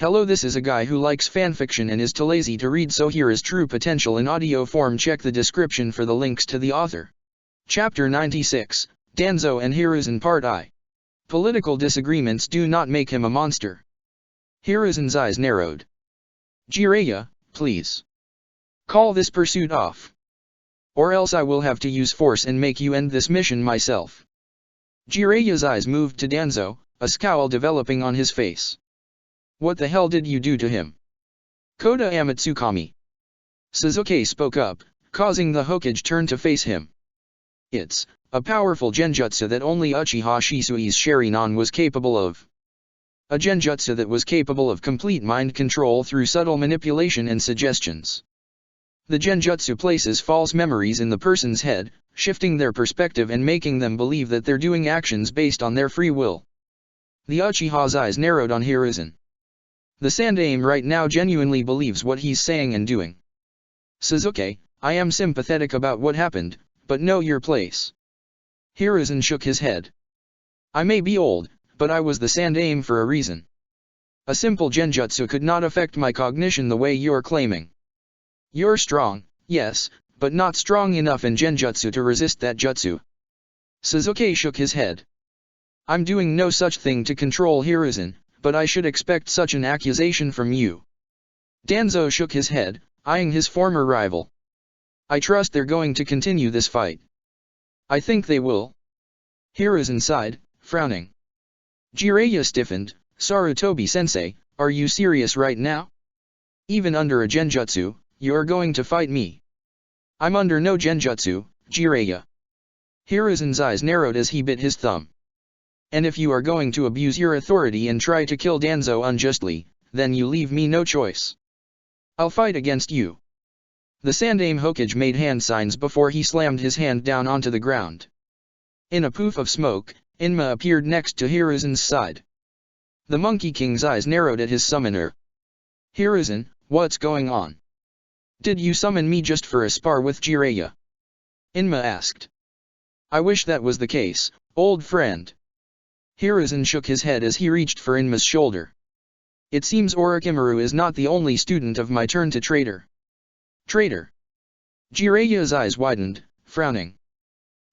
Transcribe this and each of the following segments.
Hello, this is a guy who likes fanfiction and is too lazy to read, so here is true potential in audio form. Check the description for the links to the author. Chapter 96, Danzo and Hiruzen Part I. Political disagreements do not make him a monster. Hiruzen's eyes narrowed. Jiraiya, please. Call this pursuit off. Or else I will have to use force and make you end this mission myself. Jiraiya's eyes moved to Danzo, a scowl developing on his face. What the hell did you do to him? Kota Amatsukami. Sasuke spoke up, causing the Hokage turn to face him. It's a powerful genjutsu that only Uchiha Shisui's Sharingan was capable of. A genjutsu that was capable of complete mind control through subtle manipulation and suggestions. The genjutsu places false memories in the person's head, shifting their perspective and making them believe that they're doing actions based on their free will. The Uchiha's eyes narrowed on Hiruzen. The Sandaime right now genuinely believes what he's saying and doing. Sasuke, I am sympathetic about what happened, but know your place. Hiruzen shook his head. I may be old, but I was the Sandaime for a reason. A simple genjutsu could not affect my cognition the way you're claiming. You're strong, yes, but not strong enough in genjutsu to resist that jutsu. Sasuke shook his head. I'm doing no such thing to control Hiruzen, but I should expect such an accusation from you. Danzo shook his head, eyeing his former rival. I trust they're going to continue this fight. I think they will. Hiruzen sighed, frowning. Jiraiya stiffened. Sarutobi-sensei, are you serious right now? Even under a genjutsu, you're going to fight me. I'm under no genjutsu, Jiraiya. Hiruzen's eyes narrowed as he bit his thumb. And if you are going to abuse your authority and try to kill Danzo unjustly, then you leave me no choice. I'll fight against you. The Sandaime Hokage made hand signs before he slammed his hand down onto the ground. In a poof of smoke, Inma appeared next to Hiruzen's side. The Monkey King's eyes narrowed at his summoner. Hiruzen, what's going on? Did you summon me just for a spar with Jiraiya? Inma asked. I wish that was the case, old friend. Hiruzen shook his head as he reached for Inma's shoulder. It seems Orochimaru is not the only student of my turn to traitor. Traitor? Jiraiya's eyes widened, frowning.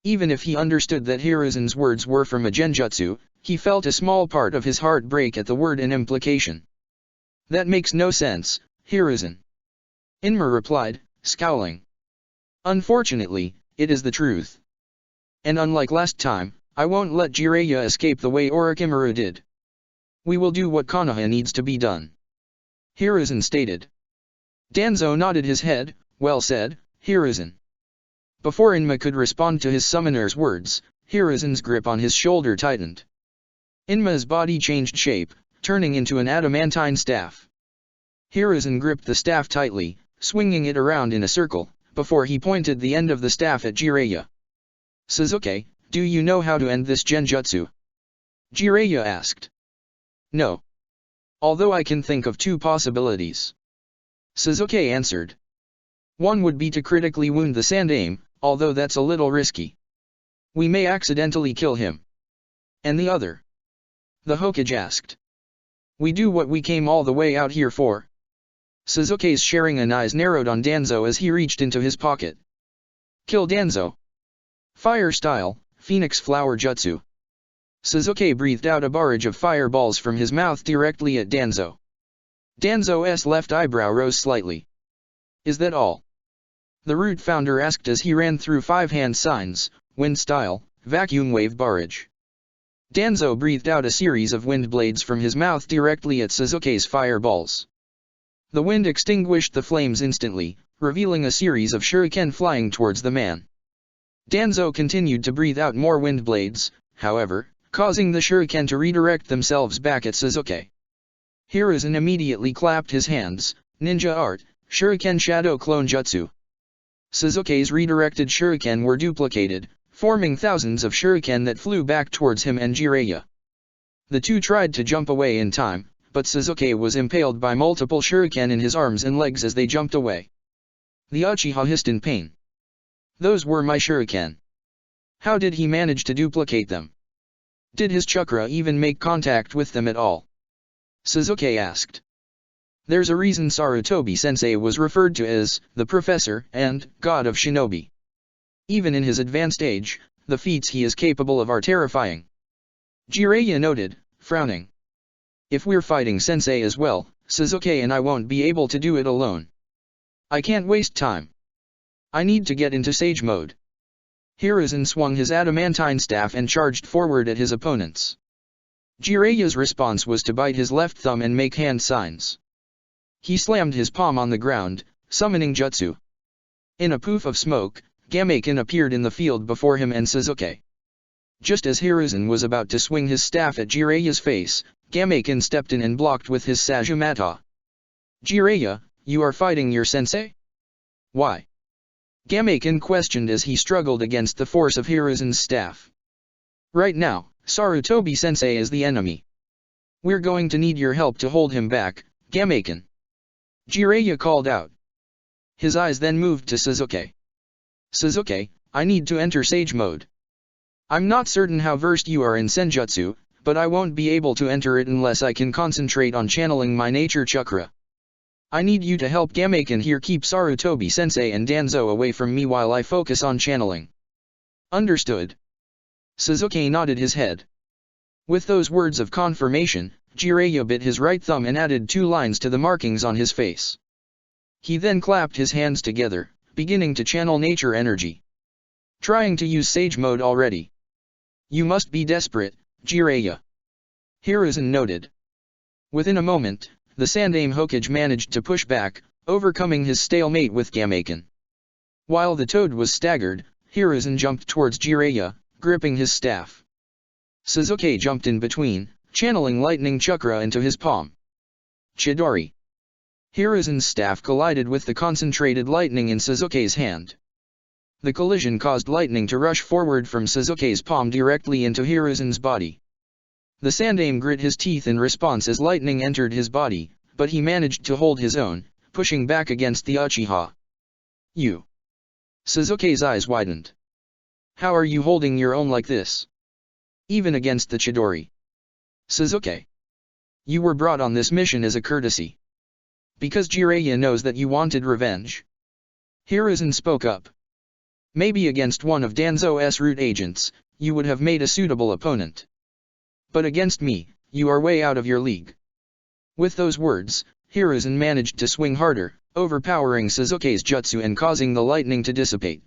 Even if he understood that Hiruzen's words were from a genjutsu, he felt a small part of his heart break at the word and implication. That makes no sense, Hiruzen. Inma replied, scowling. Unfortunately, it is the truth. And unlike last time, I won't let Jiraiya escape the way Orochimaru did. We will do what Konoha needs to be done. Hiruzen stated. Danzo nodded his head, well said, Hiruzen. Before Inma could respond to his summoner's words, Hiruzen's grip on his shoulder tightened. Inma's body changed shape, turning into an adamantine staff. Hiruzen gripped the staff tightly, swinging it around in a circle, before he pointed the end of the staff at Jiraiya. Sasuke, do you know how to end this genjutsu? Jiraiya asked. No. Although I can think of two possibilities. Sasuke answered. One would be to critically wound the Sandaime, although that's a little risky. We may accidentally kill him. And the other? The Hokage asked. We do what we came all the way out here for. Sasuke's Sharingan eyes narrowed on Danzo as he reached into his pocket. Kill Danzo. Fire style, Phoenix Flower Jutsu. Sasuke breathed out a barrage of fireballs from his mouth directly at Danzo. Danzo's left eyebrow rose slightly. Is that all? The Root Founder asked as he ran through 5 hand signs, Wind Style, Vacuum Wave Barrage. Danzo breathed out a series of wind blades from his mouth directly at Sasuke's fireballs. The wind extinguished the flames instantly, revealing a series of shuriken flying towards the man. Danzo continued to breathe out more wind blades, however, causing the shuriken to redirect themselves back at Sasuke. Hiruzen immediately clapped his hands, Ninja Art, Shuriken Shadow Clone Jutsu. Sasuke's redirected shuriken were duplicated, forming thousands of shuriken that flew back towards him and Jiraiya. The two tried to jump away in time, but Sasuke was impaled by multiple shuriken in his arms and legs as they jumped away. The Uchiha hissed in pain. Those were my shuriken. How did he manage to duplicate them? Did his chakra even make contact with them at all? Sasuke asked. There's a reason Sarutobi-sensei was referred to as the Professor and God of Shinobi. Even in his advanced age, the feats he is capable of are terrifying. Jiraiya noted, frowning. If we're fighting Sensei as well, Sasuke and I won't be able to do it alone. I can't waste time. I need to get into Sage mode. Hiruzen swung his adamantine staff and charged forward at his opponents. Jiraiya's response was to bite his left thumb and make hand signs. He slammed his palm on the ground, summoning jutsu. In a poof of smoke, Gameiken appeared in the field before him and Sasuke. Just as Hiruzen was about to swing his staff at Jiraiya's face, Gameiken stepped in and blocked with his Sajumata. Jiraiya, you are fighting your sensei? Why? Gameiken questioned as he struggled against the force of Hiruzen's staff. Right now, Sarutobi-sensei is the enemy. We're going to need your help to hold him back, Gameiken. Jiraiya called out. His eyes then moved to Sasuke. Sasuke, I need to enter Sage mode. I'm not certain how versed you are in Senjutsu, but I won't be able to enter it unless I can concentrate on channeling my nature chakra. I need you to help Gameiken here keep Sarutobi-sensei and Danzo away from me while I focus on channeling. Understood. Sasuke nodded his head. With those words of confirmation, Jiraiya bit his right thumb and added 2 lines to the markings on his face. He then clapped his hands together, beginning to channel nature energy. Trying to use Sage mode already. You must be desperate, Jiraiya. Hiruzen noted. Within a moment, the Sandaime Hokage managed to push back, overcoming his stalemate with Gameiken. While the toad was staggered, Hiruzen jumped towards Jiraiya, gripping his staff. Sasuke jumped in between, channeling lightning chakra into his palm. Chidori. Hiruzen's staff collided with the concentrated lightning in Sasuke's hand. The collision caused lightning to rush forward from Sasuke's palm directly into Hiruzen's body. The Sandaime grit his teeth in response as lightning entered his body, but he managed to hold his own, pushing back against the Uchiha. You. Sasuke's eyes widened. How are you holding your own like this? Even against the Chidori. Sasuke. You were brought on this mission as a courtesy. Because Jiraiya knows that you wanted revenge. Hiruzen spoke up. Maybe against one of Danzo's root agents, you would have made a suitable opponent. But against me, you are way out of your league. With those words, Hiruzen managed to swing harder, overpowering Sasuke's jutsu and causing the lightning to dissipate.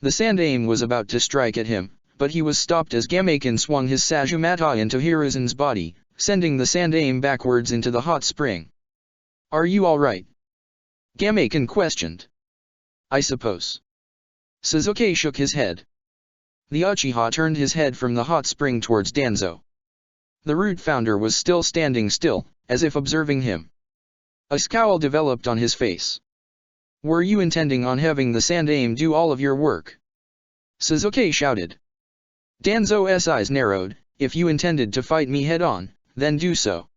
The Sandaime was about to strike at him, but he was stopped as Gameiken swung his Sajumata into Hiruzen's body, sending the Sandaime backwards into the hot spring. Are you alright? Gameiken questioned. I suppose. Sasuke shook his head. The Uchiha turned his head from the hot spring towards Danzo. The root founder was still standing still, as if observing him. A scowl developed on his face. Were you intending on having the Sandaime do all of your work? Sasuke shouted. Danzo's eyes narrowed. If you intended to fight me head-on, then do so.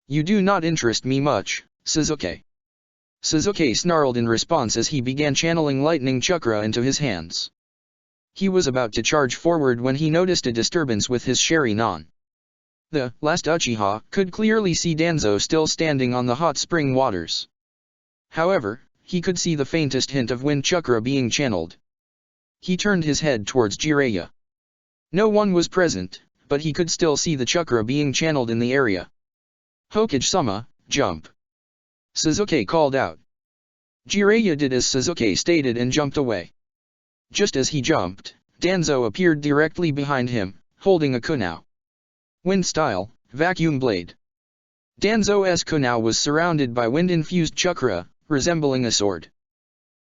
You do not interest me much, Sasuke. Sasuke snarled in response as he began channeling lightning chakra into his hands. He was about to charge forward when he noticed a disturbance with his Sharingan. The last Uchiha could clearly see Danzo still standing on the hot spring waters. However, he could see the faintest hint of wind chakra being channeled. He turned his head towards Jiraiya. No one was present, but he could still see the chakra being channeled in the area. Hokage-sama, jump. Sasuke called out. Jiraiya did as Sasuke stated and jumped away. Just as he jumped, Danzo appeared directly behind him, holding a kunai. Wind style, vacuum blade. Danzo's kunai was surrounded by wind-infused chakra, resembling a sword.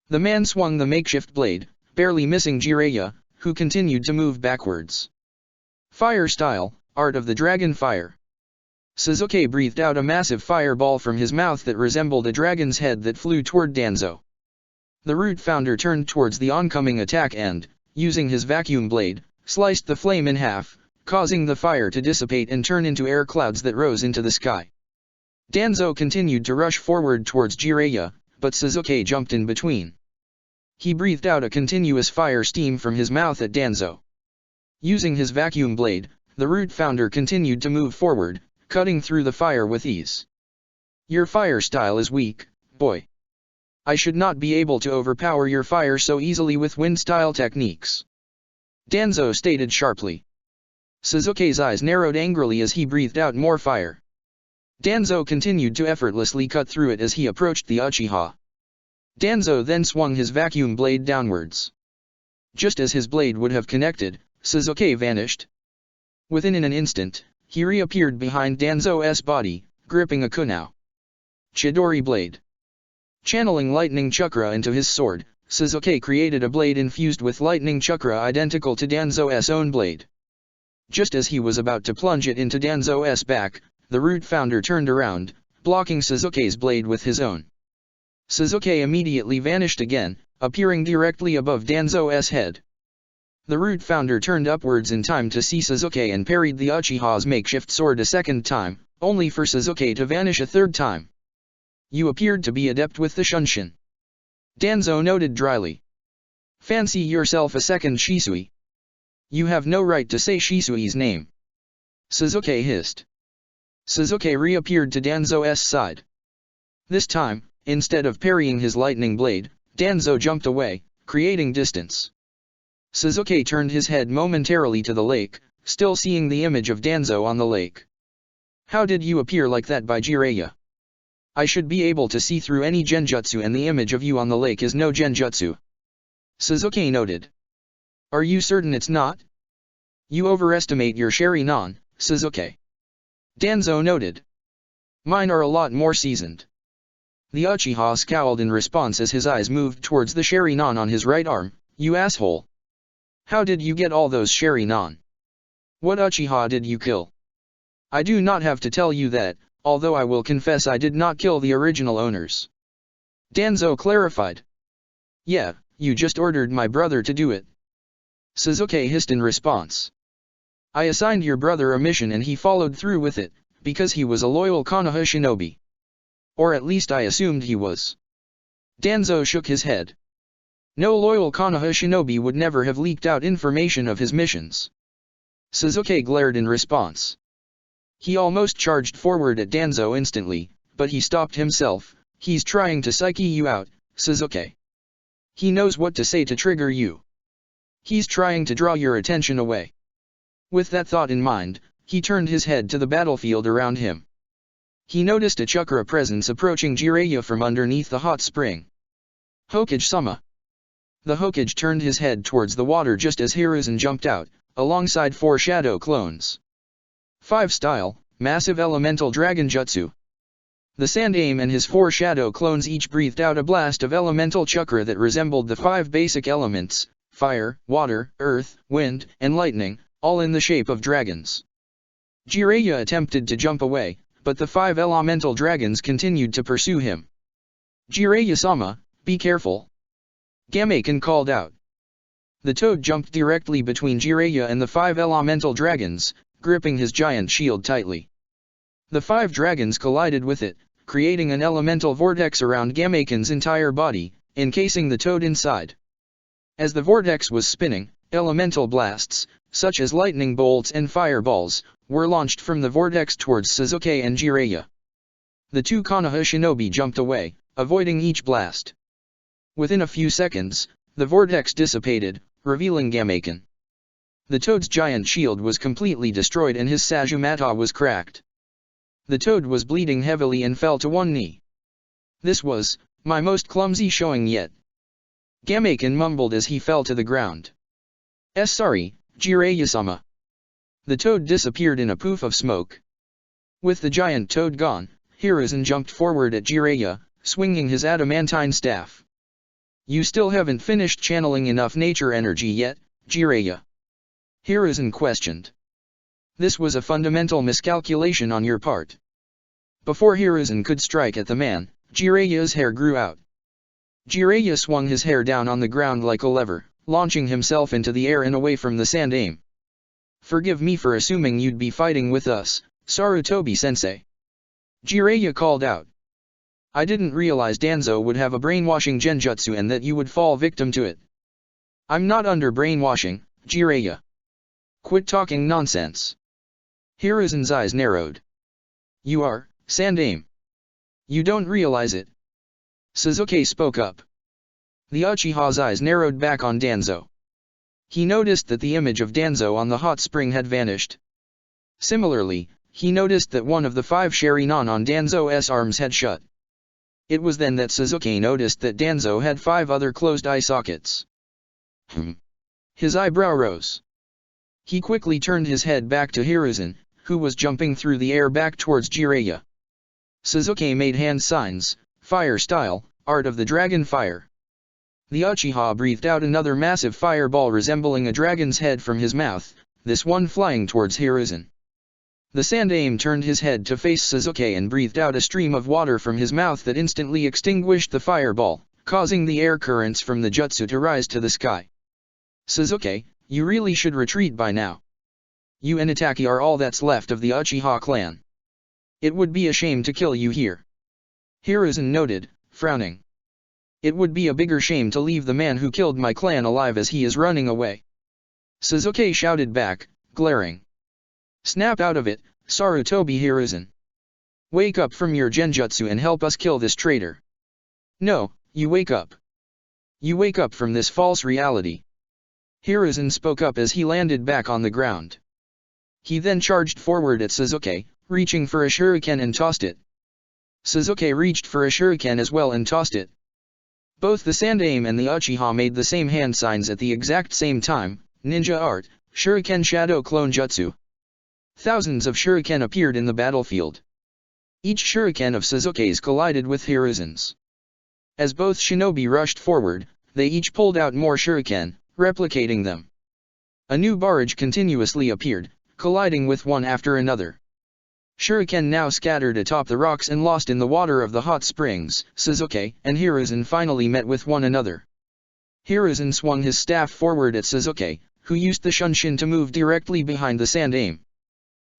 The man swung the makeshift blade, barely missing Jiraiya, who continued to move backwards. Fire style, art of the dragon fire. Sasuke breathed out a massive fireball from his mouth that resembled a dragon's head that flew toward Danzo. The root founder turned towards the oncoming attack and, using his vacuum blade, sliced the flame in half, causing the fire to dissipate and turn into air clouds that rose into the sky. Danzo continued to rush forward towards Jiraiya, but Sasuke jumped in between. He breathed out a continuous fire steam from his mouth at Danzo. Using his vacuum blade, the root founder continued to move forward, cutting through the fire with ease. Your fire style is weak, boy. I should not be able to overpower your fire so easily with wind-style techniques. Danzo stated sharply. Sasuke's eyes narrowed angrily as he breathed out more fire. Danzo continued to effortlessly cut through it as he approached the Uchiha. Danzo then swung his vacuum blade downwards. Just as his blade would have connected, Sasuke vanished. Within an instant, he reappeared behind Danzo's body, gripping a kunai. Chidori blade. Channeling lightning chakra into his sword, Sasuke created a blade infused with lightning chakra identical to Danzo's own blade. Just as he was about to plunge it into Danzo's back, the Root Founder turned around, blocking Sasuke's blade with his own. Sasuke immediately vanished again, appearing directly above Danzo's head. The Root Founder turned upwards in time to see Sasuke and parried the Uchiha's makeshift sword a second time, only for Sasuke to vanish a third time. You appeared to be adept with the Shunshin. Danzo noted dryly. Fancy yourself a second Shisui. You have no right to say Shisui's name. Sasuke hissed. Sasuke reappeared to Danzo's side. This time, instead of parrying his lightning blade, Danzo jumped away, creating distance. Sasuke turned his head momentarily to the lake, still seeing the image of Danzo on the lake. How did you appear like that by Jiraiya? I should be able to see through any genjutsu, and the image of you on the lake is no genjutsu. Sasuke noted. Are you certain it's not? You overestimate your Sharingan, Sasuke. Danzo noted. Mine are a lot more seasoned. The Uchiha scowled in response as his eyes moved towards the Sharingan on his right arm. You asshole. How did you get all those Sharingan? What Uchiha did you kill? I do not have to tell you that, although I will confess I did not kill the original owners. Danzo clarified. Yeah, you just ordered my brother to do it. Sasuke hissed in response. I assigned your brother a mission and he followed through with it, because he was a loyal Konoha shinobi. Or at least I assumed he was. Danzo shook his head. No loyal Konoha shinobi would never have leaked out information of his missions. Sasuke glared in response. He almost charged forward at Danzo instantly, but he stopped himself. He's trying to psyche you out, Sasuke. He knows what to say to trigger you. He's trying to draw your attention away. With that thought in mind, he turned his head to the battlefield around him. He noticed a chakra presence approaching Jiraiya from underneath the hot spring. Hokage-sama. The Hokage turned his head towards the water just as Hiruzen jumped out, alongside 4 shadow clones. 5 style, massive elemental dragon jutsu. The Sandaime and his 4 shadow clones each breathed out a blast of elemental chakra that resembled the 5 basic elements, fire, water, earth, wind, and lightning, all in the shape of dragons. Jiraiya attempted to jump away, but the 5 elemental dragons continued to pursue him. Jiraiya-sama, be careful. Gameiken called out. The toad jumped directly between Jiraiya and the 5 elemental dragons, gripping his giant shield tightly. The 5 dragons collided with it, creating an elemental vortex around Gameiken's entire body, encasing the toad inside. As the vortex was spinning, elemental blasts, such as lightning bolts and fireballs, were launched from the vortex towards Sasuke and Jiraiya. The 2 Konoha shinobi jumped away, avoiding each blast. Within a few seconds, the vortex dissipated, revealing Gameiken. The toad's giant shield was completely destroyed and his Sajumata was cracked. The toad was bleeding heavily and fell to one knee. This was my most clumsy showing yet. Gameiken mumbled as he fell to the ground. Sorry, Jiraiya-sama. The toad disappeared in a poof of smoke. With the giant toad gone, Hiruzen jumped forward at Jiraiya, swinging his adamantine staff. You still haven't finished channeling enough nature energy yet, Jiraiya? Hiruzen questioned. This was a fundamental miscalculation on your part. Before Hiruzen could strike at the man, Jiraiya's hair grew out. Jiraiya swung his hair down on the ground like a lever, launching himself into the air and away from the Sandaime. Forgive me for assuming you'd be fighting with us, Sarutobi-sensei. Jiraiya called out. I didn't realize Danzo would have a brainwashing genjutsu and that you would fall victim to it. I'm not under brainwashing, Jiraiya. Quit talking nonsense. Hiruzen's eyes narrowed. You are, Sandaime. You don't realize it. Sasuke spoke up. The Uchiha's eyes narrowed back on Danzo. He noticed that the image of Danzo on the hot spring had vanished. Similarly, he noticed that one of the 5 Sharingan on Danzo's arms had shut. It was then that Sasuke noticed that Danzo had 5 other closed eye sockets. His eyebrow rose. He quickly turned his head back to Hiruzen, who was jumping through the air back towards Jiraiya. Sasuke made hand signs, fire style, art of the dragon fire. The Uchiha breathed out another massive fireball resembling a dragon's head from his mouth, this one flying towards Hiruzen. The Sandaime turned his head to face Sasuke and breathed out a stream of water from his mouth that instantly extinguished the fireball, causing the air currents from the jutsu to rise to the sky. Sasuke, you really should retreat by now. You and Itachi are all that's left of the Uchiha clan. It would be a shame to kill you here. Hiruzen noted, frowning. It would be a bigger shame to leave the man who killed my clan alive as he is running away. Sasuke shouted back, glaring. Snap out of it, Sarutobi Hiruzen. Wake up from your genjutsu and help us kill this traitor. No, you wake up. You wake up from this false reality. Hiruzen spoke up as he landed back on the ground. He then charged forward at Sasuke, reaching for a shuriken and tossed it. Sasuke reached for a shuriken as well and tossed it. Both the Sandaime and the Uchiha made the same hand signs at the exact same time, ninja art, shuriken shadow clone jutsu. Thousands of shuriken appeared in the battlefield. Each shuriken of Sasuke's collided with Hiruzen's. As both shinobi rushed forward, they each pulled out more shuriken, replicating them. A new barrage continuously appeared, colliding with one after another. Shuriken now scattered atop the rocks and lost in the water of the hot springs. Sasuke and Hiruzen finally met with one another. Hiruzen swung his staff forward at Sasuke, who used the Shunshin to move directly behind the Sandaime.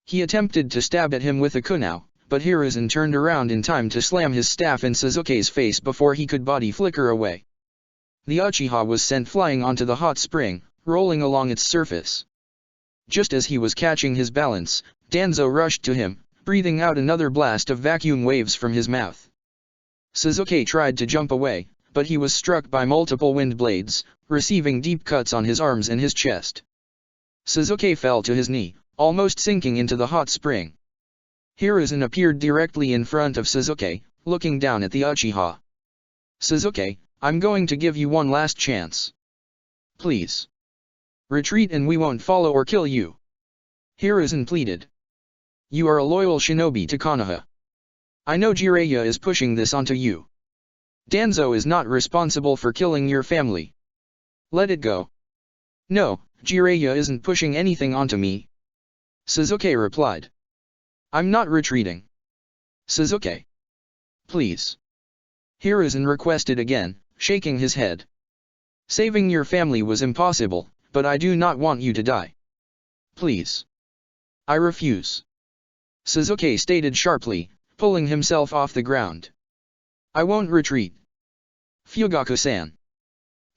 He attempted to stab at him with a kunao, but Hiruzen turned around in time to slam his staff in Sasuke's face before he could body flicker away. The Uchiha was sent flying onto the hot spring, rolling along its surface. Just as he was catching his balance, Danzo rushed to him, breathing out another blast of vacuum waves from his mouth. Sasuke tried to jump away, but he was struck by multiple wind blades, receiving deep cuts on his arms and his chest. Sasuke fell to his knee, almost sinking into the hot spring. Hiruzen appeared directly in front of Sasuke, looking down at the Uchiha. Sasuke, I'm going to give you one last chance. Please. Retreat and we won't follow or kill you. Hiruzen pleaded. You are a loyal shinobi to Konoha. I know Jiraiya is pushing this onto you. Danzo is not responsible for killing your family. Let it go. No, Jiraiya isn't pushing anything onto me. Sasuke replied. I'm not retreating. Sasuke. Please. Hiruzen requested again, shaking his head. Saving your family was impossible, but I do not want you to die. Please. I refuse. Sasuke stated sharply, pulling himself off the ground. I won't retreat. Fugaku-san.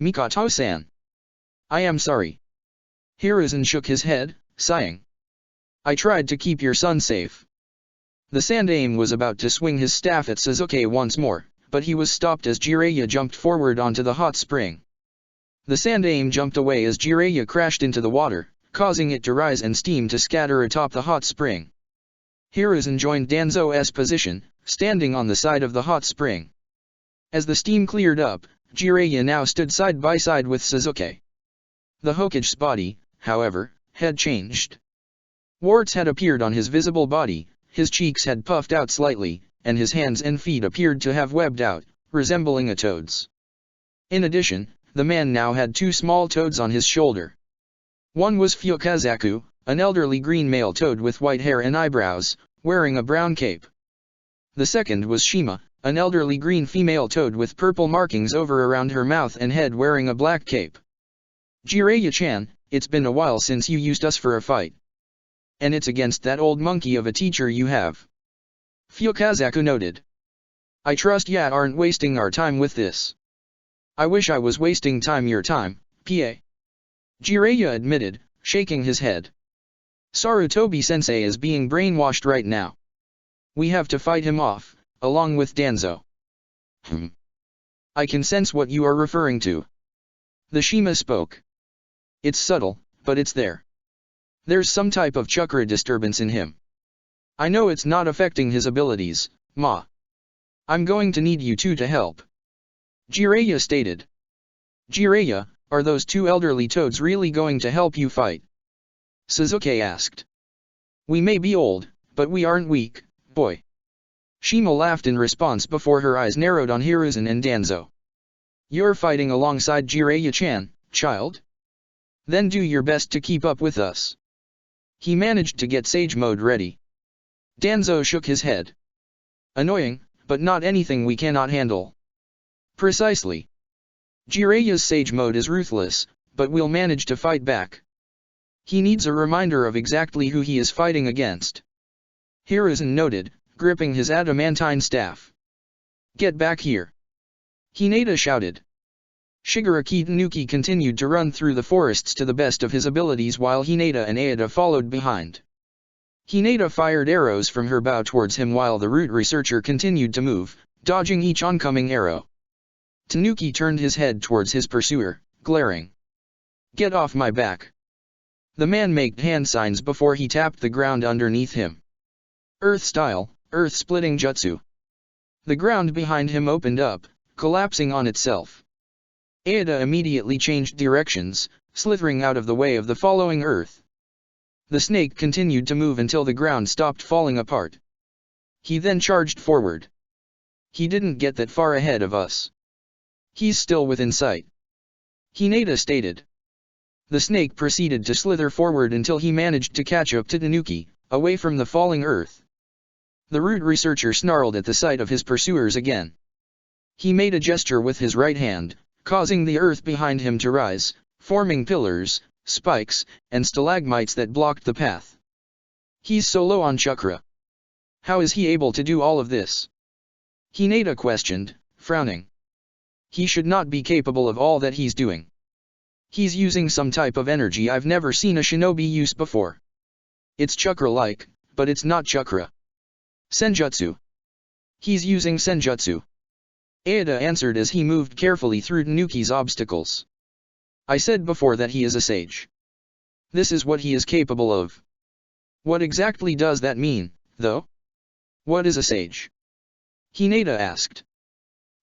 Mikoto-san. I am sorry. Hiruzen shook his head, sighing. I tried to keep your son safe. The Sandaime was about to swing his staff at Sasuke once more, but he was stopped as Jiraiya jumped forward onto the hot spring. The Sandaime jumped away as Jiraiya crashed into the water, causing it to rise and steam to scatter atop the hot spring. Hiruzen joined Danzo's position, standing on the side of the hot spring. As the steam cleared up, Jiraiya now stood side by side with Sasuke. The Hokage's body, however, had changed. Warts had appeared on his visible body, his cheeks had puffed out slightly, and his hands and feet appeared to have webbed out, resembling a toad's. In addition, the man now had 2 small toads on his shoulder. One was Fukazaku, an elderly green male toad with white hair and eyebrows, wearing a brown cape. The second was Shima, an elderly green female toad with purple markings over around her mouth and head wearing a black cape. Jiraiya-chan, it's been a while since you used us for a fight. And it's against that old monkey of a teacher you have. Fukazaku noted. I trust ya aren't wasting our time with this. I wish I was wasting your time, PA. Jiraiya admitted, shaking his head. Sarutobi-sensei is being brainwashed right now. We have to fight him off, along with Danzo. I can sense what you are referring to. The Shima spoke. It's subtle, but it's there. There's some type of chakra disturbance in him. I know it's not affecting his abilities, Ma. I'm going to need you two to help. Jiraiya stated. Jiraiya, are those two elderly toads really going to help you fight? Sasuke asked. We may be old, but we aren't weak, boy. Shima laughed in response before her eyes narrowed on Hiruzen and Danzo. You're fighting alongside Jiraiya-chan, child? Then do your best to keep up with us. He managed to get Sage Mode ready. Danzo shook his head. Annoying, but not anything we cannot handle. Precisely. Jiraiya's Sage Mode is ruthless, but we'll manage to fight back. He needs a reminder of exactly who he is fighting against. Hiruzen noted, gripping his adamantine staff. Get back here. Hinata shouted. Shigaraki Tanuki continued to run through the forests to the best of his abilities while Hinata and Aida followed behind. Hinata fired arrows from her bow towards him while the root researcher continued to move, dodging each oncoming arrow. Tanuki turned his head towards his pursuer, glaring. Get off my back. The man made hand signs before he tapped the ground underneath him. Earth-style, earth-splitting jutsu. The ground behind him opened up, collapsing on itself. Aida immediately changed directions, slithering out of the way of the following earth. The snake continued to move until the ground stopped falling apart. He then charged forward. He didn't get that far ahead of us. He's still within sight. Hinata stated. The snake proceeded to slither forward until he managed to catch up to Tanuki, away from the falling earth. The root researcher snarled at the sight of his pursuers again. He made a gesture with his right hand, causing the earth behind him to rise, forming pillars, spikes, and stalagmites that blocked the path. He's so low on chakra. How is he able to do all of this? Hinata questioned, frowning. He should not be capable of all that he's doing. He's using some type of energy I've never seen a shinobi use before. It's chakra-like, but it's not chakra. Senjutsu. He's using senjutsu. Aida answered as he moved carefully through Tanuki's obstacles. I said before that he is a sage. This is what he is capable of. What exactly does that mean, though? What is a sage? Hinata asked.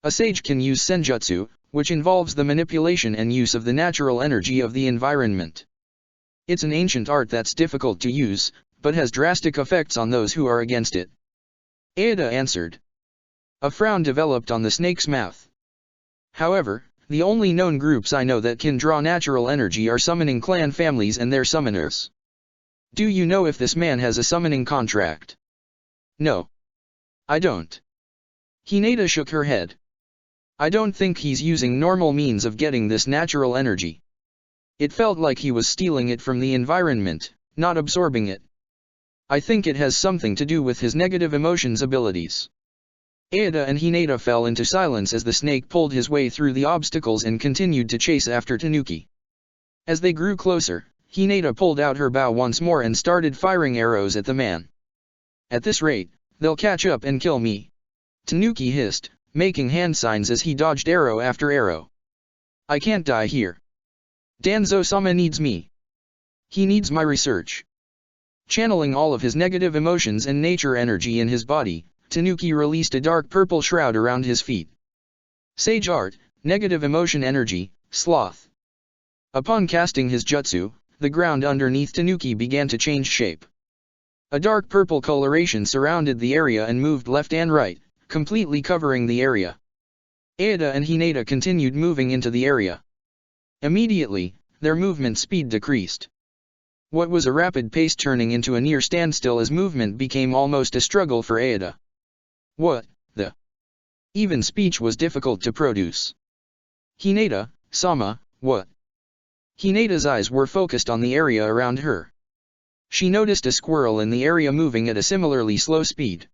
A sage can use senjutsu, which involves the manipulation and use of the natural energy of the environment. It's an ancient art that's difficult to use, but has drastic effects on those who are against it. Aida answered. A frown developed on the snake's mouth. However, the only known groups I know that can draw natural energy are summoning clan families and their summoners. Do you know if this man has a summoning contract? No. I don't. Hinata shook her head. I don't think he's using normal means of getting this natural energy. It felt like he was stealing it from the environment, not absorbing it. I think it has something to do with his negative emotions abilities. Aida and Hinata fell into silence as the snake pulled his way through the obstacles and continued to chase after Tanuki. As they grew closer, Hinata pulled out her bow once more and started firing arrows at the man. At this rate, they'll catch up and kill me. Tanuki hissed, making hand signs as he dodged arrow after arrow. I can't die here. Danzo-sama needs me. He needs my research. Channeling all of his negative emotions and nature energy in his body, Tanuki released a dark purple shroud around his feet. Sage Art, Negative Emotion Energy, Sloth. Upon casting his jutsu, the ground underneath Tanuki began to change shape. A dark purple coloration surrounded the area and moved left and right, completely covering the area. Aida and Hinata continued moving into the area. Immediately, their movement speed decreased. What was a rapid pace turning into a near standstill as movement became almost a struggle for Aida. What the? Even speech was difficult to produce. Hinata, Sama, what? Hinata's eyes were focused on the area around her. She noticed a squirrel in the area moving at a similarly slow speed.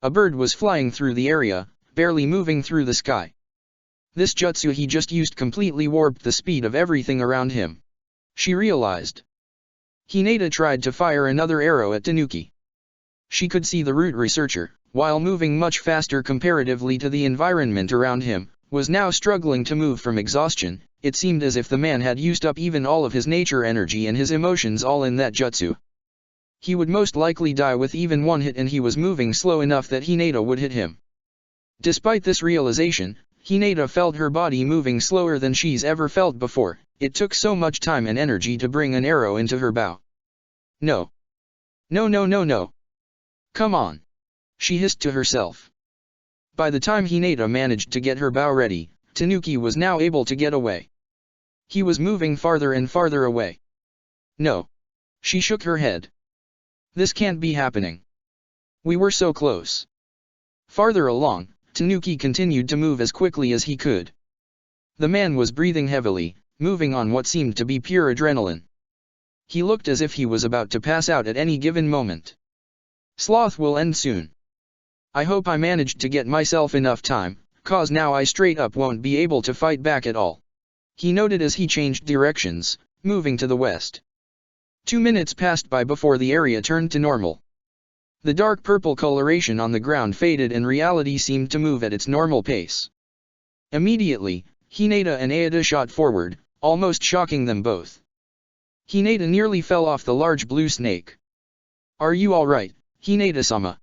A bird was flying through the area, barely moving through the sky. This jutsu he just used completely warped the speed of everything around him. She realized. Hinata tried to fire another arrow at Tanuki. She could see the root researcher, while moving much faster comparatively to the environment around him, was now struggling to move from exhaustion. It seemed as if the man had used up even all of his nature energy and his emotions all in that jutsu. He would most likely die with even one hit, and he was moving slow enough that Hinata would hit him. Despite this realization, Hinata felt her body moving slower than she's ever felt before. It took so much time and energy to bring an arrow into her bow. No. No, no, no, no. Come on. She hissed to herself. By the time Hinata managed to get her bow ready, Tanuki was now able to get away. He was moving farther and farther away. No. She shook her head. This can't be happening. We were so close. Farther along, Tanuki continued to move as quickly as he could. The man was breathing heavily, moving on what seemed to be pure adrenaline. He looked as if he was about to pass out at any given moment. Sloth will end soon. I hope I managed to get myself enough time, cause now I straight up won't be able to fight back at all. He noted as he changed directions, moving to the west. 2 minutes passed by before the area turned to normal. The dark purple coloration on the ground faded and reality seemed to move at its normal pace. Immediately, Hinata and Aida shot forward, almost shocking them both. Hinata nearly fell off the large blue snake. Are you alright, Hinata-sama?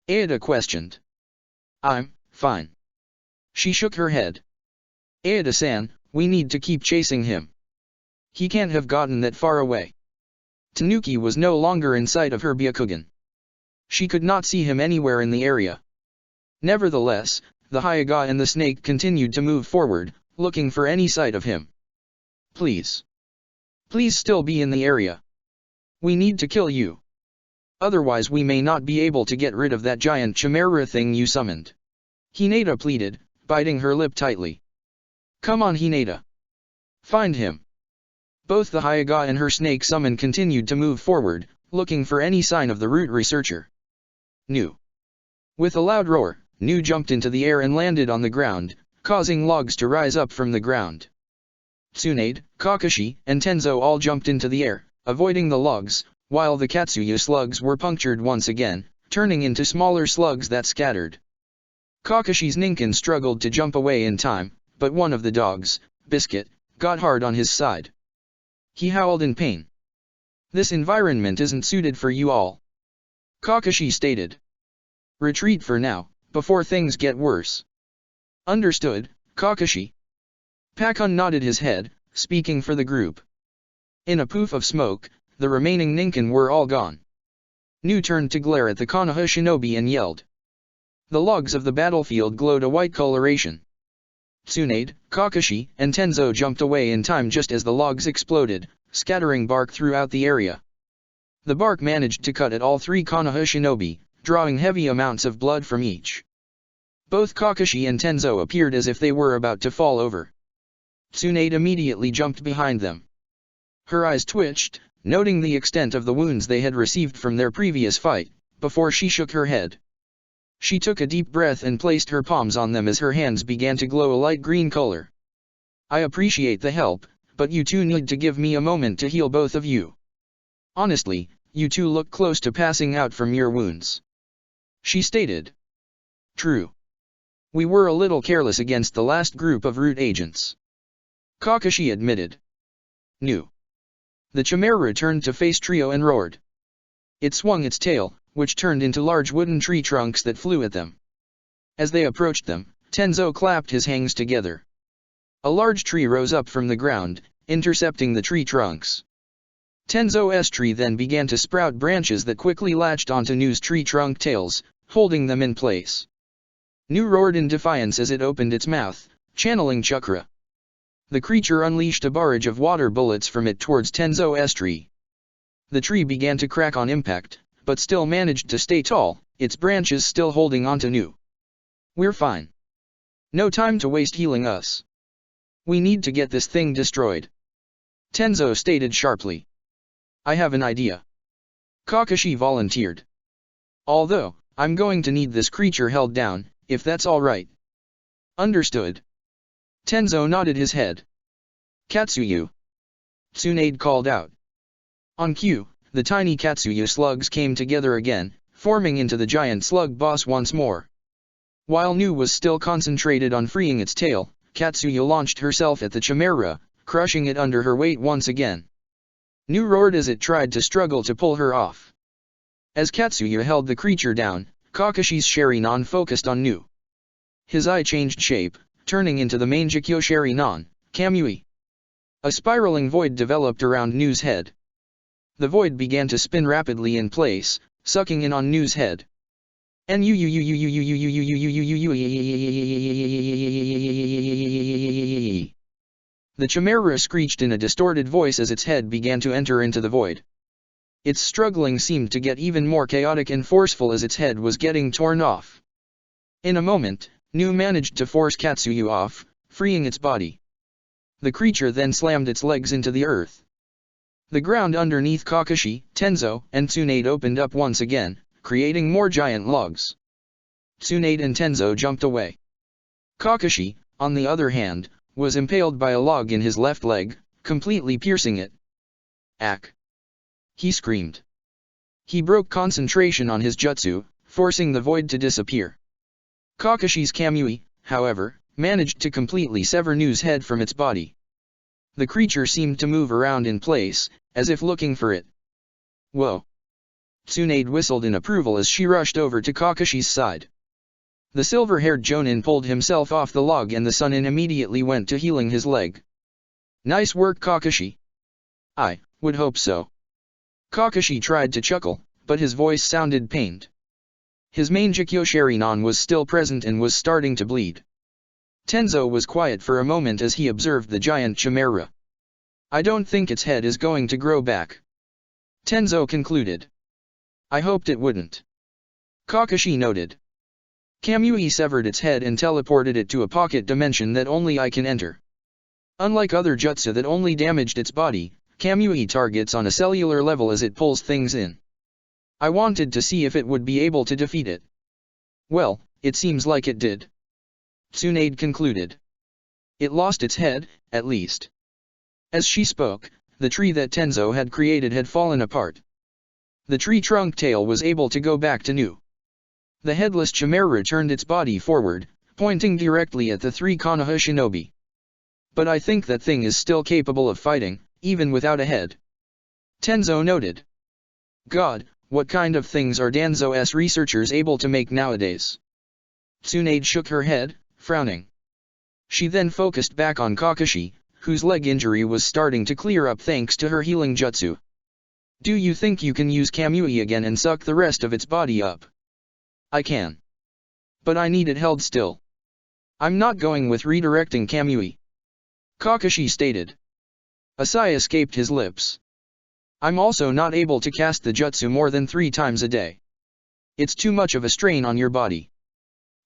Aida questioned. I'm fine. She shook her head. Aida-san, we need to keep chasing him. He can't have gotten that far away. Tanuki was no longer in sight of her Byakugan. She could not see him anywhere in the area. Nevertheless, the Hyuga and the snake continued to move forward, looking for any sight of him. Please. Please still be in the area. We need to kill you. Otherwise we may not be able to get rid of that giant chimera thing you summoned. Hinata pleaded, biting her lip tightly. Come on, Hinata. Find him. Both the Hyuga and her snake summon continued to move forward, looking for any sign of the root researcher. Nu. With a loud roar, Nu jumped into the air and landed on the ground, causing logs to rise up from the ground. Tsunade, Kakashi, and Tenzo all jumped into the air, avoiding the logs, while the Katsuya slugs were punctured once again, turning into smaller slugs that scattered. Kakashi's Ninken struggled to jump away in time, but one of the dogs, Biscuit, got hard on his side. He howled in pain. This environment isn't suited for you all. Kakashi stated. Retreat for now, before things get worse. Understood, Kakashi. Pakun nodded his head, speaking for the group. In a poof of smoke, the remaining Ninken were all gone. Nu turned to glare at the Konoha shinobi and yelled. The logs of the battlefield glowed a white coloration. Tsunade, Kakashi, and Tenzo jumped away in time just as the logs exploded, scattering bark throughout the area. The bark managed to cut at all three Konoha shinobi, drawing heavy amounts of blood from each. Both Kakashi and Tenzo appeared as if they were about to fall over. Tsunade immediately jumped behind them. Her eyes twitched, noting the extent of the wounds they had received from their previous fight, before she shook her head. She took a deep breath and placed her palms on them as her hands began to glow a light green color. I appreciate the help, but you two need to give me a moment to heal both of you. Honestly, you two look close to passing out from your wounds. She stated. True. We were a little careless against the last group of root agents. Kakashi admitted. Nu. The chimera turned to face Trio and roared. It swung its tail, which turned into large wooden tree trunks that flew at them. As they approached them, Tenzo clapped his hands together. A large tree rose up from the ground, intercepting the tree trunks. Tenzo's tree then began to sprout branches that quickly latched onto Nu's tree trunk tails, holding them in place. Nu roared in defiance as it opened its mouth, channeling chakra. The creature unleashed a barrage of water bullets from it towards Tenzo's tree. The tree began to crack on impact, but still managed to stay tall, its branches still holding onto Nu. We're fine. No time to waste healing us. We need to get this thing destroyed. Tenzo stated sharply. I have an idea. Kakashi volunteered. Although, I'm going to need this creature held down, if that's alright. Understood. Tenzo nodded his head. Katsuyu. Tsunade called out. On cue, the tiny Katsuyu slugs came together again, forming into the giant slug boss once more. While Nu was still concentrated on freeing its tail, Katsuya launched herself at the Chimera, crushing it under her weight once again. Nu roared as it tried to struggle to pull her off. As Katsuya held the creature down, Kakashi's Sharingan focused on Nu. His eye changed shape, turning into the main Jikyo Sharingan, Kamui. A spiraling void developed around Nu's head. The void began to spin rapidly in place, sucking in on Nu's head. The Chimera screeched in a distorted voice as its head began to enter into the void. Its struggling seemed to get even more chaotic and forceful as its head was getting torn off. In a moment, Nu managed to force Katsuya off, freeing its body. The creature then slammed its legs into the earth. The ground underneath Kakashi, Tenzo, and Tsunade opened up once again, creating more giant logs. Tsunade and Tenzo jumped away. Kakashi, on the other hand, was impaled by a log in his left leg, completely piercing it. Ack! He screamed. He broke concentration on his jutsu, forcing the void to disappear. Kakashi's Kamui, however, managed to completely sever Nu's head from its body. The creature seemed to move around in place, as if looking for it. Whoa! Tsunade whistled in approval as she rushed over to Kakashi's side. The silver-haired Jonin pulled himself off the log and the Sunin immediately went to healing his leg. Nice work, Kakashi. I would hope so. Kakashi tried to chuckle, but his voice sounded pained. His main Jikyo Sharingan was still present and was starting to bleed. Tenzo was quiet for a moment as he observed the giant Chimera. I don't think its head is going to grow back. Tenzo concluded. I hoped it wouldn't. Kakashi noted. Kamui severed its head and teleported it to a pocket dimension that only I can enter. Unlike other jutsu that only damaged its body, Kamui targets on a cellular level as it pulls things in. I wanted to see if it would be able to defeat it. Well, it seems like it did. Tsunade concluded. It lost its head, at least. As she spoke, the tree that Tenzo had created had fallen apart. The tree trunk tail was able to go back to Nu. The headless Chimera turned its body forward, pointing directly at the three Konoha shinobi. But I think that thing is still capable of fighting, even without a head. Tenzo noted. God, what kind of things are Danzo's researchers able to make nowadays? Tsunade shook her head, frowning. She then focused back on Kakashi, whose leg injury was starting to clear up thanks to her healing jutsu. Do you think you can use Kamui again and suck the rest of its body up? I can. But I need it held still. I'm not going with redirecting Kamui. Kakashi stated. A sigh escaped his lips. I'm also not able to cast the jutsu more than 3 times a day. It's too much of a strain on your body.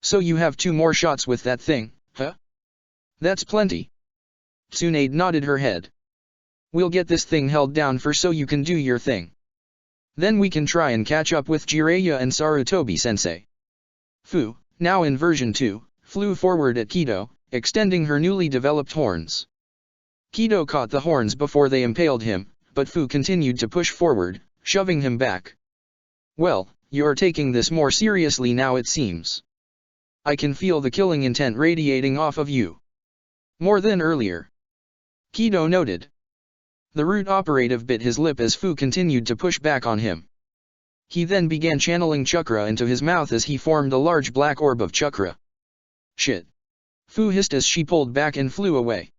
So you have 2 more shots with that thing, huh? That's plenty. Tsunade nodded her head. We'll get this thing held down for so you can do your thing. Then we can try and catch up with Jiraiya and Sarutobi-sensei. Fu, now in version 2, flew forward at Kido, extending her newly developed horns. Kido caught the horns before they impaled him, but Fu continued to push forward, shoving him back. Well, you're taking this more seriously now it seems. I can feel the killing intent radiating off of you. More than earlier. Kido noted. The root operative bit his lip as Fu continued to push back on him. He then began channeling chakra into his mouth as he formed a large black orb of chakra. Shit. Fu hissed as she pulled back and flew away.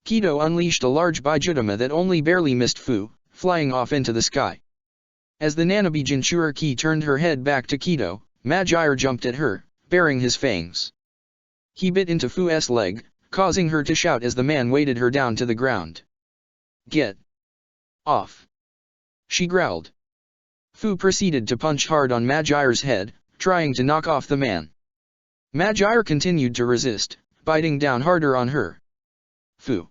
Kido unleashed a large Bijutama that only barely missed Fu, flying off into the sky. As the Nanabi Jinchuriki turned her head back to Kido, Majire jumped at her, baring his fangs. He bit into Fu's leg, causing her to shout as the man weighted her down to the ground. Get off! She growled. Fu proceeded to punch hard on Majire's head, trying to knock off the man. Majire continued to resist, biting down harder on her. Fu.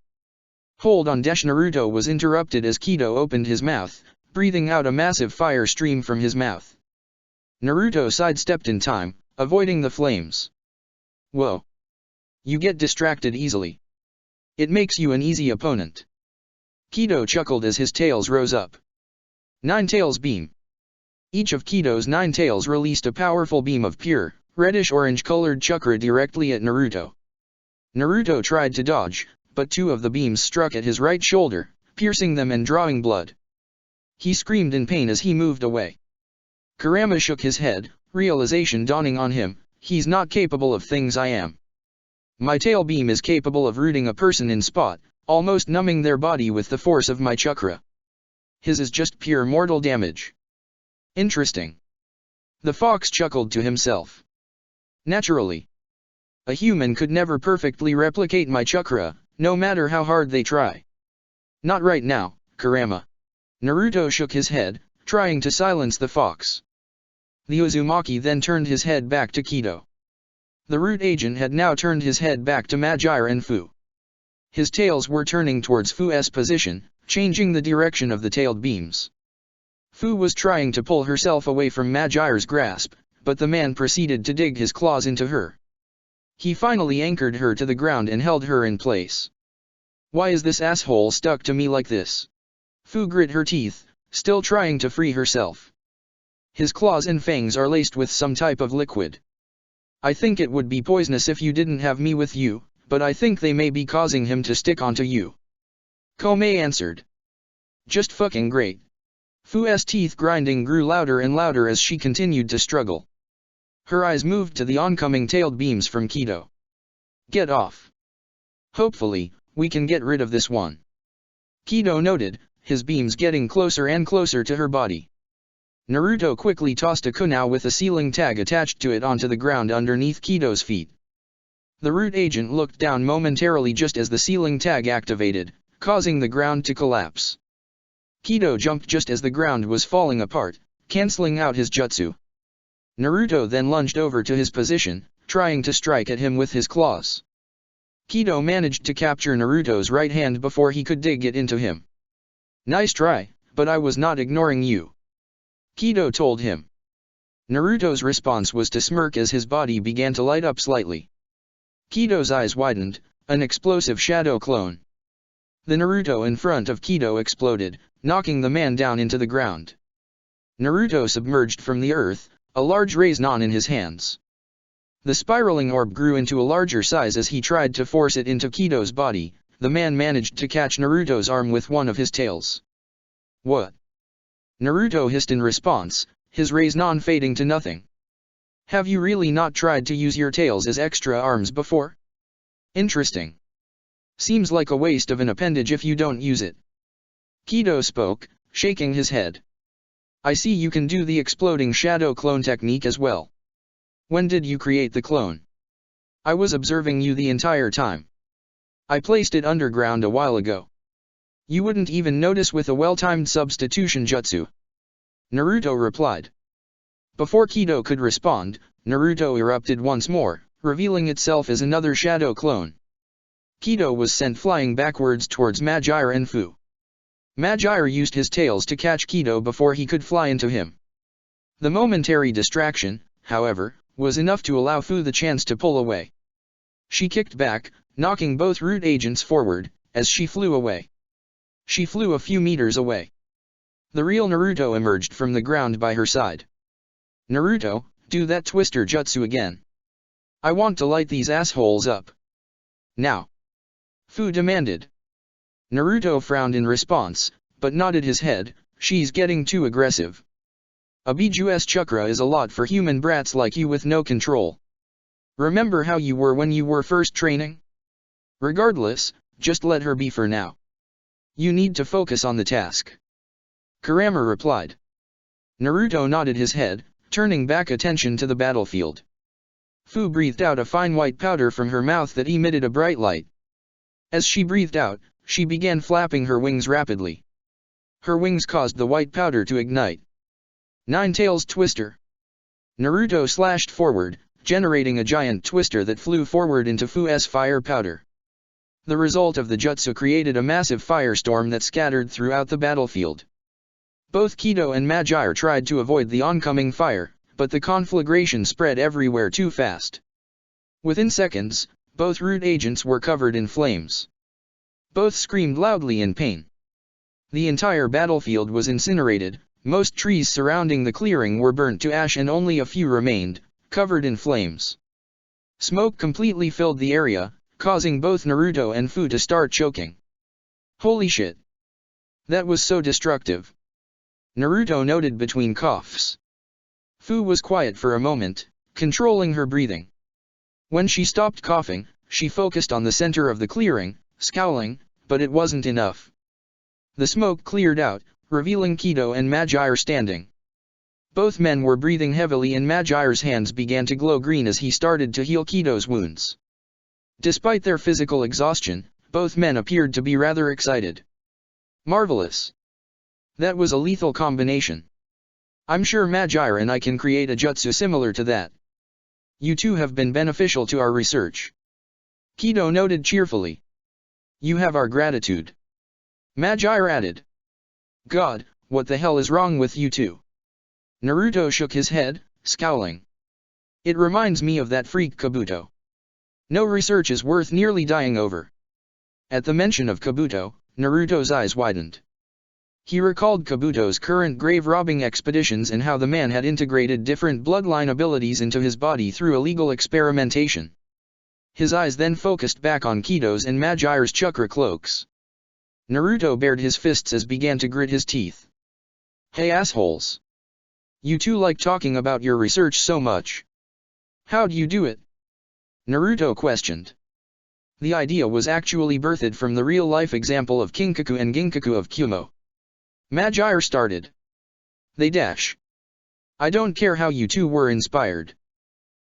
Hold on! Naruto was interrupted as Kido opened his mouth, breathing out a massive fire stream from his mouth. Naruto sidestepped in time, avoiding the flames. Whoa! You get distracted easily. It makes you an easy opponent. Kido chuckled as his tails rose up. 9 tails beam. Each of Kido's 9 tails released a powerful beam of pure, reddish-orange-colored chakra directly at Naruto. Naruto tried to dodge, but 2 of the beams struck at his right shoulder, piercing them and drawing blood. He screamed in pain as he moved away. Kurama shook his head, realization dawning on him, he's not capable of things I am. My tail beam is capable of rooting a person in spot, almost numbing their body with the force of my chakra. His is just pure mortal damage. Interesting. The fox chuckled to himself. Naturally. A human could never perfectly replicate my chakra, no matter how hard they try. Not right now, Kurama. Naruto shook his head, trying to silence the fox. The Uzumaki then turned his head back to Kido. The root agent had now turned his head back to Madjire and Fu. His tails were turning towards Fu's position, changing the direction of the tailed beams. Fu was trying to pull herself away from Madjire's grasp, but the man proceeded to dig his claws into her. He finally anchored her to the ground and held her in place. Why is this asshole stuck to me like this? Fu grit her teeth, still trying to free herself. His claws and fangs are laced with some type of liquid. I think it would be poisonous if you didn't have me with you, but I think they may be causing him to stick onto you. Komei answered. Just fucking great. Fu's teeth grinding grew louder and louder as she continued to struggle. Her eyes moved to the oncoming tailed beams from Kido. Get off. Hopefully, we can get rid of this one. Kido noted, his beams getting closer and closer to her body. Naruto quickly tossed a kunai with a sealing tag attached to it onto the ground underneath Kido's feet. The root agent looked down momentarily just as the sealing tag activated, causing the ground to collapse. Kido jumped just as the ground was falling apart, cancelling out his jutsu. Naruto then lunged over to his position, trying to strike at him with his claws. Kido managed to capture Naruto's right hand before he could dig it into him. Nice try, but I was not ignoring you. Kido told him. Naruto's response was to smirk as his body began to light up slightly. Kido's eyes widened, an explosive shadow clone. The Naruto in front of Kido exploded, knocking the man down into the ground. Naruto submerged from the earth, a large Rasengan in his hands. The spiraling orb grew into a larger size as he tried to force it into Kido's body. The man managed to catch Naruto's arm with one of his tails. What? Naruto hissed in response, his Rasengan fading to nothing. Have you really not tried to use your tails as extra arms before? Interesting. Seems like a waste of an appendage if you don't use it. Kido spoke, shaking his head. I see you can do the exploding shadow clone technique as well. When did you create the clone? I was observing you the entire time. I placed it underground a while ago. You wouldn't even notice with a well-timed substitution jutsu. Naruto replied. Before Kido could respond, Naruto erupted once more, revealing itself as another shadow clone. Kido was sent flying backwards towards Madjire and Fu. Madjire used his tails to catch Kido before he could fly into him. The momentary distraction, however, was enough to allow Fu the chance to pull away. She kicked back, knocking both root agents forward, as she flew away. She flew a few meters away. The real Naruto emerged from the ground by her side. Naruto, do that twister jutsu again. I want to light these assholes up. Now. Fu demanded. Naruto frowned in response, but nodded his head, she's getting too aggressive. A Biju's chakra is a lot for human brats like you with no control. Remember how you were when you were first training? Regardless, just let her be for now. You need to focus on the task. Kurama replied. Naruto nodded his head, turning back attention to the battlefield. Fu breathed out a fine white powder from her mouth that emitted a bright light. As she breathed out, she began flapping her wings rapidly. Her wings caused the white powder to ignite. Nine Tails Twister. Naruto slashed forward, generating a giant twister that flew forward into Fu's fire powder. The result of the jutsu created a massive firestorm that scattered throughout the battlefield. Both Kido and Madjire tried to avoid the oncoming fire, but the conflagration spread everywhere too fast. Within seconds, both root agents were covered in flames. Both screamed loudly in pain. The entire battlefield was incinerated, Most trees surrounding the clearing were burnt to ash and only a few remained, covered in flames. Smoke completely filled the area, causing both Naruto and Fu to start choking. Holy shit! That was so destructive. Naruto noted between coughs. Fu was quiet for a moment, controlling her breathing. When she stopped coughing, she focused on the center of the clearing, scowling, but it wasn't enough. The smoke cleared out, revealing Kido and Madjire standing. Both men were breathing heavily and Madjire's hands began to glow green as he started to heal Kido's wounds. Despite their physical exhaustion, both men appeared to be rather excited. Marvelous! That was a lethal combination. I'm sure Madjire and I can create a jutsu similar to that. You two have been beneficial to our research. Kido noted cheerfully. You have our gratitude. Madjire added. God, what the hell is wrong with you two? Naruto shook his head, scowling. It reminds me of that freak Kabuto. No research is worth nearly dying over. At the mention of Kabuto, Naruto's eyes widened. He recalled Kabuto's current grave-robbing expeditions and how the man had integrated different bloodline abilities into his body through illegal experimentation. His eyes then focused back on Kido's and Madjire's chakra cloaks. Naruto bared his fists as began to grit his teeth. Hey assholes! You two like talking about your research so much. How'd you do it? Naruto questioned. The idea was actually birthed from the real-life example of Kinkaku and Ginkaku of Kyumo. Madjire started. They dash. I don't care how you two were inspired.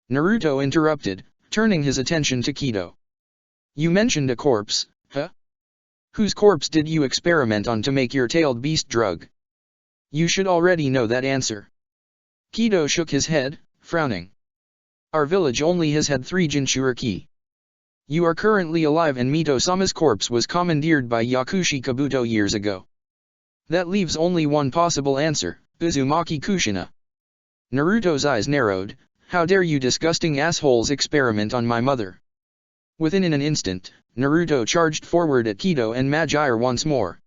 Naruto interrupted, turning his attention to Kido. You mentioned a corpse, huh? Whose corpse did you experiment on to make your tailed beast drug? You should already know that answer. Kido shook his head, frowning. Our village only has had 3 Jinchuriki. You are currently alive and Mito-sama's corpse was commandeered by Yakushi Kabuto years ago. That leaves only one possible answer, Uzumaki Kushina. Naruto's eyes narrowed. How dare you disgusting assholes experiment on my mother? Within an instant, Naruto charged forward at Kido and Madjire once more.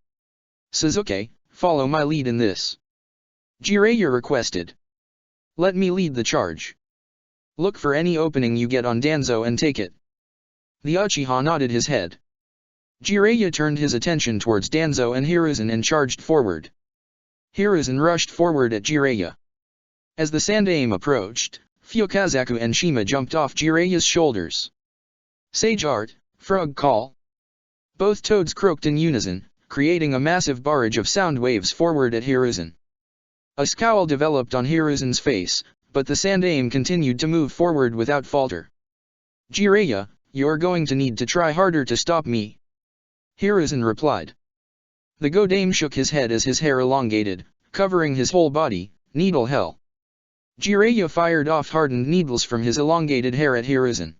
Sasuke, follow my lead in this. Jiraiya requested. Let me lead the charge. Look for any opening you get on Danzo and take it. The Uchiha nodded his head. Jiraiya turned his attention towards Danzo and Hiruzen and charged forward. Hiruzen rushed forward at Jiraiya. As the Sandaime approached, Fukazaku and Shima jumped off Jiraiya's shoulders. Sage Art, Frog Call. Both toads croaked in unison, creating a massive barrage of sound waves forward at Hiruzen. A scowl developed on Hiruzen's face, but the Sandaime continued to move forward without falter. Jiraiya, you're going to need to try harder to stop me. Hiruzen replied. The Godame shook his head as his hair elongated, covering his whole body. Needle hell. Jiraiya fired off hardened needles from his elongated hair at Hiruzen.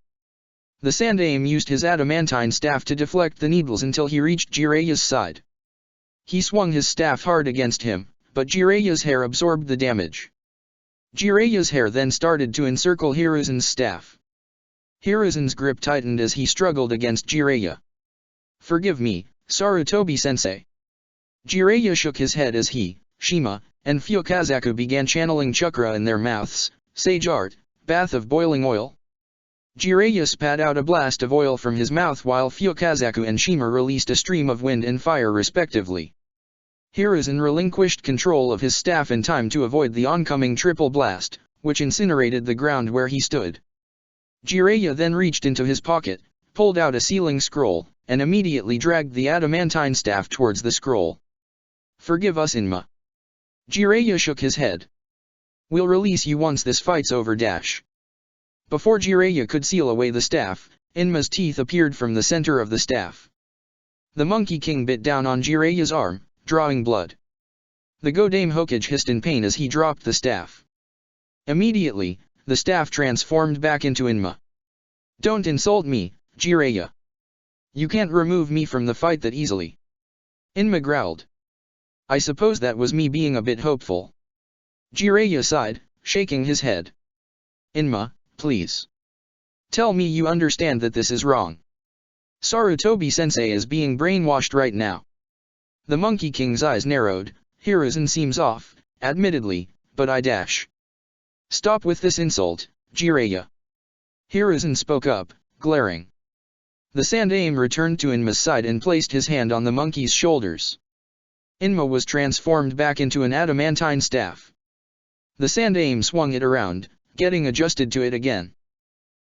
The Sandaime used his adamantine staff to deflect the needles until he reached Jiraiya's side. He swung his staff hard against him, but Jiraiya's hair absorbed the damage. Jiraiya's hair then started to encircle Hiruzen's staff. Hiruzen's grip tightened as he struggled against Jiraiya. Forgive me, Sarutobi-sensei. Jiraiya shook his head as he, Shima, and Fukazaku began channeling chakra in their mouths. Sage Art, bath of boiling oil. Jiraiya spat out a blast of oil from his mouth while Fukazaku and Shima released a stream of wind and fire respectively. Hiruzen relinquished control of his staff in time to avoid the oncoming triple blast, which incinerated the ground where he stood. Jiraiya then reached into his pocket, pulled out a sealing scroll, and immediately dragged the adamantine staff towards the scroll. Forgive us, Inma. Jiraiya shook his head. We'll release you once this fight's over. Before Jiraiya could seal away the staff, Inma's teeth appeared from the center of the staff. The Monkey King bit down on Jiraiya's arm, drawing blood. The Godame Hokage hissed in pain as he dropped the staff. Immediately, the staff transformed back into Inma. Don't insult me, Jiraiya. You can't remove me from the fight that easily. Inma growled. I suppose that was me being a bit hopeful. Jiraiya sighed, shaking his head. Inma, please. Tell me you understand that this is wrong. Sarutobi-sensei is being brainwashed right now. The Monkey King's eyes narrowed. Hiruzen seems off, Admittedly, but I dash. Stop with this insult, Jiraiya. Hiruzen spoke up, glaring. The Sandaime returned to Enma's side and placed his hand on the monkey's shoulders. Enma was transformed back into an adamantine staff. The Sandaime swung it around, getting adjusted to it again.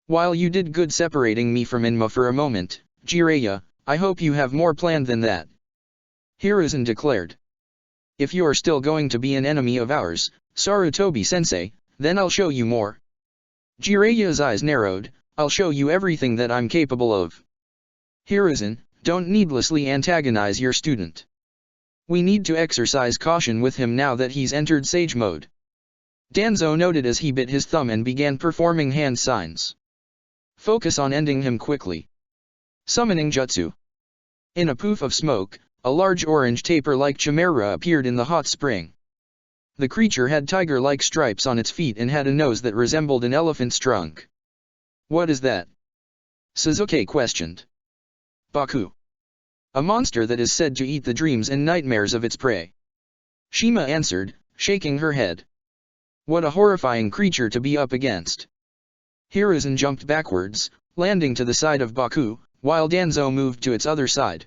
While you did good separating me from Enma for a moment, Jiraiya, I hope you have more planned than that. Hiruzen declared. If you are still going to be an enemy of ours, Sarutobi-sensei, then I'll show you more. Jiraiya's eyes narrowed, I'll show you everything that I'm capable of. Hiruzen, don't needlessly antagonize your student. We need to exercise caution with him now that he's entered Sage mode. Danzo noted as he bit his thumb and began performing hand signs. Focus on ending him quickly. Summoning Jutsu. In a poof of smoke, a large orange taper-like chimera appeared in the hot spring. The creature had tiger-like stripes on its feet and had a nose that resembled an elephant's trunk. What is that? Sasuke questioned. Baku. A monster that is said to eat the dreams and nightmares of its prey. Shima answered, shaking her head. What a horrifying creature to be up against. Hiruzen jumped backwards, landing to the side of Baku, while Danzo moved to its other side.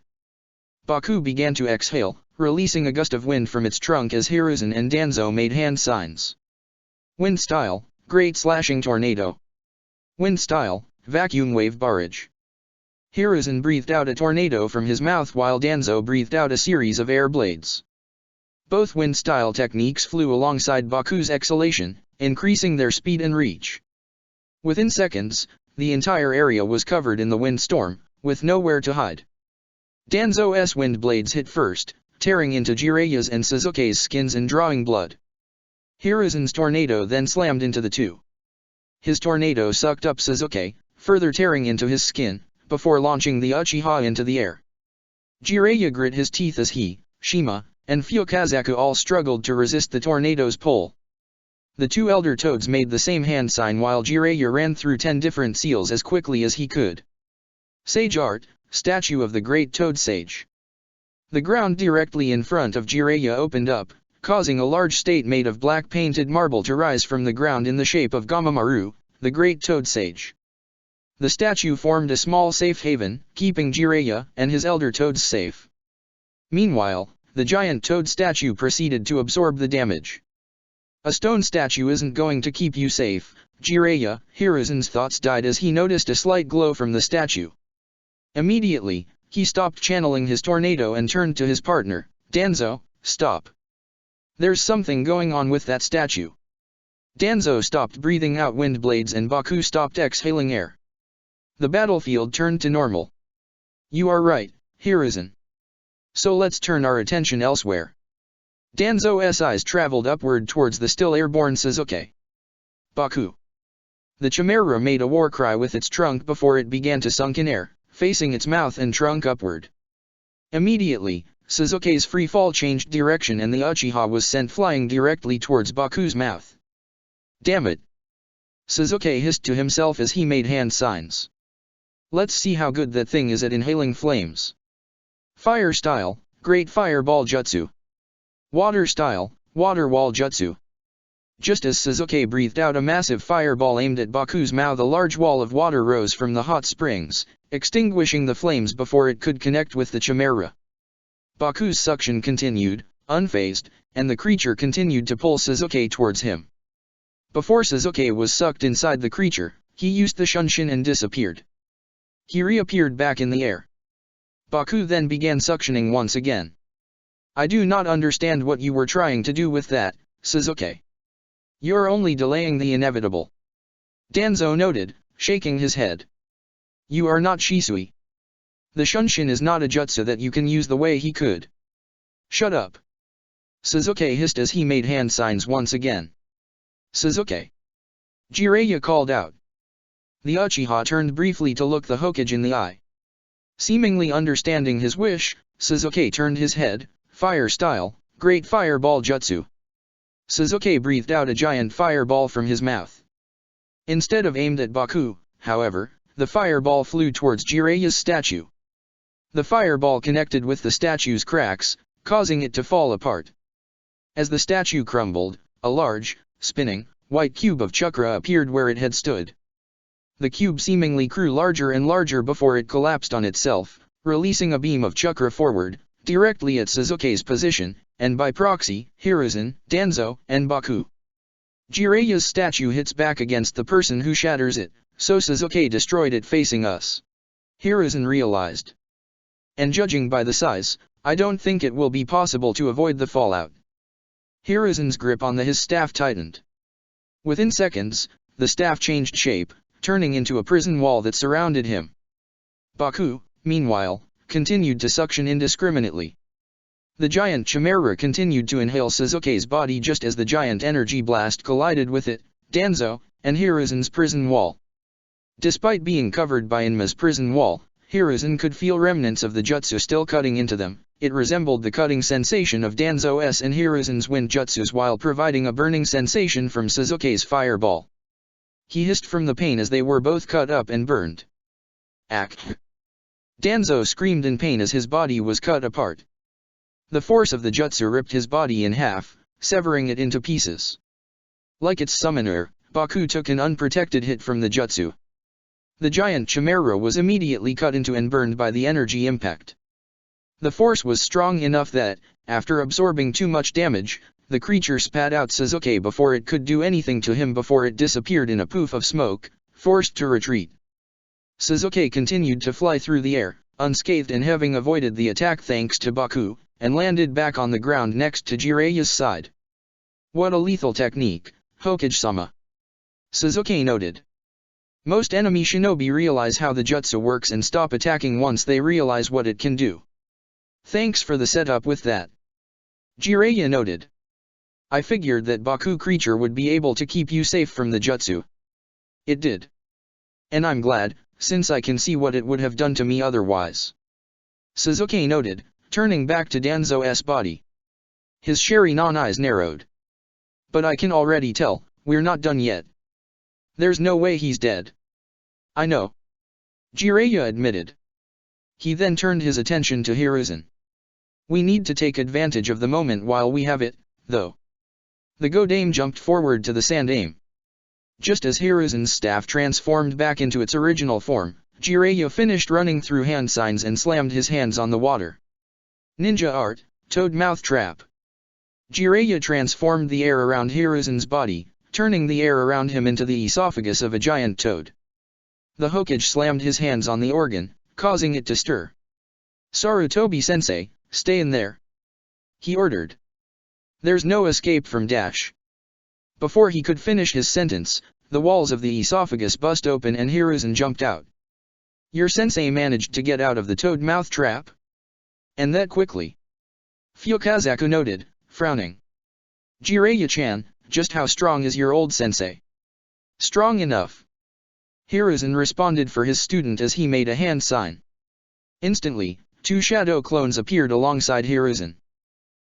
Baku began to exhale, releasing a gust of wind from its trunk as Hiruzen and Danzo made hand signs. Wind style, Great Slashing Tornado. Wind style, Vacuum Wave Barrage. Hiruzen breathed out a tornado from his mouth while Danzo breathed out a series of air blades. Both wind style techniques flew alongside Baku's exhalation, increasing their speed and reach. Within seconds, the entire area was covered in the windstorm, with nowhere to hide. Danzo's wind blades hit first, tearing into Jiraiya's and Sasuke's skins and drawing blood. Hiruzen's tornado then slammed into the two. His tornado sucked up Sasuke, further tearing into his skin, before launching the Uchiha into the air. Jiraiya grit his teeth as he, Shima, and Fukazaku all struggled to resist the tornado's pull. The two elder toads made the same hand sign while Jiraiya ran through 10 different seals as quickly as he could. Sage Art, Statue of the Great Toad Sage. The ground directly in front of Jiraiya opened up, causing a large state made of black painted marble to rise from the ground in the shape of Gamamaru, the Great Toad Sage. The statue formed a small safe haven, keeping Jiraiya and his elder toads safe. Meanwhile, the giant toad statue proceeded to absorb the damage. A stone statue isn't going to keep you safe, Jiraiya. Hiruzen's thoughts died as he noticed a slight glow from the statue. Immediately, he stopped channeling his tornado and turned to his partner, Danzo, stop. There's something going on with that statue. Danzo stopped breathing out wind blades and Baku stopped exhaling air. The battlefield turned to normal. You are right, Hiruzen. So let's turn our attention elsewhere. Danzo's eyes traveled upward towards the still airborne Sasuke. Baku. The chimera made a war cry with its trunk before it began to sunk in air, facing its mouth and trunk upward. Immediately, Sasuke's free fall changed direction and the Uchiha was sent flying directly towards Baku's mouth. Damn it! Sasuke hissed to himself as he made hand signs. Let's see how good that thing is at inhaling flames. Fire style, Great Fireball Jutsu. Water style, Water Wall Jutsu. Just as Sasuke breathed out a massive fireball aimed at Baku's mouth, a large wall of water rose from the hot springs, extinguishing the flames before it could connect with the chimera. Baku's suction continued, unfazed, and the creature continued to pull Sasuke towards him. Before Sasuke was sucked inside the creature, he used the Shunshin and disappeared. He reappeared back in the air. Baku then began suctioning once again. I do not understand what you were trying to do with that, Sasuke. You're only delaying the inevitable. Danzo noted, shaking his head. You are not Shisui. The Shunshin is not a jutsu that you can use the way he could. Shut up. Sasuke hissed as he made hand signs once again. Sasuke. Jiraiya called out. The Uchiha turned briefly to look the Hokage in the eye. Seemingly understanding his wish, Sasuke turned his head, fire style, Great Fireball Jutsu. Sasuke breathed out a giant fireball from his mouth. Instead of aimed at Baku, however, the fireball flew towards Jiraiya's statue. The fireball connected with the statue's cracks, causing it to fall apart. As the statue crumbled, a large, spinning, white cube of chakra appeared where it had stood. The cube seemingly grew larger and larger before it collapsed on itself, releasing a beam of chakra forward, directly at Sasuke's position, and by proxy, Hiruzen, Danzo, and Baku. Jiraiya's statue hits back against the person who shatters it, so Sasuke destroyed it facing us. Hiruzen realized. And judging by the size, I don't think it will be possible to avoid the fallout. Hiruzen's grip on his staff tightened. Within seconds, the staff changed shape, turning into a prison wall that surrounded him. Baku, meanwhile, continued to suction indiscriminately. The giant chimera continued to inhale Sasuke's body just as the giant energy blast collided with it, Danzo, and Hiruzen's prison wall. Despite being covered by Enma's prison wall, Hiruzen could feel remnants of the jutsu still cutting into them. It resembled the cutting sensation of Danzo's and Hiruzen's wind jutsus while providing a burning sensation from Sasuke's fireball. He hissed from the pain as they were both cut up and burned. Ack! Danzo screamed in pain as his body was cut apart. The force of the jutsu ripped his body in half, severing it into pieces. Like its summoner, Baku took an unprotected hit from the jutsu. The giant chimera was immediately cut into and burned by the energy impact. The force was strong enough that, after absorbing too much damage, the creature spat out Sasuke before it could do anything to him before it disappeared in a poof of smoke, forced to retreat. Sasuke continued to fly through the air, unscathed and having avoided the attack thanks to Baku, and landed back on the ground next to Jiraiya's side. What a lethal technique, Hokage-sama. Sasuke noted. Most enemy shinobi realize how the jutsu works and stop attacking once they realize what it can do. Thanks for the setup with that. Jiraiya noted. I figured that Baku creature would be able to keep you safe from the jutsu. It did. And I'm glad, since I can see what it would have done to me otherwise. Sasuke noted, turning back to Danzo's body. His Sharingan eyes narrowed. But I can already tell, we're not done yet. There's no way he's dead. I know. Jiraiya admitted. He then turned his attention to Hiruzen. We need to take advantage of the moment while we have it, though. The Godame jumped forward to the Sandame. Just as Hiruzen's staff transformed back into its original form, Jiraiya finished running through hand signs and slammed his hands on the water. Ninja art, Toad Mouth Trap. Jiraiya transformed the air around Hiruzen's body, turning the air around him into the esophagus of a giant toad. The Hokage slammed his hands on the organ, causing it to stir. Sarutobi-sensei, stay in there. He ordered. There's no escape from Dash. Before he could finish his sentence, the walls of the esophagus bust open and Hiruzen jumped out. Your sensei managed to get out of the toad mouth trap? And that quickly. Fukazaku noted, frowning. Jiraiya-chan, just how strong is your old sensei? Strong enough. Hiruzen responded for his student as he made a hand sign. Instantly, two shadow clones appeared alongside Hiruzen.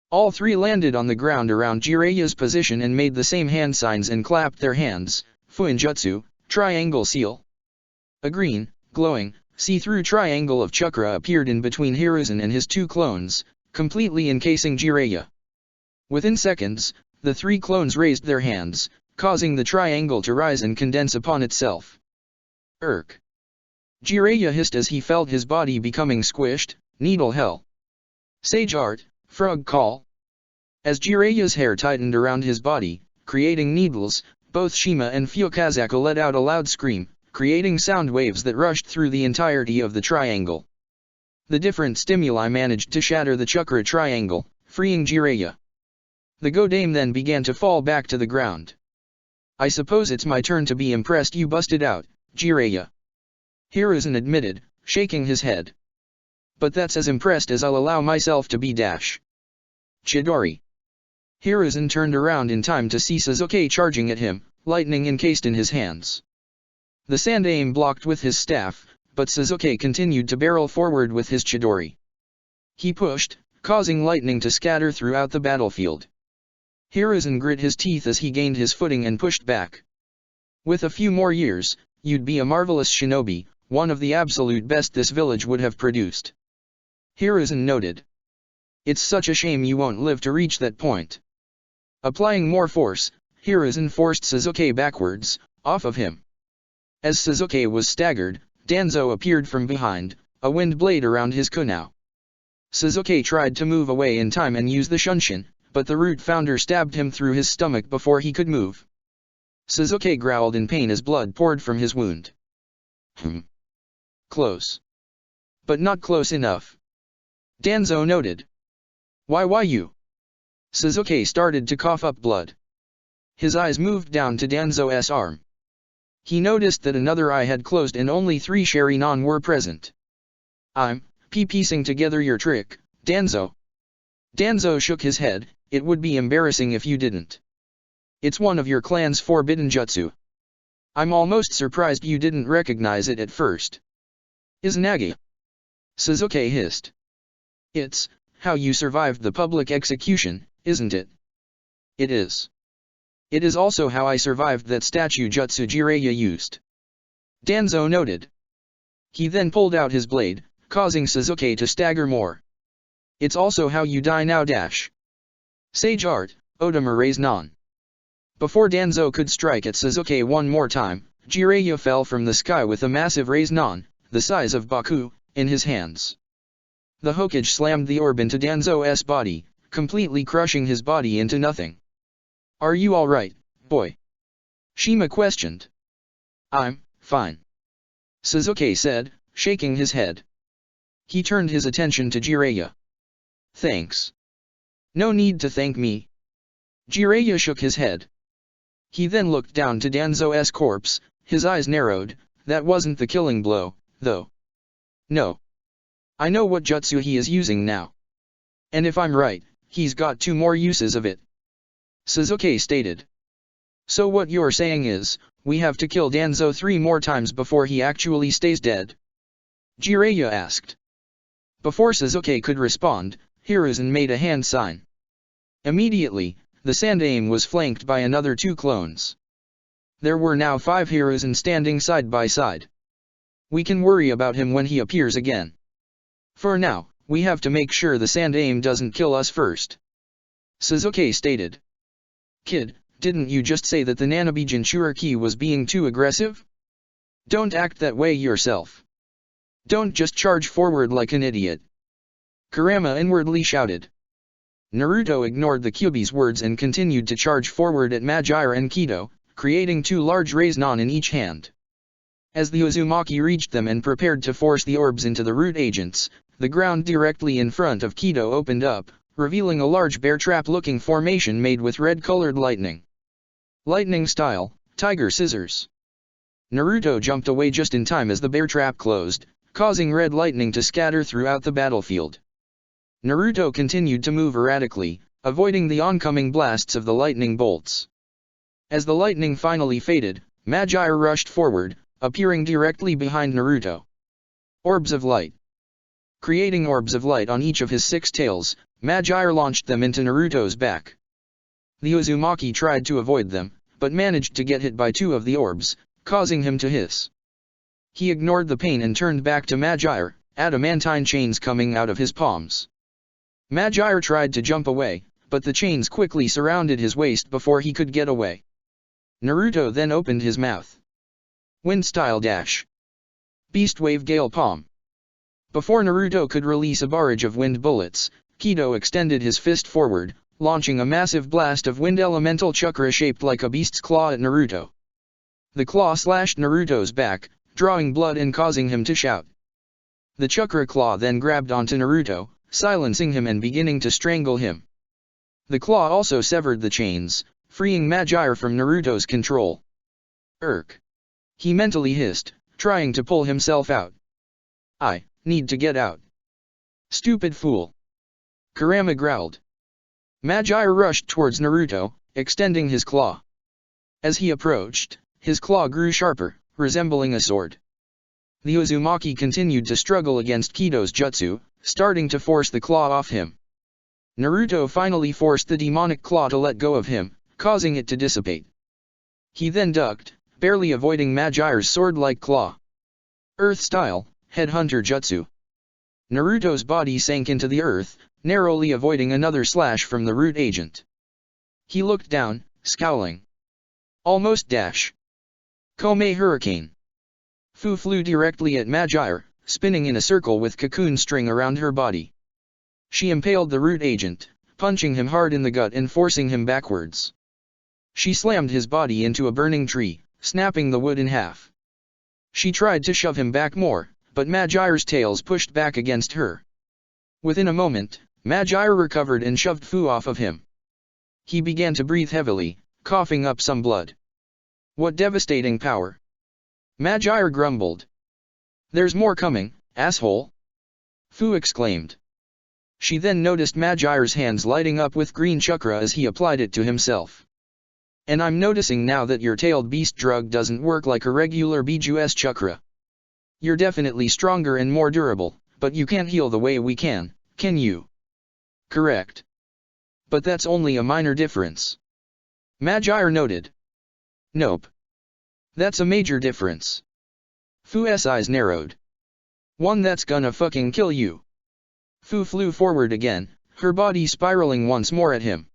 All three landed on the ground around Jiraiya's position and made the same hand signs and clapped their hands, Fuinjutsu, triangle seal. A green, glowing, see-through triangle of chakra appeared in between Hiruzen and his two clones, completely encasing Jiraiya. Within seconds, the three clones raised their hands, causing the triangle to rise and condense upon itself. Jiraiya hissed as he felt his body becoming squished, needle hell. Sage art, frog call. As Jiraiya's hair tightened around his body, creating needles, both Shima and Fukazaku let out a loud scream, creating sound waves that rushed through the entirety of the triangle. The different stimuli managed to shatter the chakra triangle, freeing Jiraiya. The Godame then began to fall back to the ground. I suppose it's my turn to be impressed you busted out, Jiraiya. Hiruzen admitted, shaking his head. But that's as impressed as I'll allow myself to be dash. Chidori. Hiruzen turned around in time to see Sasuke charging at him, lightning encased in his hands. The Sandame blocked with his staff, but Sasuke continued to barrel forward with his Chidori. He pushed, causing lightning to scatter throughout the battlefield. Hiruzen grit his teeth as he gained his footing and pushed back. With a few more years, you'd be a marvelous shinobi, one of the absolute best this village would have produced. Hiruzen noted. It's such a shame you won't live to reach that point. Applying more force, Hiruzen forced Sasuke backwards, off of him. As Sasuke was staggered, Danzo appeared from behind, a wind blade around his kunao. Sasuke tried to move away in time and use the Shunshin, but the root founder stabbed him through his stomach before he could move. Sasuke growled in pain as blood poured from his wound. Close. But not close enough. Danzo noted. Why you? Sasuke started to cough up blood. His eyes moved down to Danzo's arm. He noticed that another eye had closed and only 3 Sharingan were present. I'm piecing together your trick, Danzo. Danzo shook his head. It would be embarrassing if you didn't. It's one of your clan's forbidden jutsu. I'm almost surprised you didn't recognize it at first. Izanagi. Sasuke hissed. It's how you survived the public execution, isn't it? It is. It is also how I survived that statue jutsu Jiraiya used. Danzo noted. He then pulled out his blade, causing Sasuke to stagger more. It's also how you die now. Sage art, Otama Raise Non. Before Danzo could strike at Sasuke one more time, Jiraiya fell from the sky with a massive Raise Non, the size of Baku, in his hands. The Hokage slammed the orb into Danzo's body, completely crushing his body into nothing. Are you alright, boy? Shima questioned. I'm fine. Sasuke said, shaking his head. He turned his attention to Jiraiya. Thanks. No need to thank me. Jiraiya shook his head. He then looked down to Danzo's corpse, his eyes narrowed. That wasn't the killing blow, though. No. I know what jutsu he is using now. And if I'm right, he's got 2 more uses of it. Sasuke stated. So what you're saying is, we have to kill Danzo 3 more times before he actually stays dead? Jiraiya asked. Before Sasuke could respond, Hiruzen made a hand sign. Immediately, the Sandaime was flanked by another 2 clones. There were now 5 Hiruzen standing side by side. We can worry about him when he appears again. For now, we have to make sure the Sandaime doesn't kill us first. Sasuke stated. Kid, didn't you just say that the Nanabi Jinchuriki was being too aggressive? Don't act that way yourself. Don't just charge forward like an idiot. Kurama inwardly shouted. Naruto ignored the Kyuubi's words and continued to charge forward at Madara and Kido, creating 2 large Raise-Non in each hand. As the Uzumaki reached them and prepared to force the orbs into the root agents, the ground directly in front of Kido opened up, revealing a large bear trap-looking formation made with red-colored lightning. Lightning style, Tiger Scissors. Naruto jumped away just in time as the bear trap closed, causing red lightning to scatter throughout the battlefield. Naruto continued to move erratically, avoiding the oncoming blasts of the lightning bolts. As the lightning finally faded, Madara rushed forward, appearing directly behind Naruto. Orbs of Light. Creating orbs of light on each of his 6 tails, Madara launched them into Naruto's back. The Uzumaki tried to avoid them, but managed to get hit by 2 of the orbs, causing him to hiss. He ignored the pain and turned back to Madara, adamantine chains coming out of his palms. Madara tried to jump away, but the chains quickly surrounded his waist before he could get away. Naruto then opened his mouth. Wind Style Dash. Beast Wave Gale Palm. Before Naruto could release a barrage of wind bullets, Kido extended his fist forward, launching a massive blast of wind elemental chakra shaped like a beast's claw at Naruto. The claw slashed Naruto's back, drawing blood and causing him to shout. The chakra claw then grabbed onto Naruto, silencing him and beginning to strangle him. The claw also severed the chains, freeing Madara from Naruto's control. He mentally hissed, trying to pull himself out. I need to get out. Stupid fool. Kurama growled. Madara rushed towards Naruto, extending his claw. As he approached, his claw grew sharper, resembling a sword. The Uzumaki continued to struggle against Kido's jutsu, starting to force the claw off him. Naruto finally forced the demonic claw to let go of him, causing it to dissipate. He then ducked, barely avoiding Madara's sword-like claw. Earth Style, Headhunter Jutsu. Naruto's body sank into the earth, narrowly avoiding another slash from the root agent. He looked down, scowling. Almost dash. Koumei Hurricane. Fu flew directly at Magyar, spinning in a circle with cocoon string around her body. She impaled the root agent, punching him hard in the gut and forcing him backwards. She slammed his body into a burning tree, snapping the wood in half. She tried to shove him back more, but Magyar's tails pushed back against her. Within a moment, Magyar recovered and shoved Fu off of him. He began to breathe heavily, coughing up some blood. What devastating power! Magyar grumbled. There's more coming, asshole! Fu exclaimed. She then noticed Magyar's hands lighting up with green chakra as he applied it to himself. And I'm noticing now that your tailed beast drug doesn't work like a regular Biju's chakra. You're definitely stronger and more durable, but you can't heal the way we can you? Correct. But that's only a minor difference. Magyar noted. Nope. That's a major difference. Fu's eyes narrowed. One that's gonna fucking kill you. Fu flew forward again, her body spiraling once more at him.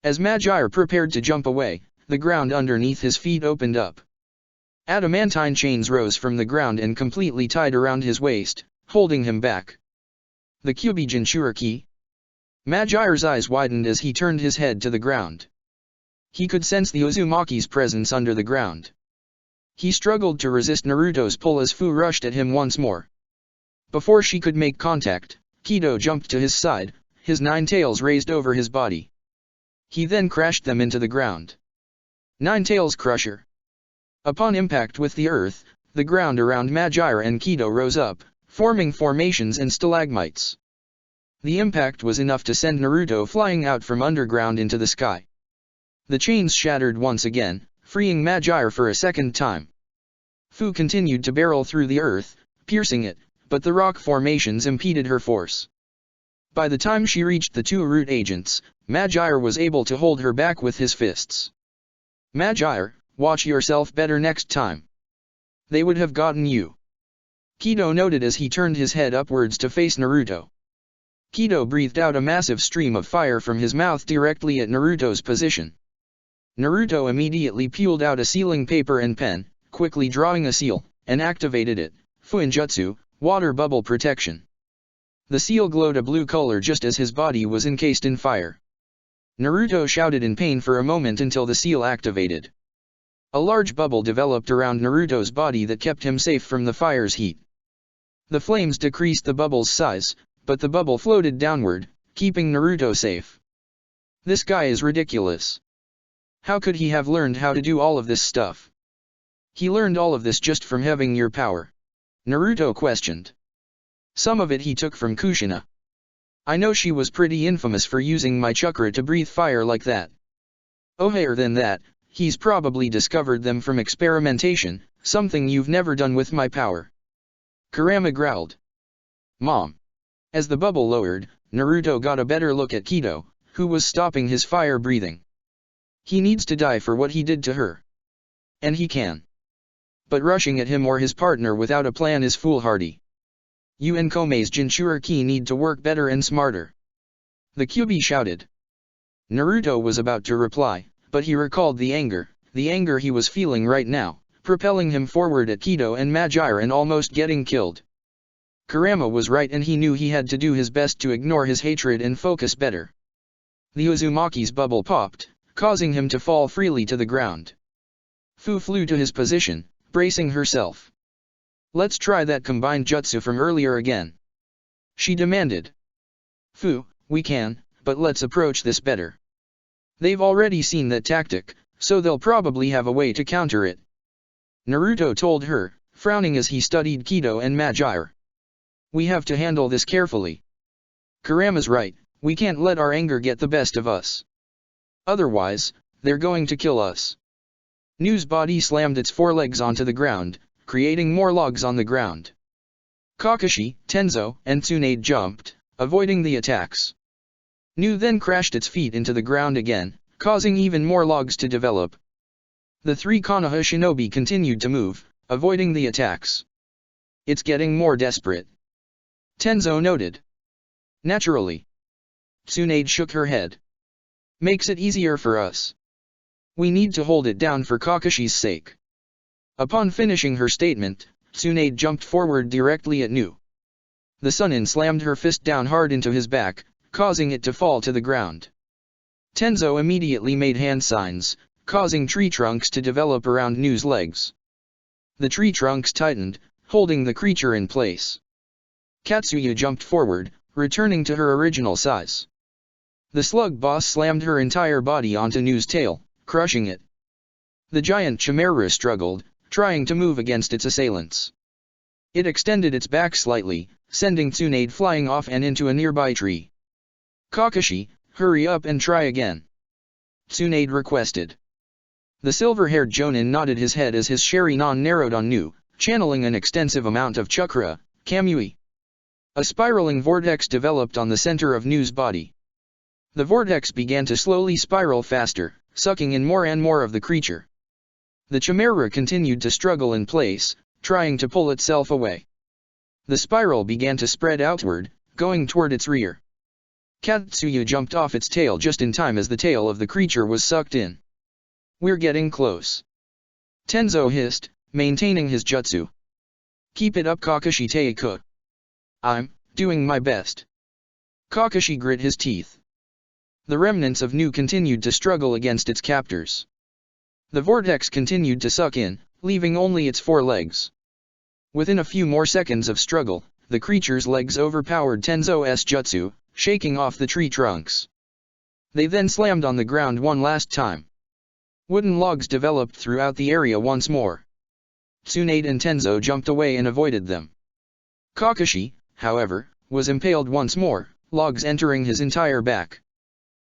As Magyar prepared to jump away, the ground underneath his feet opened up. Adamantine chains rose from the ground and completely tied around his waist, holding him back. The Kyubi Jinchuriki? Magyar's eyes widened as he turned his head to the ground. He could sense the Uzumaki's presence under the ground. He struggled to resist Naruto's pull as Fu rushed at him once more. Before she could make contact, Kido jumped to his side, his 9 tails raised over his body. He then crashed them into the ground. 9 Tails Crusher. Upon impact with the earth, the ground around Magyar and Kido rose up, forming formations and stalagmites. The impact was enough to send Naruto flying out from underground into the sky. The chains shattered once again, freeing Magyar for a second time. Fu continued to barrel through the earth, piercing it, but the rock formations impeded her force. By the time she reached the 2 root agents, Magyar was able to hold her back with his fists. Magyar, watch yourself better next time. They would have gotten you. Kido noted as he turned his head upwards to face Naruto. Kido breathed out a massive stream of fire from his mouth directly at Naruto's position. Naruto immediately peeled out a sealing paper and pen, quickly drawing a seal, and activated it, Fuinjutsu, Water Bubble Protection. The seal glowed a blue color just as his body was encased in fire. Naruto shouted in pain for a moment until the seal activated. A large bubble developed around Naruto's body that kept him safe from the fire's heat. The flames decreased the bubble's size, but the bubble floated downward, keeping Naruto safe. This guy is ridiculous. How could he have learned how to do all of this stuff? He learned all of this just from having your power. Naruto questioned. Some of it he took from Kushina. I know she was pretty infamous for using my chakra to breathe fire like that. Oh, higher than that, he's probably discovered them from experimentation, something you've never done with my power. Kurama growled. Mom. As the bubble lowered, Naruto got a better look at Kido, who was stopping his fire breathing. He needs to die for what he did to her. And he can. But rushing at him or his partner without a plan is foolhardy. You and Koumei's Jinchuriki need to work better and smarter. The Kyubi shouted. Naruto was about to reply, but he recalled the anger he was feeling right now, propelling him forward at Kido and Magyar and almost getting killed. Kurama was right and he knew he had to do his best to ignore his hatred and focus better. The Uzumaki's bubble popped, causing him to fall freely to the ground. Fu flew to his position, bracing herself. Let's try that combined jutsu from earlier again. She demanded. Fu, we can, but let's approach this better. They've already seen that tactic, so they'll probably have a way to counter it. Naruto told her, frowning as he studied Kido and Magyar. We have to handle this carefully. Kurama's right, we can't let our anger get the best of us. Otherwise, they're going to kill us. Nu's body slammed its forelegs onto the ground, creating more logs on the ground. Kakashi, Tenzo, and Tsunade jumped, avoiding the attacks. Nu then crashed its feet into the ground again, causing even more logs to develop. The 3 Konoha shinobi continued to move, avoiding the attacks. It's getting more desperate. Tenzo noted. Naturally. Tsunade shook her head. Makes it easier for us. We need to hold it down for Kakashi's sake. Upon finishing her statement, Tsunade jumped forward directly at Nu. The Sunin slammed her fist down hard into his back, causing it to fall to the ground. Tenzo immediately made hand signs, causing tree trunks to develop around Nu's legs. The tree trunks tightened, holding the creature in place. Katsuya jumped forward, returning to her original size. The slug boss slammed her entire body onto Nu's tail, crushing it. The giant chimera struggled, trying to move against its assailants. It extended its back slightly, sending Tsunade flying off and into a nearby tree. Kakashi, hurry up and try again. Tsunade requested. The silver-haired Jonin nodded his head as his Sharingan narrowed on Nu, channeling an extensive amount of chakra, Kamui. A spiraling vortex developed on the center of Nu's body. The vortex began to slowly spiral faster, sucking in more and more of the creature. The chimera continued to struggle in place, trying to pull itself away. The spiral began to spread outward, going toward its rear. Katsuya jumped off its tail just in time as the tail of the creature was sucked in. We're getting close. Tenzo hissed, maintaining his jutsu. Keep it up, Kakashi Teiko. I'm doing my best. Kakashi grit his teeth. The remnants of Nu continued to struggle against its captors. The vortex continued to suck in, leaving only its four legs. Within a few more seconds of struggle, the creature's legs overpowered Tenzo's jutsu, shaking off the tree trunks. They then slammed on the ground one last time. Wooden logs developed throughout the area once more. Tsunade and Tenzo jumped away and avoided them. Kakashi, however, was impaled once more, logs entering his entire back.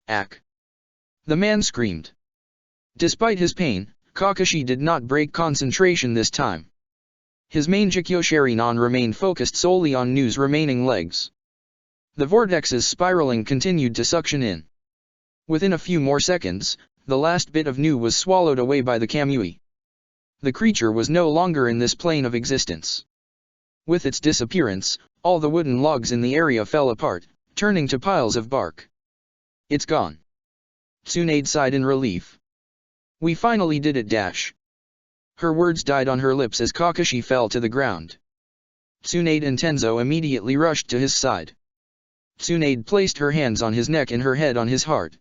Ack! The man screamed. Despite his pain, Kakashi did not break concentration this time. His main Jikyo Sharingan remained focused solely on Nu's remaining legs. The vortex's spiraling continued to suction in. Within a few more seconds, the last bit of Nu was swallowed away by the Kamui. The creature was no longer in this plane of existence. With its disappearance, all the wooden logs in the area fell apart, turning to piles of bark. It's gone. Tsunade sighed in relief. We finally did it dash. Her words died on her lips as Kakashi fell to the ground. Tsunade and Tenzo immediately rushed to his side. Tsunade placed her hands on his neck and her head on his heart.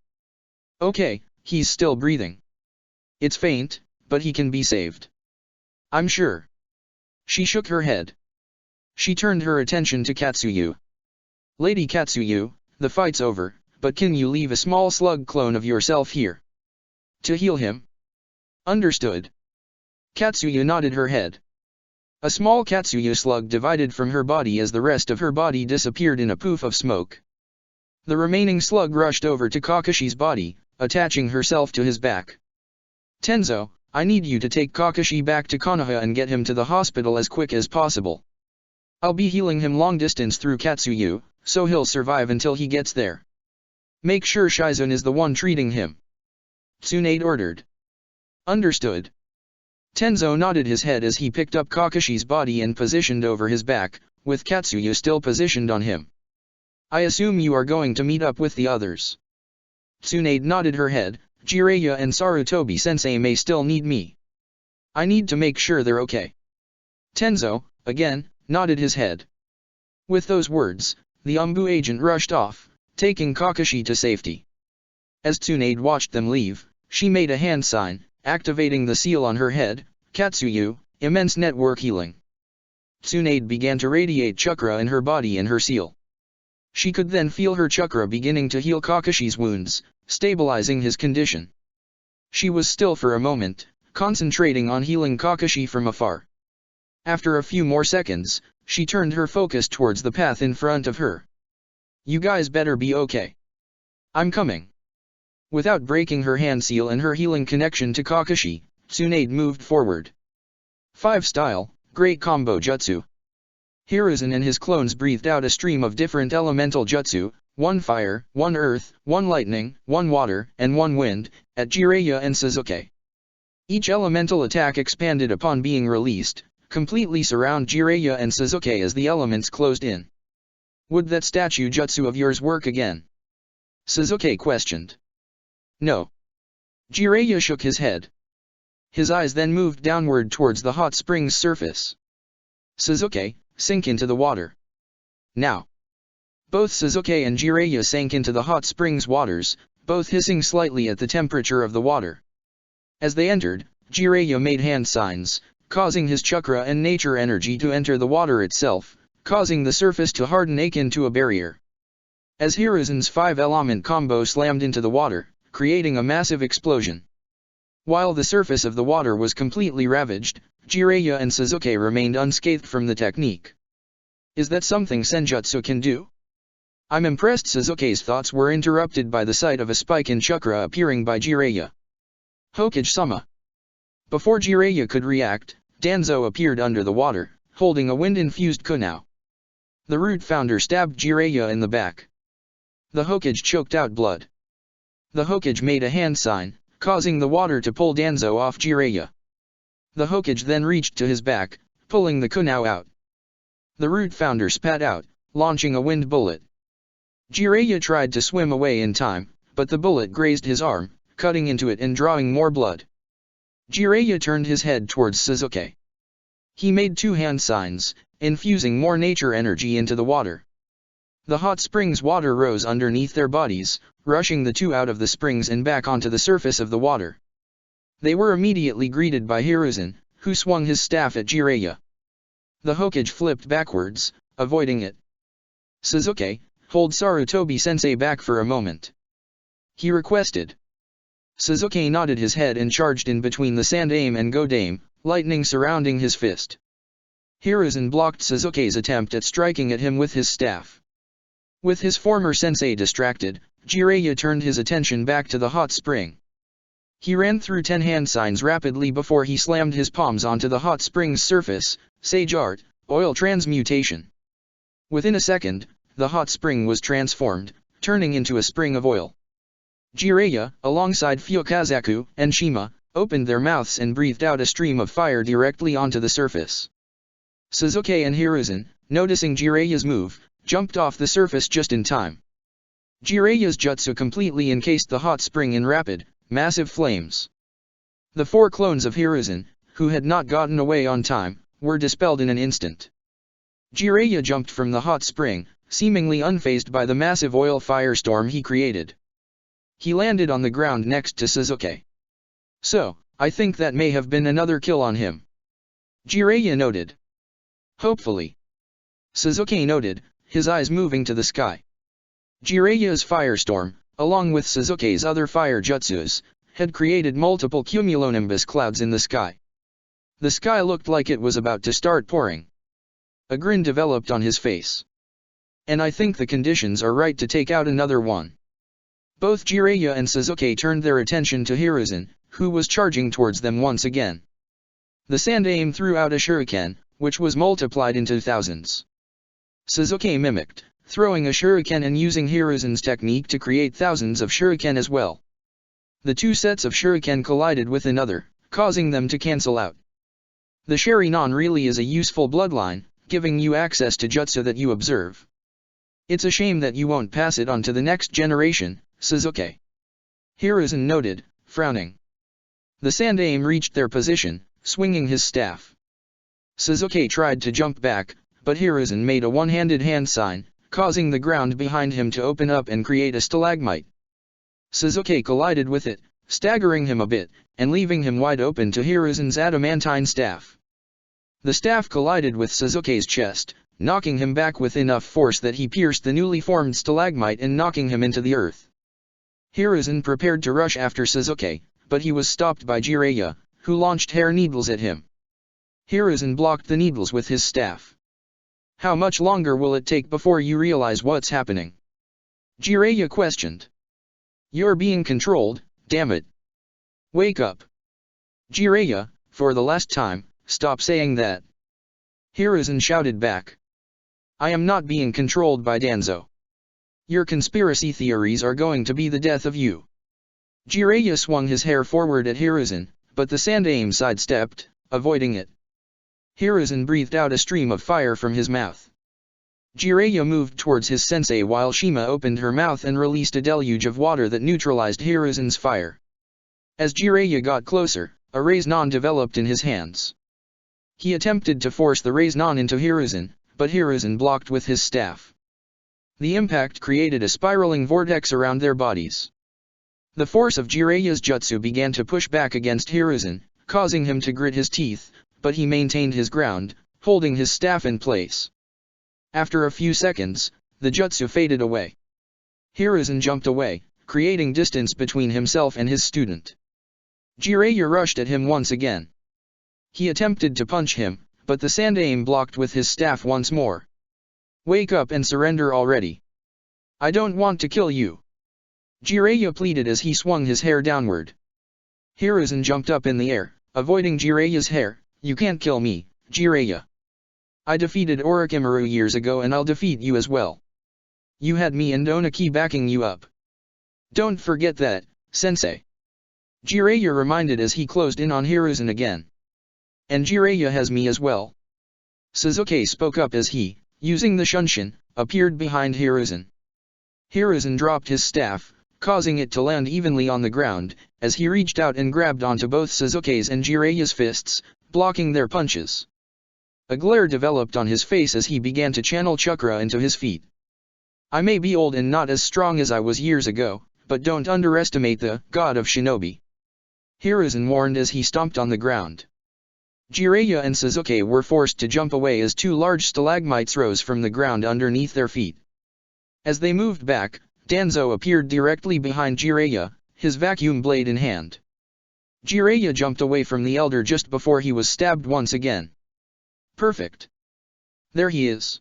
Okay, he's still breathing. It's faint, but he can be saved. I'm sure. She shook her head. She turned her attention to Katsuyu. Lady Katsuyu, the fight's over, but can you leave a small slug clone of yourself here? To heal him? Understood. Katsuyu nodded her head. A small Katsuyu slug divided from her body as the rest of her body disappeared in a poof of smoke. The remaining slug rushed over to Kakashi's body, attaching herself to his back. Tenzo, I need you to take Kakashi back to Konoha and get him to the hospital as quick as possible. I'll be healing him long distance through Katsuyu, so he'll survive until he gets there. Make sure Shizune is the one treating him. Tsunade ordered. Understood. Tenzo nodded his head as he picked up Kakashi's body and positioned over his back, with Katsuyu still positioned on him. I assume you are going to meet up with the others. Tsunade nodded her head. Jiraiya and Sarutobi-sensei may still need me. I need to make sure they're okay. Tenzo, again, nodded his head. With those words, the Umbu agent rushed off, taking Kakashi to safety. As Tsunade watched them leave, she made a hand sign, activating the seal on her head. Katsuyu, immense network healing. Tsunade began to radiate chakra in her body and her seal. She could then feel her chakra beginning to heal Kakashi's wounds, stabilizing his condition. She was still for a moment, concentrating on healing Kakashi from afar. After a few more seconds, she turned her focus towards the path in front of her. You guys better be okay. I'm coming. Without breaking her hand seal and her healing connection to Kakashi, Tsunade moved forward. 5 style, great combo jutsu. Hiruzen and his clones breathed out a stream of different elemental jutsu, 1 fire, 1 earth, 1 lightning, 1 water, and 1 wind, at Jiraiya and Sasuke. Each elemental attack expanded upon being released, completely surround Jiraiya and Sasuke as the elements closed in. Would that statue jutsu of yours work again? Sasuke questioned. No. Jiraiya shook his head. His eyes then moved downward towards the hot spring's surface. Sasuke, sink into the water. Now. Both Sasuke and Jiraiya sank into the hot spring's waters, both hissing slightly at the temperature of the water. As they entered, Jiraiya made hand signs, causing his chakra and nature energy to enter the water itself, causing the surface to harden into a barrier. As Hiruzen's 5-element combo slammed into the water, creating a massive explosion. While the surface of the water was completely ravaged, Jiraiya and Sasuke remained unscathed from the technique. Is that something Senjutsu can do? I'm impressed. Sasuke's thoughts were interrupted by the sight of a spike in chakra appearing by Jiraiya. Hokage-sama. Before Jiraiya could react, Danzo appeared under the water, holding a wind-infused kunai. The root founder stabbed Jiraiya in the back. The Hokage choked out blood. The Hokage made a hand sign, causing the water to pull Danzo off Jiraiya. The Hokage then reached to his back, pulling the kunai out. The root founder spat out, launching a wind bullet. Jiraiya tried to swim away in time, but the bullet grazed his arm, cutting into it and drawing more blood. Jiraiya turned his head towards Sasuke. He made two hand signs, infusing more nature energy into the water. The hot spring's water rose underneath their bodies, rushing the two out of the springs and back onto the surface of the water. They were immediately greeted by Hiruzen, who swung his staff at Jiraiya. The Hokage flipped backwards, avoiding it. Sasuke, hold Sarutobi-sensei back for a moment. He requested. Sasuke nodded his head and charged in between the Sandaime and Godaime, lightning surrounding his fist. Hiruzen blocked Sasuke's attempt at striking at him with his staff. With his former sensei distracted, Jiraiya turned his attention back to the hot spring. He ran through 10 hand signs rapidly before he slammed his palms onto the hot spring's surface. Sage Art, Oil Transmutation. Within a second, the hot spring was transformed, turning into a spring of oil. Jiraiya, alongside Fukazaku and Shima, opened their mouths and breathed out a stream of fire directly onto the surface. Sasuke and Hiruzen, noticing Jiraiya's move, jumped off the surface just in time. Jiraiya's jutsu completely encased the hot spring in rapid, massive flames. The 4 clones of Hiruzen, who had not gotten away on time, were dispelled in an instant. Jiraiya jumped from the hot spring, seemingly unfazed by the massive oil firestorm he created. He landed on the ground next to Sasuke. So, I think that may have been another kill on him. Jiraiya noted. Hopefully. Sasuke noted, his eyes moving to the sky. Jiraiya's firestorm, along with Sasuke's other fire jutsus, had created multiple cumulonimbus clouds in the sky. The sky looked like it was about to start pouring. A grin developed on his face. And I think the conditions are right to take out another one. Both Jiraiya and Sasuke turned their attention to Hiruzen, who was charging towards them once again. The Sandaime threw out a shuriken, which was multiplied into thousands. Sasuke mimicked, throwing a shuriken and using Hiruzen's technique to create thousands of shuriken as well. The 2 sets of shuriken collided with another, causing them to cancel out. The Sharingan really is a useful bloodline, giving you access to jutsu that you observe. It's a shame that you won't pass it on to the next generation, Sasuke. Hiruzen noted, frowning. The Sandaime reached their position, swinging his staff. Sasuke tried to jump back, but Hiruzen made a one-handed hand sign, causing the ground behind him to open up and create a stalagmite. Sasuke collided with it, staggering him a bit, and leaving him wide open to Hiruzen's adamantine staff. The staff collided with Sasuke's chest, knocking him back with enough force that he pierced the newly formed stalagmite and knocking him into the earth. Hiruzen prepared to rush after Sasuke, but he was stopped by Jiraiya, who launched hair needles at him. Hiruzen blocked the needles with his staff. How much longer will it take before you realize what's happening? Jiraiya questioned. You're being controlled, damn it. Wake up. Jiraiya, for the last time, stop saying that. Hiruzen shouted back. I am not being controlled by Danzo. Your conspiracy theories are going to be the death of you. Jiraiya swung his hair forward at Hiruzen, but the Sandaime sidestepped, avoiding it. Hiruzen breathed out a stream of fire from his mouth. Jiraiya moved towards his sensei while Shima opened her mouth and released a deluge of water that neutralized Hiruzen's fire. As Jiraiya got closer, a Rasengan developed in his hands. He attempted to force the Rasengan into Hiruzen, but Hiruzen blocked with his staff. The impact created a spiraling vortex around their bodies. The force of Jiraiya's jutsu began to push back against Hiruzen, causing him to grit his teeth, but he maintained his ground, holding his staff in place. After a few seconds, the jutsu faded away. Hiruzen jumped away, creating distance between himself and his student. Jiraiya rushed at him once again. He attempted to punch him, but the Sandaime blocked with his staff once more. "Wake up and surrender already. I don't want to kill you," Jiraiya pleaded as he swung his hair downward. Hiruzen jumped up in the air, avoiding Jiraiya's hair. "You can't kill me, Jiraiya. I defeated Orochimaru years ago and I'll defeat you as well. You had me and Oniki backing you up. Don't forget that, sensei," Jiraiya reminded as he closed in on Hiruzen again. "And Jiraiya has me as well." Sasuke spoke up as he, using the Shunshin, appeared behind Hiruzen. Hiruzen dropped his staff, causing it to land evenly on the ground, as he reached out and grabbed onto both Sasuke's and Jiraiya's fists, blocking their punches. A glare developed on his face as he began to channel chakra into his feet. "I may be old and not as strong as I was years ago, but don't underestimate the God of Shinobi," Hiruzen warned as he stomped on the ground. Jiraiya and Sasuke were forced to jump away as two large stalagmites rose from the ground underneath their feet. As they moved back, Danzo appeared directly behind Jiraiya, his vacuum blade in hand. Jiraiya jumped away from the elder just before he was stabbed once again. "Perfect. There he is."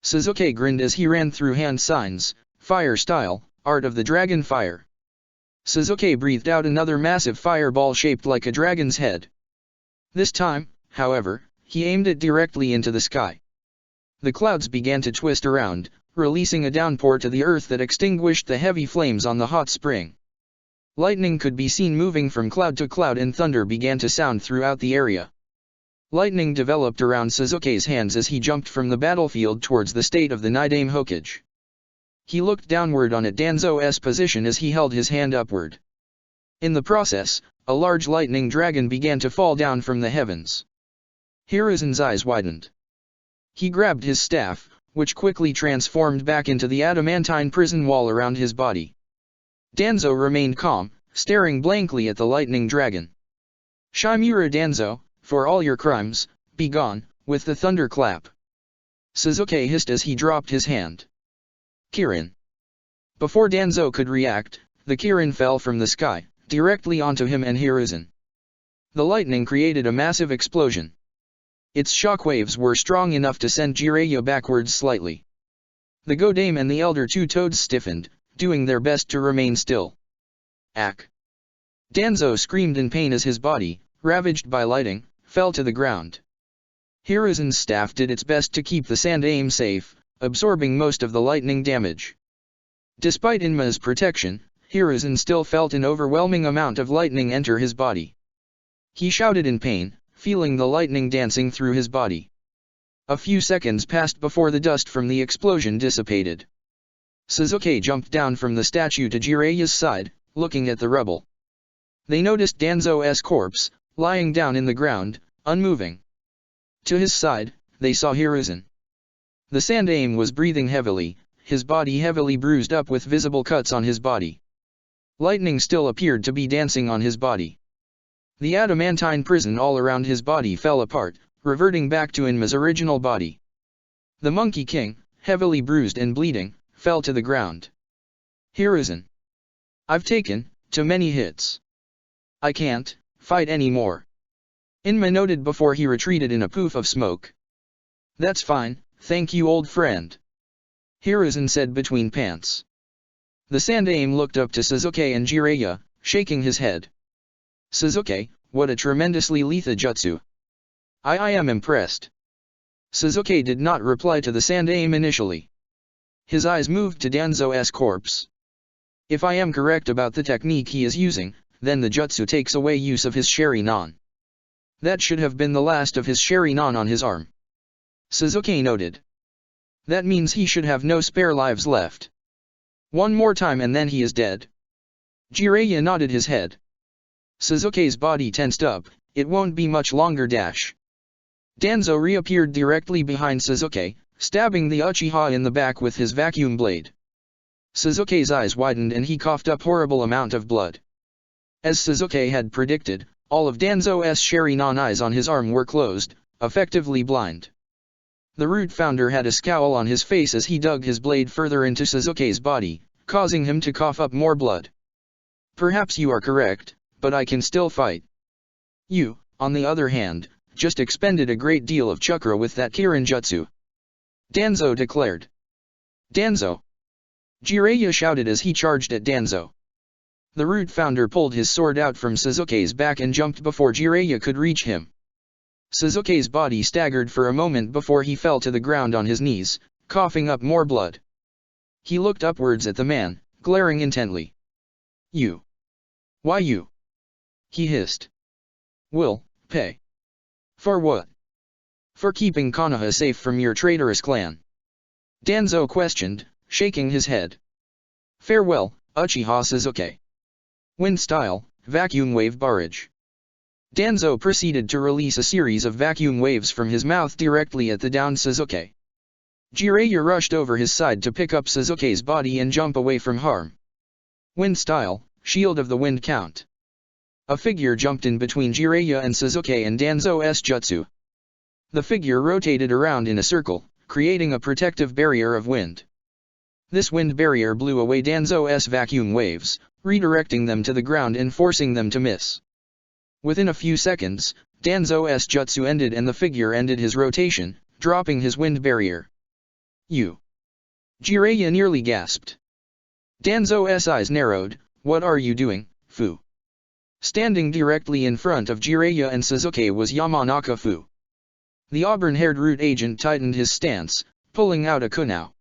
Sasuke grinned as he ran through hand signs, "Fire style, art of the dragon fire." Sasuke breathed out another massive fireball shaped like a dragon's head. This time, however, he aimed it directly into the sky. The clouds began to twist around, releasing a downpour to the earth that extinguished the heavy flames on the hot spring. Lightning could be seen moving from cloud to cloud and thunder began to sound throughout the area. Lightning developed around Sasuke's hands as he jumped from the battlefield towards the state of the Nidaime Hokage. He looked downward on at Danzo's position as he held his hand upward. In the process, a large lightning dragon began to fall down from the heavens. Hiruzen's eyes widened. He grabbed his staff, which quickly transformed back into the adamantine prison wall around his body. Danzo remained calm, staring blankly at the lightning dragon. "Shimura Danzo, for all your crimes, be gone," with the thunderclap. Sasuke hissed as he dropped his hand. Kirin. Before Danzo could react, the Kirin fell from the sky, directly onto him and Hiruzen. The lightning created a massive explosion. Its shockwaves were strong enough to send Jiraiya backwards slightly. The Godame and the Elder Two Toads stiffened, doing their best to remain still. "Ack!" Danzo screamed in pain as his body, ravaged by lightning, fell to the ground. Hiruzen's staff did its best to keep the Sandaime safe, absorbing most of the lightning damage. Despite Inma's protection, Hiruzen still felt an overwhelming amount of lightning enter his body. He shouted in pain, feeling the lightning dancing through his body. A few seconds passed before the dust from the explosion dissipated. Sasuke jumped down from the statue to Jiraiya's side, looking at the rubble. They noticed Danzo's corpse, lying down in the ground, unmoving. To his side, they saw Hiruzen. The Sandaime was breathing heavily, his body heavily bruised up with visible cuts on his body. Lightning still appeared to be dancing on his body. The adamantine prison all around his body fell apart, reverting back to Inma's original body. The Monkey King, heavily bruised and bleeding, fell to the ground. "Hiruzen. I've taken too many hits. I can't fight anymore," Inma noted before he retreated in a poof of smoke. "That's fine, thank you old friend," Hiruzen said between pants. The Sandaime looked up to Sasuke and Jiraiya, shaking his head. "Sasuke, what a tremendously lethal jutsu. I am impressed." Sasuke did not reply to the Sandaime initially. His eyes moved to Danzo's corpse. If I am correct about the technique he is using, then the jutsu takes away use of his Sharingan. That should have been the last of his Sharingan on his arm. Sasuke noted. That means he should have no spare lives left. One more time and then he is dead. Jiraiya nodded his head. Sasuke's body tensed up, it won't be much longer dash. Danzo reappeared directly behind Sasuke, stabbing the Uchiha in the back with his vacuum blade. Sasuke's eyes widened and he coughed up horrible amount of blood. As Sasuke had predicted, all of Danzo's Sharingan eyes on his arm were closed, effectively blind. The Root founder had a scowl on his face as he dug his blade further into Sasuke's body, causing him to cough up more blood. Perhaps you are correct, but I can still fight. You, on the other hand, just expended a great deal of chakra with that Kirinjutsu. Danzo declared. Danzo! Jiraiya shouted as he charged at Danzo. The Root founder pulled his sword out from Sasuke's back and jumped before Jiraiya could reach him. Sasuke's body staggered for a moment before he fell to the ground on his knees, coughing up more blood. He looked upwards at the man, glaring intently. You! Why you? He hissed. Will pay. For what? For keeping Konoha safe from your traitorous clan. Danzo questioned, shaking his head. Farewell, Uchiha Sasuke. Wind style, vacuum wave barrage. Danzo proceeded to release a series of vacuum waves from his mouth directly at the downed Sasuke. Jiraiya rushed over his side to pick up Sasuke's body and jump away from harm. Wind style, shield of the wind count. A figure jumped in between Jiraiya and Sasuke and Danzo's jutsu. The figure rotated around in a circle, creating a protective barrier of wind. This wind barrier blew away Danzo's vacuum waves, redirecting them to the ground and forcing them to miss. Within a few seconds, Danzo's jutsu ended and the figure ended his rotation, dropping his wind barrier. You! Jiraiya nearly gasped. Danzo's eyes narrowed. What are you doing, Fu? Standing directly in front of Jiraiya and Sasuke was Yamanaka Fu. The auburn-haired Root agent tightened his stance, pulling out a kunai.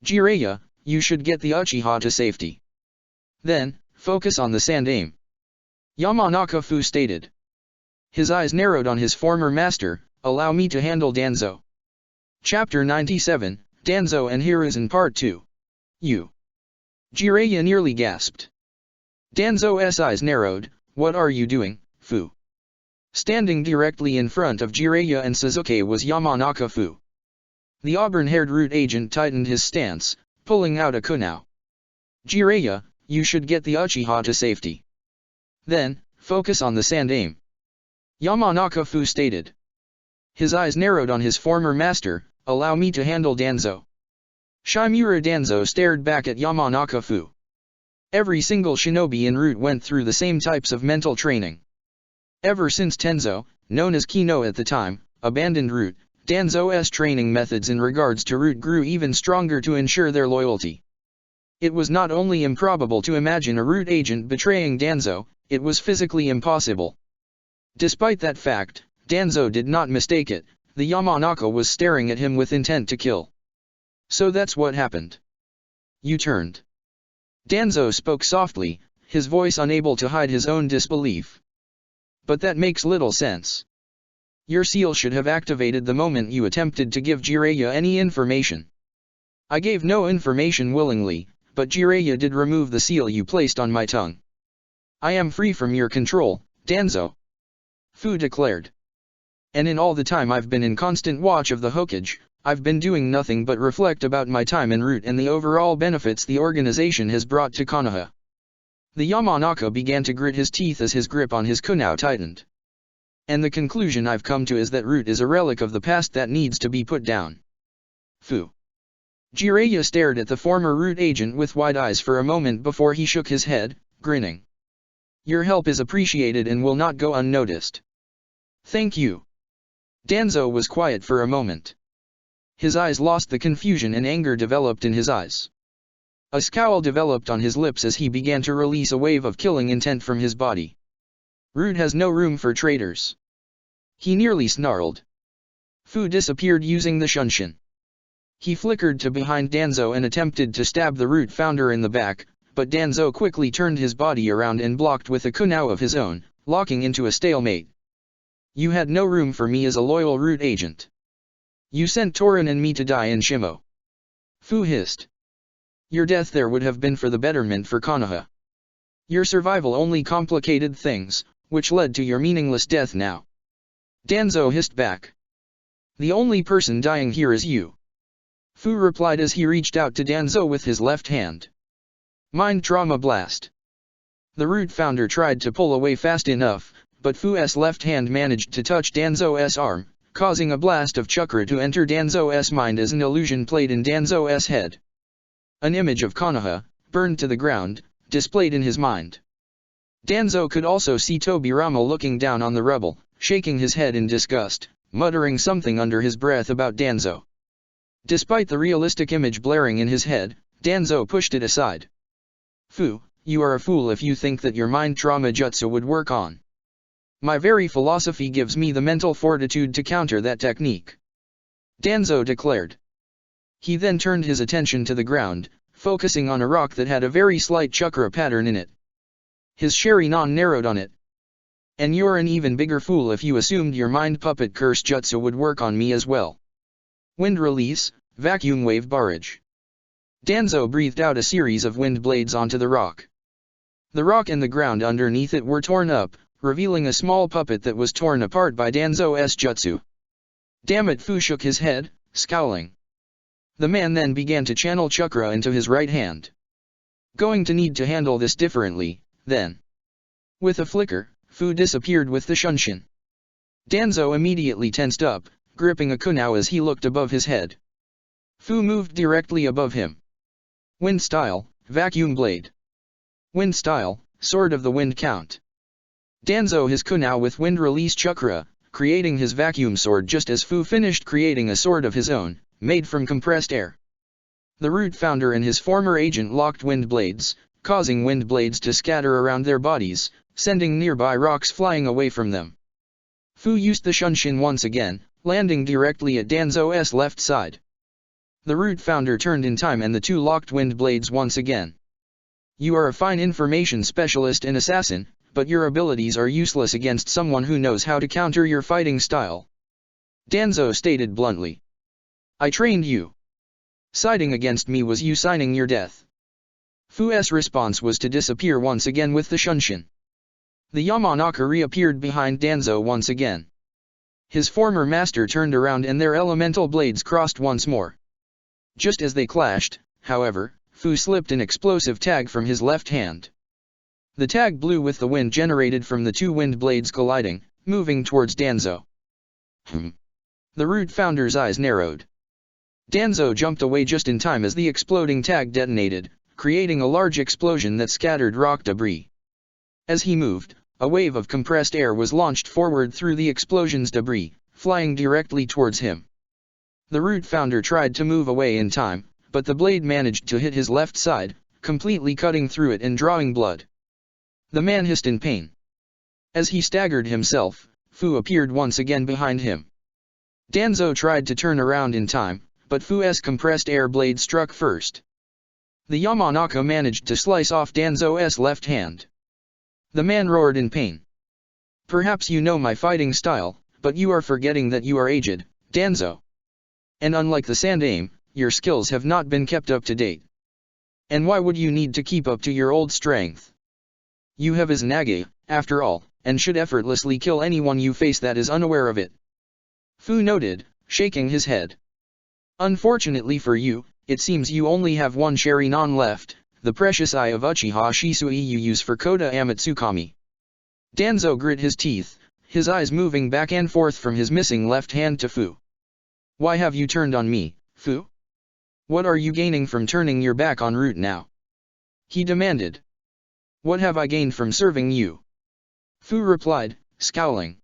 Jiraiya, you should get the Uchiha to safety. Then, focus on the sand aim. Yamanaka Fu stated. His eyes narrowed on his former master. Allow me to handle Danzo. Chapter 97, Danzo and Hiruzen Part 2. You! Jiraiya nearly gasped. Danzo's eyes narrowed. What are you doing, Fu? Standing directly in front of Jiraiya and Sasuke was Yamanaka Fu. The auburn-haired Root agent tightened his stance, pulling out a kunai. Jiraiya, you should get the Uchiha to safety. Then, focus on the sand aim. Yamanaka Fu stated. His eyes narrowed on his former master. Allow me to handle Danzo. Shimura Danzo stared back at Yamanaka Fu. Every single shinobi in Root went through the same types of mental training. Ever since Tenzo, known as Kino at the time, abandoned Root, Danzo's training methods in regards to Root grew even stronger to ensure their loyalty. It was not only improbable to imagine a Root agent betraying Danzo, it was physically impossible. Despite that fact, Danzo did not mistake it. The Yamanaka was staring at him with intent to kill. So that's what happened. You turned. Danzo spoke softly, his voice unable to hide his own disbelief. But that makes little sense. Your seal should have activated the moment you attempted to give Jiraiya any information. I gave no information willingly, but Jiraiya did remove the seal you placed on my tongue. I am free from your control, Danzo. Fu declared. And in all the time I've been in constant watch of the Hokage, I've been doing nothing but reflect about my time in Root and the overall benefits the organization has brought to Konoha. The Yamanaka began to grit his teeth as his grip on his kunai tightened. And the conclusion I've come to is that Root is a relic of the past that needs to be put down. Fu. Jiraiya stared at the former Root agent with wide eyes for a moment before he shook his head, grinning. Your help is appreciated and will not go unnoticed. Thank you. Danzo was quiet for a moment. His eyes lost the confusion and anger developed in his eyes. A scowl developed on his lips as he began to release a wave of killing intent from his body. Root has no room for traitors. He nearly snarled. Fu disappeared using the Shunshin. He flickered to behind Danzo and attempted to stab the Root founder in the back, but Danzo quickly turned his body around and blocked with a kunai of his own, locking into a stalemate. You had no room for me as a loyal Root agent. You sent Torin and me to die in Shimo. Fu hissed. Your death there would have been for the betterment for Konoha. Your survival only complicated things, which led to your meaningless death now. Danzo hissed back. The only person dying here is you. Fu replied as he reached out to Danzo with his left hand. Mind Trauma Blast. The Root Founder tried to pull away fast enough, but Fu's left hand managed to touch Danzo's arm, causing a blast of chakra to enter Danzo's mind as an illusion played in Danzo's head. An image of Konoha, burned to the ground, displayed in his mind. Danzo could also see Tobirama looking down on the rebel, shaking his head in disgust, muttering something under his breath about Danzo. Despite the realistic image blaring in his head, Danzo pushed it aside. Fu, you are a fool if you think that your mind trauma jutsu would work on. My very philosophy gives me the mental fortitude to counter that technique. Danzo declared. He then turned his attention to the ground, focusing on a rock that had a very slight chakra pattern in it. His Sharingan narrowed on it. And you're an even bigger fool if you assumed your mind puppet curse jutsu would work on me as well. Wind release, vacuum wave barrage. Danzo breathed out a series of wind blades onto the rock. The rock and the ground underneath it were torn up, revealing a small puppet that was torn apart by Danzo's jutsu. Damn it, Fu shook his head, scowling. The man then began to channel chakra into his right hand. Going to need to handle this differently, then. With a flicker, Fu disappeared with the Shunshin. Danzo immediately tensed up, gripping a kunao as he looked above his head. Fu moved directly above him. Wind style, vacuum blade. Wind style, sword of the wind count. Danzo his kunao with wind release chakra, creating his vacuum sword just as Fu finished creating a sword of his own, made from compressed air. The Root Founder and his former agent locked wind blades, causing wind blades to scatter around their bodies, sending nearby rocks flying away from them. Fu used the Shunshin once again, landing directly at Danzo's left side. The Root Founder turned in time and the two locked wind blades once again. You are a fine information specialist and assassin, but your abilities are useless against someone who knows how to counter your fighting style. Danzo stated bluntly. I trained you. Siding against me was you signing your death. Fu's response was to disappear once again with the Shunshin. The Yamanaka reappeared behind Danzo once again. His former master turned around and their elemental blades crossed once more. Just as they clashed, however, Fu slipped an explosive tag from his left hand. The tag blew with the wind generated from the two wind blades colliding, moving towards Danzo. The Root Founder's eyes narrowed. Danzo jumped away just in time as the exploding tag detonated, creating a large explosion that scattered rock debris. As he moved, a wave of compressed air was launched forward through the explosion's debris, flying directly towards him. The Root Founder tried to move away in time, but the blade managed to hit his left side, completely cutting through it and drawing blood. The man hissed in pain. As he staggered himself, Fu appeared once again behind him. Danzo tried to turn around in time, but Fu's compressed air blade struck first. The Yamanaka managed to slice off Danzo's left hand. The man roared in pain. Perhaps you know my fighting style, but you are forgetting that you are aged, Danzo. And unlike the Sandaime, your skills have not been kept up to date. And why would you need to keep up to your old strength? You have Izanagi, after all, and should effortlessly kill anyone you face that is unaware of it. Fu noted, shaking his head. Unfortunately for you, it seems you only have one Sharingan left, the precious eye of Uchiha Shisui you use for Kota Amatsukami. Danzo grit his teeth, his eyes moving back and forth from his missing left hand to Fu. Why have you turned on me, Fu? What are you gaining from turning your back on Root now? He demanded. What have I gained from serving you? Fu replied, scowling.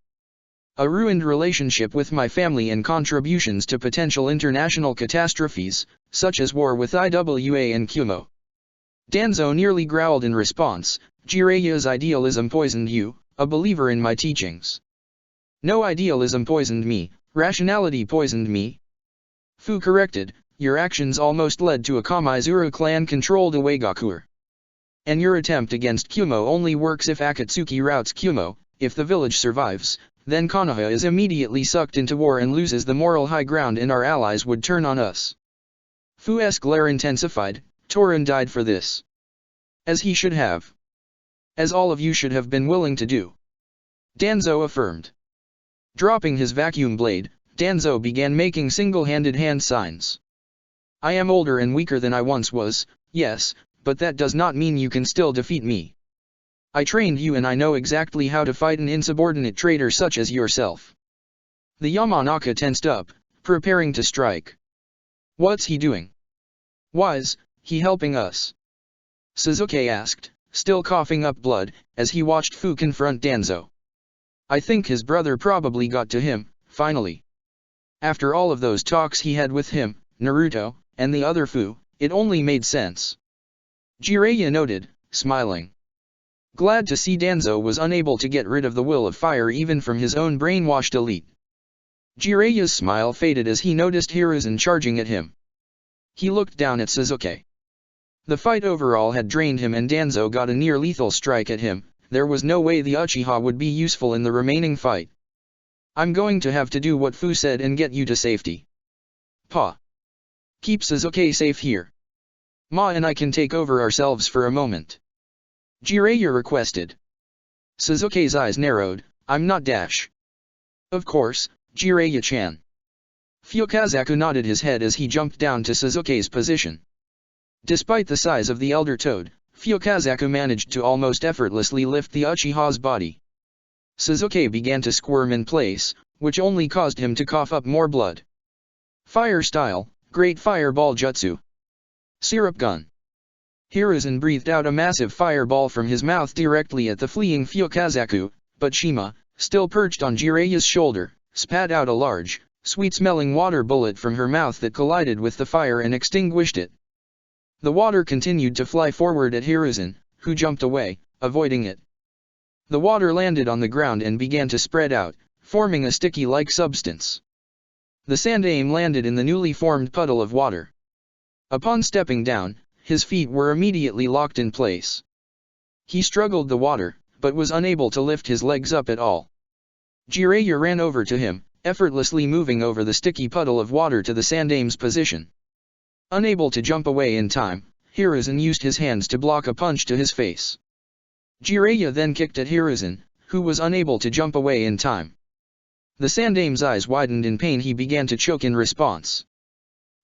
A ruined relationship with my family and contributions to potential international catastrophes, such as war with IWA and Kumo. Danzo nearly growled in response, Jiraiya's idealism poisoned you, a believer in my teachings. No idealism poisoned me, rationality poisoned me. Fu corrected, your actions almost led to a Kamaizuru clan-controlled Uegakur. And your attempt against Kumo only works if Akatsuki routs Kumo. If the village survives, then Konoha is immediately sucked into war and loses the moral high ground and our allies would turn on us. Fu's glare intensified. Torin died for this. As he should have. As all of you should have been willing to do. Danzo affirmed. Dropping his vacuum blade, Danzo began making single-handed hand signs. I am older and weaker than I once was, yes, but that does not mean you can still defeat me. I trained you and I know exactly how to fight an insubordinate traitor such as yourself. The Yamanaka tensed up, preparing to strike. What's he doing? Why's he helping us? Sasuke asked, still coughing up blood, as he watched Fu confront Danzo. I think his brother probably got to him, finally. After all of those talks he had with him, Naruto, and the other Fu, it only made sense. Jiraiya noted, smiling. Glad to see Danzo was unable to get rid of the will of fire even from his own brainwashed elite. Jiraiya's smile faded as he noticed Hiruzen charging at him. He looked down at Sasuke. The fight overall had drained him and Danzo got a near-lethal strike at him. There was no way the Uchiha would be useful in the remaining fight. I'm going to have to do what Fu said and get you to safety. Pa. Keep Sasuke safe here. Ma and I can take over ourselves for a moment. Jiraiya requested. Sasuke's eyes narrowed. I'm not Dash. Of course, Jiraiya-chan. Fukazaku nodded his head as he jumped down to Sasuke's position. Despite the size of the Elder Toad, Fukazaku managed to almost effortlessly lift the Uchiha's body. Sasuke began to squirm in place, which only caused him to cough up more blood. Fire style, Great Fireball Jutsu. Syrup Gun. Hiruzen breathed out a massive fireball from his mouth directly at the fleeing Fukazaku, but Shima, still perched on Jiraiya's shoulder, spat out a large, sweet-smelling water bullet from her mouth that collided with the fire and extinguished it. The water continued to fly forward at Hiruzen, who jumped away, avoiding it. The water landed on the ground and began to spread out, forming a sticky-like substance. The Sandaime landed in the newly formed puddle of water. Upon stepping down, his feet were immediately locked in place. He struggled the water, but was unable to lift his legs up at all. Jiraiya ran over to him, effortlessly moving over the sticky puddle of water to the Sandaime's position. Unable to jump away in time, Hiruzen used his hands to block a punch to his face. Jiraiya then kicked at Hiruzen, who was unable to jump away in time. The Sandaime's eyes widened in pain. He began to choke in response.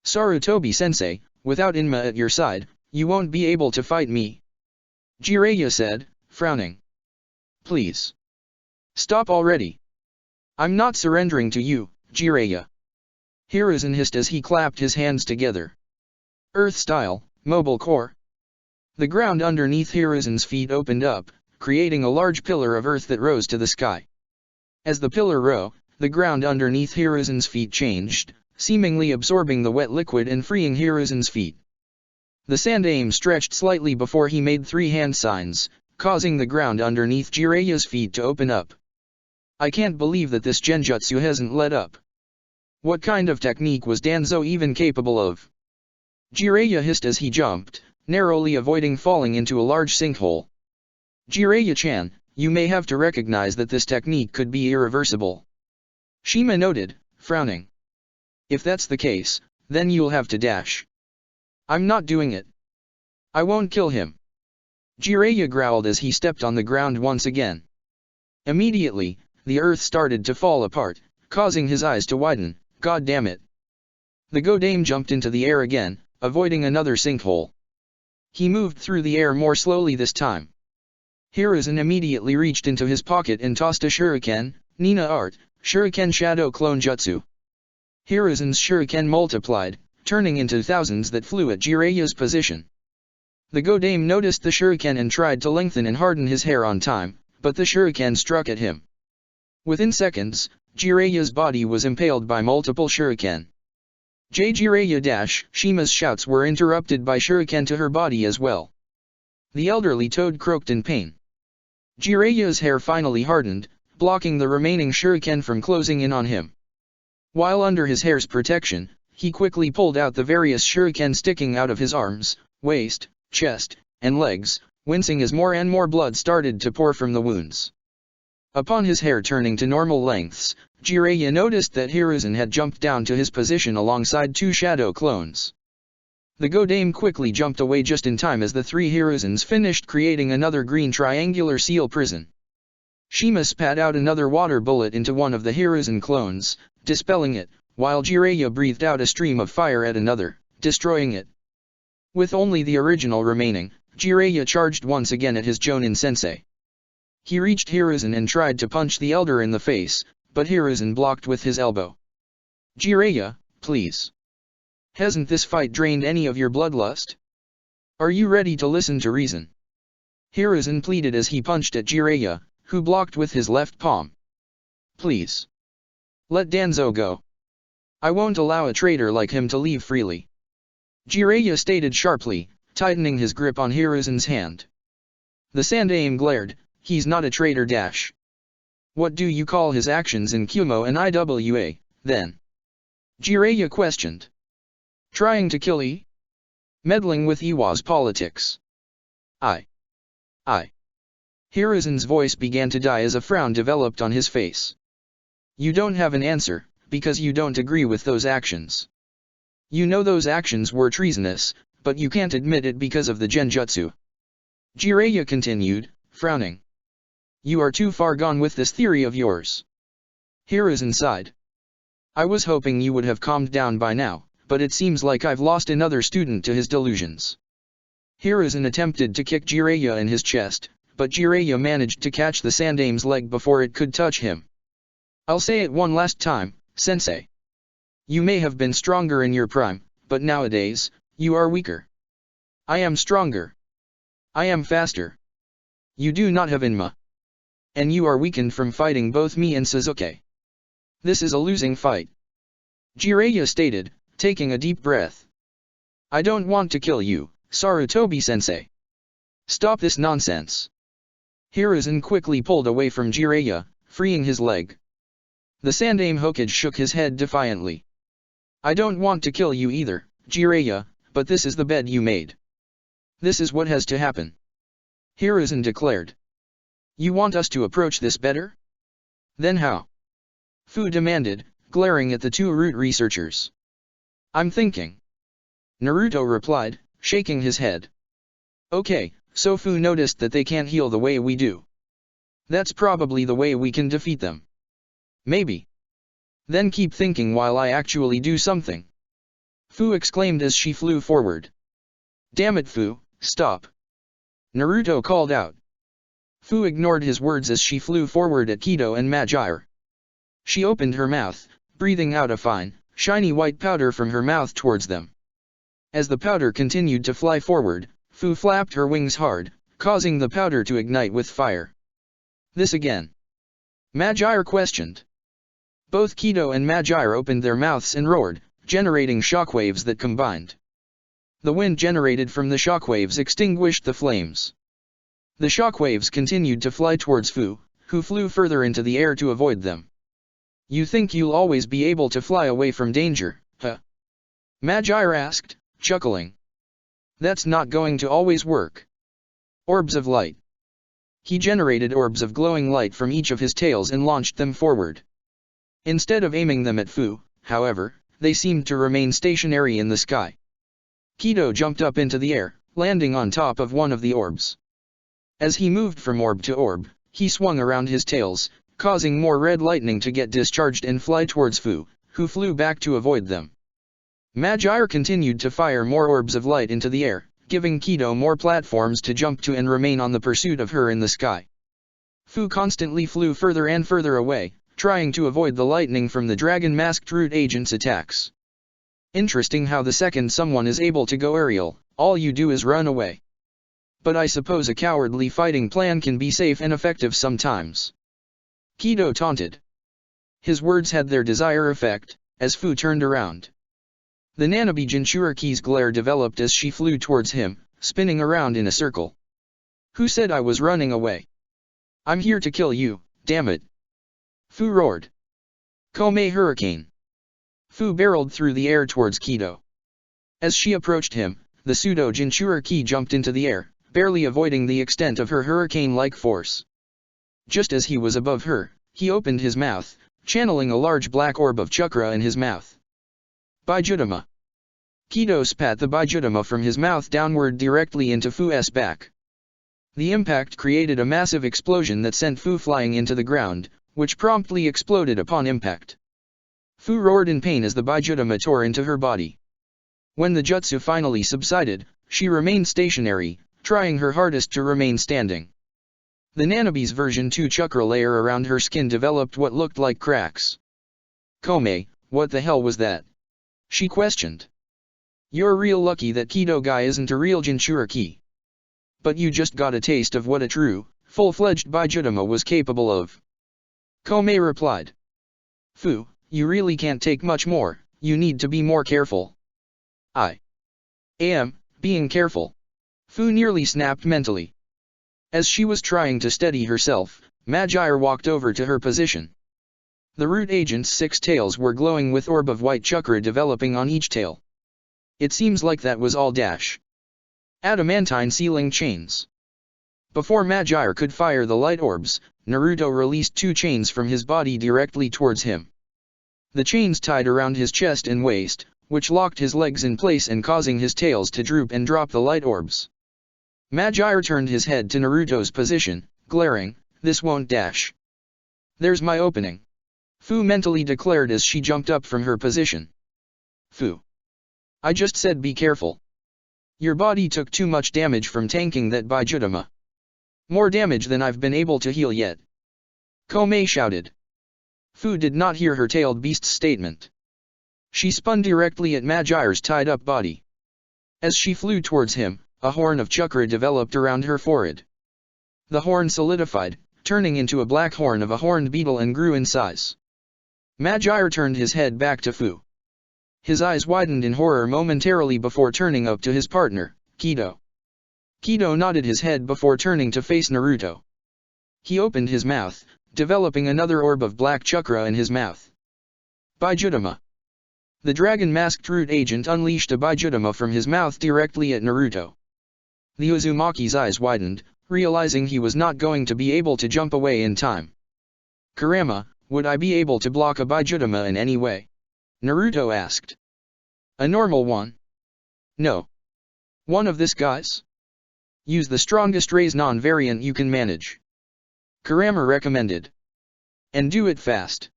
Sarutobi-sensei, without Inma at your side, you won't be able to fight me. Jiraiya said, frowning. Please. Stop already. I'm not surrendering to you, Jiraiya. Hiruzen hissed as he clapped his hands together. Earth style, Mobile Core. The ground underneath Hiruzen's feet opened up, creating a large pillar of earth that rose to the sky. As the pillar rose, the ground underneath Hiruzen's feet changed, seemingly absorbing the wet liquid and freeing Hiruzen's feet. The Sandaime stretched slightly before he made 3 hand signs, causing the ground underneath Jiraiya's feet to open up. I can't believe that this genjutsu hasn't let up. What kind of technique was Danzo even capable of? Jiraiya hissed as he jumped, narrowly avoiding falling into a large sinkhole. Jiraiya-chan, you may have to recognize that this technique could be irreversible. Shima noted, frowning. If that's the case, then you'll have to dash. I'm not doing it. I won't kill him. Jiraiya growled as he stepped on the ground once again. Immediately, the earth started to fall apart, causing his eyes to widen. God damn it. The Godame jumped into the air again, avoiding another sinkhole. He moved through the air more slowly this time. Hiruzen immediately reached into his pocket and tossed a shuriken, Nina Art, Shuriken Shadow Clone Jutsu. Hiruzen's shuriken multiplied, turning into thousands that flew at Jiraiya's position. The Godame noticed the shuriken and tried to lengthen and harden his hair on time, but the shuriken struck at him. Within seconds, Jiraiya's body was impaled by multiple shuriken. Jiraiya Shima's shouts were interrupted by shuriken to her body as well. The elderly toad croaked in pain. Jiraiya's hair finally hardened, blocking the remaining shuriken from closing in on him. While under his hair's protection, he quickly pulled out the various shuriken sticking out of his arms, waist, chest, and legs, wincing as more and more blood started to pour from the wounds. Upon his hair turning to normal lengths, Jiraiya noticed that Hiruzen had jumped down to his position alongside two shadow clones. The Godame quickly jumped away just in time as the three Hiruzens finished creating another green triangular seal prison. Shima spat out another water bullet into one of the Hiruzen clones, dispelling it, while Jiraiya breathed out a stream of fire at another, destroying it. With only the original remaining, Jiraiya charged once again at his Jonin sensei. He reached Hiruzen and tried to punch the elder in the face, but Hiruzen blocked with his elbow. Jiraiya, please. Hasn't this fight drained any of your bloodlust? Are you ready to listen to reason? Hiruzen pleaded as he punched at Jiraiya, who blocked with his left palm. Please. Let Danzo go. I won't allow a traitor like him to leave freely. Jiraiya stated sharply, tightening his grip on Hiruzen's hand. The Sandaime glared. He's not a traitor dash. What do you call his actions in Kumo and Iwa, then? Jiraiya questioned. Trying to kill E? Meddling with Iwa's politics. I. Hiruzen's voice began to die as a frown developed on his face. You don't have an answer, because you don't agree with those actions. You know those actions were treasonous, but you can't admit it because of the genjutsu. Jiraiya continued, frowning. You are too far gone with this theory of yours. Hiruzen sighed. I was hoping you would have calmed down by now, but it seems like I've lost another student to his delusions. Hiruzen attempted to kick Jiraiya in his chest, but Jiraiya managed to catch the Sandaime's leg before it could touch him. I'll say it one last time, sensei. You may have been stronger in your prime, but nowadays, you are weaker. I am stronger. I am faster. You do not have Inma. And you are weakened from fighting both me and Sasuke. This is a losing fight. Jiraiya stated, taking a deep breath. I don't want to kill you, Sarutobi-sensei. Stop this nonsense. Hiruzen quickly pulled away from Jiraiya, freeing his leg. The Sandaime Hokage shook his head defiantly. I don't want to kill you either, Jiraiya, but this is the bed you made. This is what has to happen. Hiruzen declared. You want us to approach this better? Then how? Fu demanded, glaring at the two root researchers. I'm thinking. Naruto replied, shaking his head. Okay, so Fu noticed that they can't heal the way we do. That's probably the way we can defeat them. Maybe. Then keep thinking while I actually do something. Fu exclaimed as she flew forward. Damn it Fu, stop. Naruto called out. Fu ignored his words as she flew forward at Kido and Madara. She opened her mouth, breathing out a fine, shiny white powder from her mouth towards them. As the powder continued to fly forward, Fu flapped her wings hard, causing the powder to ignite with fire. This again? Madara questioned. Both Kido and Madara opened their mouths and roared, generating shockwaves that combined. The wind generated from the shockwaves extinguished the flames. The shockwaves continued to fly towards Fu, who flew further into the air to avoid them. You think you'll always be able to fly away from danger, huh? Madara asked, chuckling. That's not going to always work. Orbs of light. He generated orbs of glowing light from each of his tails and launched them forward. Instead of aiming them at Fu, however, they seemed to remain stationary in the sky. Kido jumped up into the air, landing on top of one of the orbs. As he moved from orb to orb, he swung around his tails, causing more red lightning to get discharged and fly towards Fu, who flew back to avoid them. Madara continued to fire more orbs of light into the air, giving Kido more platforms to jump to and remain on the pursuit of her in the sky. Fu constantly flew further and further away, trying to avoid the lightning from the dragon-masked root agent's attacks. Interesting how the second someone is able to go aerial, all you do is run away. But I suppose a cowardly fighting plan can be safe and effective sometimes. Kido taunted. His words had their desired effect, as Fu turned around. The Nanabe Jinchuriki's glare developed as she flew towards him, spinning around in a circle. Who said I was running away? I'm here to kill you, damn it. Fu roared. Kome Hurricane. Fu barreled through the air towards Kido. As she approached him, the pseudo Jinchuriki jumped into the air, barely avoiding the extent of her hurricane-like force. Just as he was above her, he opened his mouth, channeling a large black orb of chakra in his mouth. Bijudama. Kido spat the Bijudama from his mouth downward directly into Fu's back. The impact created a massive explosion that sent Fu flying into the ground, which promptly exploded upon impact. Fu roared in pain as the Bijudama tore into her body. When the jutsu finally subsided, she remained stationary, trying her hardest to remain standing. The Nanabe's version 2 chakra layer around her skin developed what looked like cracks. Komei, what the hell was that? She questioned. You're real lucky that Kido guy isn't a real Jinchuriki. But you just got a taste of what a true, full-fledged Bijudama was capable of. Komei replied. Fu, you really can't take much more, you need to be more careful. I am being careful. Fu nearly snapped mentally. As she was trying to steady herself, Magyar walked over to her position. The root agent's 6 tails were glowing with orb of white chakra developing on each tail. It seems like that was all dash. Adamantine sealing chains. Before Magyar could fire the light orbs, Naruto released 2 chains from his body directly towards him. The chains tied around his chest and waist, which locked his legs in place and causing his tails to droop and drop the light orbs. Magyar turned his head to Naruto's position, glaring, this won't dash. There's my opening. Fu mentally declared as she jumped up from her position. Fu. I just said be careful. Your body took too much damage from tanking that Bijudama. More damage than I've been able to heal yet. Komei shouted. Fu did not hear her tailed beast's statement. She spun directly at Magyar's tied-up body. As she flew towards him, a horn of chakra developed around her forehead. The horn solidified, turning into a black horn of a horned beetle and grew in size. Magyar turned his head back to Fu. His eyes widened in horror momentarily before turning up to his partner, Kido. Kido nodded his head before turning to face Naruto. He opened his mouth, developing another orb of black chakra in his mouth. Bijudama. The dragon-masked root agent unleashed a Bijudama from his mouth directly at Naruto. The Uzumaki's eyes widened, realizing he was not going to be able to jump away in time. Kurama, would I be able to block a Bijudama in any way? Naruto asked. A normal one? No. One of this guy's? Use the strongest Raise-Non variant you can manage. Kurama recommended. And do it fast.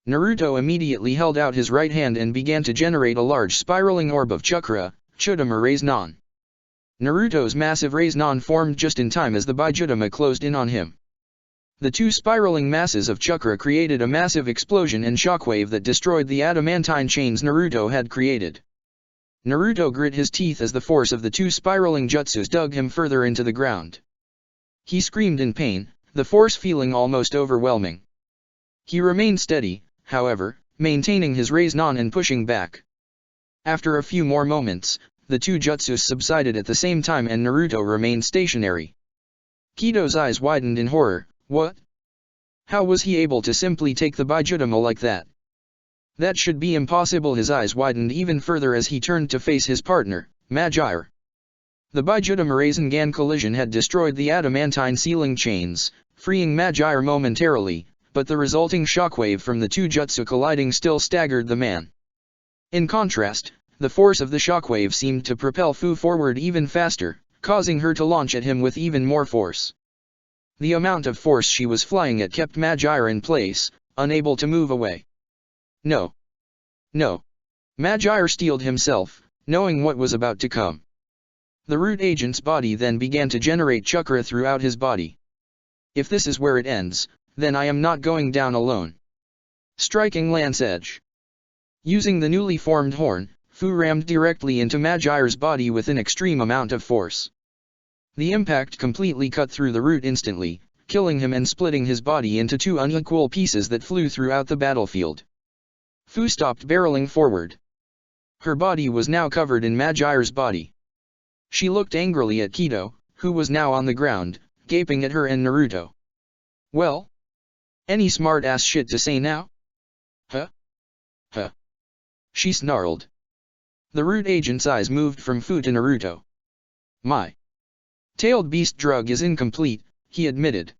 Naruto immediately held out his right hand and began to generate a large spiraling orb of chakra, Chudama Raise-Non. Naruto's massive Raise-Non formed just in time as the Bijudama closed in on him. The 2 spiraling masses of chakra created a massive explosion and shockwave that destroyed the adamantine chains Naruto had created. Naruto grit his teeth as the force of the 2 spiraling jutsus dug him further into the ground. He screamed in pain, the force feeling almost overwhelming. He remained steady, however, maintaining his Raise-Non and pushing back. After a few more moments, the 2 jutsus subsided at the same time and Naruto remained stationary. Kido's eyes widened in horror. What? How was he able to simply take the Bijudama like that? That should be impossible. His eyes widened even further as he turned to face his partner, Magyar. The Bijudama Rasengan collision had destroyed the adamantine sealing chains, freeing Magyar momentarily, but the resulting shockwave from the 2 jutsu colliding still staggered the man. In contrast, the force of the shockwave seemed to propel Fu forward even faster, causing her to launch at him with even more force. The amount of force she was flying at kept Magyar in place, unable to move away. No. No. Magyar steeled himself, knowing what was about to come. The root agent's body then began to generate chakra throughout his body. If this is where it ends, then I am not going down alone. Striking lance edge. Using the newly formed horn, Fu rammed directly into Magyar's body with an extreme amount of force. The impact completely cut through the root instantly, killing him and splitting his body into 2 unequal pieces that flew throughout the battlefield. Fu stopped barreling forward. Her body was now covered in Magyar's body. She looked angrily at Kido, who was now on the ground, gaping at her and Naruto. Well? Any smart-ass shit to say now? Huh? Huh? She snarled. The root agent's eyes moved from Fu to Naruto. My tailed beast drug is incomplete, he admitted.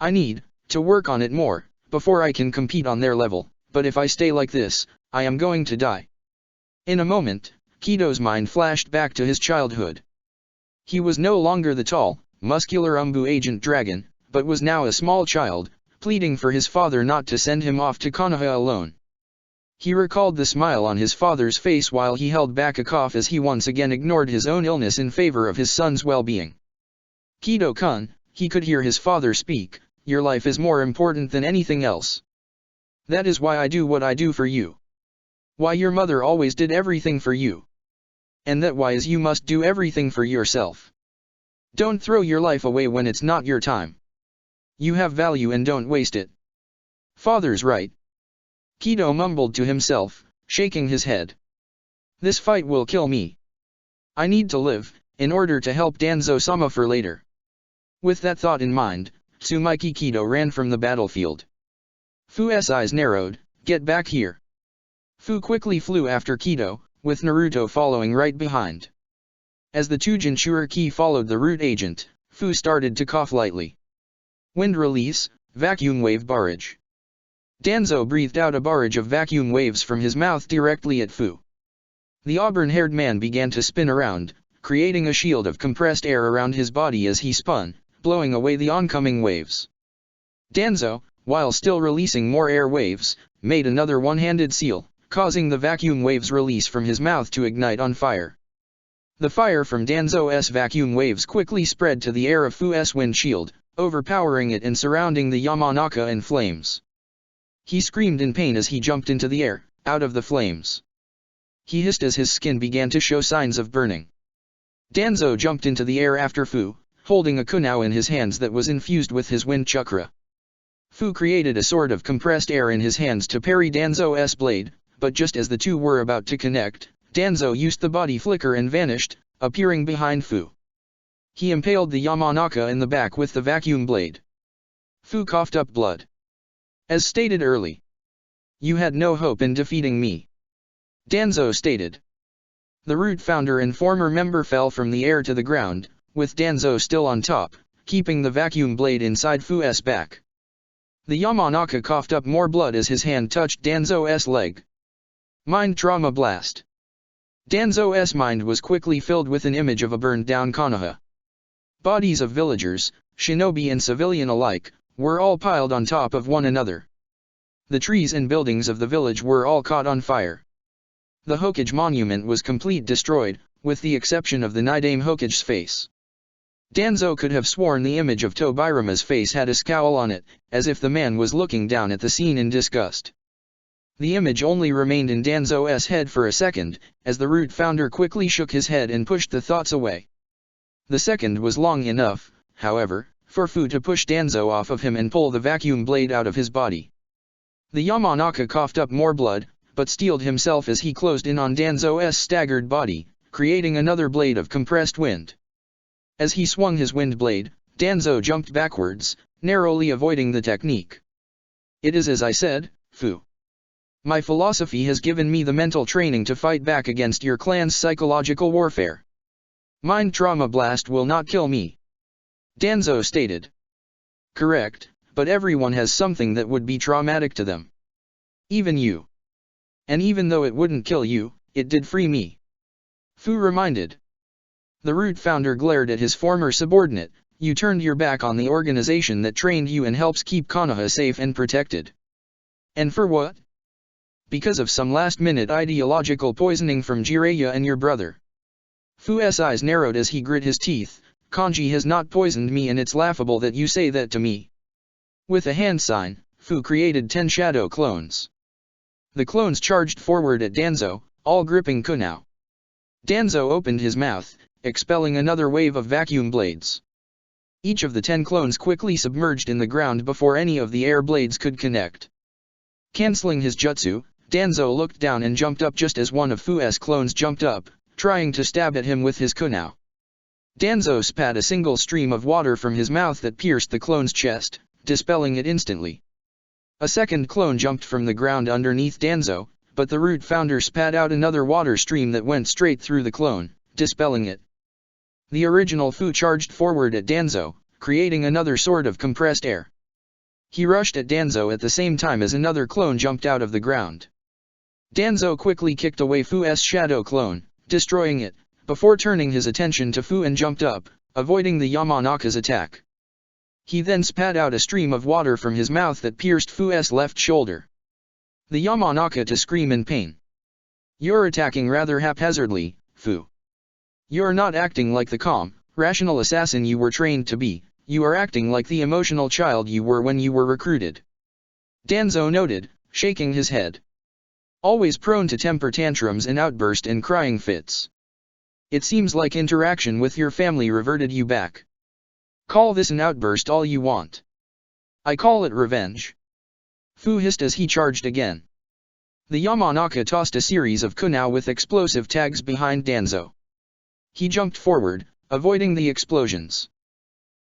I need to work on it more, before I can compete on their level, but if I stay like this, I am going to die. In a moment, Kido's mind flashed back to his childhood. He was no longer the tall, muscular Umbu agent dragon, but was now a small child, pleading for his father not to send him off to Konoha alone. He recalled the smile on his father's face while he held back a cough as he once again ignored his own illness in favor of his son's well-being. Kido-kun, he could hear his father speak, your life is more important than anything else. That is why I do what I do for you. Why your mother always did everything for you. And that why is you must do everything for yourself. Don't throw your life away when it's not your time. You have value and don't waste it. Father's right. Kido mumbled to himself, shaking his head. This fight will kill me. I need to live, in order to help Danzo-sama for later. With that thought in mind, Tsumaiki Kido ran from the battlefield. Fu's eyes narrowed, get back here. Fu quickly flew after Kido, with Naruto following right behind. As the two Jinchuriki followed the root agent, Fu started to cough lightly. Wind release, vacuum wave barrage. Danzo breathed out a barrage of vacuum waves from his mouth directly at Fu. The auburn-haired man began to spin around, creating a shield of compressed air around his body as he spun, blowing away the oncoming waves. Danzo, while still releasing more air waves, made another one-handed seal, causing the vacuum waves release from his mouth to ignite on fire. The fire from Danzo's vacuum waves quickly spread to the air of Fu's wind shield, overpowering it and surrounding the Yamanaka in flames. He screamed in pain as he jumped into the air, out of the flames. He hissed as his skin began to show signs of burning. Danzo jumped into the air after Fu, holding a kunao in his hands that was infused with his wind chakra. Fu created a sword of compressed air in his hands to parry Danzo's blade, but just as the two were about to connect, Danzo used the body flicker and vanished, appearing behind Fu. He impaled the Yamanaka in the back with the vacuum blade. Fu coughed up blood. As stated early. You had no hope in defeating me. Danzo stated. The root founder and former member fell from the air to the ground, with Danzo still on top, keeping the vacuum blade inside Fu's back. The Yamanaka coughed up more blood as his hand touched Danzo's leg. Mind Trauma Blast. Danzo's mind was quickly filled with an image of a burned-down Konoha. Bodies of villagers, shinobi and civilian alike, were all piled on top of one another. The trees and buildings of the village were all caught on fire. The Hokage monument was completely destroyed, with the exception of the Nidaime Hokage's face. Danzo could have sworn the image of Tobirama's face had a scowl on it, as if the man was looking down at the scene in disgust. The image only remained in Danzo's head for a second, as the root founder quickly shook his head and pushed the thoughts away. The second was long enough, however, for Fu to push Danzo off of him and pull the vacuum blade out of his body. The Yamanaka coughed up more blood, but steeled himself as he closed in on Danzo's staggered body, creating another blade of compressed wind. As he swung his wind blade, Danzo jumped backwards, narrowly avoiding the technique. It is as I said, Fu. My philosophy has given me the mental training to fight back against your clan's psychological warfare. Mind Trauma Blast will not kill me. Danzo stated. Correct, but everyone has something that would be traumatic to them. Even you. And even though it wouldn't kill you, it did free me. Fu reminded. The root founder glared at his former subordinate, you turned your back on the organization that trained you and helps keep Konoha safe and protected. And for what? Because of some last-minute ideological poisoning from Jiraiya and your brother. Fu's eyes narrowed as he grit his teeth, Kanji has not poisoned me and it's laughable that you say that to me. With a hand sign, Fu created 10 shadow clones. The clones charged forward at Danzo, all gripping kunao. Danzo opened his mouth, expelling another wave of vacuum blades. Each of the 10 clones quickly submerged in the ground before any of the air blades could connect. Canceling his jutsu, Danzo looked down and jumped up just as one of Fu's clones jumped up, trying to stab at him with his kunao. Danzo spat a single stream of water from his mouth that pierced the clone's chest, dispelling it instantly. A second clone jumped from the ground underneath Danzo, but the root founder spat out another water stream that went straight through the clone, dispelling it. The original Fu charged forward at Danzo, creating another sword of compressed air. He rushed at Danzo at the same time as another clone jumped out of the ground. Danzo quickly kicked away Fu's shadow clone, destroying it, before turning his attention to Fu and jumped up, avoiding the Yamanaka's attack. He then spat out a stream of water from his mouth that pierced Fu's left shoulder. The Yamanaka to scream in pain. "You're attacking rather haphazardly, Fu. You're not acting like the calm, rational assassin you were trained to be, you are acting like the emotional child you were when you were recruited," Danzo noted, shaking his head. "Always prone to temper tantrums and outburst and crying fits. It seems like interaction with your family reverted you back. Call this an outburst all you want. I call it revenge." Fu hissed as he charged again. The Yamanaka tossed a series of kunai with explosive tags behind Danzo. He jumped forward, avoiding the explosions.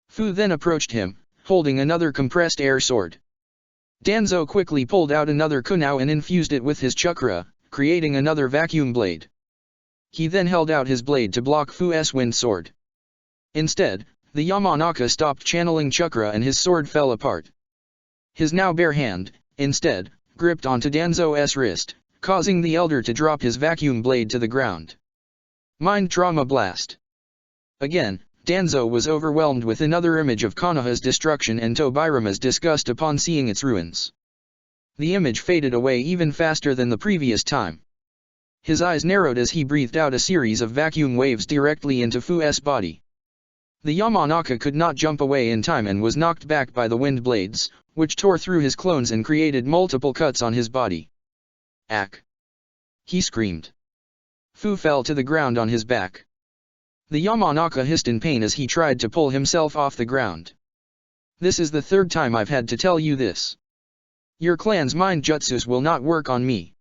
Fu then approached him, holding another compressed air sword. Danzo quickly pulled out another kunai and infused it with his chakra, creating another vacuum blade. He then held out his blade to block Fu's wind sword. Instead, the Yamanaka stopped channeling chakra and his sword fell apart. His now bare hand, instead, gripped onto Danzo's wrist, causing the elder to drop his vacuum blade to the ground. Mind Trauma Blast. Again, Danzo was overwhelmed with another image of Konoha's destruction and Tobirama's disgust upon seeing its ruins. The image faded away even faster than the previous time. His eyes narrowed as he breathed out a series of vacuum waves directly into Fu's body. The Yamanaka could not jump away in time and was knocked back by the wind blades, which tore through his clones and created multiple cuts on his body. "Ack!" he screamed. Fu fell to the ground on his back. The Yamanaka hissed in pain as he tried to pull himself off the ground. "This is the third time I've had to tell you this. Your clan's mind jutsus will not work on me,"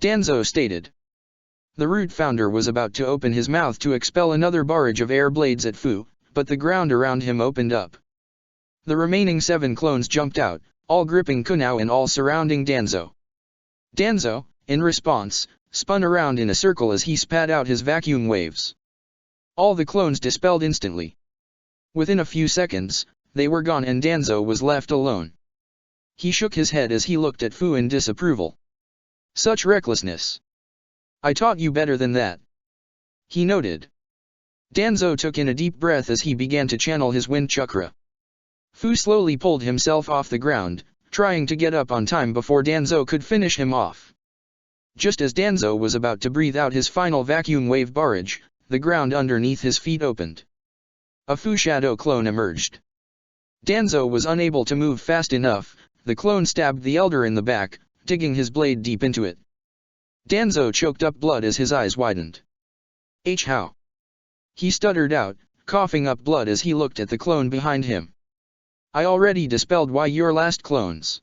Danzo stated. The root founder was about to open his mouth to expel another barrage of air blades at Fu, but the ground around him opened up. The remaining 7 clones jumped out, all gripping kunai and all surrounding Danzo. Danzo, in response, spun around in a circle as he spat out his vacuum waves. All the clones dispelled instantly. Within a few seconds, they were gone and Danzo was left alone. He shook his head as he looked at Fu in disapproval. "Such recklessness. I taught you better than that," he noted. Danzo took in a deep breath as he began to channel his wind chakra. Fu slowly pulled himself off the ground, trying to get up on time before Danzo could finish him off. Just as Danzo was about to breathe out his final vacuum wave barrage, the ground underneath his feet opened. A Fu shadow clone emerged. Danzo was unable to move fast enough, the clone stabbed the elder in the back, digging his blade deep into it. Danzo choked up blood as his eyes widened. How?" he stuttered out, coughing up blood as he looked at the clone behind him. "I already dispelled your last clones.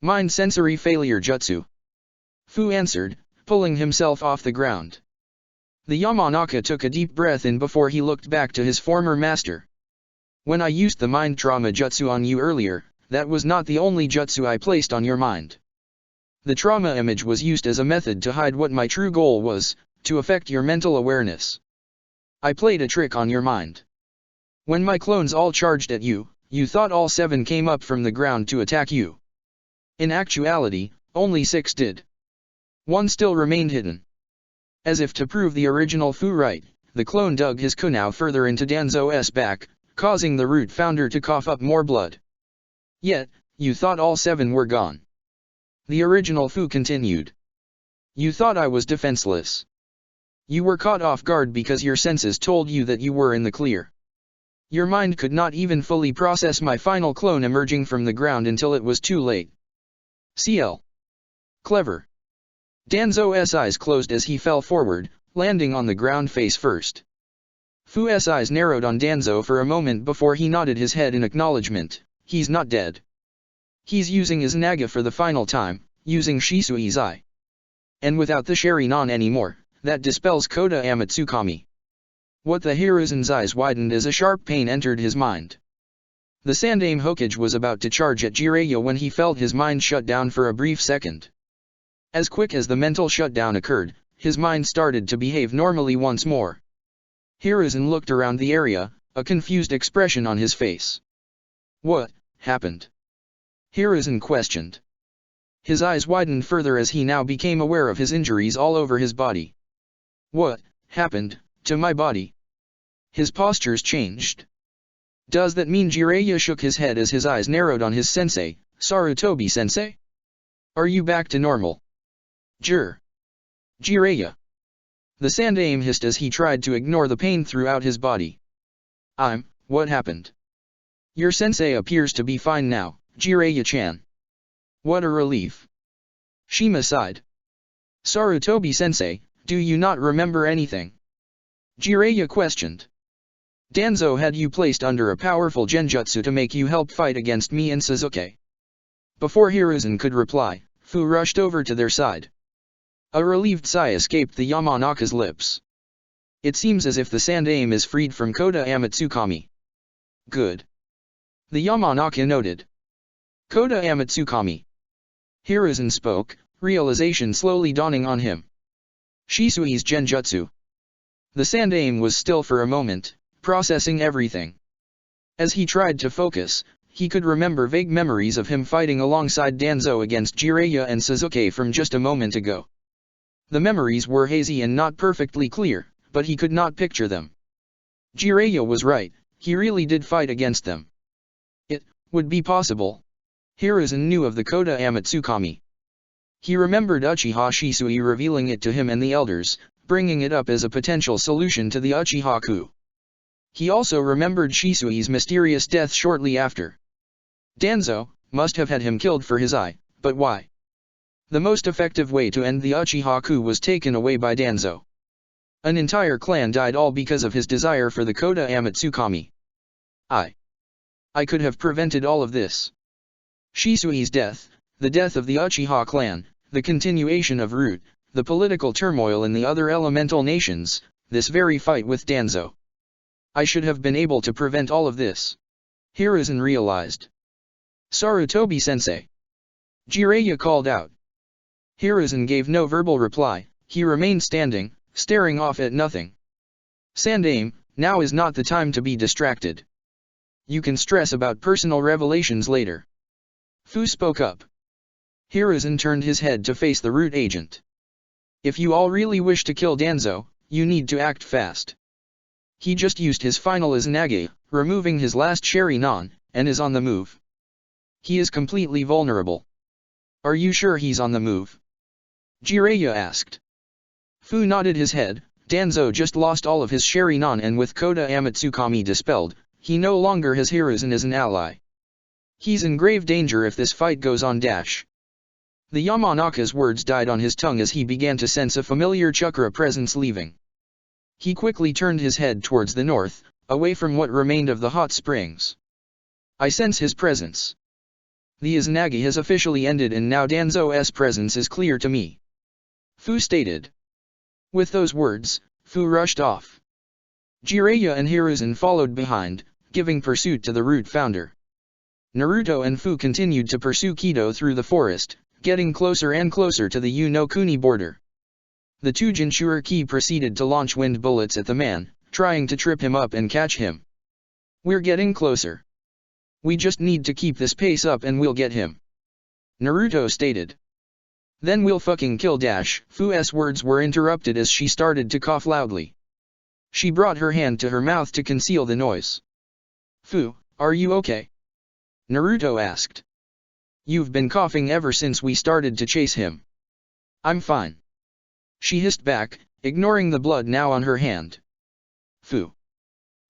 Mind sensory failure jutsu," Fu answered, pulling himself off the ground. The Yamanaka took a deep breath in before he looked back to his former master. "When I used the mind trauma jutsu on you earlier, that was not the only jutsu I placed on your mind. The trauma image was used as a method to hide what my true goal was, to affect your mental awareness. I played a trick on your mind. When my clones all charged at you, you thought all 7 came up from the ground to attack you. In actuality, only 6 did. 1 still remained hidden." As if to prove the original Fu right, the clone dug his kunai further into Danzo's back, causing the root founder to cough up more blood. "Yet, you thought all 7 were gone." The original Fu continued. "You thought I was defenseless. You were caught off guard because your senses told you that you were in the clear. Your mind could not even fully process my final clone emerging from the ground until it was too late. CL. Clever." Danzo's eyes closed as he fell forward, landing on the ground face first. Fu's eyes narrowed on Danzo for a moment before he nodded his head in acknowledgement. "He's not dead. He's using his Naga for the final time, using Shisui's eye. And without the Sharingan anymore, that dispels Kota Amatsukami." What the Hiruzen's eyes widened as a sharp pain entered his mind. The Sandaime Hokage was about to charge at Jiraiya when he felt his mind shut down for a brief second. As quick as the mental shutdown occurred, his mind started to behave normally once more. Hiruzen looked around the area, a confused expression on his face. "What happened?" Hiruzen questioned. His eyes widened further as he now became aware of his injuries all over his body. What happened to my body? His postures changed. Does that mean Jiraiya shook his head as his eyes narrowed on his sensei, Sarutobi-sensei? Are you back to normal? Jiraiya. The Sandaime hissed as he tried to ignore the pain throughout his body. What happened? Your sensei appears to be fine now, Jiraiya-chan. What a relief. Shima sighed. Sarutobi-sensei, do you not remember anything? Jiraiya questioned. Danzo had you placed under a powerful genjutsu to make you help fight against me and Sasuke. Before Hiruzen could reply, Fu rushed over to their side. A relieved sigh escaped the Yamanaka's lips. It seems as if the Sandaime is freed from Koda Amatsukami. Good. The Yamanaka noted. Koda Amatsukami. Hiruzen spoke, realization slowly dawning on him. Shisui's genjutsu. The Sandaime was still for a moment, processing everything. As he tried to focus, he could remember vague memories of him fighting alongside Danzo against Jiraiya and Sasuke from just a moment ago. The memories were hazy and not perfectly clear, but he could not picture them. Jiraiya was right, he really did fight against them. It would be possible. Hiruzen knew of the Koda Amatsukami. He remembered Uchiha Shisui revealing it to him and the elders, bringing it up as a potential solution to the Uchiha coup. He also remembered Shisui's mysterious death shortly after. Danzo must have had him killed for his eye, but why? The most effective way to end the Uchiha coup was taken away by Danzo. An entire clan died all because of his desire for the Koda Amatsukami. I could have prevented all of this. Shisui's death, the death of the Uchiha clan, the continuation of Root, the political turmoil in the other elemental nations, this very fight with Danzo. I should have been able to prevent all of this. Hiruzen realized. Sarutobi-sensei. Jiraiya called out. Hiruzen gave no verbal reply, he remained standing, staring off at nothing. Sandaime, now is not the time to be distracted. You can stress about personal revelations later. Fu spoke up. Hiruzen turned his head to face the Root agent. If you all really wish to kill Danzo, you need to act fast. He just used his final Izanagi, removing his last Sharingan, and is on the move. He is completely vulnerable. Are you sure he's on the move? Jiraiya asked. Fu nodded his head. Danzo just lost all of his Sharingan and with Koda Amatsukami dispelled, he no longer has Hiruzen as an ally. He's in grave danger if this fight goes on. The Yamanaka's words died on his tongue as he began to sense a familiar chakra presence leaving. He quickly turned his head towards the north, away from what remained of the hot springs. I sense his presence. The Izanagi has officially ended and now Danzo's presence is clear to me. Fu stated. With those words, Fu rushed off. Jiraiya and Hiruzen followed behind, giving pursuit to the Root founder. Naruto and Fu continued to pursue Kido through the forest, getting closer and closer to the Uno-Kuni border. The two Jinchuriki proceeded to launch wind bullets at the man, trying to trip him up and catch him. We're getting closer. We just need to keep this pace up and we'll get him. Naruto stated. Then we'll fucking kill Dash. Fu's words were interrupted as she started to cough loudly. She brought her hand to her mouth to conceal the noise. Fu, are you okay? Naruto asked. You've been coughing ever since we started to chase him. I'm fine. She hissed back, ignoring the blood now on her hand. Fu.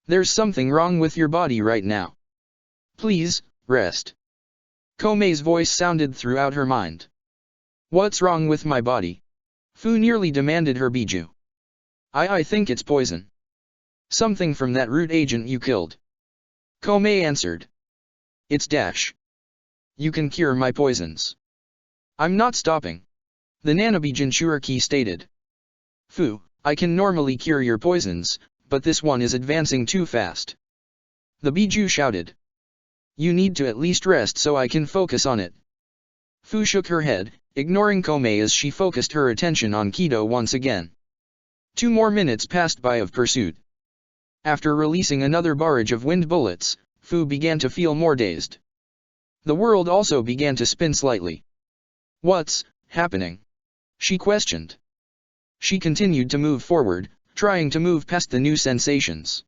There's something wrong with your body right now. Please, rest. Komei's voice sounded throughout her mind. What's wrong with my body? Fu nearly demanded her Biju. I think it's poison. Something from that Root agent you killed. Komei answered. It's Dash. You can cure my poisons. I'm not stopping. The Nanabi Jinchuriki stated. Fu, I can normally cure your poisons, but this one is advancing too fast. The Biju shouted. You need to at least rest so I can focus on it. Fu shook her head, ignoring Komei as she focused her attention on Kido once again. 2 more minutes passed by of pursuit. After releasing another barrage of wind bullets, Fu began to feel more dazed. The world also began to spin slightly. What's happening? She questioned. She continued to move forward, trying to move past the new sensations.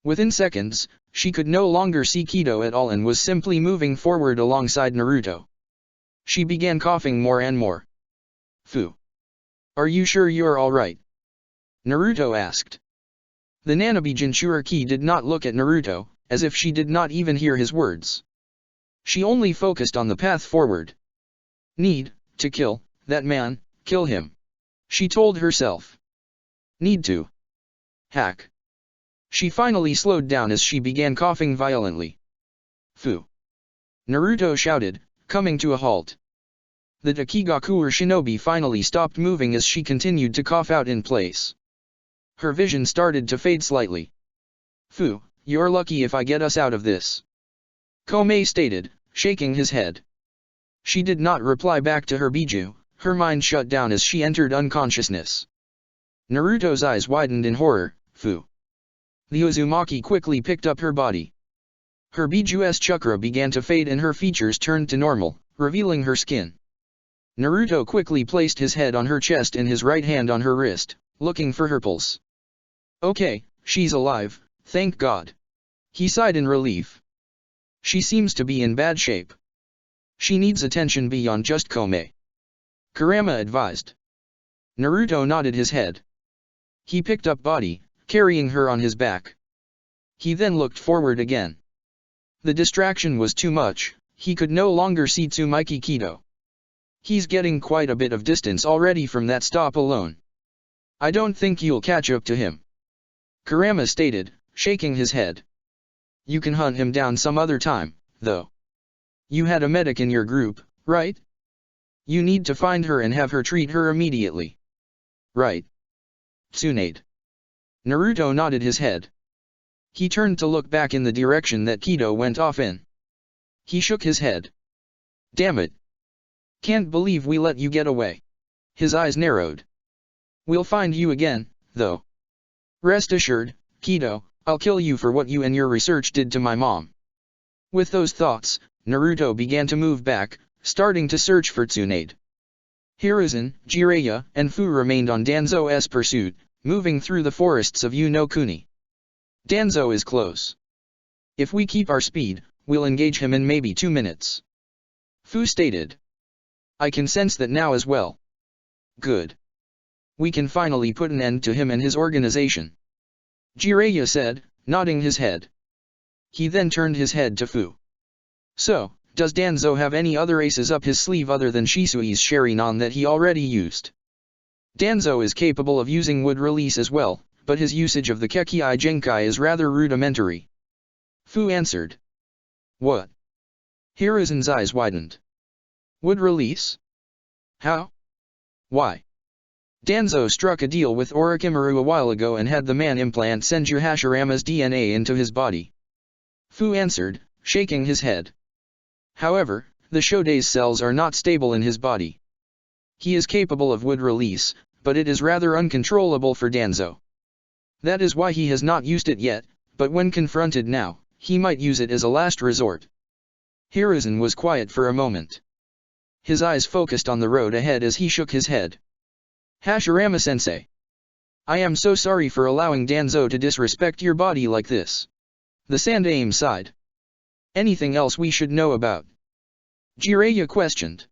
Within seconds, she could no longer see Kido at all and was simply moving forward alongside Naruto. She began coughing more and more. Fu. Are you sure you're alright? Naruto asked. The Nanabe Jinchuriki did not look at Naruto, as if she did not even hear his words. She only focused on the path forward. Need to kill that man, kill him. She told herself. Need to hack. She finally slowed down as she began coughing violently. Fu. Naruto shouted, coming to a halt. The Dakigakuer shinobi finally stopped moving as she continued to cough out in place. Her vision started to fade slightly. Fu, you're lucky if I get us out of this. Komei stated, shaking his head. She did not reply back to her Biju, her mind shut down as she entered unconsciousness. Naruto's eyes widened in horror. Fu. The Uzumaki quickly picked up her body. Her Biju's chakra began to fade and her features turned to normal, revealing her skin. Naruto quickly placed his head on her chest and his right hand on her wrist, looking for her pulse. Okay, she's alive, thank God. He sighed in relief. She seems to be in bad shape. She needs attention beyond just Komei. Kurama advised. Naruto nodded his head. He picked up body, carrying her on his back. He then looked forward again. The distraction was too much, he could no longer see Tsumaiki Kido. He's getting quite a bit of distance already from that stop alone. I don't think you'll catch up to him. Kurama stated, shaking his head. You can hunt him down some other time, though. You had a medic in your group, right? You need to find her and have her treat her immediately. Right. Tsunade. Naruto nodded his head. He turned to look back in the direction that Kido went off in. He shook his head. Damn it. Can't believe we let you get away. His eyes narrowed. We'll find you again, though. Rest assured, Kido, I'll kill you for what you and your research did to my mom. With those thoughts, Naruto began to move back, starting to search for Tsunade. Hiruzen, Jiraiya, and Fu remained on Danzo's pursuit, moving through the forests of Yunokuni. Danzo is close. If we keep our speed, we'll engage him in maybe 2 minutes. Fu stated. I can sense that now as well. Good. We can finally put an end to him and his organization. Jiraiya said, nodding his head. He then turned his head to Fu. So, does Danzo have any other aces up his sleeve other than Shisui's Sharingan that he already used? Danzo is capable of using wood release as well, but his usage of the Kekkei Genkai is rather rudimentary. Fu answered. What? Hiruzen's eyes widened. Wood release? How? Why? Danzo struck a deal with Orochimaru a while ago and had the man implant Senju Hashirama's DNA into his body. Fu answered, shaking his head. However, the Shodei's cells are not stable in his body. He is capable of wood release, but it is rather uncontrollable for Danzo. That is why he has not used it yet, but when confronted now, he might use it as a last resort. Hiruzen was quiet for a moment. His eyes focused on the road ahead as he shook his head. Hashirama-sensei. I am so sorry for allowing Danzo to disrespect your body like this. The Sandaime sighed. Anything else we should know about? Jiraiya questioned.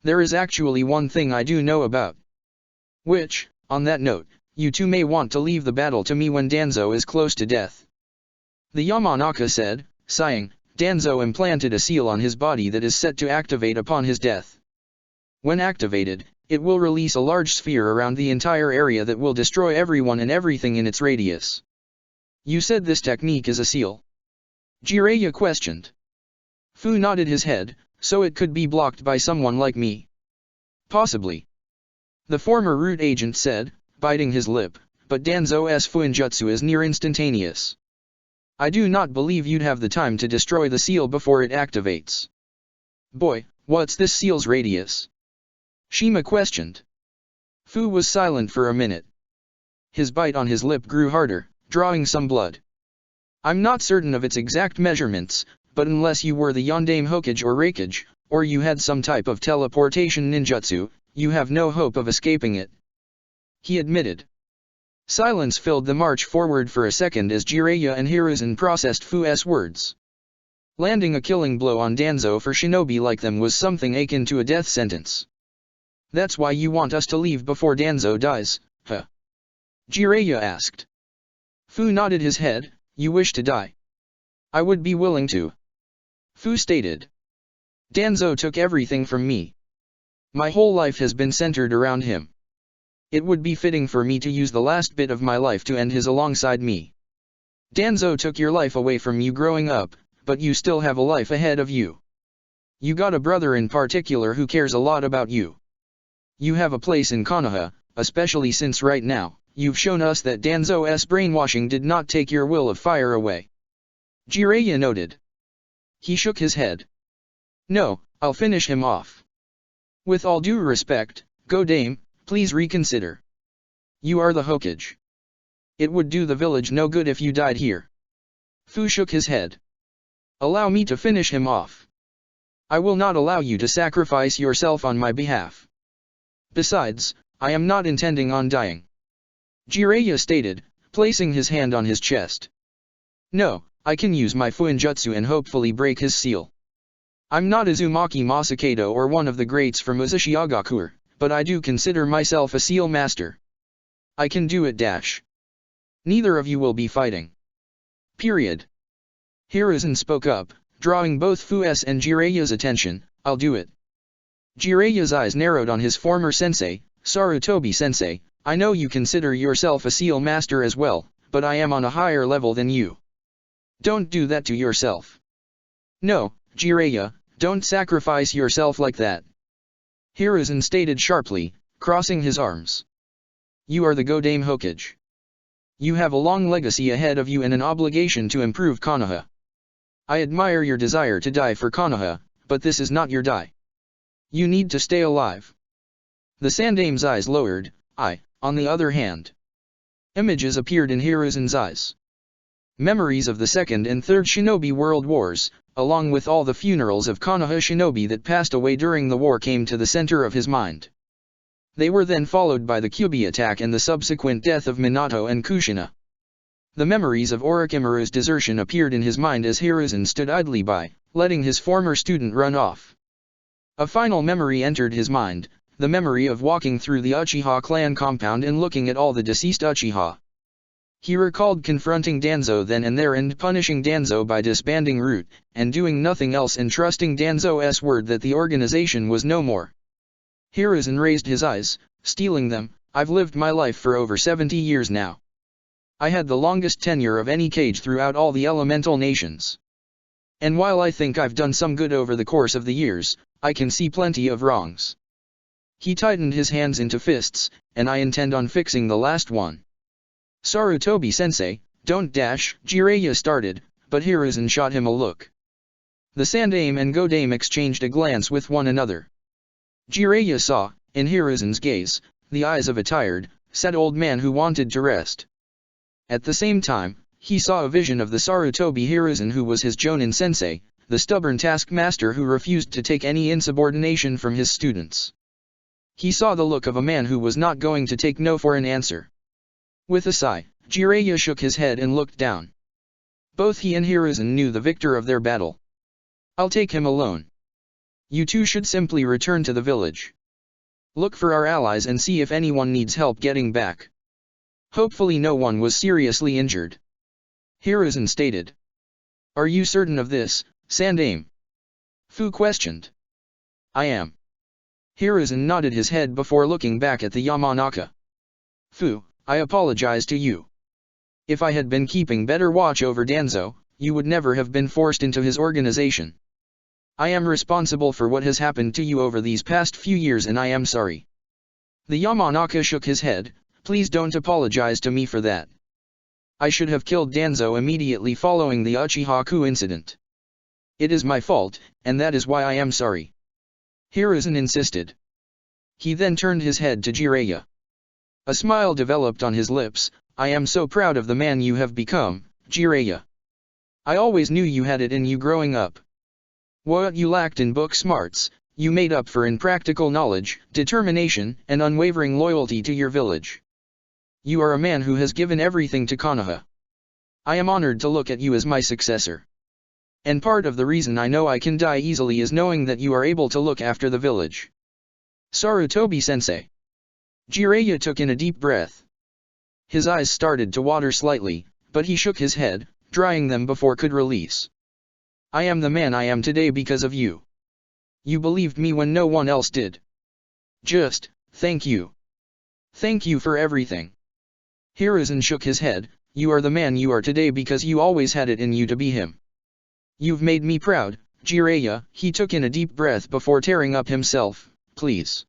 There is actually one thing I do know about. Which, on that note, you two may want to leave the battle to me when Danzo is close to death. The Yamanaka said, sighing. Danzo implanted a seal on his body that is set to activate upon his death. When activated, it will release a large sphere around the entire area that will destroy everyone and everything in its radius. You said this technique is a seal? Jiraiya questioned. Fu nodded his head, so it could be blocked by someone like me. Possibly. The former root agent said, biting his lip, but Danzo's Fuinjutsu is near instantaneous. I do not believe you'd have the time to destroy the seal before it activates. Boy, what's this seal's radius? Shima questioned. Fu was silent for a minute. His bite on his lip grew harder, drawing some blood. I'm not certain of its exact measurements, but unless you were the Yondaime Hokage or Raikage, or you had some type of teleportation ninjutsu, you have no hope of escaping it," he admitted. Silence filled the march forward for a second as Jiraiya and Hiruzen processed Fu's words. Landing a killing blow on Danzo for shinobi like them was something akin to a death sentence. "That's why you want us to leave before Danzo dies, huh?" Jiraiya asked. Fu nodded his head. "You wish to die? I would be willing to," Fu stated. "Danzo took everything from me. My whole life has been centered around him. It would be fitting for me to use the last bit of my life to end his alongside me. Danzo took your life away from you growing up, but you still have a life ahead of you. You got a brother in particular who cares a lot about you. You have a place in Konoha, especially since right now, you've shown us that Danzo's brainwashing did not take your will of fire away," Jiraiya noted. He shook his head. "No, I'll finish him off. With all due respect, Go Dame, please reconsider. You are the Hokage. It would do the village no good if you died here." Fu shook his head. "Allow me to finish him off. I will not allow you to sacrifice yourself on my behalf. Besides, I am not intending on dying," Jiraiya stated, placing his hand on his chest. "No, I can use my Fuinjutsu and hopefully break his seal. I'm not Uzumaki Masakado or one of the greats from Uzushiagakuer, but I do consider myself a seal master. I can do it. Neither of you will be fighting. Period." Hiruzen spoke up, drawing both Fu's and Jiraiya's attention. "I'll do it." Jiraiya's eyes narrowed on his former sensei, Sarutobi sensei. "I know you consider yourself a seal master as well, but I am on a higher level than you. Don't do that to yourself. No, Jiraiya, don't sacrifice yourself like that," Hiruzen stated sharply, crossing his arms. "You are the Go Dame Hokage. You have a long legacy ahead of you and an obligation to improve Konoha. I admire your desire to die for Konoha, but this is not your die. You need to stay alive." The Sandaime's eyes lowered. On the other hand. Images appeared in Hiruzen's eyes. Memories of the Second and Third Shinobi World Wars, along with all the funerals of Konoha shinobi that passed away during the war, came to the center of his mind. They were then followed by the Kyuubi attack and the subsequent death of Minato and Kushina. The memories of Orochimaru's desertion appeared in his mind as Hiruzen stood idly by, letting his former student run off. A final memory entered his mind, the memory of walking through the Uchiha clan compound and looking at all the deceased Uchiha. He recalled confronting Danzo then and there and punishing Danzo by disbanding Root, and doing nothing else and trusting Danzo's word that the organization was no more. Hiruzen raised his eyes, stealing them. "I've lived my life for over 70 years now. I had the longest tenure of any Kage throughout all the elemental nations. And while I think I've done some good over the course of the years, I can see plenty of wrongs." He tightened his hands into fists, "and I intend on fixing the last one." "Sarutobi sensei, don't dash," Jiraiya started, but Hiruzen shot him a look. The Sandaime and Go Dame exchanged a glance with one another. Jiraiya saw, in Hiruzen's gaze, the eyes of a tired, sad old man who wanted to rest. At the same time, he saw a vision of the Sarutobi Hiruzen who was his Jonin sensei, the stubborn taskmaster who refused to take any insubordination from his students. He saw the look of a man who was not going to take no for an answer. With a sigh, Jiraiya shook his head and looked down. Both he and Hiruzen knew the victor of their battle. "I'll take him alone. You two should simply return to the village. Look for our allies and see if anyone needs help getting back. Hopefully no one was seriously injured," Hiruzen stated. "Are you certain of this, Sandaime?" Fu questioned. "I am." Hiruzen nodded his head before looking back at the Yamanaka. "Fu, I apologize to you. If I had been keeping better watch over Danzo, you would never have been forced into his organization. I am responsible for what has happened to you over these past few years and I am sorry." The Yamanaka shook his head. "Please don't apologize to me for that. I should have killed Danzo immediately following the Uchiha coup incident. It is my fault, and that is why I am sorry," Hiruzen insisted. He then turned his head to Jiraiya. A smile developed on his lips. "I am so proud of the man you have become, Jiraiya. I always knew you had it in you growing up. What you lacked in book smarts, you made up for in practical knowledge, determination, and unwavering loyalty to your village. You are a man who has given everything to Konoha. I am honored to look at you as my successor. And part of the reason I know I can die easily is knowing that you are able to look after the village. Sarutobi-sensei. Jiraiya took in a deep breath. His eyes started to water slightly, but he shook his head, drying them before could release. I am the man I am today because of you. You believed me when no one else did. Just, thank you. Thank you for everything. Hiruzen shook his head. You are the man you are today because you always had it in you to be him. You've made me proud, Jiraiya. He took in a deep breath before tearing up himself. Please.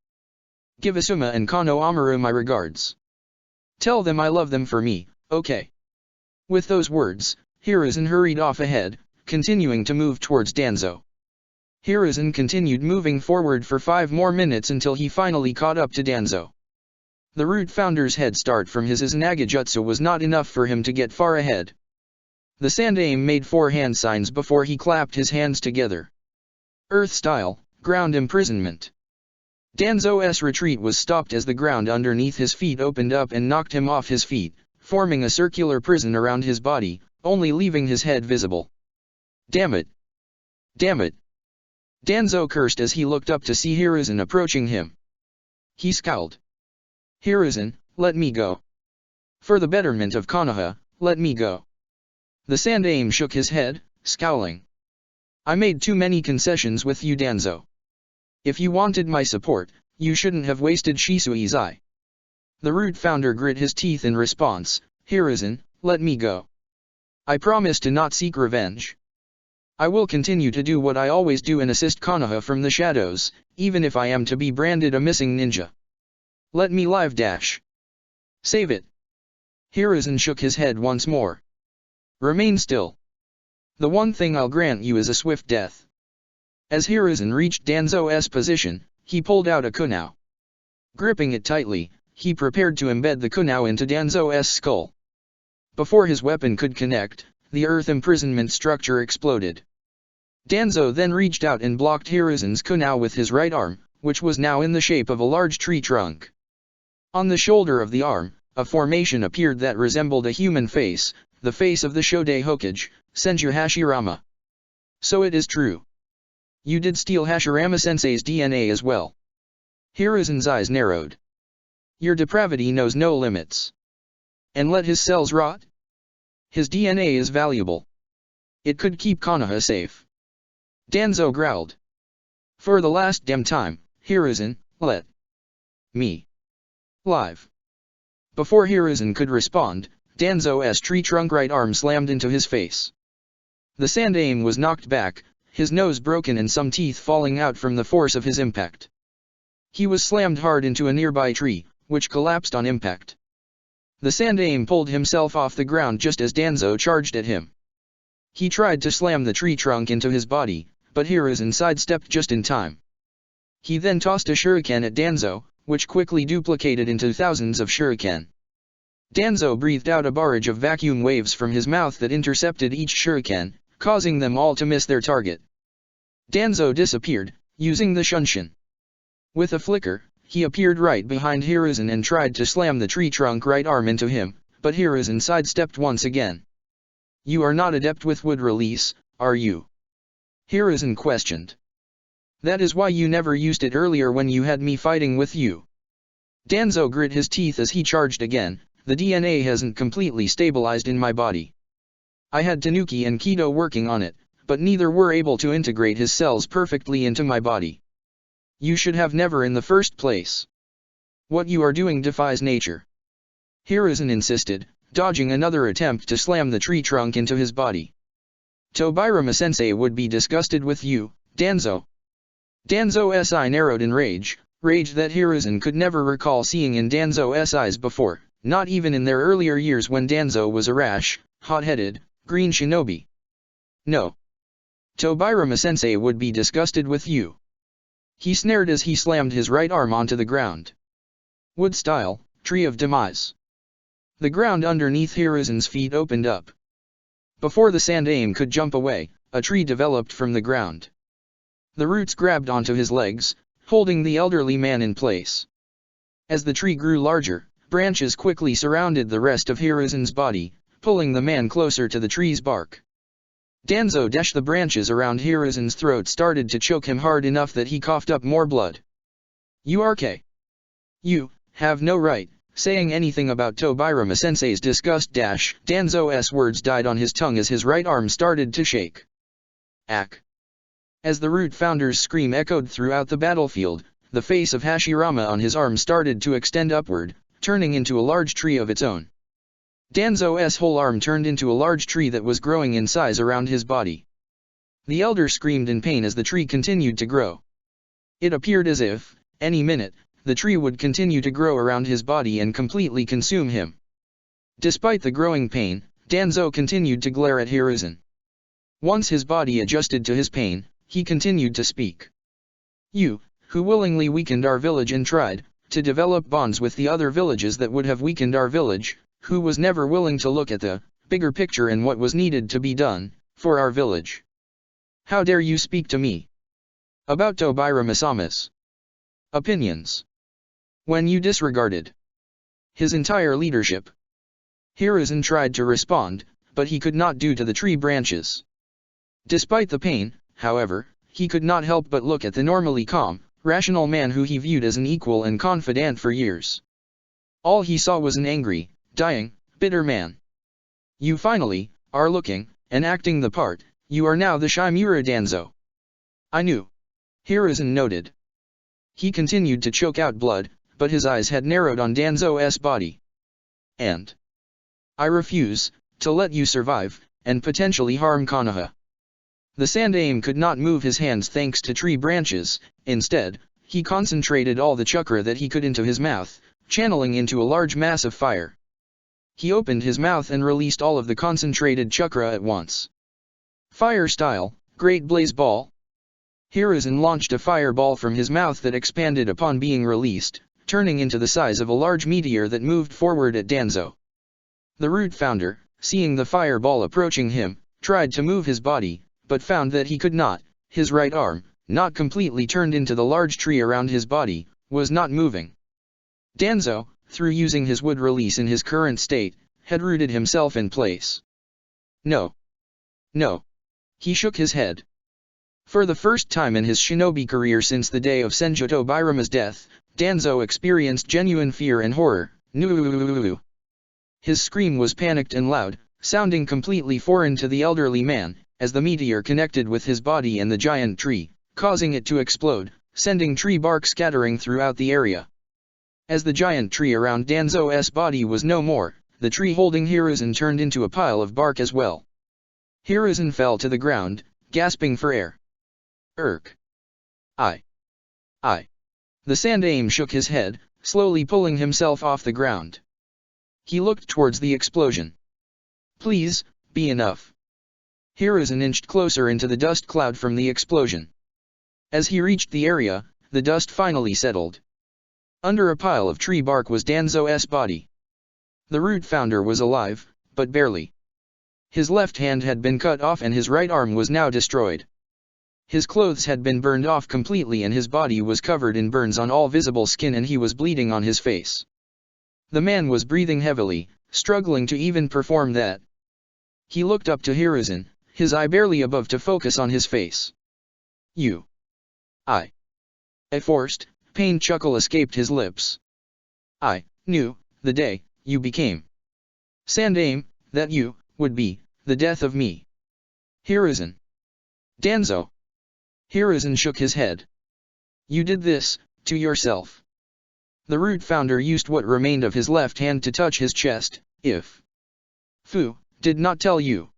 Give Asuma and Konohamaru my regards. Tell them I love them for me, okay? With those words, Hiruzen hurried off ahead, continuing to move towards Danzo. Hiruzen continued moving forward for 5 more minutes until he finally caught up to Danzo. The Root Founder's head start from his Izanagi Jutsu was not enough for him to get far ahead. The Sandaime made 4 hand signs before he clapped his hands together. Earth Style, Ground Imprisonment. Danzo's retreat was stopped as the ground underneath his feet opened up and knocked him off his feet, forming a circular prison around his body, only leaving his head visible. Damn it! Damn it! Danzo cursed as he looked up to see Hiruzen approaching him. He scowled. Hiruzen, let me go. For the betterment of Konoha, let me go. The Sandaime shook his head, scowling. I made too many concessions with you, Danzo. If you wanted my support, you shouldn't have wasted Shisui's eye. The Root Founder grit his teeth in response. Hiruzen, let me go. I promise to not seek revenge. I will continue to do what I always do and assist Konoha from the shadows, even if I am to be branded a missing ninja. Let me live dash. Save it. Hiruzen shook his head once more. Remain still. The one thing I'll grant you is a swift death. As Hiruzen reached Danzo's position, he pulled out a kunao. Gripping it tightly, he prepared to embed the kunao into Danzo's skull. Before his weapon could connect, the earth imprisonment structure exploded. Danzo then reached out and blocked Hiruzen's kunao with his right arm, which was now in the shape of a large tree trunk. On the shoulder of the arm, a formation appeared that resembled a human face, the face of the Shodei Hokage, Senju Hashirama. So it is true. You did steal Hashirama-sensei's DNA as well. Hiruzen's eyes narrowed. Your depravity knows no limits. And let his cells rot? His DNA is valuable. It could keep Konoha safe. Danzo growled. For the last damn time, Hiruzen, let me live. Before Hiruzen could respond, Danzo's tree trunk right arm slammed into his face. The Sandaime was knocked back, his nose broken and some teeth falling out from the force of his impact. He was slammed hard into a nearby tree, which collapsed on impact. The Sandaime pulled himself off the ground just as Danzo charged at him. He tried to slam the tree trunk into his body, but Hiruzen sidestepped just in time. He then tossed a shuriken at Danzo, which quickly duplicated into thousands of shuriken. Danzo breathed out a barrage of vacuum waves from his mouth that intercepted each shuriken, causing them all to miss their target. Danzo disappeared, using the Shunshin. With a flicker, he appeared right behind Hiruzen and tried to slam the tree trunk right arm into him, but Hiruzen sidestepped once again. You are not adept with wood release, are you? Hiruzen questioned. That is why you never used it earlier when you had me fighting with you. Danzo grit his teeth as he charged again. The DNA hasn't completely stabilized in my body. I had Tanuki and Kido working on it, but neither were able to integrate his cells perfectly into my body. You should have never in the first place. What you are doing defies nature. Hiruzen insisted, dodging another attempt to slam the tree trunk into his body. Tobirama-sensei would be disgusted with you, Danzo. Danzo's eye narrowed in rage that Hiruzen could never recall seeing in Danzo's eyes before. Not even in their earlier years when Danzo was a rash, hot-headed, green shinobi. No. Tobirama-sensei would be disgusted with you. He snared as he slammed his right arm onto the ground. Wood style, Tree of Demise. The ground underneath Hiruzen's feet opened up. Before the Sandaime could jump away, a tree developed from the ground. The roots grabbed onto his legs, holding the elderly man in place. As the tree grew larger, branches quickly surrounded the rest of Hiruzen's body, pulling the man closer to the tree's bark. Danzo dashed the branches around Hiruzen's throat started to choke him hard enough that he coughed up more blood. You have no right saying anything about Tobirama-sensei's disgust. Danzo's words died on his tongue as his right arm started to shake. Ack! As the Root Founder's scream echoed throughout the battlefield, the face of Hashirama on his arm started to extend upward, turning into a large tree of its own. Danzo's whole arm turned into a large tree that was growing in size around his body. The elder screamed in pain as the tree continued to grow. It appeared as if, any minute, the tree would continue to grow around his body and completely consume him. Despite the growing pain, Danzo continued to glare at Hiruzen. Once his body adjusted to his pain, he continued to speak. You, who willingly weakened our village and tried to develop bonds with the other villages that would have weakened our village, who was never willing to look at the bigger picture and what was needed to be done for our village. How dare you speak to me about Tobirama-sama's opinions, when you disregarded his entire leadership? Hiruzen tried to respond, but he could not due to the tree branches. Despite the pain, however, he could not help but look at the normally calm, rational man who he viewed as an equal and confidant for years. All he saw was an angry, dying, bitter man. You finally are looking and acting the part. You are now the Shimura Danzo. I knew. Hiruzen noted. He continued to choke out blood, but his eyes had narrowed on Danzo's body. And I refuse to let you survive and potentially harm Konoha. The Sandaime could not move his hands thanks to tree branches. Instead, he concentrated all the chakra that he could into his mouth, channeling into a large mass of fire. He opened his mouth and released all of the concentrated chakra at once. Fire style, Great Blaze Ball. Hiruzen launched a fireball from his mouth that expanded upon being released, turning into the size of a large meteor that moved forward at Danzo. The Root Founder, seeing the fireball approaching him, tried to move his body, but found that he could not. His right arm, not completely turned into the large tree around his body, was not moving. Danzo, through using his wood release in his current state, had rooted himself in place. No. No. He shook his head. For the first time in his shinobi career since the day of Senju Tobirama's death, Danzo experienced genuine fear and horror. His scream was panicked and loud, sounding completely foreign to the elderly man, as the meteor connected with his body and the giant tree, causing it to explode, sending tree bark scattering throughout the area. As the giant tree around Danzo's body was no more, the tree holding Hiruzen turned into a pile of bark as well. Hiruzen fell to the ground, gasping for air. I. The Sandaime shook his head, slowly pulling himself off the ground. He looked towards the explosion. Please, be enough. Hiruzen inched closer into the dust cloud from the explosion. As he reached the area, the dust finally settled. Under a pile of tree bark was Danzo's body. The Root Founder was alive, but barely. His left hand had been cut off and his right arm was now destroyed. His clothes had been burned off completely and his body was covered in burns on all visible skin and he was bleeding on his face. The man was breathing heavily, struggling to even perform that. He looked up to Hiruzen, his eye barely above to focus on his face. A forced, pained chuckle escaped his lips. I knew, the day you became Sandaime, that you would be the death of me. Hiruzen. Danzo. Hiruzen shook his head. You did this to yourself. The Root Founder used what remained of his left hand to touch his chest. If Fu did not tell you,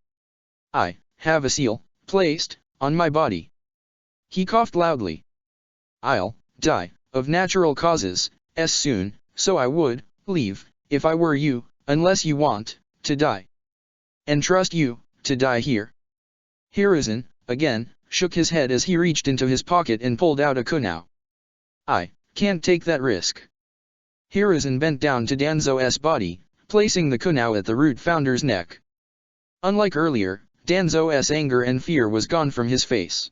I have a seal placed on my body. He coughed loudly. I'll die of natural causes soon, so I would leave if I were you, unless you want to die. And trust you to die here. Hiruzen, again, shook his head as he reached into his pocket and pulled out a kunai. I can't take that risk. Hiruzen bent down to Danzo's body, placing the kunai at the Root Founder's neck. Unlike earlier, Danzo's anger and fear was gone from his face.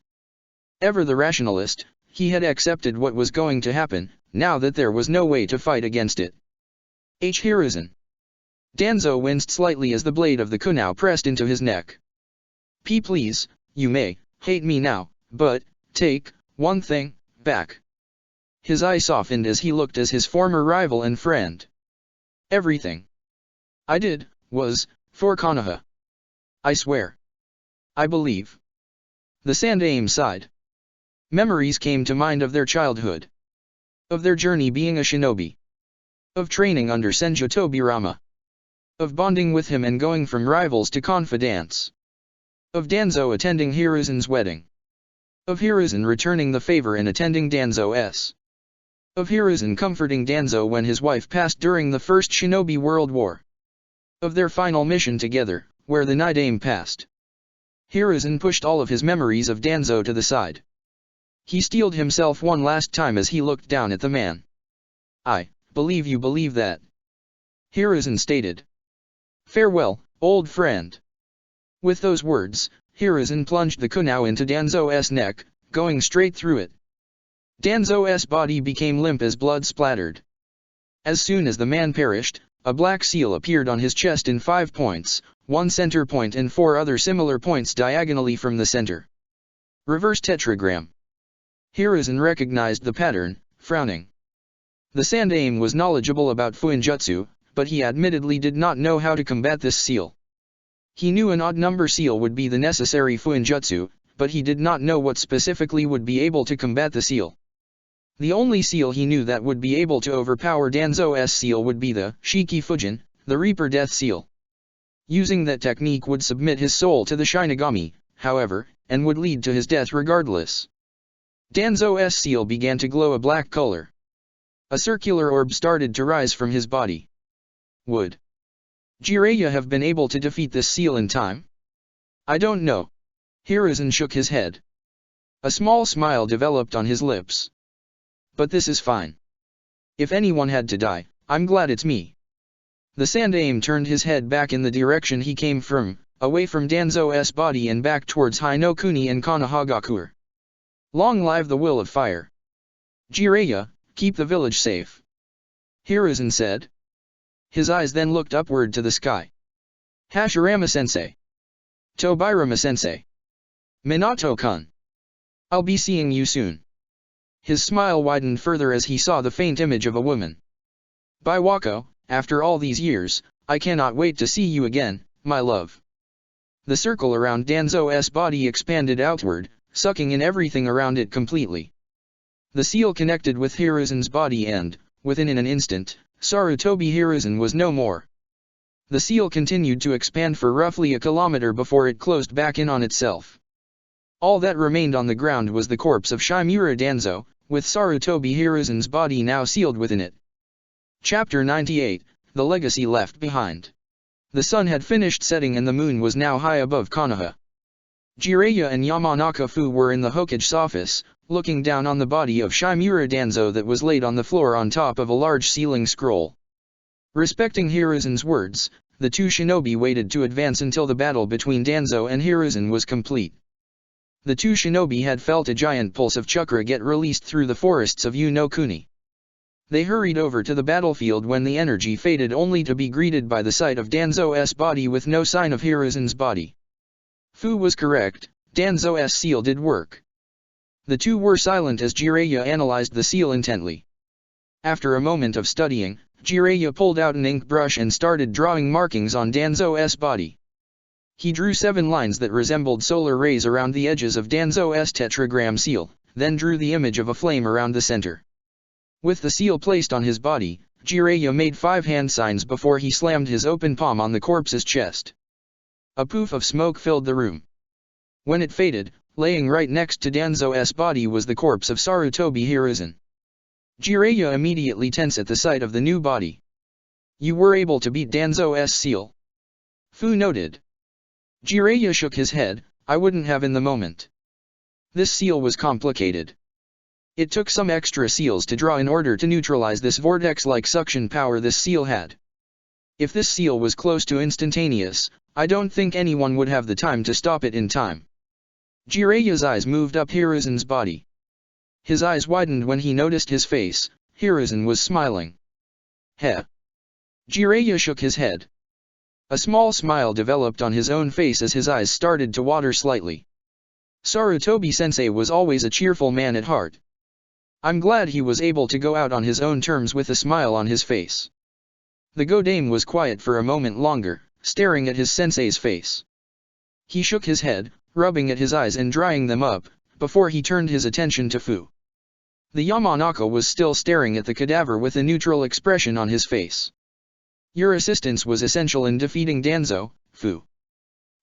Ever the rationalist, he had accepted what was going to happen, now that there was no way to fight against it. Hiruzen. Danzo winced slightly as the blade of the kunai pressed into his neck. Please, you may hate me now, but take one thing back. His eye softened as he looked at his former rival and friend. Everything I did was for Konoha. I swear. I believe. The Sandaime sighed. Memories came to mind of their childhood. Of their journey being a shinobi. Of training under Senju Tobirama. Of bonding with him and going from rivals to confidants. Of Danzo attending Hiruzen's wedding. Of Hiruzen returning the favor and attending Danzo's. Of Hiruzen comforting Danzo when his wife passed during the First Shinobi World War. Of their final mission together, where the Nidaime passed. Hiruzen pushed all of his memories of Danzo to the side. He steeled himself one last time as he looked down at the man. I believe you believe that. Hiruzen stated. Farewell, old friend. With those words, Hiruzen plunged the kunai into Danzo's neck, going straight through it. Danzo's body became limp as blood splattered. As soon as the man perished, a black seal appeared on his chest in 5 points, 1 center point and 4 other similar points diagonally from the center. Reverse tetragram. Hiruzen recognized the pattern, frowning. The Sandaime was knowledgeable about Fuinjutsu, but he admittedly did not know how to combat this seal. He knew an odd number seal would be the necessary Fuinjutsu, but he did not know what specifically would be able to combat the seal. The only seal he knew that would be able to overpower Danzo's seal would be the Shiki Fujin, the Reaper Death Seal. Using that technique would submit his soul to the Shinigami, however, and would lead to his death regardless. Danzo's seal began to glow a black color. A circular orb started to rise from his body. Would Jiraiya have been able to defeat this seal in time? I don't know. Hiruzen shook his head. A small smile developed on his lips. But this is fine. If anyone had to die, I'm glad it's me. The Sandaime turned his head back in the direction he came from, away from Danzo's body and back towards Hinokuni and Konohagakure. Long live the will of fire. Jiraiya, keep the village safe. Hiruzen said. His eyes then looked upward to the sky. Hashirama-sensei. Tobirama-sensei. Minato-kun. I'll be seeing you soon. His smile widened further as he saw the faint image of a woman. Biwako, after all these years, I cannot wait to see you again, my love. The circle around Danzo's body expanded outward, sucking in everything around it completely. The seal connected with Hiruzen's body and, within an instant, Sarutobi Hiruzen was no more. The seal continued to expand for roughly a kilometer before it closed back in on itself. All that remained on the ground was the corpse of Shimura Danzo, with Sarutobi Hiruzen's body now sealed within it. Chapter 98, The Legacy Left Behind. The sun had finished setting and the moon was now high above Konoha. Jiraiya and Yamanaka Fu were in the Hokage's office, looking down on the body of Shimura Danzo that was laid on the floor on top of a large sealing scroll. Respecting Hiruzen's words, the two shinobi waited to advance until the battle between Danzo and Hiruzen was complete. The two shinobi had felt a giant pulse of chakra get released through the forests of Unokuni. They hurried over to the battlefield when the energy faded only to be greeted by the sight of Danzo's body with no sign of Hiruzen's body. Fu was correct, Danzo's seal did work. The two were silent as Jiraiya analyzed the seal intently. After a moment of studying, Jiraiya pulled out an ink brush and started drawing markings on Danzo's body. He drew 7 lines that resembled solar rays around the edges of Danzo's tetragram seal, then drew the image of a flame around the center. With the seal placed on his body, Jiraiya made 5 hand signs before he slammed his open palm on the corpse's chest. A poof of smoke filled the room. When it faded, laying right next to Danzo's body was the corpse of Sarutobi Hiruzen. Jiraiya immediately tensed at the sight of the new body. You were able to beat Danzo's seal? Fu noted. Jiraiya shook his head, I wouldn't have in the moment. This seal was complicated. It took some extra seals to draw in order to neutralize this vortex-like suction power this seal had. If this seal was close to instantaneous, I don't think anyone would have the time to stop it in time. Jiraiya's eyes moved up Hiruzen's body. His eyes widened when he noticed his face. Hiruzen was smiling. Heh. Jiraiya shook his head. A small smile developed on his own face as his eyes started to water slightly. Sarutobi-sensei was always a cheerful man at heart. I'm glad he was able to go out on his own terms with a smile on his face. The Godame was quiet for a moment longer, staring at his sensei's face. He shook his head, rubbing at his eyes and drying them up, before he turned his attention to Fu. The Yamanaka was still staring at the cadaver with a neutral expression on his face. Your assistance was essential in defeating Danzo, Fu.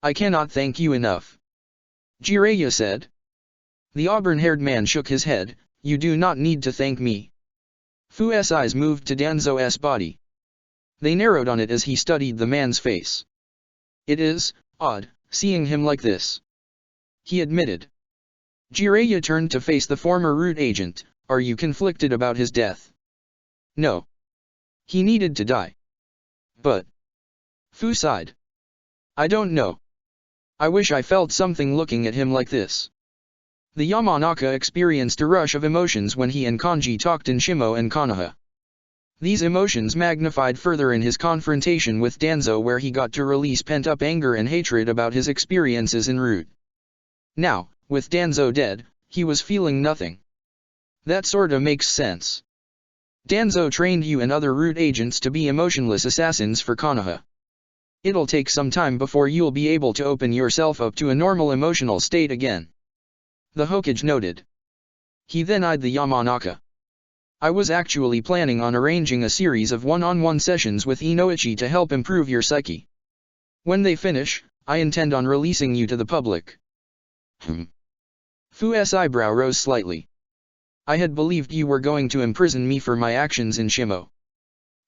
I cannot thank you enough. Jiraiya said. The auburn-haired man shook his head. You do not need to thank me. Fu's eyes moved to Danzo's body. They narrowed on it as he studied the man's face. It is odd, seeing him like this, he admitted. Jiraiya turned to face the former root agent. Are you conflicted about his death? No. He needed to die. But Fu sighed. I don't know. I wish I felt something looking at him like this. The Yamanaka experienced a rush of emotions when he and Kanji talked in Shimo and Konoha. These emotions magnified further in his confrontation with Danzo, where he got to release pent-up anger and hatred about his experiences en route. Now, with Danzo dead, he was feeling nothing. That sorta makes sense. Danzo trained you and other root agents to be emotionless assassins for Konoha. It'll take some time before you'll be able to open yourself up to a normal emotional state again. The Hokage noted. He then eyed the Yamanaka. I was actually planning on arranging a series of one-on-one sessions with Inoichi to help improve your psyche. When they finish, I intend on releasing you to the public. Fu's eyebrow rose slightly. I had believed you were going to imprison me for my actions in Shimo.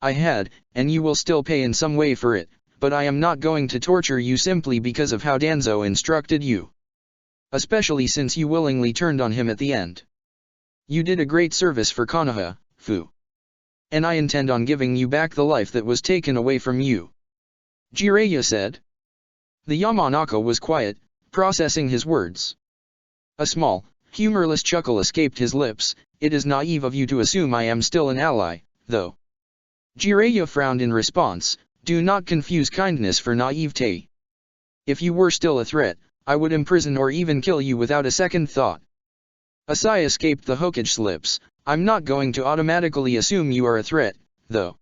I had, and you will still pay in some way for it, but I am not going to torture you simply because of how Danzo instructed you. Especially since you willingly turned on him at the end. You did a great service for Konoha, Fu. And I intend on giving you back the life that was taken away from you. Jiraiya said. The Yamanaka was quiet, processing his words. A small, humorless chuckle escaped his lips. It is naive of you to assume I am still an ally, though. Jiraiya frowned in response. Do not confuse kindness for naivete. If you were still a threat, I would imprison or even kill you without a second thought. A sigh escaped the Hokage's lips. I'm not going to automatically assume you are a threat, though.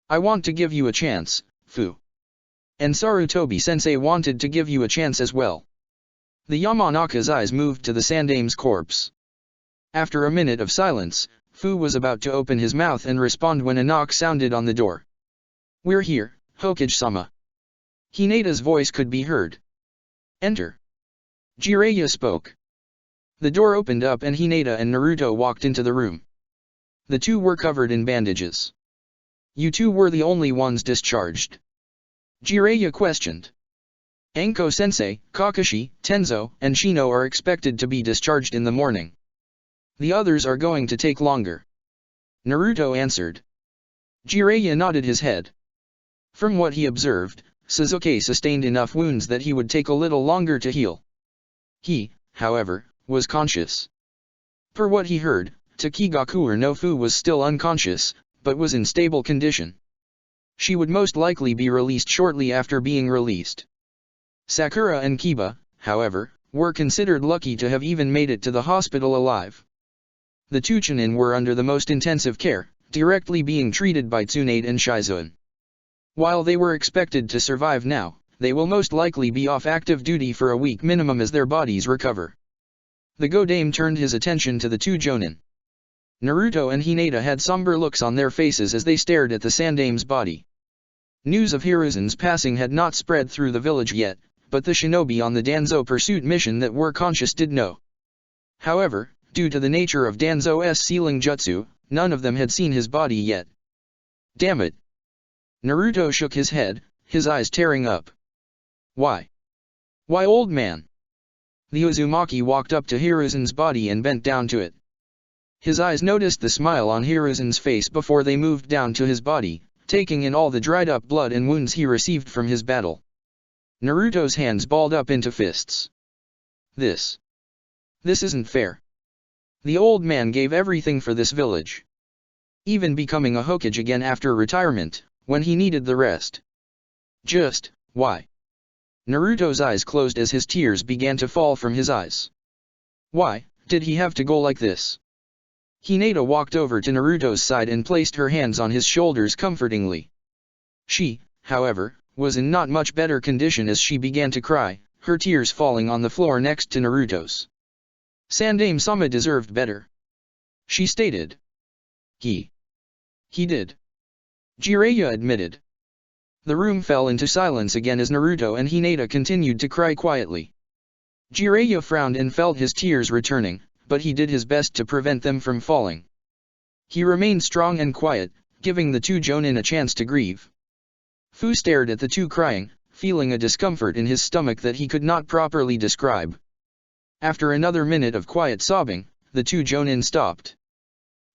I want to give you a chance, Fu. And Sarutobi-sensei wanted to give you a chance as well. The Yamanaka's eyes moved to the Sandame's corpse. After a minute of silence, Fu was about to open his mouth and respond when a knock sounded on the door. We're here, Hokage-sama. Hinata's voice could be heard. Enter. Jiraiya spoke. The door opened up and Hinata and Naruto walked into the room. The two were covered in bandages. You two were the only ones discharged? Jiraiya questioned. Anko-sensei, Kakashi, Tenzo, and Shino are expected to be discharged in the morning. The others are going to take longer. Naruto answered. Jiraiya nodded his head. From what he observed, Sasuke sustained enough wounds that he would take a little longer to heal. He, however, was conscious. Per what he heard, Takigaku no Fu was still unconscious, but was in stable condition. She would most likely be released shortly after being released. Sakura and Kiba, however, were considered lucky to have even made it to the hospital alive. The two Chunin were under the most intensive care, directly being treated by Tsunade and Shizune. While they were expected to survive now, they will most likely be off active duty for a week minimum as their bodies recover. The Godame turned his attention to the two Jonin. Naruto and Hinata had somber looks on their faces as they stared at the Sandame's body. News of Hiruzen's passing had not spread through the village yet, but the shinobi on the Danzo pursuit mission that were conscious did know. However, due to the nature of Danzo's sealing jutsu, none of them had seen his body yet. Damn it! Naruto shook his head, his eyes tearing up. Why? Why, old man? The Uzumaki walked up to Hiruzen's body and bent down to it. His eyes noticed the smile on Hiruzen's face before they moved down to his body, taking in all the dried up blood and wounds he received from his battle. Naruto's hands balled up into fists. This isn't fair. The old man gave everything for this village. Even becoming a Hokage again after retirement, when he needed the rest. Just, why? Naruto's eyes closed as his tears began to fall from his eyes. Why did he have to go like this? Hinata walked over to Naruto's side and placed her hands on his shoulders comfortingly. She, however, was in not much better condition as she began to cry, her tears falling on the floor next to Naruto's. Sandaime-sama deserved better, she stated. He did, Jiraiya admitted. The room fell into silence again as Naruto and Hinata continued to cry quietly. Jiraiya frowned and felt his tears returning, but he did his best to prevent them from falling. He remained strong and quiet, giving the two Jonin a chance to grieve. Fu stared at the two crying, feeling a discomfort in his stomach that he could not properly describe. After another minute of quiet sobbing, the two Jonin stopped.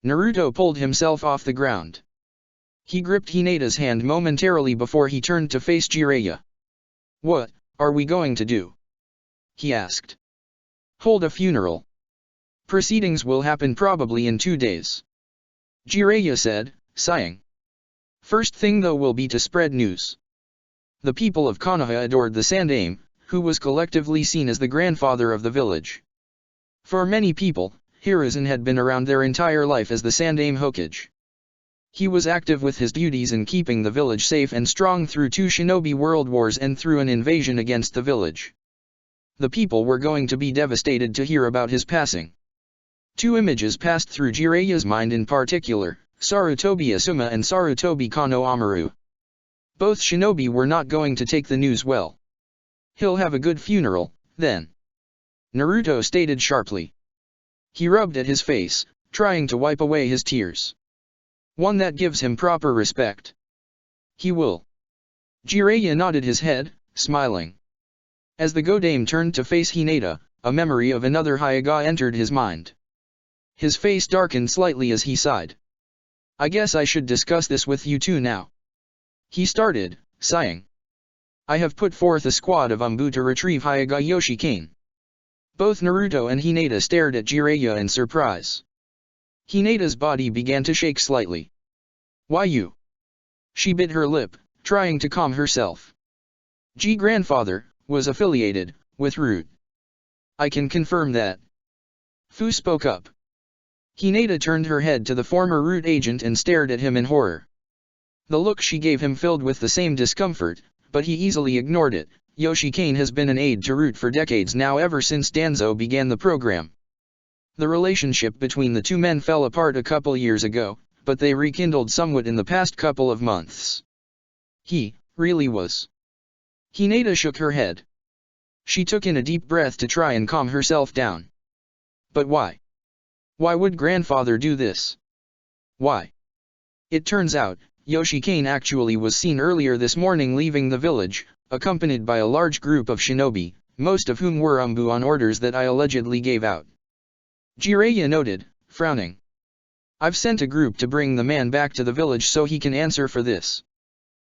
Naruto pulled himself off the ground. He gripped Hinata's hand momentarily before he turned to face Jiraiya. What are we going to do? He asked. Hold a funeral. Proceedings will happen probably in 2 days. Jiraiya said, sighing. First thing though will be to spread news. The people of Konoha adored the Sandaime, who was collectively seen as the grandfather of the village. For many people, Hiruzen had been around their entire life as the Sandaime Hokage. He was active with his duties in keeping the village safe and strong through 2 shinobi world wars and through an invasion against the village. The people were going to be devastated to hear about his passing. 2 images passed through Jiraiya's mind in particular, Sarutobi Asuma and Sarutobi Kano Amaru. Both shinobi were not going to take the news well. He'll have a good funeral, then, Naruto stated sharply. He rubbed at his face, trying to wipe away his tears. One that gives him proper respect. He will. Jiraiya nodded his head, smiling. As the Godame turned to face Hinata, a memory of another Hyuga entered his mind. His face darkened slightly as he sighed. I guess I should discuss this with you two now. He started, sighing. I have put forth a squad of Umbu to retrieve Hyuga Yoshikane. Both Naruto and Hinata stared at Jiraiya in surprise. Hinata's body began to shake slightly. Why you? She bit her lip, trying to calm herself. Grandfather was affiliated with Root. I can confirm that. Fu spoke up. Hinata turned her head to the former Root agent and stared at him in horror. The look she gave him filled with the same discomfort, but he easily ignored it. Yoshikane has been an aide to Root for decades now, ever since Danzo began the program. The relationship between the two men fell apart a couple years ago, but they rekindled somewhat in the past couple of months. He really was. Hinata shook her head. She took in a deep breath to try and calm herself down. But why? Why would grandfather do this? Why? It turns out, Yoshikane actually was seen earlier this morning leaving the village, accompanied by a large group of shinobi, most of whom were Umbu on orders that I allegedly gave out. Jiraiya noted, frowning. I've sent a group to bring the man back to the village so he can answer for this.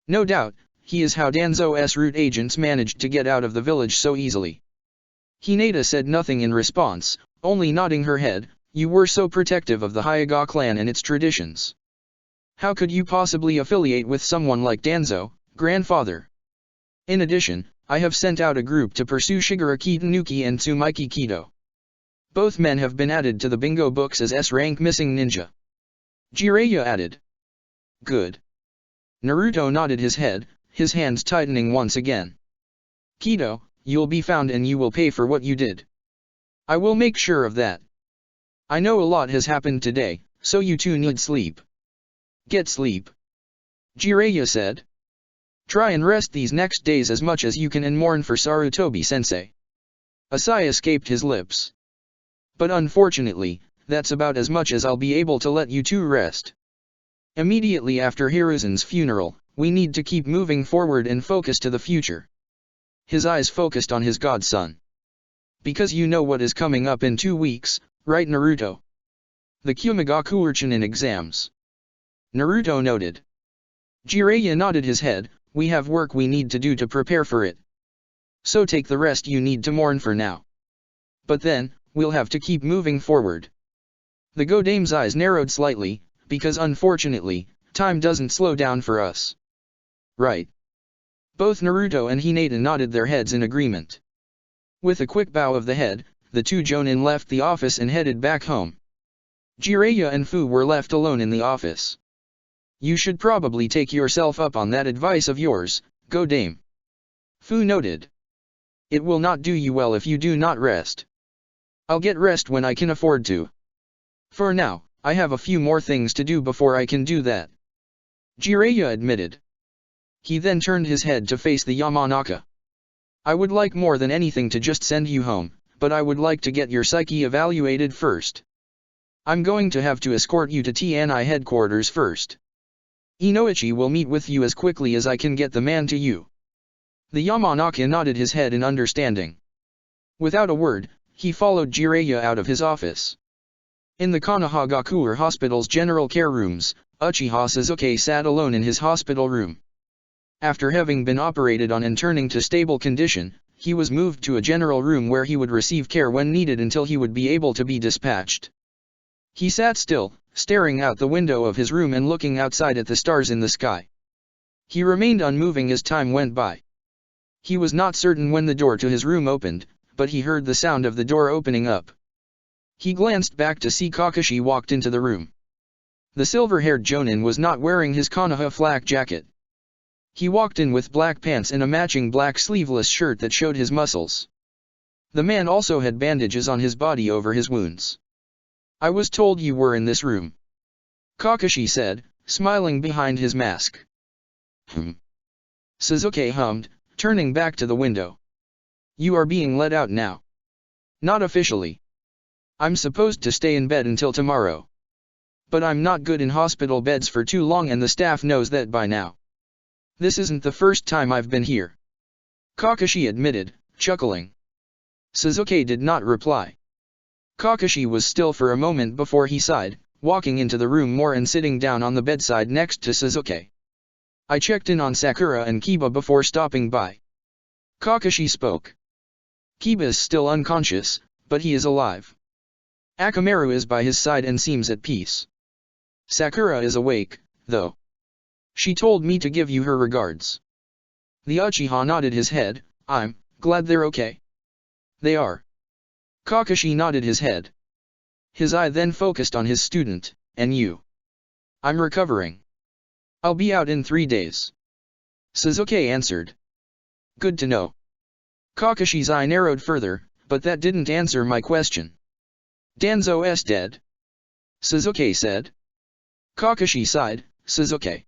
No doubt, he is how Danzo's Root agents managed to get out of the village so easily. Hinata said nothing in response, only nodding her head. You were so protective of the Hyuga clan and its traditions. How could you possibly affiliate with someone like Danzo, grandfather? In addition, I have sent out a group to pursue Shigaraki Tanuki and Tsumaiki Kido. Both men have been added to the bingo books as S-rank missing ninja. Jiraiya added. Good. Naruto nodded his head, his hands tightening once again. Kido, you'll be found and you will pay for what you did. I will make sure of that. I know a lot has happened today, so you two need sleep. Get sleep. Jiraiya said. Try and rest these next days as much as you can and mourn for Sarutobi-sensei. A sigh escaped his lips. But unfortunately, that's about as much as I'll be able to let you two rest. Immediately after Hiruzen's funeral, we need to keep moving forward and focus to the future. His eyes focused on his godson. Because you know what is coming up in 2 weeks, right Naruto? The Kumagaku-Urchinin exams. Naruto noted. Jiraiya nodded his head, we have work we need to do to prepare for it. So take the rest you need to mourn for now. But then, we'll have to keep moving forward. The Godame's eyes narrowed slightly, because unfortunately, time doesn't slow down for us. Right. Both Naruto and Hinata nodded their heads in agreement. With a quick bow of the head, the two Jonin left the office and headed back home. Jiraiya and Fu were left alone in the office. You should probably take yourself up on that advice of yours, Godame. Fu noted. It will not do you well if you do not rest. I'll get rest when I can afford to. For now, I have a few more things to do before I can do that. Jiraiya admitted. He then turned his head to face the Yamanaka. I would like more than anything to just send you home, but I would like to get your psyche evaluated first. I'm going to have to escort you to TNI headquarters first. Inoichi will meet with you as quickly as I can get the man to you. The Yamanaka nodded his head in understanding. Without a word, he followed Jiraiya out of his office. In the Konohagakure Hospital's general care rooms, Uchiha Sasuke sat alone in his hospital room. After having been operated on and turning to stable condition, he was moved to a general room where he would receive care when needed until he would be able to be dispatched. He sat still, staring out the window of his room and looking outside at the stars in the sky. He remained unmoving as time went by. He was not certain when the door to his room opened, but he heard the sound of the door opening up. He glanced back to see Kakashi walked into the room. The silver-haired Jonin was not wearing his Konoha flak jacket. He walked in with black pants and a matching black sleeveless shirt that showed his muscles. The man also had bandages on his body over his wounds. I was told you were in this room. Kakashi said, smiling behind his mask. Sasuke hummed, turning back to the window. You are being let out now. Not officially. I'm supposed to stay in bed until tomorrow. But I'm not good in hospital beds for too long and the staff knows that by now. This isn't the first time I've been here. Kakashi admitted, chuckling. Sasuke did not reply. Kakashi was still for a moment before he sighed, walking into the room more and sitting down on the bedside next to Sasuke. I checked in on Sakura and Kiba before stopping by. Kakashi spoke. Kiba is still unconscious, but he is alive. Akamaru is by his side and seems at peace. Sakura is awake, though. She told me to give you her regards. The Uchiha nodded his head. I'm glad they're okay. They are. Kakashi nodded his head. His eye then focused on his student, and you. I'm recovering. I'll be out in 3 days. Sasuke answered. Good to know. Kakashi's eye narrowed further, but that didn't answer my question. Danzo's dead. Sasuke said. Kakashi sighed. Sasuke.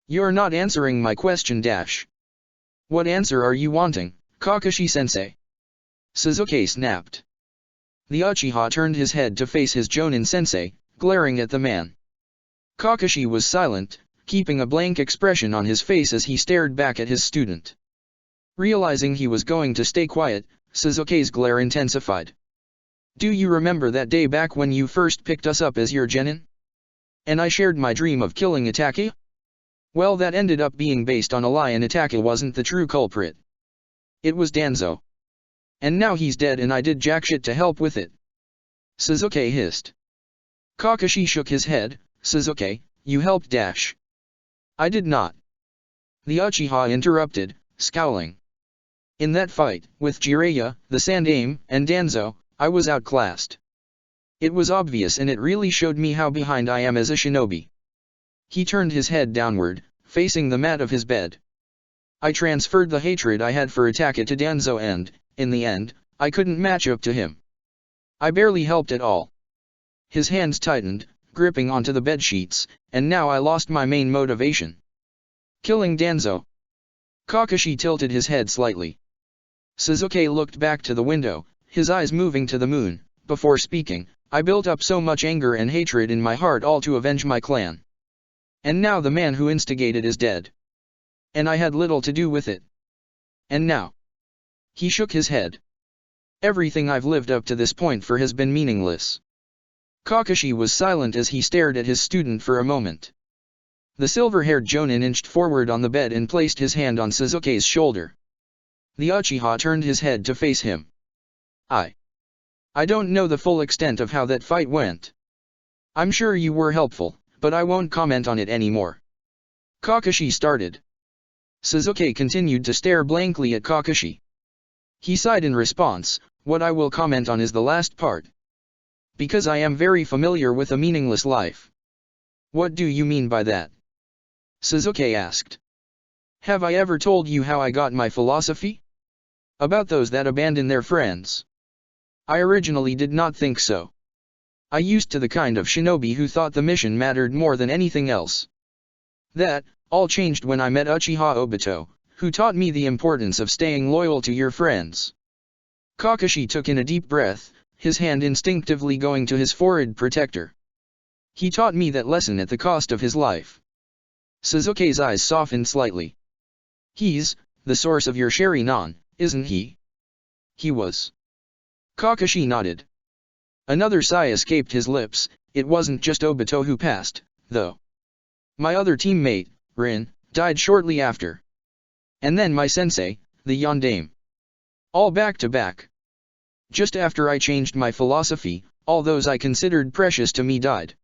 You're not answering my question dash. What answer are you wanting, Kakashi-sensei? Sasuke snapped. The Uchiha turned his head to face his Jonin-sensei, glaring at the man. Kakashi was silent, keeping a blank expression on his face as he stared back at his student. Realizing he was going to stay quiet, Sasuke's glare intensified. Do you remember that day back when you first picked us up as your genin? And I shared my dream of killing Itachi? Well, that ended up being based on a lie and Itachi wasn't the true culprit. It was Danzo. And now he's dead and I did jack shit to help with it. Sasuke hissed. Kakashi shook his head. Sasuke, you helped dash. I did not. The Uchiha interrupted, scowling. In that fight, with Jiraiya, the Sandaime, and Danzo, I was outclassed. It was obvious and it really showed me how behind I am as a shinobi. He turned his head downward, facing the mat of his bed. I transferred the hatred I had for Itachi to Danzo and, in the end, I couldn't match up to him. I barely helped at all. His hands tightened, gripping onto the bedsheets, and now I lost my main motivation. Killing Danzo. Kakashi tilted his head slightly. Sasuke looked back to the window, his eyes moving to the moon, before speaking. I built up so much anger and hatred in my heart all to avenge my clan. And now the man who instigated is dead. And I had little to do with it. And now. He shook his head. Everything I've lived up to this point for has been meaningless. Kakashi was silent as he stared at his student for a moment. The silver-haired Jonin inched forward on the bed and placed his hand on Sasuke's shoulder. The Uchiha turned his head to face him. I don't know the full extent of how that fight went. I'm sure you were helpful, but I won't comment on it anymore. Kakashi started. Sasuke continued to stare blankly at Kakashi. He sighed in response, what I will comment on is the last part. Because I am very familiar with a meaningless life. What do you mean by that? Sasuke asked. Have I ever told you how I got my philosophy? About those that abandon their friends. I originally did not think so. I used to the kind of shinobi who thought the mission mattered more than anything else. That, all changed when I met Uchiha Obito, who taught me the importance of staying loyal to your friends. Kakashi took in a deep breath, his hand instinctively going to his forehead protector. He taught me that lesson at the cost of his life. Sasuke's eyes softened slightly. He's the source of your Sharingan, isn't he? He was. Kakashi nodded. Another sigh escaped his lips. It wasn't just Obito who passed, though. My other teammate, Rin, died shortly after. And then my sensei, the Yondaime. All back to back. Just after I changed my philosophy, all those I considered precious to me died.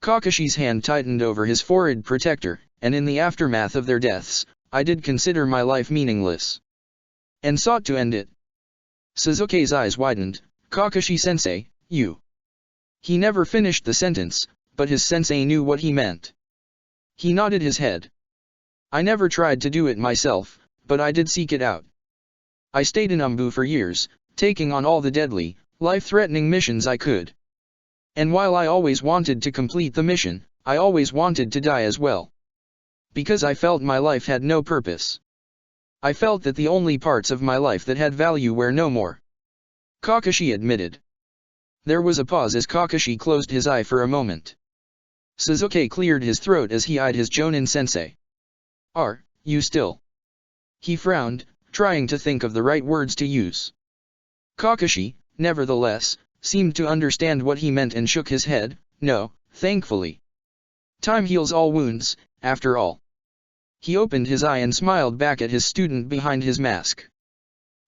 Kakashi's hand tightened over his forehead protector, and in the aftermath of their deaths, I did consider my life meaningless. And sought to end it. Sasuke's eyes widened. Kakashi-sensei, you. He never finished the sentence, but his sensei knew what he meant. He nodded his head. I never tried to do it myself, but I did seek it out. I stayed in Umbu for years, taking on all the deadly, life-threatening missions I could. And while I always wanted to complete the mission, I always wanted to die as well. Because I felt my life had no purpose. I felt that the only parts of my life that had value were no more. Kakashi admitted. There was a pause as Kakashi closed his eye for a moment. Sasuke cleared his throat as he eyed his Jonin-sensei. Are you still? He frowned, trying to think of the right words to use. Kakashi, nevertheless, seemed to understand what he meant and shook his head. No, thankfully. Time heals all wounds, after all. He opened his eye and smiled back at his student behind his mask.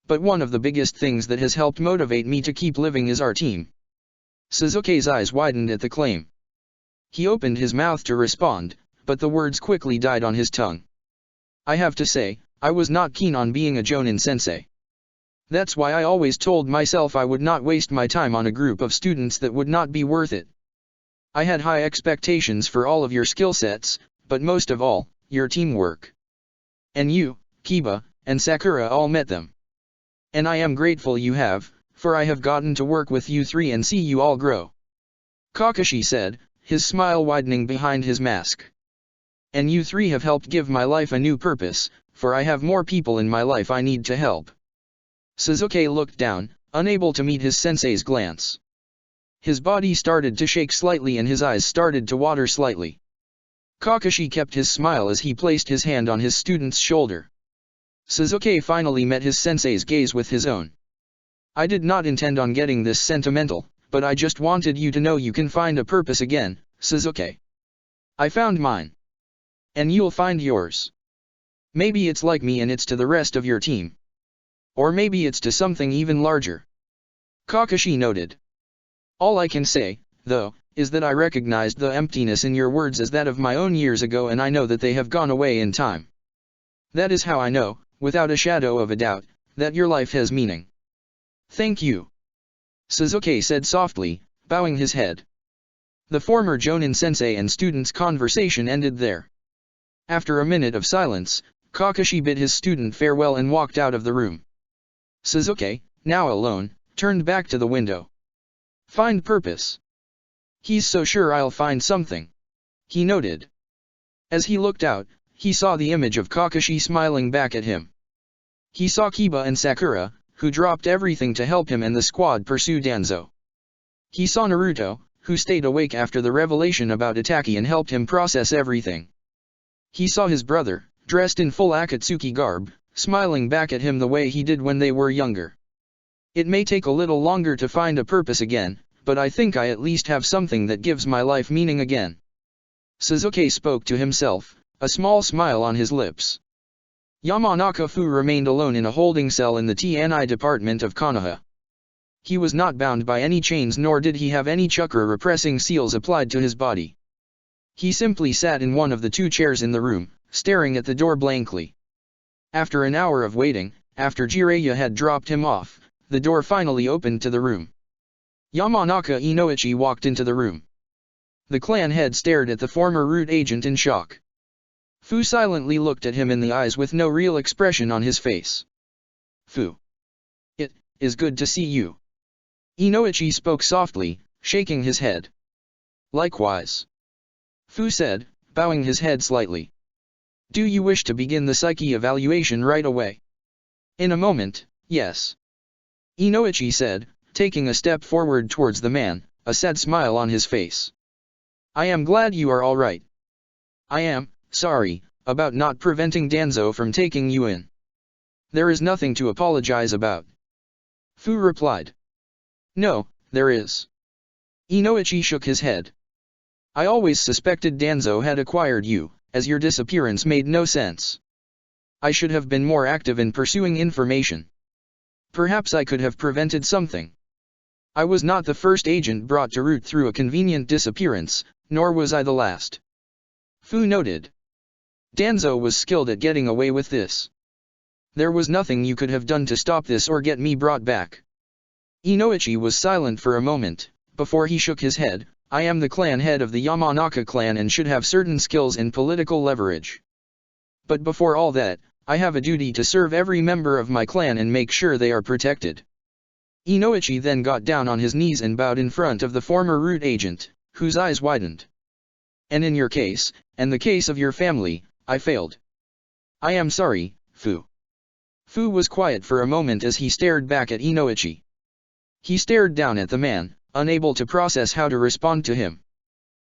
But one of the biggest things that has helped motivate me to keep living is our team. Sasuke's eyes widened at the claim. He opened his mouth to respond, but the words quickly died on his tongue. I have to say, I was not keen on being a Jonin-sensei. That's why I always told myself I would not waste my time on a group of students that would not be worth it. I had high expectations for all of your skill sets, but most of all, your teamwork. And you, Kiba, and Sakura all met them. And I am grateful you have, for I have gotten to work with you three and see you all grow. Kakashi said, his smile widening behind his mask. And you three have helped give my life a new purpose, for I have more people in my life I need to help. Sasuke looked down, unable to meet his sensei's glance. His body started to shake slightly and his eyes started to water slightly. Kakashi kept his smile as he placed his hand on his student's shoulder. Sasuke finally met his sensei's gaze with his own. I did not intend on getting this sentimental, but I just wanted you to know you can find a purpose again, Sasuke. I found mine. And you'll find yours. Maybe it's like me and it's to the rest of your team. Or maybe it's to something even larger. Kakashi noted. All I can say, though, is that I recognized the emptiness in your words as that of my own years ago and I know that they have gone away in time. That is how I know, without a shadow of a doubt, that your life has meaning. Thank you. Sasuke said softly, bowing his head. The former Jonin-sensei and student's conversation ended there. After a minute of silence, Kakashi bid his student farewell and walked out of the room. Sasuke, now alone, turned back to the window. Find purpose. He's so sure I'll find something. He noted. As he looked out, he saw the image of Kakashi smiling back at him. He saw Kiba and Sakura, who dropped everything to help him and the squad pursue Danzo. He saw Naruto, who stayed awake after the revelation about Itachi and helped him process everything. He saw his brother, dressed in full Akatsuki garb, smiling back at him the way he did when they were younger. It may take a little longer to find a purpose again, but I think I at least have something that gives my life meaning again. Sasuke spoke to himself, a small smile on his lips. Yamanaka Fu remained alone in a holding cell in the TNI department of Konoha. He was not bound by any chains nor did he have any chakra repressing seals applied to his body. He simply sat in one of the two chairs in the room, staring at the door blankly. After an hour of waiting, after Jiraiya had dropped him off, the door finally opened to the room. Yamanaka Inoichi walked into the room. The clan head stared at the former root agent in shock. Fu silently looked at him in the eyes with no real expression on his face. Fu. It is good to see you. Inoichi spoke softly, shaking his head. Likewise. Fu said, bowing his head slightly. Do you wish to begin the psyche evaluation right away? In a moment, yes. Inoichi said, taking a step forward towards the man, a sad smile on his face. I am glad you are all right. I am sorry about not preventing Danzo from taking you in. There is nothing to apologize about. Fu replied. No, there is. Inoichi shook his head. I always suspected Danzo had acquired you, as your disappearance made no sense. I should have been more active in pursuing information. Perhaps I could have prevented something. I was not the first agent brought to root through a convenient disappearance, nor was I the last. Fu noted. Danzo was skilled at getting away with this. There was nothing you could have done to stop this or get me brought back. Inoichi was silent for a moment, before he shook his head. I am the clan head of the Yamanaka clan and should have certain skills and political leverage. But before all that, I have a duty to serve every member of my clan and make sure they are protected. Inoichi then got down on his knees and bowed in front of the former root agent, whose eyes widened. And in your case, and the case of your family, I failed. I am sorry, Fu. Fu was quiet for a moment as he stared back at Inoichi. He stared down at the man, unable to process how to respond to him.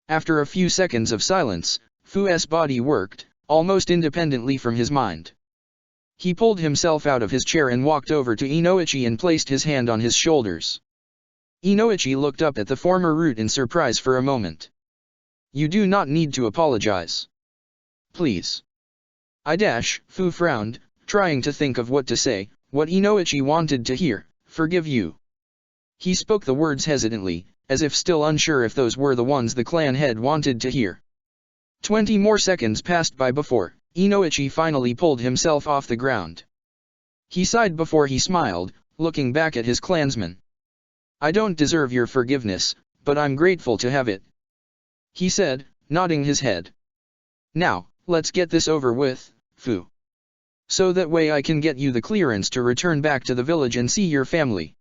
After a few seconds of silence, Fu's body worked, almost independently from his mind. He pulled himself out of his chair and walked over to Inoichi and placed his hand on his shoulders. Inoichi looked up at the former root in surprise for a moment. You do not need to apologize. Please. Fu frowned, trying to think of what to say, what Inoichi wanted to hear. Forgive you. He spoke the words hesitantly, as if still unsure if those were the ones the clan head wanted to hear. 20 more seconds passed by before Inoichi finally pulled himself off the ground. He sighed before he smiled, looking back at his clansmen. I don't deserve your forgiveness, but I'm grateful to have it. He said, nodding his head. Now, let's get this over with, Fu. So that way I can get you the clearance to return back to the village and see your family.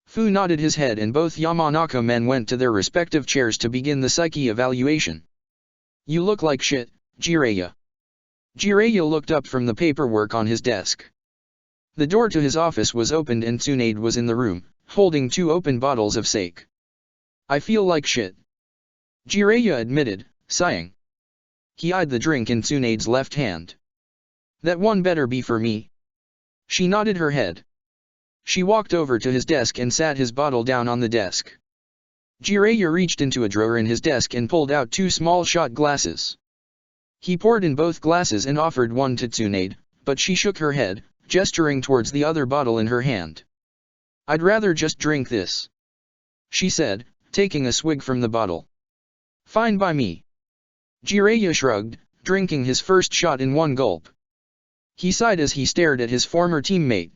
Fu nodded his head and both Yamanaka men went to their respective chairs to begin the psyche evaluation. You look like shit, Jiraiya. Jiraiya looked up from the paperwork on his desk. The door to his office was opened and Tsunade was in the room, holding 2 open bottles of sake. I feel like shit. Jiraiya admitted, sighing. He eyed the drink in Tsunade's left hand. That one better be for me. She nodded her head. She walked over to his desk and sat his bottle down on the desk. Jiraiya reached into a drawer in his desk and pulled out 2 small shot glasses. He poured in both glasses and offered one to Tsunade, but she shook her head, gesturing towards the other bottle in her hand. I'd rather just drink this, she said, taking a swig from the bottle. Fine by me. Jiraiya shrugged, drinking his first shot in one gulp. He sighed as he stared at his former teammate.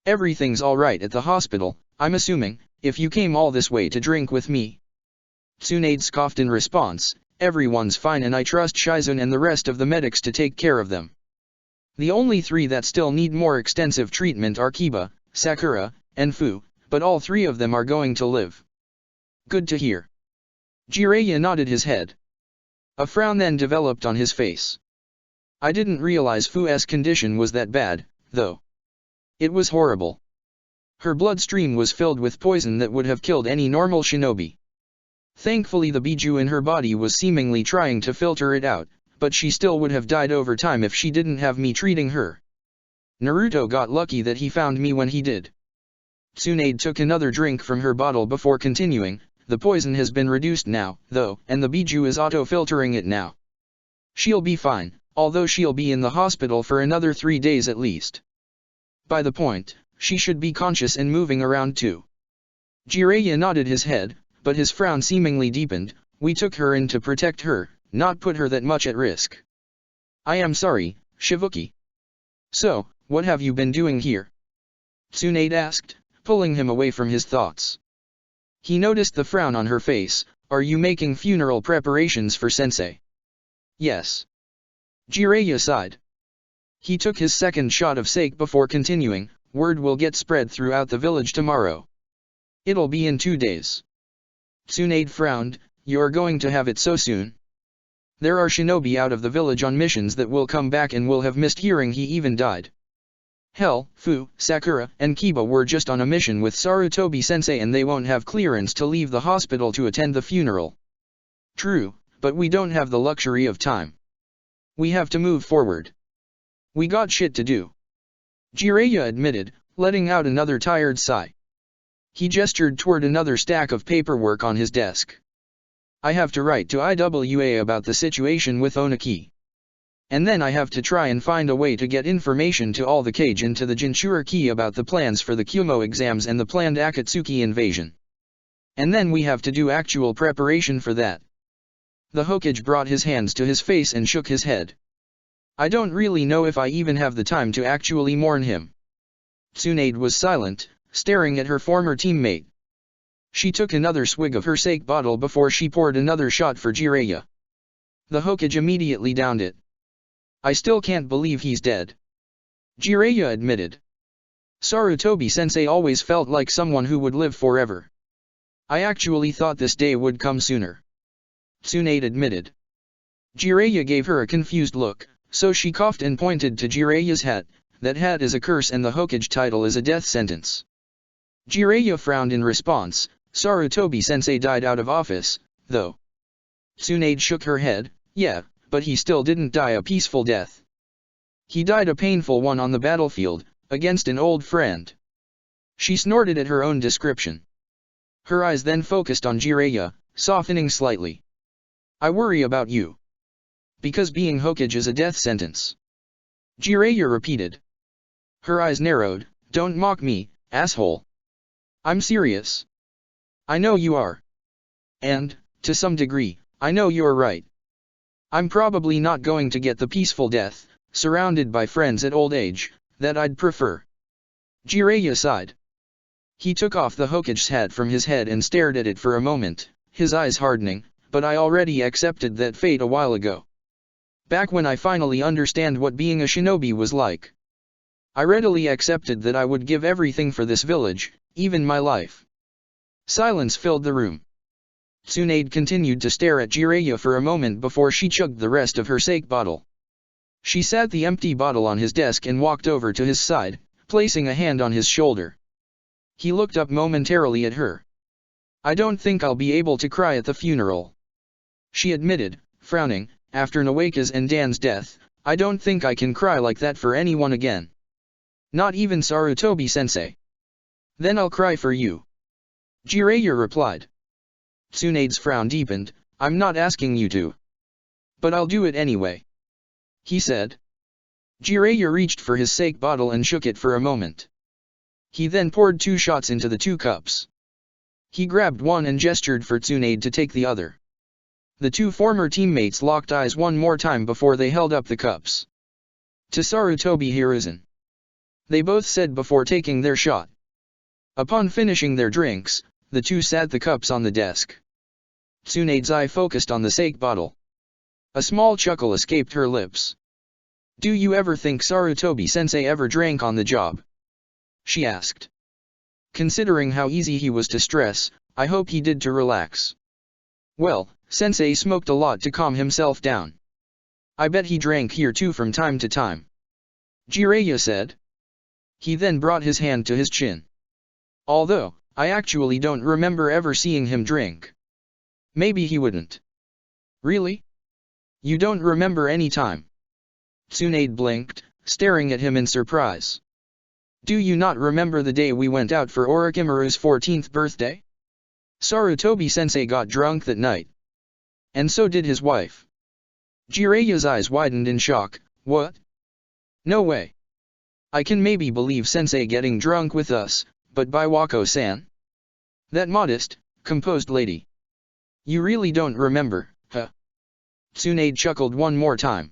Everything's alright at the hospital, I'm assuming, if you came all this way to drink with me. Tsunade scoffed in response, everyone's fine and I trust Shizune and the rest of the medics to take care of them. The only 3 that still need more extensive treatment are Kiba, Sakura, and Fu, but all 3 of them are going to live. Good to hear. Jiraiya nodded his head. A frown then developed on his face. I didn't realize Fu's condition was that bad, though. It was horrible. Her bloodstream was filled with poison that would have killed any normal shinobi. Thankfully the biju in her body was seemingly trying to filter it out, but she still would have died over time if she didn't have me treating her. Naruto got lucky that he found me when he did. Tsunade took another drink from her bottle before continuing, the poison has been reduced now, though, and the biju is auto-filtering it now. She'll be fine, although she'll be in the hospital for another 3 days at least. By the point, she should be conscious and moving around too. Jiraiya nodded his head, but his frown seemingly deepened. We took her in to protect her, not put her that much at risk. I am sorry, Shivuki. So, what have you been doing here? Tsunade asked, pulling him away from his thoughts. He noticed the frown on her face. Are you making funeral preparations for sensei? Yes. Jiraiya sighed. He took his second shot of sake before continuing. Word will get spread throughout the village tomorrow. It'll be in 2 days. Tsunade frowned. You're going to have it so soon? There are shinobi out of the village on missions that will come back and will have missed hearing he even died. Hell, Fu, Sakura, and Kiba were just on a mission with Sarutobi-sensei and they won't have clearance to leave the hospital to attend the funeral. True, but we don't have the luxury of time. We have to move forward. We got shit to do. Jiraiya admitted, letting out another tired sigh. He gestured toward another stack of paperwork on his desk. I have to write to IWA about the situation with Oniki. And then I have to try and find a way to get information to all the Kage and to the Jinchuriki about the plans for the Kyumo exams and the planned Akatsuki invasion. And then we have to do actual preparation for that. The Hokage brought his hands to his face and shook his head. I don't really know if I even have the time to actually mourn him. Tsunade was silent, staring at her former teammate. She took another swig of her sake bottle before she poured another shot for Jiraiya. The Hokage immediately downed it. I still can't believe he's dead. Jiraiya admitted. Sarutobi-sensei always felt like someone who would live forever. I actually thought this day would come sooner. Tsunade admitted. Jiraiya gave her a confused look, so she coughed and pointed to Jiraiya's hat. That hat is a curse and the Hokage title is a death sentence. Jiraiya frowned in response. Sarutobi-sensei died out of office, though. Tsunade shook her head. Yeah, but he still didn't die a peaceful death. He died a painful one on the battlefield, against an old friend. She snorted at her own description. Her eyes then focused on Jiraiya, softening slightly. I worry about you. Because being Hokage is a death sentence. Jiraiya repeated. Her eyes narrowed. Don't mock me, asshole. I'm serious. I know you are. And, to some degree, I know you're right. I'm probably not going to get the peaceful death, surrounded by friends at old age, that I'd prefer. Jiraiya sighed. He took off the Hokage's hat from his head and stared at it for a moment, his eyes hardening, but I already accepted that fate a while ago. Back when I finally understand what being a shinobi was like. I readily accepted that I would give everything for this village, even my life. Silence filled the room. Tsunade continued to stare at Jiraiya for a moment before she chugged the rest of her sake bottle. She sat the empty bottle on his desk and walked over to his side, placing a hand on his shoulder. He looked up momentarily at her. I don't think I'll be able to cry at the funeral. She admitted, frowning, after Nawaka's and Dan's death, I don't think I can cry like that for anyone again. Not even Sarutobi-sensei. Then I'll cry for you. Jiraiya replied. Tsunade's frown deepened. I'm not asking you to. But I'll do it anyway. He said. Jiraiya reached for his sake bottle and shook it for a moment. He then poured 2 shots into the 2 cups. He grabbed one and gestured for Tsunade to take the other. The 2 former teammates locked eyes one more time before they held up the cups. To Sarutobi Hiruzen. They both said before taking their shot. Upon finishing their drinks, the 2 sat the cups on the desk. Tsunade's eye focused on the sake bottle. A small chuckle escaped her lips. Do you ever think Sarutobi-sensei ever drank on the job? She asked. Considering how easy he was to stress, I hope he did to relax. Well, sensei smoked a lot to calm himself down. I bet he drank here too from time to time. Jiraiya said. He then brought his hand to his chin. Although, I actually don't remember ever seeing him drink. Maybe he wouldn't. Really? You don't remember any time? Tsunade blinked, staring at him in surprise. Do you not remember the day we went out for Orochimaru's 14th birthday? Sarutobi-sensei got drunk that night. And so did his wife. Jiraya's eyes widened in shock. What? No way. I can maybe believe Sensei getting drunk with us, but Biwako-san? That modest, composed lady. You really don't remember, huh? Tsunade chuckled one more time.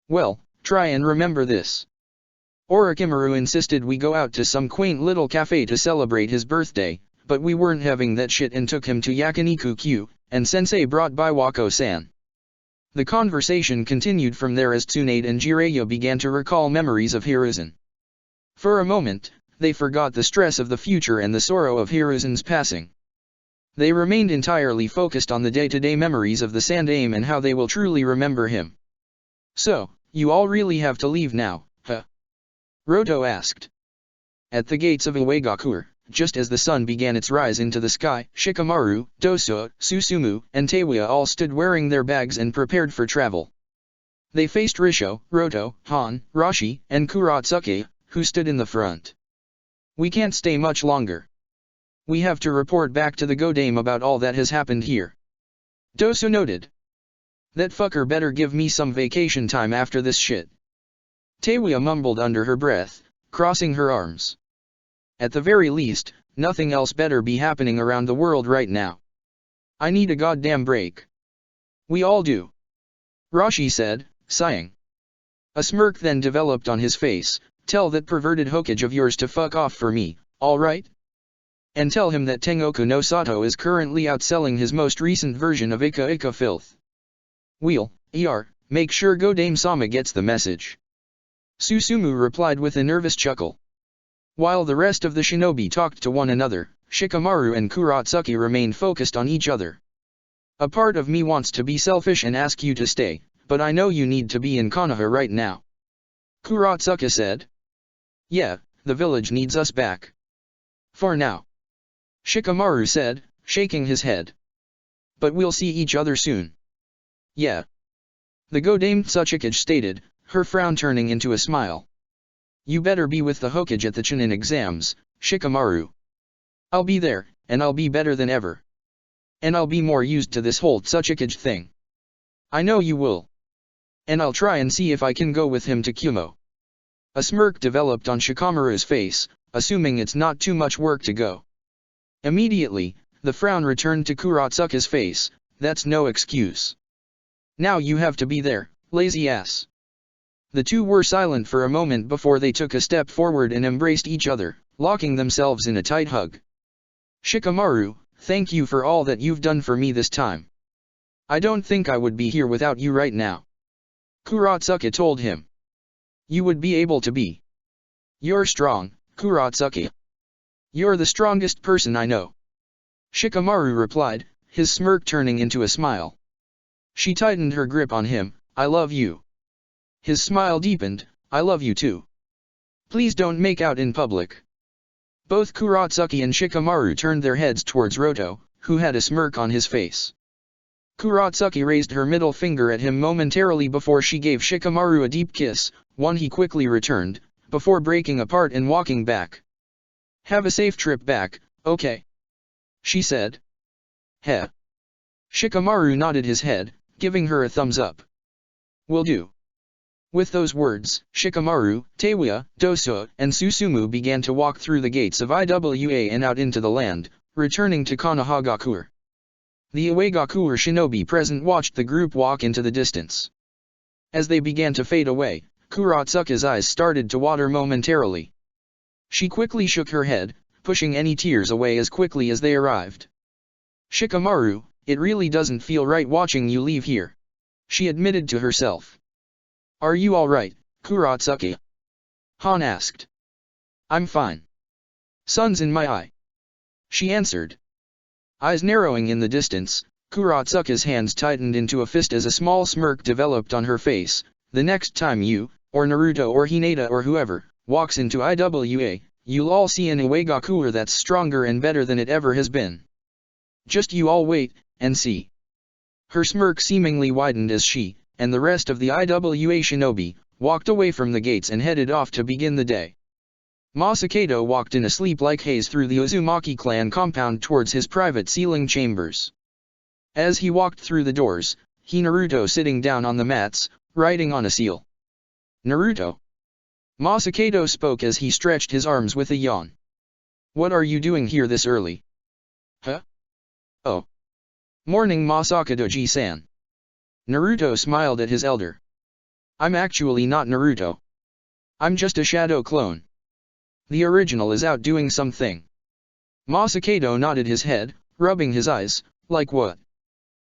Well, try and remember this. Orochimaru insisted we go out to some quaint little cafe to celebrate his birthday, but we weren't having that shit and took him to Yakiniku-Q, and Sensei brought Biwako-san. The conversation continued from there as Tsunade and Jiraiya began to recall memories of Hiruzen. For a moment, they forgot the stress of the future and the sorrow of Hiruzen's passing. They remained entirely focused on the day-to-day memories of the Sandaime and how they will truly remember him. So, you all really have to leave now, huh? Roto asked. At the gates of Uegakure, just as the sun began its rise into the sky, Shikamaru, Dosuo, Susumu, and Teiwa all stood wearing their bags and prepared for travel. They faced Risho, Roto, Han, Rashi, and Kuratsuke, who stood in the front. We can't stay much longer. We have to report back to the Godame about all that has happened here. Dosuo noted. That fucker better give me some vacation time after this shit. Teiwa mumbled under her breath, crossing her arms. At the very least, nothing else better be happening around the world right now. I need a goddamn break. We all do. Rashi said, sighing. A smirk then developed on his face. Tell that perverted Hokage of yours to fuck off for me, alright? And tell him that Tengoku no Sato is currently outselling his most recent version of Ika Ika filth. Wheel, make sure Godame-sama gets the message. Susumu replied with a nervous chuckle. While the rest of the shinobi talked to one another, Shikamaru and Kuratsuki remained focused on each other. A part of me wants to be selfish and ask you to stay, but I know you need to be in Konoha right now. Kuratsuki said. Yeah, the village needs us back. For now. Shikamaru said, shaking his head. But we'll see each other soon. Yeah. The Godame Tsuchikage stated, her frown turning into a smile. You better be with the Hokage at the Chunin exams, Shikamaru. I'll be there, and I'll be better than ever. And I'll be more used to this whole Tsuchikage thing. I know you will. And I'll try and see if I can go with him to Kumo. A smirk developed on Shikamaru's face, assuming it's not too much work to go. Immediately, the frown returned to Kuratsuki's face. That's no excuse. Now you have to be there, lazy ass. The two were silent for a moment before they took a step forward and embraced each other, locking themselves in a tight hug. Shikamaru, thank you for all that you've done for me this time. I don't think I would be here without you right now. Kuratsuki told him. You would be able to be. You're strong, Kuratsuki. You're the strongest person I know. Shikamaru replied, his smirk turning into a smile. She tightened her grip on him. I love you. His smile deepened. I love you too. Please don't make out in public. Both Kuratsuki and Shikamaru turned their heads towards Roto, who had a smirk on his face. Kuratsuki raised her middle finger at him momentarily before she gave Shikamaru a deep kiss, one he quickly returned, before breaking apart and walking back. Have a safe trip back, okay? She said. Heh. Shikamaru nodded his head, giving her a thumbs up. Will do. With those words, Shikamaru, Teiwa, Dosuo, and Susumu began to walk through the gates of Iwa and out into the land, returning to Konohagakure. The Uegakure shinobi present watched the group walk into the distance. As they began to fade away, Kuratsuki's eyes started to water momentarily. She quickly shook her head, pushing any tears away as quickly as they arrived. Shikamaru, it really doesn't feel right watching you leave here. She admitted to herself. Are you alright, Kuratsuki? Han asked. I'm fine. Sun's in my eye. She answered. Eyes narrowing in the distance, Kuratsuki's hands tightened into a fist as a small smirk developed on her face. The next time you, or Naruto or Hinata or whoever, walks into Iwa, you'll all see an Uegakure that's stronger and better than it ever has been. Just you all wait, and see. Her smirk seemingly widened as she, and the rest of the Iwa shinobi, walked away from the gates and headed off to begin the day. Masakado walked in a sleep-like haze through the Uzumaki clan compound towards his private sealing chambers. As he walked through the doors, he Naruto sitting down on the mats, writing on a seal. Naruto. Masakado spoke as he stretched his arms with a yawn. What are you doing here this early? Huh? Oh. Morning Masakado-ji-san. Naruto smiled at his elder. I'm actually not Naruto. I'm just a shadow clone. The original is out doing something. Masakado nodded his head, rubbing his eyes, like what?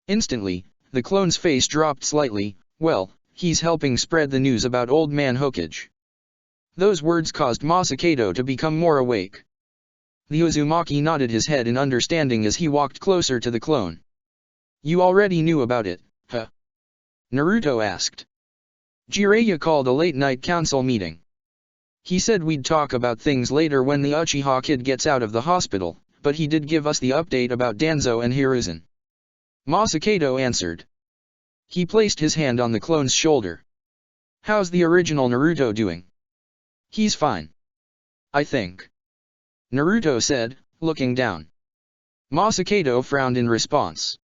Instantly, the clone's face dropped slightly. Well, he's helping spread the news about Old Man Hokage. Those words caused Masakado to become more awake. The Uzumaki nodded his head in understanding as he walked closer to the clone. You already knew about it, huh? Naruto asked. Jiraiya called a late-night council meeting. He said we'd talk about things later when the Uchiha kid gets out of the hospital, but he did give us the update about Danzo and Hiruzen. Masakado answered. He placed his hand on the clone's shoulder. How's the original Naruto doing? He's fine. I think. Naruto said, looking down. Masakado frowned in response.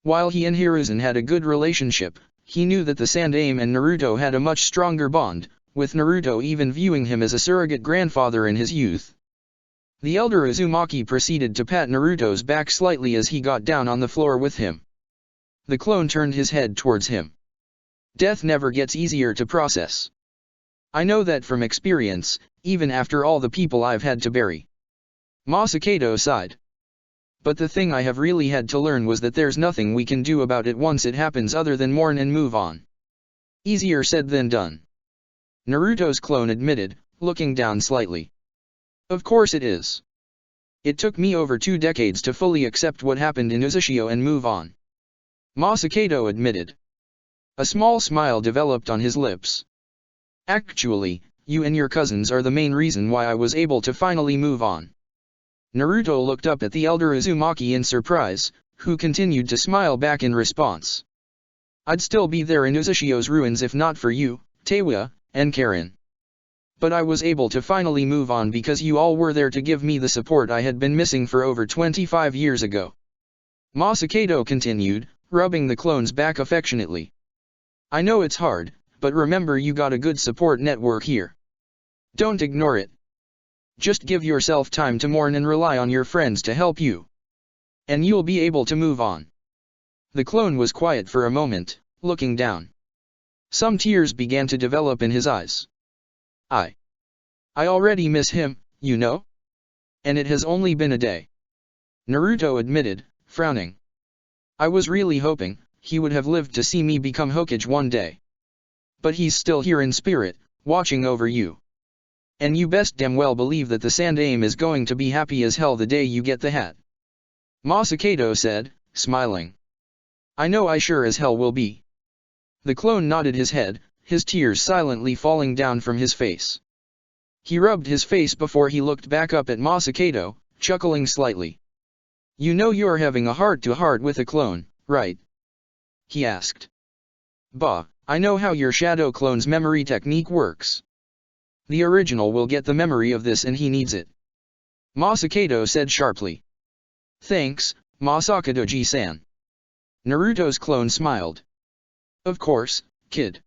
While he and Hiruzen had a good relationship, he knew that the Sandaime and Naruto had a much stronger bond, with Naruto even viewing him as a surrogate grandfather in his youth. The elder Uzumaki proceeded to pat Naruto's back slightly as he got down on the floor with him. The clone turned his head towards him. Death never gets easier to process. I know that from experience, even after all the people I've had to bury. Masakado sighed. But the thing I have really had to learn was that there's nothing we can do about it once it happens other than mourn and move on. Easier said than done. Naruto's clone admitted, looking down slightly. Of course it is. It took me over 2 decades to fully accept what happened in Uzushio and move on. Masakado admitted. A small smile developed on his lips. Actually, you and your cousins are the main reason why I was able to finally move on. Naruto looked up at the elder Uzumaki in surprise, who continued to smile back in response. I'd still be there in Uzushio's ruins if not for you, Teiwa, and Karin. But I was able to finally move on because you all were there to give me the support I had been missing for over 25 years ago. Masakado continued, rubbing the clone's back affectionately. I know it's hard, but remember you got a good support network here. Don't ignore it. Just give yourself time to mourn and rely on your friends to help you. And you'll be able to move on. The clone was quiet for a moment, looking down. Some tears began to develop in his eyes. I already miss him, you know? And it has only been a day. Naruto admitted, frowning. I was really hoping he would have lived to see me become Hokage one day. But he's still here in spirit, watching over you. And you best damn well believe that the Sandaime is going to be happy as hell the day you get the hat. Masakado said, smiling. I know I sure as hell will be. The clone nodded his head, his tears silently falling down from his face. He rubbed his face before he looked back up at Masakado, chuckling slightly. You know you're having a heart-to-heart with a clone, right? He asked. Bah, I know how your shadow clone's memory technique works. The original will get the memory of this and he needs it. Masakado said sharply. Thanks, Masakado-ji-san. Naruto's clone smiled. Of course, kid.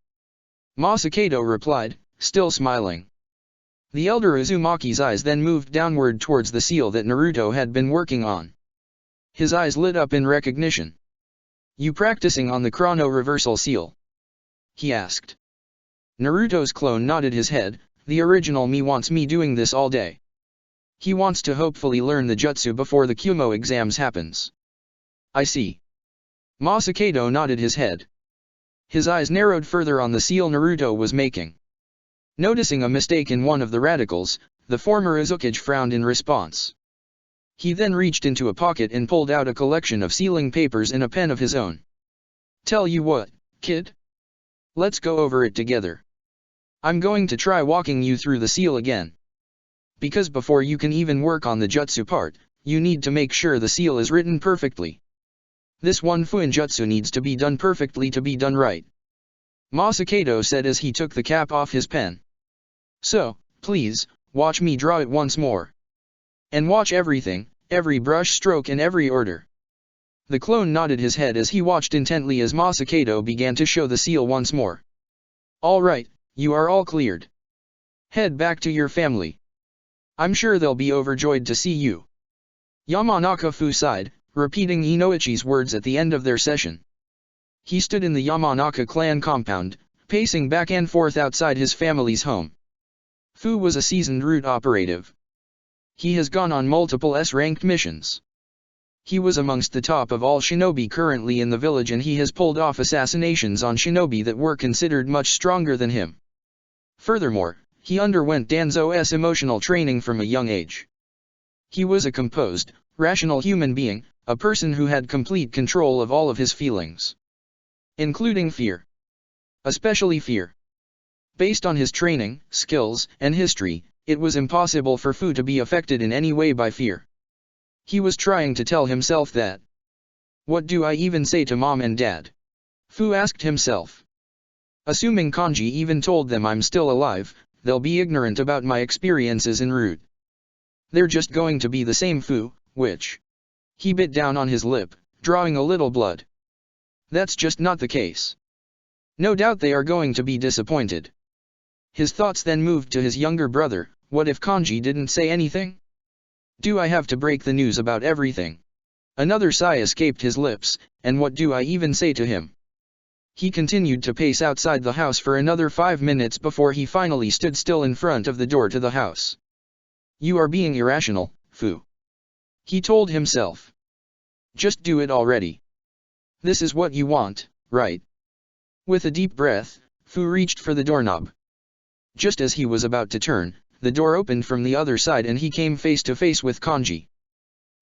Masakado replied, still smiling. The elder Uzumaki's eyes then moved downward towards the seal that Naruto had been working on. His eyes lit up in recognition. You practicing on the chrono reversal seal? He asked. Naruto's clone nodded his head. The original me wants me doing this all day. He wants to hopefully learn the jutsu before the Kumo exams happens. I see. Masakado nodded his head. His eyes narrowed further on the seal Naruto was making. Noticing a mistake in one of the radicals, the former Uzukage frowned in response. He then reached into a pocket and pulled out a collection of sealing papers and a pen of his own. Tell you what, kid? Let's go over it together. I'm going to try walking you through the seal again. Because before you can even work on the jutsu part, you need to make sure the seal is written perfectly. This one Fuinjutsu needs to be done perfectly to be done right. Masakado said as he took the cap off his pen. So, please, watch me draw it once more. And watch everything, every brush stroke and every order. The clone nodded his head as he watched intently as Masakado began to show the seal once more. All right, you are all cleared. Head back to your family. I'm sure they'll be overjoyed to see you. Yamanaka Fu sighed, repeating Inoichi's words at the end of their session. He stood in the Yamanaka clan compound, pacing back and forth outside his family's home. Fu was a seasoned route operative. He has gone on multiple S-ranked missions. He was amongst the top of all shinobi currently in the village, and he has pulled off assassinations on shinobi that were considered much stronger than him. Furthermore, he underwent Danzo's emotional training from a young age. He was a composed, rational human being, a person who had complete control of all of his feelings. Including fear. Especially fear. Based on his training, skills, and history, it was impossible for Fu to be affected in any way by fear. He was trying to tell himself that. What do I even say to mom and dad? Fu asked himself. Assuming Kanji even told them I'm still alive, they'll be ignorant about my experiences en route. They're just going to be the same Fu, which. He bit down on his lip, drawing a little blood. That's just not the case. No doubt they are going to be disappointed. His thoughts then moved to his younger brother. What if Kanji didn't say anything? Do I have to break the news about everything? Another sigh escaped his lips, and what do I even say to him? He continued to pace outside the house for another 5 minutes before he finally stood still in front of the door to the house. You are being irrational, Fu. He told himself. Just do it already. This is what you want, right? With a deep breath, Fu reached for the doorknob. Just as he was about to turn, the door opened from the other side and he came face to face with Kanji.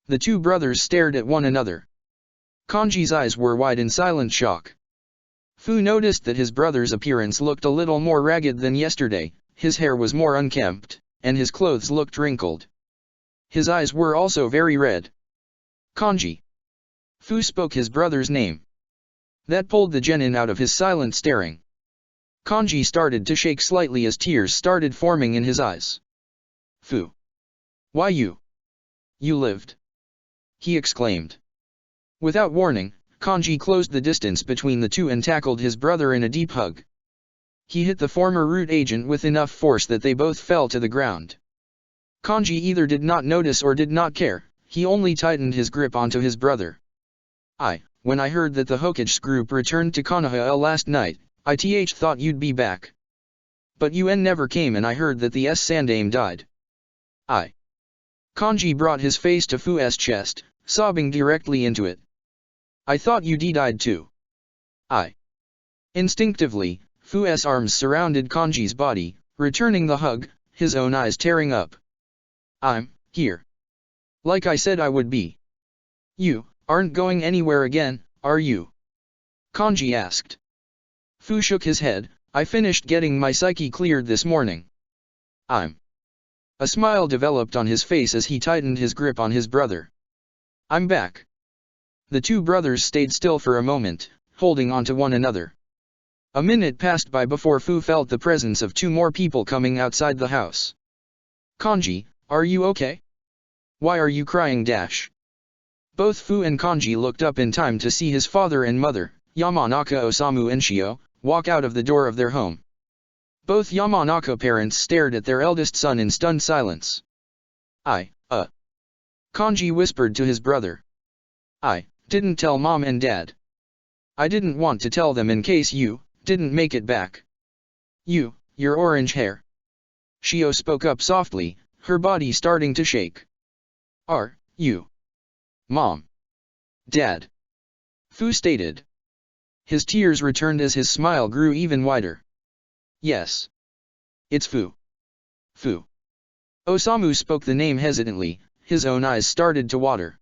The two brothers stared at one another. Kanji's eyes were wide in silent shock. Fu noticed that his brother's appearance looked a little more ragged than yesterday, his hair was more unkempt, and his clothes looked wrinkled. His eyes were also very red. Kanji. Fu spoke his brother's name. That pulled the genin out of his silent staring. Kanji started to shake slightly as tears started forming in his eyes. Fu. Why you? You lived. He exclaimed. Without warning, Kanji closed the distance between the two and tackled his brother in a deep hug. He hit the former root agent with enough force that they both fell to the ground. Kanji either did not notice or did not care, he only tightened his grip onto his brother. When I heard that the Hokage group returned to Konoha last night, I thought you'd be back. But UN never came and I heard that the Sandame died. Kanji brought his face to Fu's chest, sobbing directly into it. I thought you died too. Instinctively, Fu's arms surrounded Kanji's body, returning the hug, his own eyes tearing up. I'm here. Like I said I would be. You aren't going anywhere again, are you? Kanji asked. Fu shook his head. I finished getting my psyche cleared this morning. A smile developed on his face as he tightened his grip on his brother. I'm back. The two brothers stayed still for a moment, holding on to one another. A minute passed by before Fu felt the presence of two more people coming outside the house. Kanji, are you okay? Why are you crying? Both Fu and Kanji looked up in time to see his father and mother, Yamanaka Osamu and Shio, walk out of the door of their home. Both Yamanaka parents stared at their eldest son in stunned silence. Kanji whispered to his brother. I didn't tell mom and dad. I didn't want to tell them in case you didn't make it back. Your orange hair. Shio spoke up softly, her body starting to shake. Are you? Mom. Dad. Fu stated. His tears returned as his smile grew even wider. Yes. It's Fu. Fu. Osamu spoke the name hesitantly, his own eyes started to water.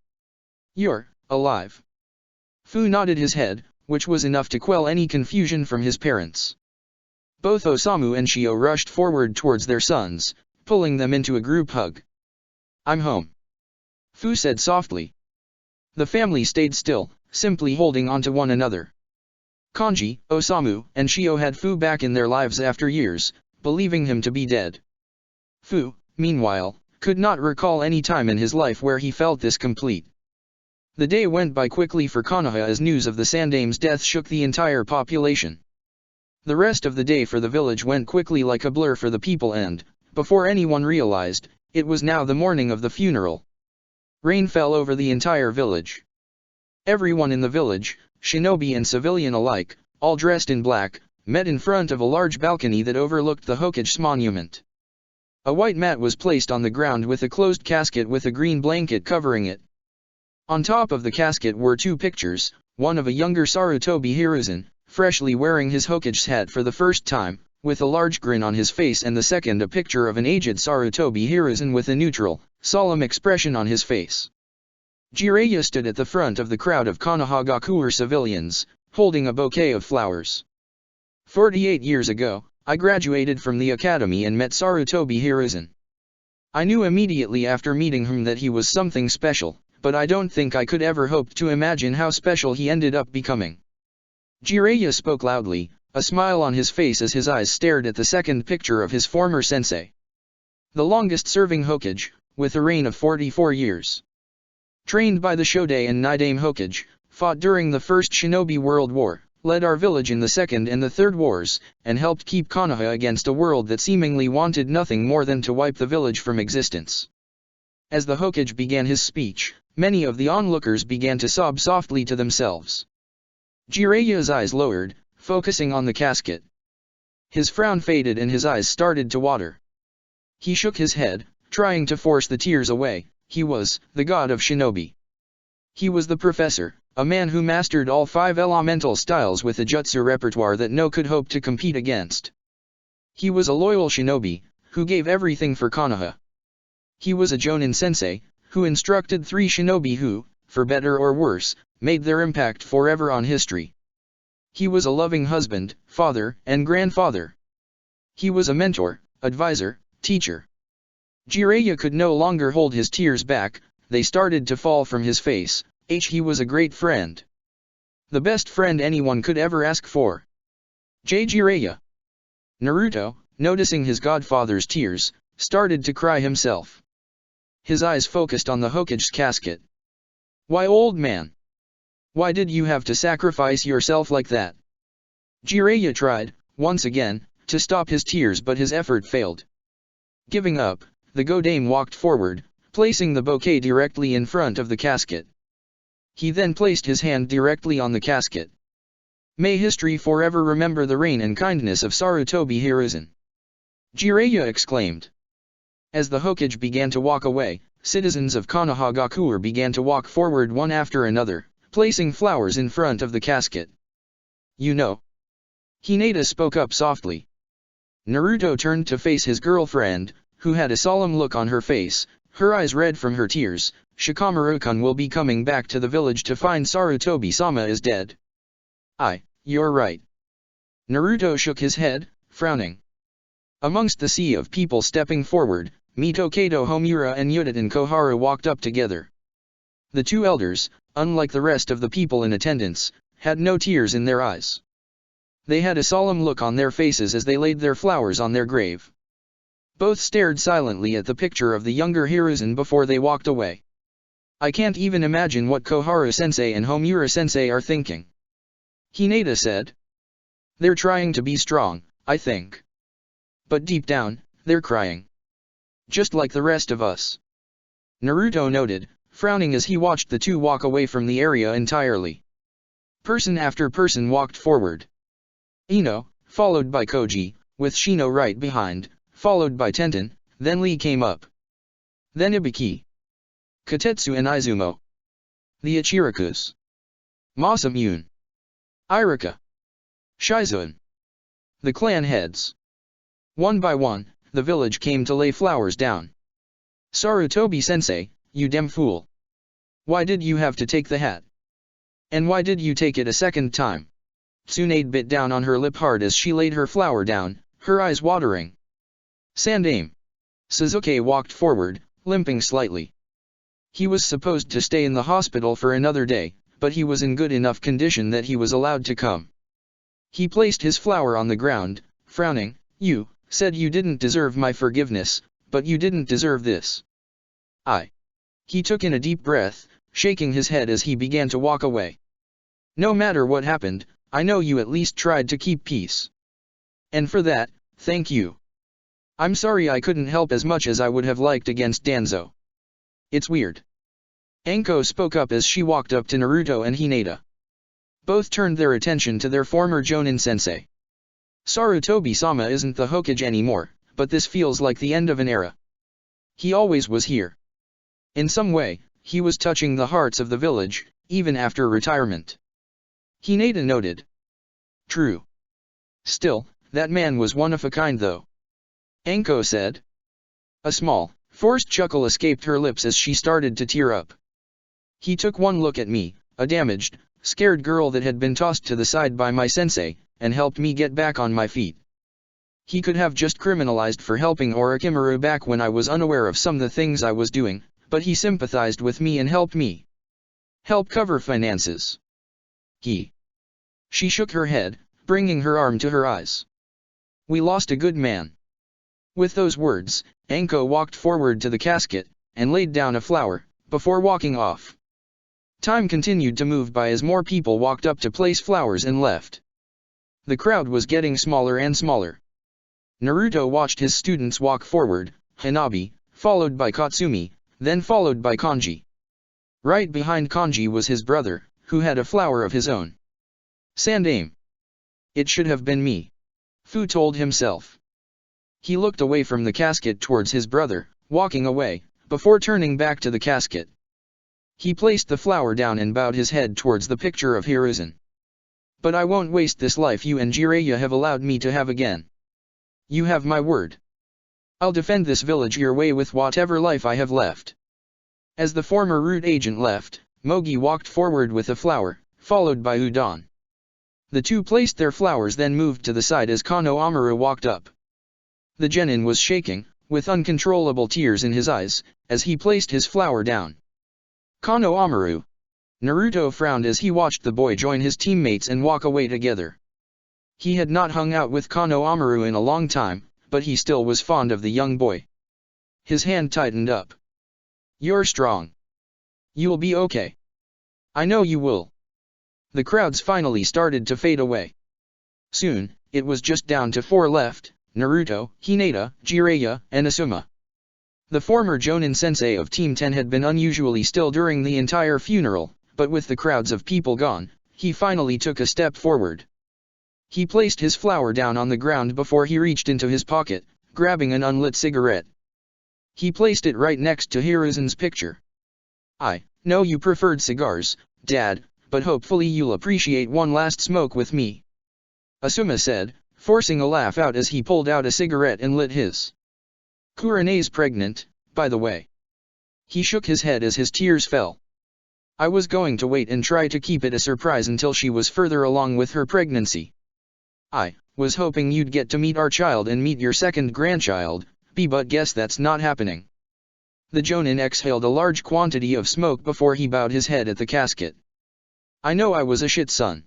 You're alive. Fu nodded his head, which was enough to quell any confusion from his parents. Both Osamu and Shio rushed forward towards their sons, pulling them into a group hug. I'm home. Fu said softly. The family stayed still, simply holding on to one another. Kanji, Osamu, and Shio had Fu back in their lives after years, believing him to be dead. Fu, meanwhile, could not recall any time in his life where he felt this complete. The day went by quickly for Konoha as news of the Sandame's death shook the entire population. The rest of the day for the village went quickly like a blur for the people and, before anyone realized, it was now the morning of the funeral. Rain fell over the entire village. Everyone in the village, shinobi and civilian alike, all dressed in black, met in front of a large balcony that overlooked the Hokage's monument. A white mat was placed on the ground with a closed casket with a green blanket covering it. On top of the casket were two pictures, one of a younger Sarutobi Hiruzen, freshly wearing his Hokage's hat for the first time, with a large grin on his face, and the second a picture of an aged Sarutobi Hiruzen with a neutral, solemn expression on his face. Jiraiya stood at the front of the crowd of Konohagakure civilians, holding a bouquet of flowers. 48 years ago, I graduated from the academy and met Sarutobi Hiruzen. I knew immediately after meeting him that he was something special, but I don't think I could ever hope to imagine how special he ended up becoming. Jiraiya spoke loudly, a smile on his face as his eyes stared at the second picture of his former sensei. The longest-serving Hokage, with a reign of 44 years. Trained by the Shodai and Nidame Hokage, fought during the First Shinobi World War, led our village in the Second and the Third Wars, and helped keep Konoha against a world that seemingly wanted nothing more than to wipe the village from existence. As the Hokage began his speech, many of the onlookers began to sob softly to themselves. Jiraiya's eyes lowered, focusing on the casket. His frown faded and his eyes started to water. He shook his head, trying to force the tears away. He was the god of shinobi. He was the professor, a man who mastered all 5 elemental styles with a jutsu repertoire that no could hope to compete against. He was a loyal shinobi, who gave everything for Konoha. He was a Jonin sensei, who instructed 3 shinobi who, for better or worse, made their impact forever on history. He was a loving husband, father, and grandfather. He was a mentor, advisor, teacher. Jiraiya could no longer hold his tears back, they started to fall from his face. He was a great friend. The best friend anyone could ever ask for. Jiraiya. Naruto, noticing his godfather's tears, started to cry himself. His eyes focused on the Hokage's casket. Why, old man? Why did you have to sacrifice yourself like that? Jiraiya tried, once again, to stop his tears, but his effort failed. Giving up, the Godame walked forward, placing the bouquet directly in front of the casket. He then placed his hand directly on the casket. May history forever remember the reign and kindness of Sarutobi Hiruzen. Jiraiya exclaimed. As the Hokage began to walk away, citizens of Konohagakure began to walk forward one after another, placing flowers in front of the casket. You know. Hinata spoke up softly. Naruto turned to face his girlfriend, who had a solemn look on her face, her eyes red from her tears. Shikamaru-kun will be coming back to the village to find Sarutobi-sama is dead. You're right. Naruto shook his head, frowning. Amongst the sea of people stepping forward, Mito Kato Homura and Yuditen Koharu walked up together. The 2 elders, unlike the rest of the people in attendance, had no tears in their eyes. They had a solemn look on their faces as they laid their flowers on their grave. Both stared silently at the picture of the younger Hiruzen before they walked away. I can't even imagine what Koharu-sensei and Homura-sensei are thinking. Hinata said. They're trying to be strong, I think. But deep down, they're crying. Just like the rest of us. Naruto noted, frowning as he watched the 2 walk away from the area entirely. Person after person walked forward. Ino, followed by Koji, with Shino right behind, followed by Tenten, then Lee came up. Then Ibiki. Kotetsu and Izumo. The Ichirakus. Masamune. Iruka. Shizoan. The clan heads. One by one, the village came to lay flowers down. Sarutobi-sensei, you damn fool. Why did you have to take the hat? And why did you take it a second time? Tsunade bit down on her lip hard as she laid her flower down, her eyes watering. Sandame. Suzuki walked forward, limping slightly. He was supposed to stay in the hospital for another day, but he was in good enough condition that he was allowed to come. He placed his flower on the ground, frowning. You said you didn't deserve my forgiveness, but you didn't deserve this. He took in a deep breath, shaking his head as he began to walk away. No matter what happened, I know you at least tried to keep peace. And for that, thank you. I'm sorry I couldn't help as much as I would have liked against Danzo. It's weird. Anko spoke up as she walked up to Naruto and Hinata. Both turned their attention to their former Jonin sensei. Sarutobi-sama isn't the Hokage anymore, but this feels like the end of an era. He always was here. In some way, he was touching the hearts of the village, even after retirement. Hinata noted. True. Still, that man was one of a kind though. Anko said. A small, forced chuckle escaped her lips as she started to tear up. He took one look at me, a damaged, scared girl that had been tossed to the side by my sensei, and helped me get back on my feet. He could have just criminalized for helping Orochimaru back when I was unaware of some of the things I was doing, but he sympathized with me and helped me. Help cover finances. She shook her head, bringing her arm to her eyes. We lost a good man. With those words, Anko walked forward to the casket, and laid down a flower, before walking off. Time continued to move by as more people walked up to place flowers and left. The crowd was getting smaller and smaller. Naruto watched his students walk forward, Hanabi, followed by Katsumi, then followed by Kanji. Right behind Kanji was his brother, who had a flower of his own. Sandaime. It should have been me. Fu told himself. He looked away from the casket towards his brother, walking away, before turning back to the casket. He placed the flower down and bowed his head towards the picture of Hiruzen. But I won't waste this life you and Jiraiya have allowed me to have again. You have my word. I'll defend this village your way with whatever life I have left. As the former root agent left, Mogi walked forward with a flower, followed by Udon. The two placed their flowers then moved to the side as Konohamaru walked up. The genin was shaking, with uncontrollable tears in his eyes, as he placed his flower down. Konohamaru. Naruto frowned as he watched the boy join his teammates and walk away together. He had not hung out with Konohamaru in a long time, but he still was fond of the young boy. His hand tightened up. You're strong. You'll be okay. I know you will. The crowds finally started to fade away. Soon, it was just down to 4 left, Naruto, Hinata, Jiraiya, and Asuma. The former Jonin sensei of Team 10 had been unusually still during the entire funeral, but with the crowds of people gone, he finally took a step forward. He placed his flower down on the ground before he reached into his pocket, grabbing an unlit cigarette. He placed it right next to Hiruzen's picture. I know you preferred cigars, Dad, but hopefully you'll appreciate one last smoke with me. Asuma said, forcing a laugh out as he pulled out a cigarette and lit his. Kurene's pregnant, by the way. He shook his head as his tears fell. I was going to wait and try to keep it a surprise until she was further along with her pregnancy. I was hoping you'd get to meet our child and meet your second grandchild, but guess that's not happening. The Jonin exhaled a large quantity of smoke before he bowed his head at the casket. I know I was a shit son.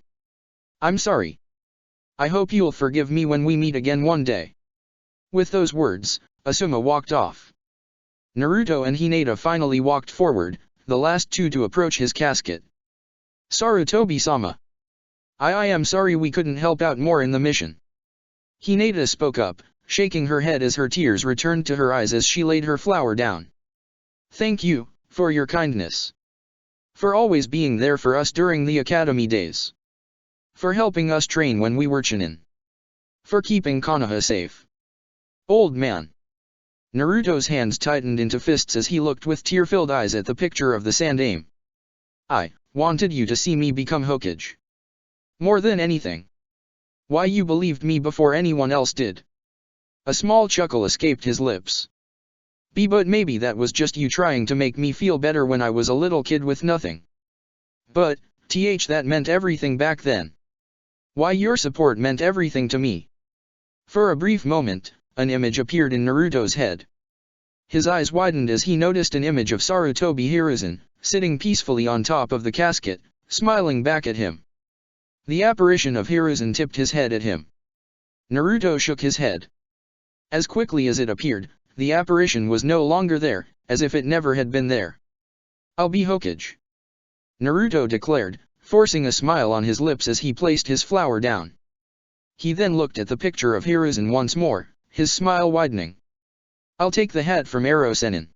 I'm sorry. I hope you'll forgive me when we meet again one day. With those words, Asuma walked off. Naruto and Hinata finally walked forward, the last two to approach his casket. Sarutobi-sama. I am sorry we couldn't help out more in the mission. Hinata spoke up, shaking her head as her tears returned to her eyes as she laid her flower down. Thank you, for your kindness. For always being there for us during the academy days. For helping us train when we were Chunin. For keeping Konoha safe. Old man. Naruto's hands tightened into fists as he looked with tear-filled eyes at the picture of the Sandaime. I wanted you to see me become Hokage. More than anything. Why you believed me before anyone else did. A small chuckle escaped his lips. But maybe that was just you trying to make me feel better when I was a little kid with nothing. But, that meant everything back then. Why your support meant everything to me. For a brief moment, an image appeared in Naruto's head. His eyes widened as he noticed an image of Sarutobi Hiruzen, sitting peacefully on top of the casket, smiling back at him. The apparition of Hiruzen tipped his head at him. Naruto shook his head. As quickly as it appeared, the apparition was no longer there, as if it never had been there. I'll be Hokage. Naruto declared, forcing a smile on his lips as he placed his flower down. He then looked at the picture of Hiruzen once more, his smile widening. I'll take the hat from Ero Sennin.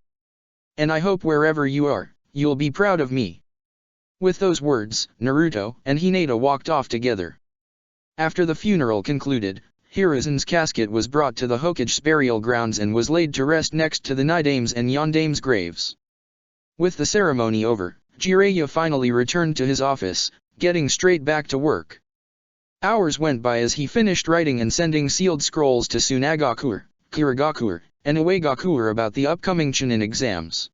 And I hope wherever you are, you'll be proud of me. With those words, Naruto and Hinata walked off together. After the funeral concluded, Hiruzen's casket was brought to the Hokage's burial grounds and was laid to rest next to the Nidame's and Yondame's graves. With the ceremony over, Jiraiya finally returned to his office, getting straight back to work. Hours went by as he finished writing and sending sealed scrolls to Tsunagakuer, Kiragakuer, and Uegakuer about the upcoming Chunin exams.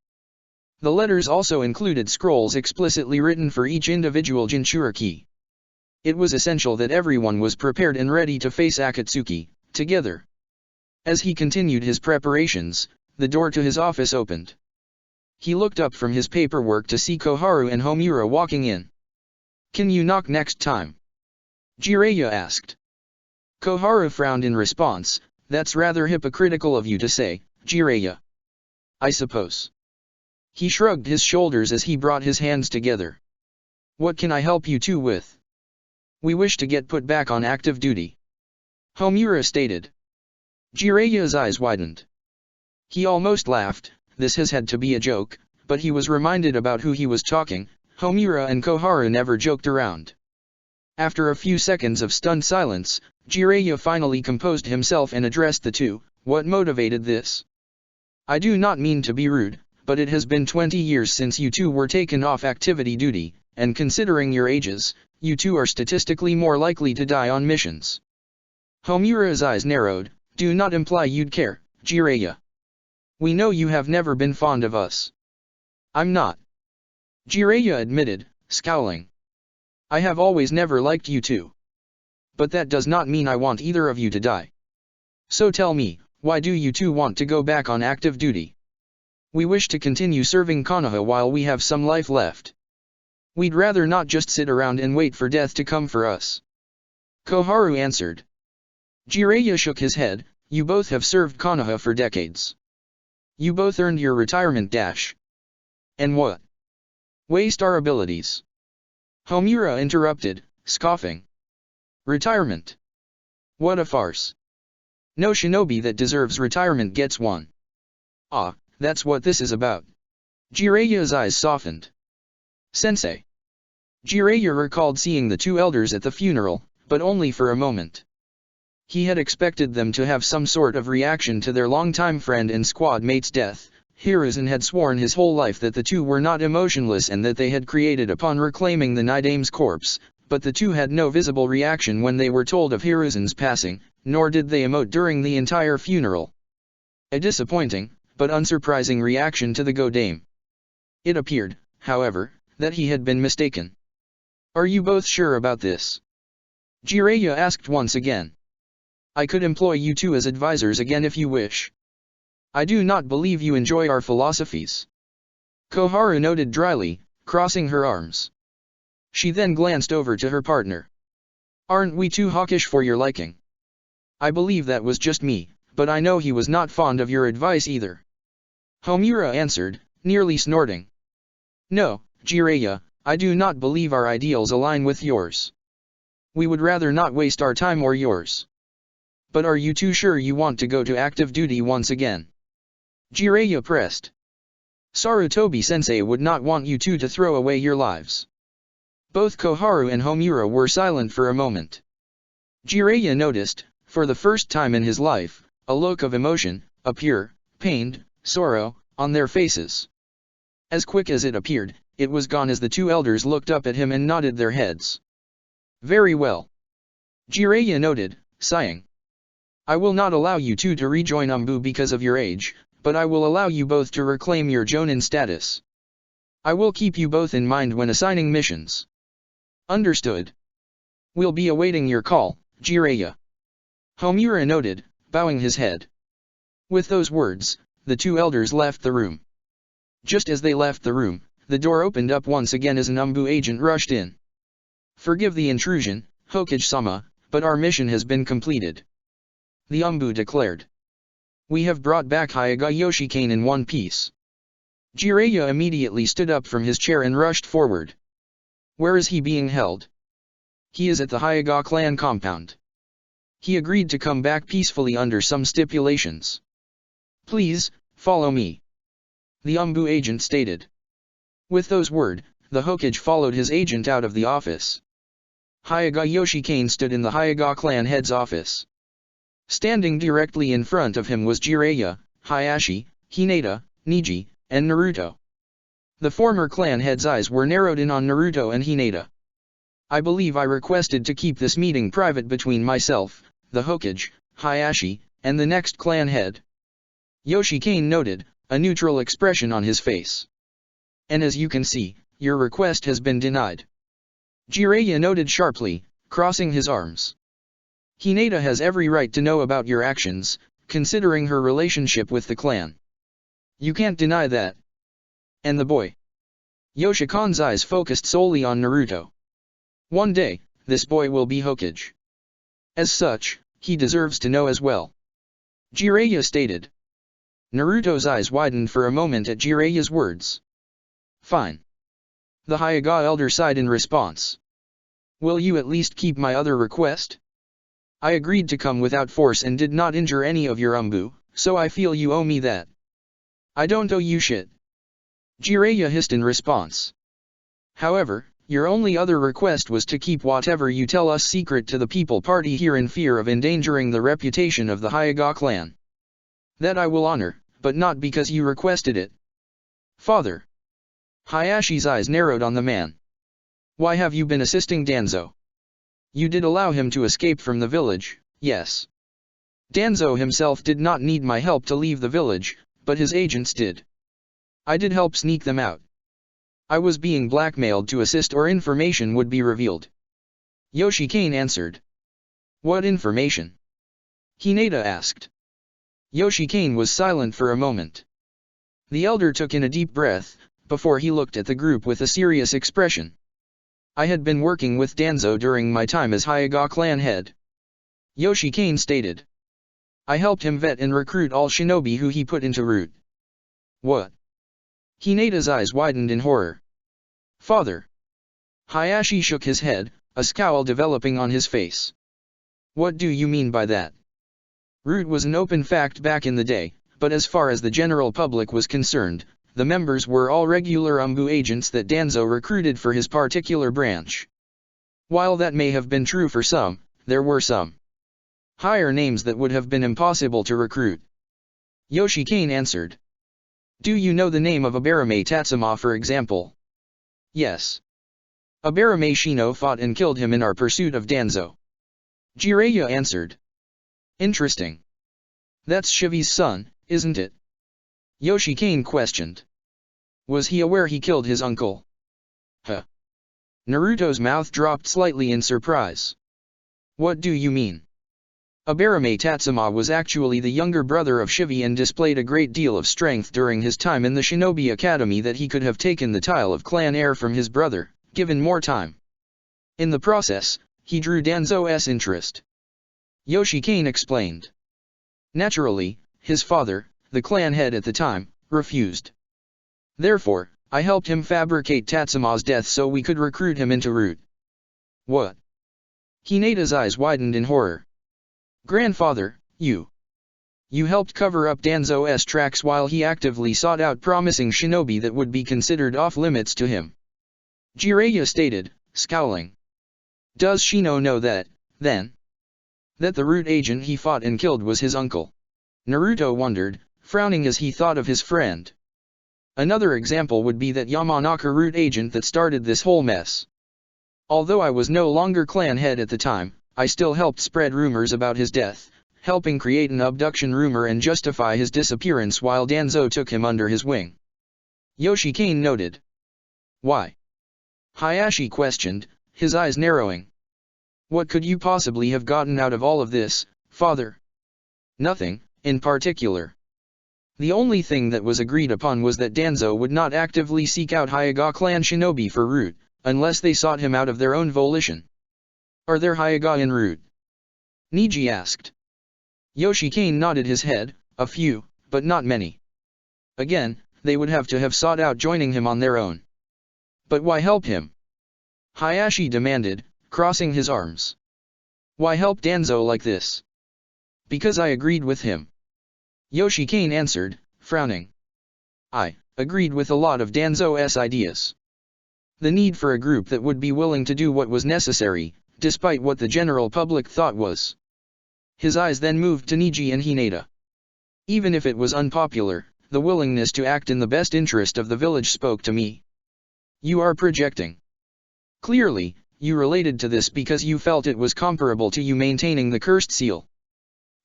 The letters also included scrolls explicitly written for each individual Jinchuriki. It was essential that everyone was prepared and ready to face Akatsuki, together. As he continued his preparations, the door to his office opened. He looked up from his paperwork to see Koharu and Homura walking in. "Can you knock next time?" Jiraiya asked. Koharu frowned in response. "That's rather hypocritical of you to say, Jiraiya. I suppose." He shrugged his shoulders as he brought his hands together. "What can I help you two with?" "We wish to get put back on active duty," Homura stated. Jiraiya's eyes widened. He almost laughed. This has had to be a joke, but he was reminded about who he was talking. Homura and Koharu never joked around. After a few seconds of stunned silence, Jiraiya finally composed himself and addressed the two. "What motivated this? I do not mean to be rude, but it has been 20 years since you two were taken off activity duty, and considering your ages, you two are statistically more likely to die on missions." Homura's eyes narrowed. "Do not imply you'd care, Jiraiya. We know you have never been fond of us." "I'm not," Jiraiya admitted, scowling. "I have always never liked you two. But that does not mean I want either of you to die. So tell me, why do you two want to go back on active duty?" "We wish to continue serving Konoha while we have some life left. We'd rather not just sit around and wait for death to come for us," Koharu answered. Jiraiya shook his head. "You both have served Konoha for decades. You both earned your retirement dash. And what? Waste our abilities." Homura interrupted, scoffing. "Retirement? What a farce. No shinobi that deserves retirement gets one." "Ah, that's what this is about." Jiraiya's eyes softened. "Sensei." Jiraiya recalled seeing the two elders at the funeral, but only for a moment. He had expected them to have some sort of reaction to their longtime friend and squad mate's death. Hiruzen had sworn his whole life that the two were not emotionless and that they had created upon reclaiming the Nidame's corpse, but the two had no visible reaction when they were told of Hiruzen's passing, nor did they emote during the entire funeral. A disappointing, but unsurprising reaction to the Godame. It appeared, however, that he had been mistaken. "Are you both sure about this?" Jiraiya asked once again. "I could employ you two as advisors again if you wish. I do not believe you enjoy our philosophies," Koharu noted dryly, crossing her arms. She then glanced over to her partner. "Aren't we too hawkish for your liking?" "I believe that was just me, but I know he was not fond of your advice either," Homura answered, nearly snorting. "No, Jiraiya, I do not believe our ideals align with yours. We would rather not waste our time or yours. But are you too sure you want to go to active duty once again?" Jiraiya pressed. "Sarutobi-sensei would not want you two to throw away your lives." Both Koharu and Homura were silent for a moment. Jiraiya noticed, for the first time in his life, a look of emotion, a pure, pained, sorrow, on their faces. As quick as it appeared, it was gone as the two elders looked up at him and nodded their heads. "Very well," Jiraiya noted, sighing. "I will not allow you two to rejoin Umbu because of your age, but I will allow you both to reclaim your Jonin status. I will keep you both in mind when assigning missions." "Understood. We'll be awaiting your call, Jiraiya," Homura noted, bowing his head. With those words, the two elders left the room. Just as they left the room, the door opened up once again as an Umbu agent rushed in. "Forgive the intrusion, Hokage-sama, but our mission has been completed," the Umbu declared. "We have brought back Hyuga Yoshikane in one piece." Jiraiya immediately stood up from his chair and rushed forward. Where is he being held? He is at the Hyuga clan compound. He agreed to come back peacefully under some stipulations. Please, follow me, the Umbu agent stated. With those words, the Hokage followed his agent out of the office. Hyuga Yoshikane stood in the Hyuga clan head's office. Standing directly in front of him was Jiraiya, Hayashi, Hinata, Neji, and Naruto. The former clan head's eyes were narrowed in on Naruto and Hinata. I believe I requested to keep this meeting private between myself, the Hokage, Hayashi, and the next clan head. Yoshikane noted, a neutral expression on his face. And as you can see, your request has been denied. Jiraiya noted sharply, crossing his arms. Hinata has every right to know about your actions, considering her relationship with the clan. You can't deny that. And the boy. Yoshikane's eyes focused solely on Naruto. One day, this boy will be Hokage. As such, he deserves to know as well. Jiraiya stated. Naruto's eyes widened for a moment at Jiraiya's words. Fine. The Hyuga elder sighed in response. Will you at least keep my other request? I agreed to come without force and did not injure any of your Umbu, so I feel you owe me that. I don't owe you shit. Jiraiya hissed in response. However, your only other request was to keep whatever you tell us secret to the people party here in fear of endangering the reputation of the Hyuga clan. That I will honor, but not because you requested it. Father. Hayashi's eyes narrowed on the man. Why have you been assisting Danzo? You did allow him to escape from the village, yes. Danzo himself did not need my help to leave the village, but his agents did. I did help sneak them out. I was being blackmailed to assist or information would be revealed. Yoshikane answered. What information? Hinata asked. Yoshikane was silent for a moment. The elder took in a deep breath, before he looked at the group with a serious expression. I had been working with Danzo during my time as Hyuga clan head. Yoshikane stated. I helped him vet and recruit all shinobi who he put into route. What? Hinata's eyes widened in horror. Father. Hayashi shook his head, a scowl developing on his face. What do you mean by that? Root was an open fact back in the day, but as far as the general public was concerned, the members were all regular Umbu agents that Danzo recruited for his particular branch. While that may have been true for some, there were some higher names that would have been impossible to recruit. Yoshikane answered. Do you know the name of Aburame Tatsuma for example? Yes. Aburame Shino fought and killed him in our pursuit of Danzo. Jiraiya answered. Interesting. That's Shivi's son, isn't it? Yoshikane questioned. Was he aware he killed his uncle? Huh. Naruto's mouth dropped slightly in surprise. What do you mean? Aburame Tatsuma was actually the younger brother of Shivi and displayed a great deal of strength during his time in the Shinobi Academy that he could have taken the title of clan heir from his brother, given more time. In the process, he drew Danzo's interest. Yoshikane explained. Naturally, his father, the clan head at the time, refused. Therefore, I helped him fabricate Tatsuma's death so we could recruit him into route. What? Hinata's eyes widened in horror. Grandfather, you helped cover up Danzo's tracks while he actively sought out promising shinobi that would be considered off-limits to him. Jiraiya stated, scowling. Does Shino know that, then? That the root agent he fought and killed was his uncle? Naruto wondered, frowning as he thought of his friend. Another example would be that Yamanaka root agent that started this whole mess. Although I was no longer clan head at the time, I still helped spread rumors about his death, helping create an abduction rumor and justify his disappearance while Danzo took him under his wing. Yoshikane noted. Why? Hayashi questioned, his eyes narrowing. What could you possibly have gotten out of all of this, father? Nothing, in particular. The only thing that was agreed upon was that Danzo would not actively seek out Hyuga clan shinobi for root, unless they sought him out of their own volition. Are there Hyuga en route? Neji asked. Yoshikane nodded his head, a few, but not many. Again, they would have to have sought out joining him on their own. But why help him? Hayashi demanded, crossing his arms. Why help Danzo like this? Because I agreed with him. Yoshikane answered, frowning. I agreed with a lot of Danzo's ideas. The need for a group that would be willing to do what was necessary, despite what the general public thought was. His eyes then moved to Niji and Hinata. Even if it was unpopular, the willingness to act in the best interest of the village spoke to me. You are projecting. Clearly, you related to this because you felt it was comparable to you maintaining the cursed seal.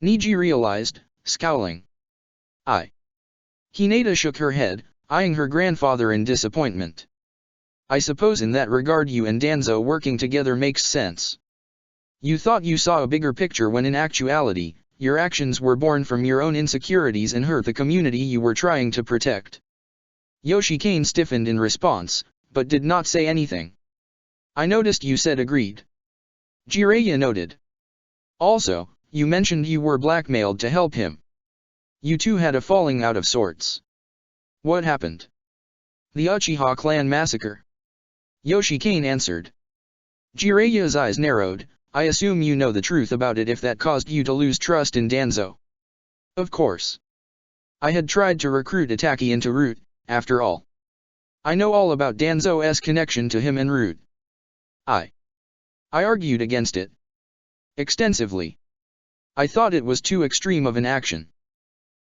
Niji realized, scowling. Hinata shook her head, eyeing her grandfather in disappointment. I suppose in that regard you and Danzo working together makes sense. You thought you saw a bigger picture when in actuality, your actions were born from your own insecurities and hurt the community you were trying to protect. Yoshikane stiffened in response, but did not say anything. I noticed you said agreed. Jiraiya noted. Also, you mentioned you were blackmailed to help him. You two had a falling out of sorts. What happened? The Uchiha clan massacre. Yoshikane answered. Jiraiya's eyes narrowed. I assume you know the truth about it if that caused you to lose trust in Danzo. Of course. I had tried to recruit Itaki into Root, after all. I know all about Danzo's connection to him and Root. I argued against it. Extensively. I thought it was too extreme of an action.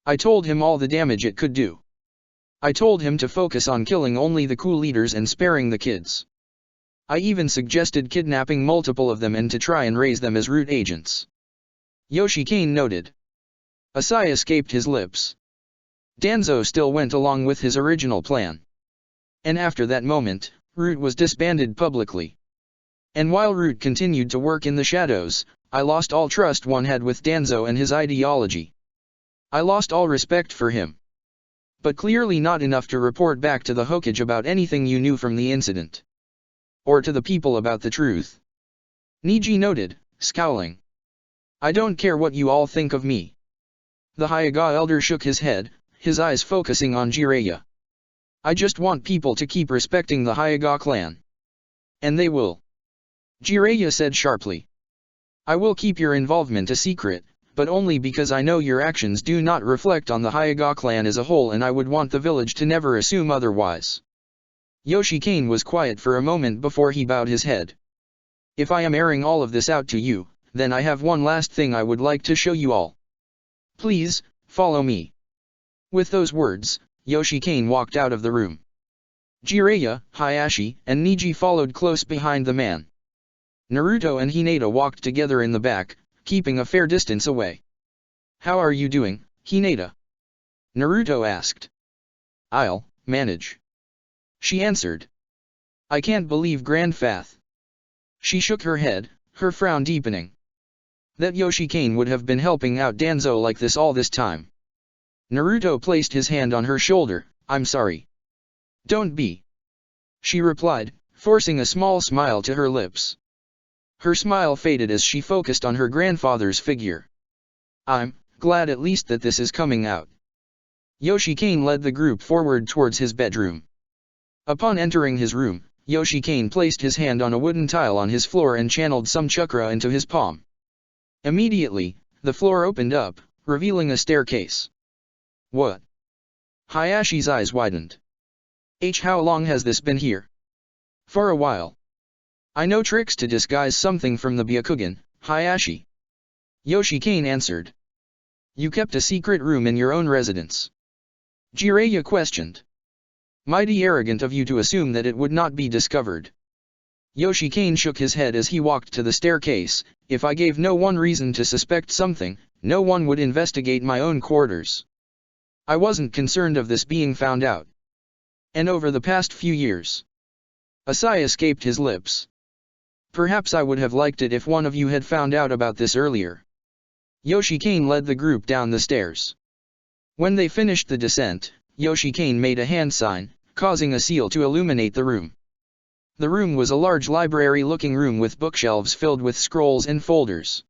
I told him all the damage it could do. I told him to focus on killing only the cool leaders and sparing the kids. I even suggested kidnapping multiple of them and to try and raise them as Root agents. Yoshikane noted. A sigh escaped his lips. Danzo still went along with his original plan. And after that moment, Root was disbanded publicly. And while Root continued to work in the shadows, I lost all trust one had with Danzo and his ideology. I lost all respect for him. But clearly not enough to report back to the Hokage about anything you knew from the incident. Or to the people about the truth. Niji noted, scowling. I don't care what you all think of me. The Hyuga elder shook his head, his eyes focusing on Jiraiya. I just want people to keep respecting the Hyuga clan. And they will. Jiraiya said sharply. I will keep your involvement a secret, but only because I know your actions do not reflect on the Hyuga clan as a whole and I would want the village to never assume otherwise. Yoshikane was quiet for a moment before he bowed his head. If I am airing all of this out to you, then I have one last thing I would like to show you all. Please, follow me. With those words, Yoshikane walked out of the room. Jiraiya, Hayashi, and Niji followed close behind the man. Naruto and Hinata walked together in the back, keeping a fair distance away. How are you doing, Hinata? Naruto asked. I'll manage. She answered. I can't believe Grandfath. She shook her head, her frown deepening. That Yoshikane would have been helping out Danzo like this all this time. Naruto placed his hand on her shoulder. I'm sorry. Don't be. She replied, forcing a small smile to her lips. Her smile faded as she focused on her grandfather's figure. I'm glad at least that this is coming out. Yoshikane led the group forward towards his bedroom. Upon entering his room, Yoshikane placed his hand on a wooden tile on his floor and channeled some chakra into his palm. Immediately, the floor opened up, revealing a staircase. What? Hayashi's eyes widened. How long has this been here? For a while. I know tricks to disguise something from the Byakugan, Hayashi. Yoshikane answered. You kept a secret room in your own residence. Jiraiya questioned. Mighty arrogant of you to assume that it would not be discovered. Yoshikane shook his head as he walked to the staircase. If I gave no one reason to suspect something, no one would investigate my own quarters. I wasn't concerned of this being found out. And over the past few years. A sigh escaped his lips. Perhaps I would have liked it if one of you had found out about this earlier. Yoshikane led the group down the stairs. When they finished the descent, Yoshikane made a hand sign, causing a seal to illuminate the room. The room was a large library-looking room with bookshelves filled with scrolls and folders.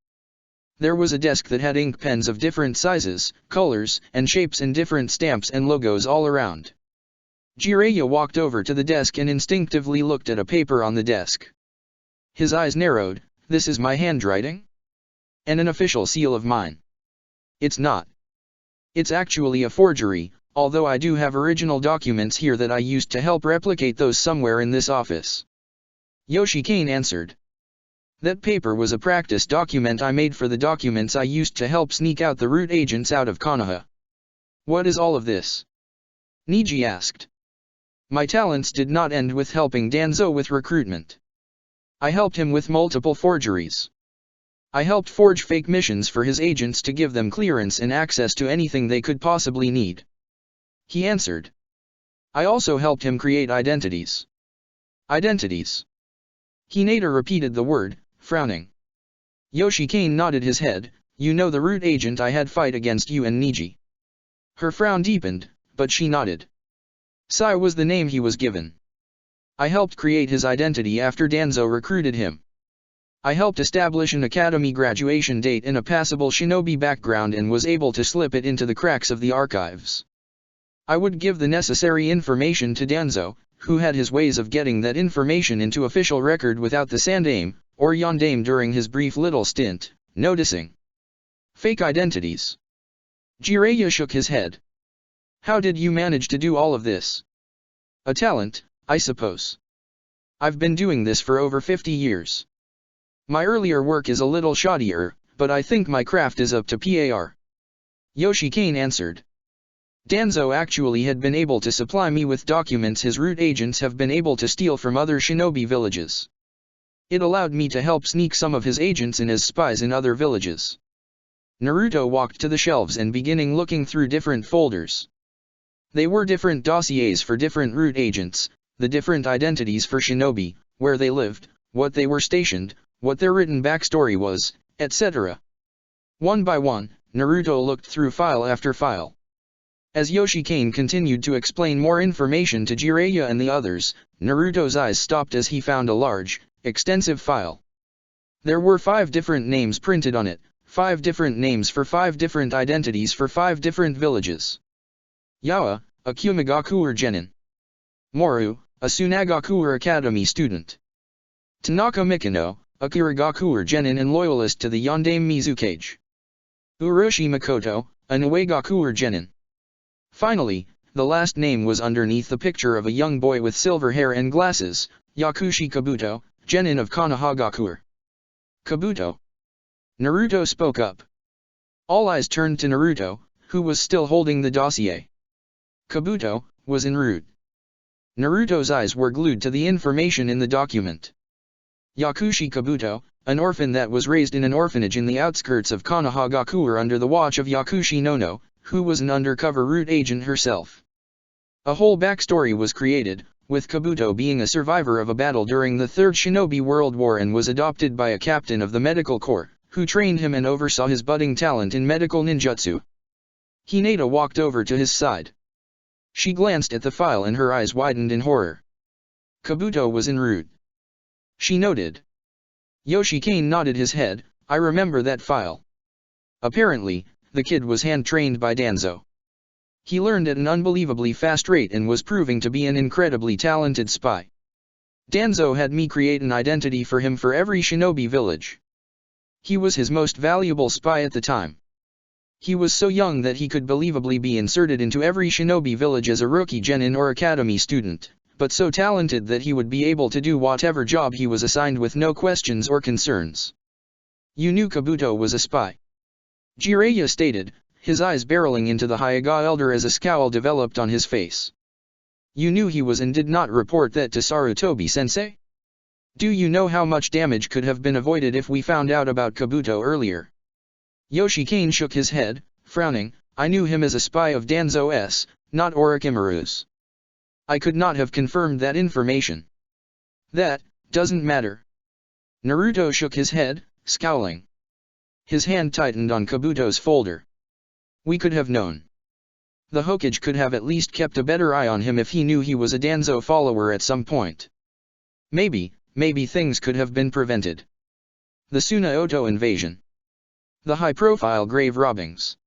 There was a desk that had ink pens of different sizes, colors, and shapes and different stamps and logos all around. Jiraiya walked over to the desk and instinctively looked at a paper on the desk. His eyes narrowed. This is my handwriting? And an official seal of mine. It's not. It's actually a forgery, although I do have original documents here that I used to help replicate those somewhere in this office. Yoshikane answered. That paper was a practice document I made for the documents I used to help sneak out the root agents out of Konoha. What is all of this? Niji asked. My talents did not end with helping Danzo with recruitment. I helped him with multiple forgeries. I helped forge fake missions for his agents to give them clearance and access to anything they could possibly need. He answered. I also helped him create identities. Identities. Hinata repeated the word, frowning. Yoshikane nodded his head. You know the root agent I had fight against you and Niji. Her frown deepened, but she nodded. Sai was the name he was given. I helped create his identity after Danzo recruited him. I helped establish an academy graduation date in a passable shinobi background and was able to slip it into the cracks of the archives. I would give the necessary information to Danzo, who had his ways of getting that information into official record without the Sandame, or Yondaime during his brief little stint, noticing fake identities. Jiraiya shook his head. How did you manage to do all of this? A talent, I suppose. I've been doing this for over 50 years. My earlier work is a little shoddier, but I think my craft is up to par. Yoshikane answered. Danzo actually had been able to supply me with documents his root agents have been able to steal from other shinobi villages. It allowed me to help sneak some of his agents in as spies in other villages. Naruto walked to the shelves and beginning looking through different folders. They were different dossiers for different root agents, the different identities for shinobi, where they lived, what they were stationed, what their written backstory was, etc. One by one, Naruto looked through file after file. As Yoshikane continued to explain more information to Jiraiya and the others, Naruto's eyes stopped as he found a large, extensive file. There were 5 different names printed on it, 5 different names for 5 different identities for 5 different villages. Yawa, a Kumigakure genin. Moru, a Tsunagakuer Academy student. Tanaka Mikino, a Kirigakuer genin and loyalist to the Yondaime Mizukage. Uroshi Makoto, an Uegakuer genin. Finally, the last name was underneath the picture of a young boy with silver hair and glasses, Yakushi Kabuto, genin of Konohagakuer. Kabuto. Naruto spoke up. All eyes turned to Naruto, who was still holding the dossier. Kabuto was en route. Naruto's eyes were glued to the information in the document. Yakushi Kabuto, an orphan that was raised in an orphanage in the outskirts of Konohagakuer under the watch of Yakushi Nono, who was an undercover root agent herself. A whole backstory was created, with Kabuto being a survivor of a battle during the Third Shinobi World War and was adopted by a captain of the medical corps, who trained him and oversaw his budding talent in medical ninjutsu. Hinata walked over to his side. She glanced at the file and her eyes widened in horror. Kabuto was en route. She noted. Yoshikane nodded his head. I remember that file. Apparently, the kid was hand-trained by Danzo. He learned at an unbelievably fast rate and was proving to be an incredibly talented spy. Danzo had me create an identity for him for every shinobi village. He was his most valuable spy at the time. He was so young that he could believably be inserted into every shinobi village as a rookie genin or academy student, but so talented that he would be able to do whatever job he was assigned with no questions or concerns. You knew Kabuto was a spy. Jiraiya stated, his eyes barreling into the Hyuga elder as a scowl developed on his face. You knew he was and did not report that to Sarutobi-sensei? Do you know how much damage could have been avoided if we found out about Kabuto earlier? Yoshikane shook his head, frowning. I knew him as a spy of Danzo's, not Orochimaru's. I could not have confirmed that information. That doesn't matter. Naruto shook his head, scowling. His hand tightened on Kabuto's folder. We could have known. The Hokage could have at least kept a better eye on him if he knew he was a Danzo follower at some point. Maybe things could have been prevented. The Tsunaoto invasion. The high-profile grave robbings.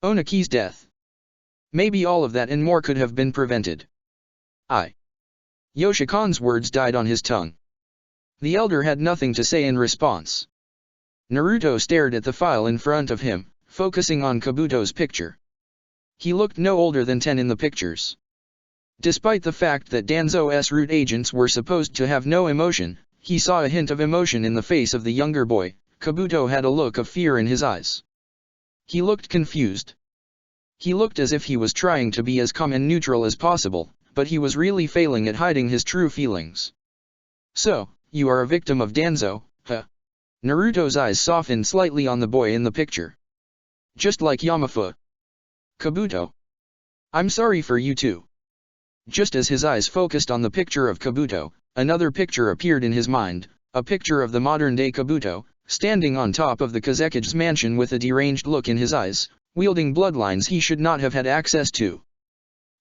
Onaki's death. Maybe all of that and more could have been prevented. Yoshikane's words died on his tongue. The elder had nothing to say in response. Naruto stared at the file in front of him, focusing on Kabuto's picture. He looked no older than 10 in the pictures. Despite the fact that Danzo's root agents were supposed to have no emotion, he saw a hint of emotion in the face of the younger boy. Kabuto had a look of fear in his eyes. He looked confused. He looked as if he was trying to be as calm and neutral as possible, but he was really failing at hiding his true feelings. So, you are a victim of Danzo, huh? Naruto's eyes softened slightly on the boy in the picture. Just like Yamafu. Kabuto. I'm sorry for you too. Just as his eyes focused on the picture of Kabuto, another picture appeared in his mind, a picture of the modern-day Kabuto, standing on top of the Kazekige's mansion with a deranged look in his eyes, wielding bloodlines he should not have had access to.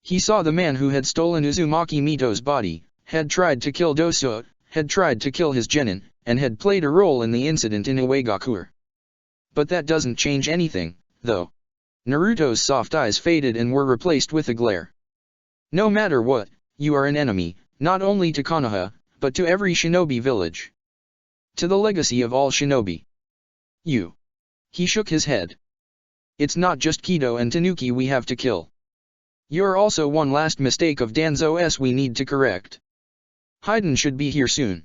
He saw the man who had stolen Uzumaki Mito's body, had tried to kill Dosuo, had tried to kill his genin, and had played a role in the incident in Uegakure. But that doesn't change anything, though. Naruto's soft eyes faded and were replaced with a glare. No matter what, you are an enemy, not only to Konoha, but to every shinobi village. To the legacy of all shinobi. You. He shook his head. It's not just Kido and Tanuki we have to kill. You're also one last mistake of Danzo's we need to correct. Haiden should be here soon.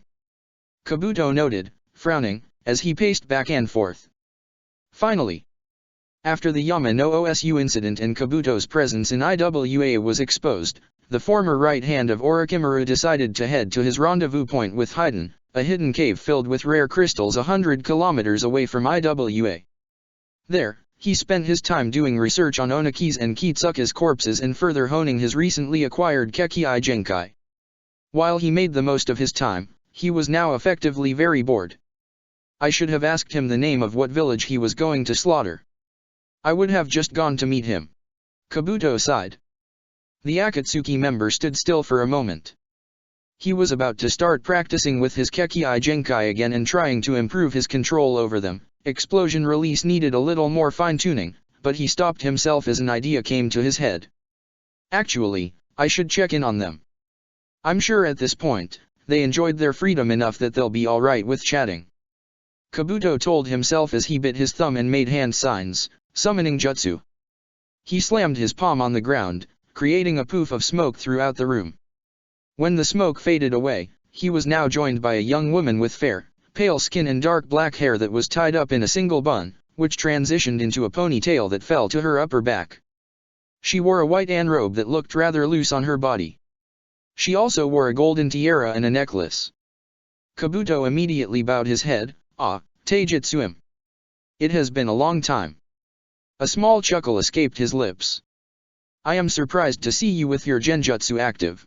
Kabuto noted, frowning, as he paced back and forth. Finally. After the Yama no Osu incident and Kabuto's presence in Iwa was exposed, the former right hand of Orochimaru decided to head to his rendezvous point with Haiden, a hidden cave filled with rare crystals 100 kilometers away from Iwa. There, he spent his time doing research on Onaki's and Kitsuka's corpses and further honing his recently acquired Kekkei Genkai. While he made the most of his time, he was now effectively very bored. I should have asked him the name of what village he was going to slaughter. I would have just gone to meet him. Kabuto sighed. The Akatsuki member stood still for a moment. He was about to start practicing with his Kekkei Genkai again and trying to improve his control over them. Explosion release needed a little more fine-tuning, but he stopped himself as an idea came to his head. Actually, I should check in on them. I'm sure at this point, they enjoyed their freedom enough that they'll be alright with chatting. Kabuto told himself as he bit his thumb and made hand signs, summoning jutsu. He slammed his palm on the ground, creating a poof of smoke throughout the room. When the smoke faded away, he was now joined by a young woman with fair, pale skin and dark black hair that was tied up in a single bun, which transitioned into a ponytail that fell to her upper back. She wore a white robe that looked rather loose on her body. She also wore a golden tiara and a necklace. Kabuto immediately bowed his head. Ah, Taijutsuim. It has been a long time. A small chuckle escaped his lips. I am surprised to see you with your genjutsu active.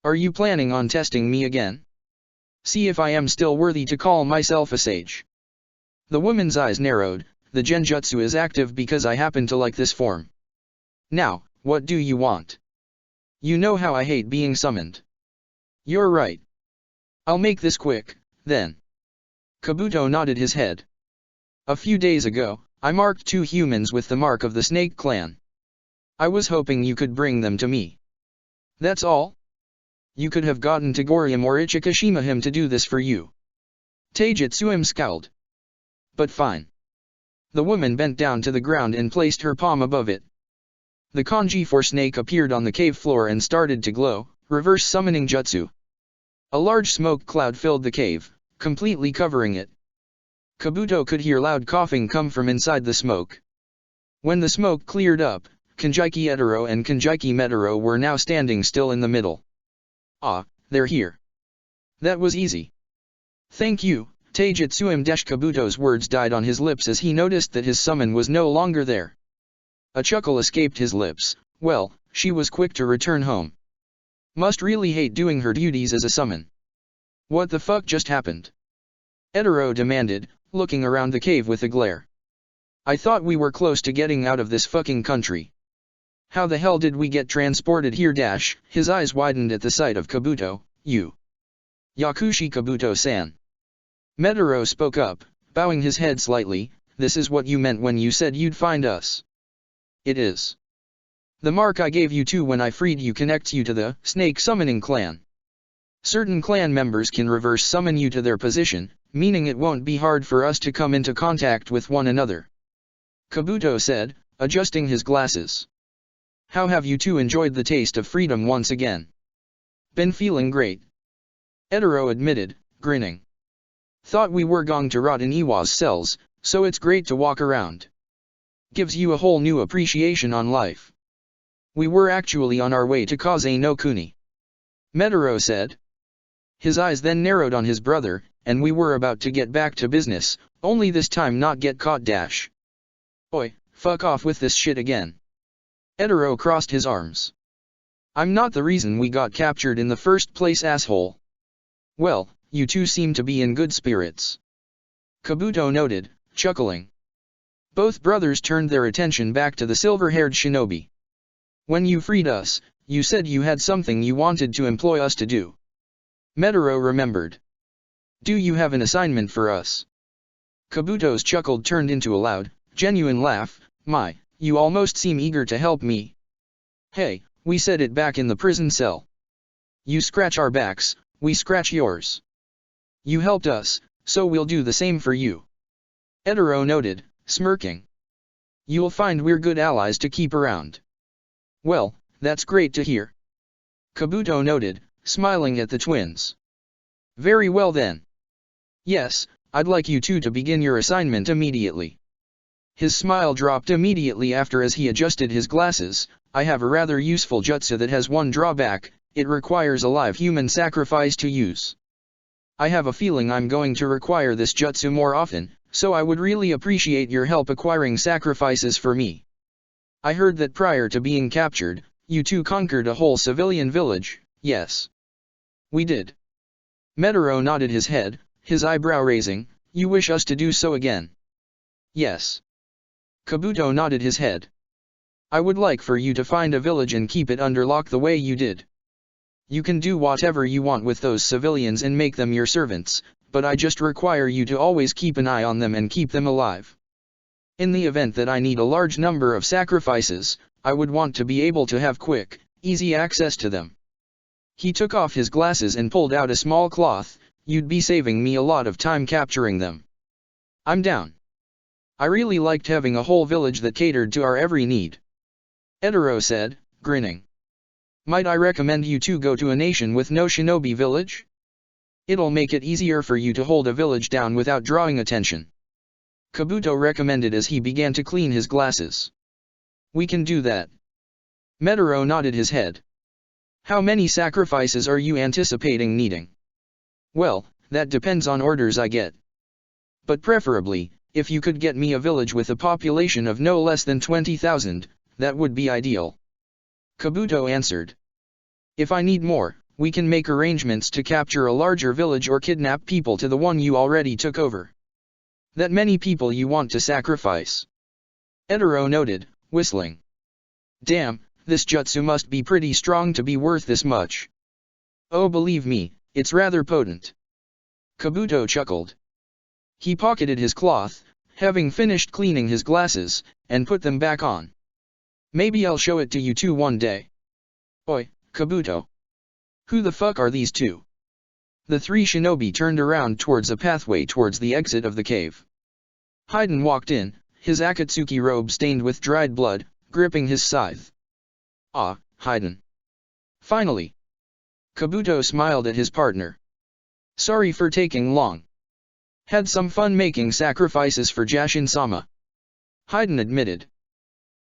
Are you planning on testing me again? See if I am still worthy to call myself a sage. The woman's eyes narrowed. The genjutsu is active because I happen to like this form. Now, what do you want? You know how I hate being summoned. You're right. I'll make this quick, then. Kabuto nodded his head. A few days ago, I marked 2 humans with the mark of the Snake Clan. I was hoping you could bring them to me. That's all? You could have gotten Togorium or Ichikashima him to do this for you. Taijutsuim scowled. But fine. The woman bent down to the ground and placed her palm above it. The kanji for snake appeared on the cave floor and started to glow, reverse summoning jutsu. A large smoke cloud filled the cave, completely covering it. Kabuto could hear loud coughing come from inside the smoke. When the smoke cleared up, Kanjiki Etaro and Kanjiki Metaro were now standing still in the middle. Ah, they're here. That was easy. Thank you, Taijutsuim. Kabuto's words died on his lips as he noticed that his summon was no longer there. A chuckle escaped his lips. Well, she was quick to return home. Must really hate doing her duties as a summon. What the fuck just happened? Etaro demanded, looking around the cave with a glare. I thought we were close to getting out of this fucking country. How the hell did we get transported here? His eyes widened at the sight of Kabuto. You. Yakushi Kabuto-san. Metaro spoke up, bowing his head slightly. This is what you meant when you said you'd find us. It is. The mark I gave you to when I freed you connects you to the Snake Summoning Clan. Certain clan members can reverse summon you to their position, meaning it won't be hard for us to come into contact with one another. Kabuto said, adjusting his glasses. How have you two enjoyed the taste of freedom once again? Been feeling great. Edero admitted, grinning. Thought we were going to rot in Iwa's cells, so it's great to walk around. Gives you a whole new appreciation on life. We were actually on our way to Kaze no Kuni. Metaro said. His eyes then narrowed on his brother, and we were about to get back to business, only this time not get caught dash. Oi, fuck off with this shit again. Edero crossed his arms. I'm not the reason we got captured in the first place, asshole. Well, you two seem to be in good spirits. Kabuto noted, chuckling. Both brothers turned their attention back to the silver-haired shinobi. When you freed us, you said you had something you wanted to employ us to do. Metaro remembered. Do you have an assignment for us? Kabuto's chuckle turned into a loud, genuine laugh. My, you almost seem eager to help me. Hey, we said it back in the prison cell. You scratch our backs, we scratch yours. You helped us, so we'll do the same for you. Edero noted, smirking. You'll find we're good allies to keep around. Well, that's great to hear. Kabuto noted, smiling at the twins. Very well then. Yes, I'd like you two to begin your assignment immediately. His smile dropped immediately after as he adjusted his glasses. I have a rather useful jutsu that has one drawback, it requires a live human sacrifice to use. I have a feeling I'm going to require this jutsu more often, so I would really appreciate your help acquiring sacrifices for me. I heard that prior to being captured, you two conquered a whole civilian village, yes. We did. Metaro nodded his head, his eyebrow raising. You wish us to do so again? Yes. Kabuto nodded his head. I would like for you to find a village and keep it under lock the way you did. You can do whatever you want with those civilians and make them your servants, but I just require you to always keep an eye on them and keep them alive. In the event that I need a large number of sacrifices, I would want to be able to have quick, easy access to them. He took off his glasses and pulled out a small cloth. You'd be saving me a lot of time capturing them. I'm down. I really liked having a whole village that catered to our every need. Edero said, grinning. Might I recommend you two go to a nation with no shinobi village? It'll make it easier for you to hold a village down without drawing attention. Kabuto recommended as he began to clean his glasses. We can do that. Metaro nodded his head. How many sacrifices are you anticipating needing? Well, that depends on orders I get. But preferably, if you could get me a village with a population of no less than 20,000, that would be ideal. Kabuto answered. If I need more, we can make arrangements to capture a larger village or kidnap people to the one you already took over. That many people you want to sacrifice? Edero noted, whistling. Damn, this jutsu must be pretty strong to be worth this much. Oh, believe me, it's rather potent. Kabuto chuckled. He pocketed his cloth, having finished cleaning his glasses, and put them back on. Maybe I'll show it to you two one day. Oi, Kabuto. Who the fuck are these two? The three shinobi turned around towards a pathway towards the exit of the cave. Haiden walked in, his Akatsuki robe stained with dried blood, gripping his scythe. Ah, Haiden. Finally. Kabuto smiled at his partner. Sorry for taking long. Had some fun making sacrifices for Jashin-sama. Haiden admitted.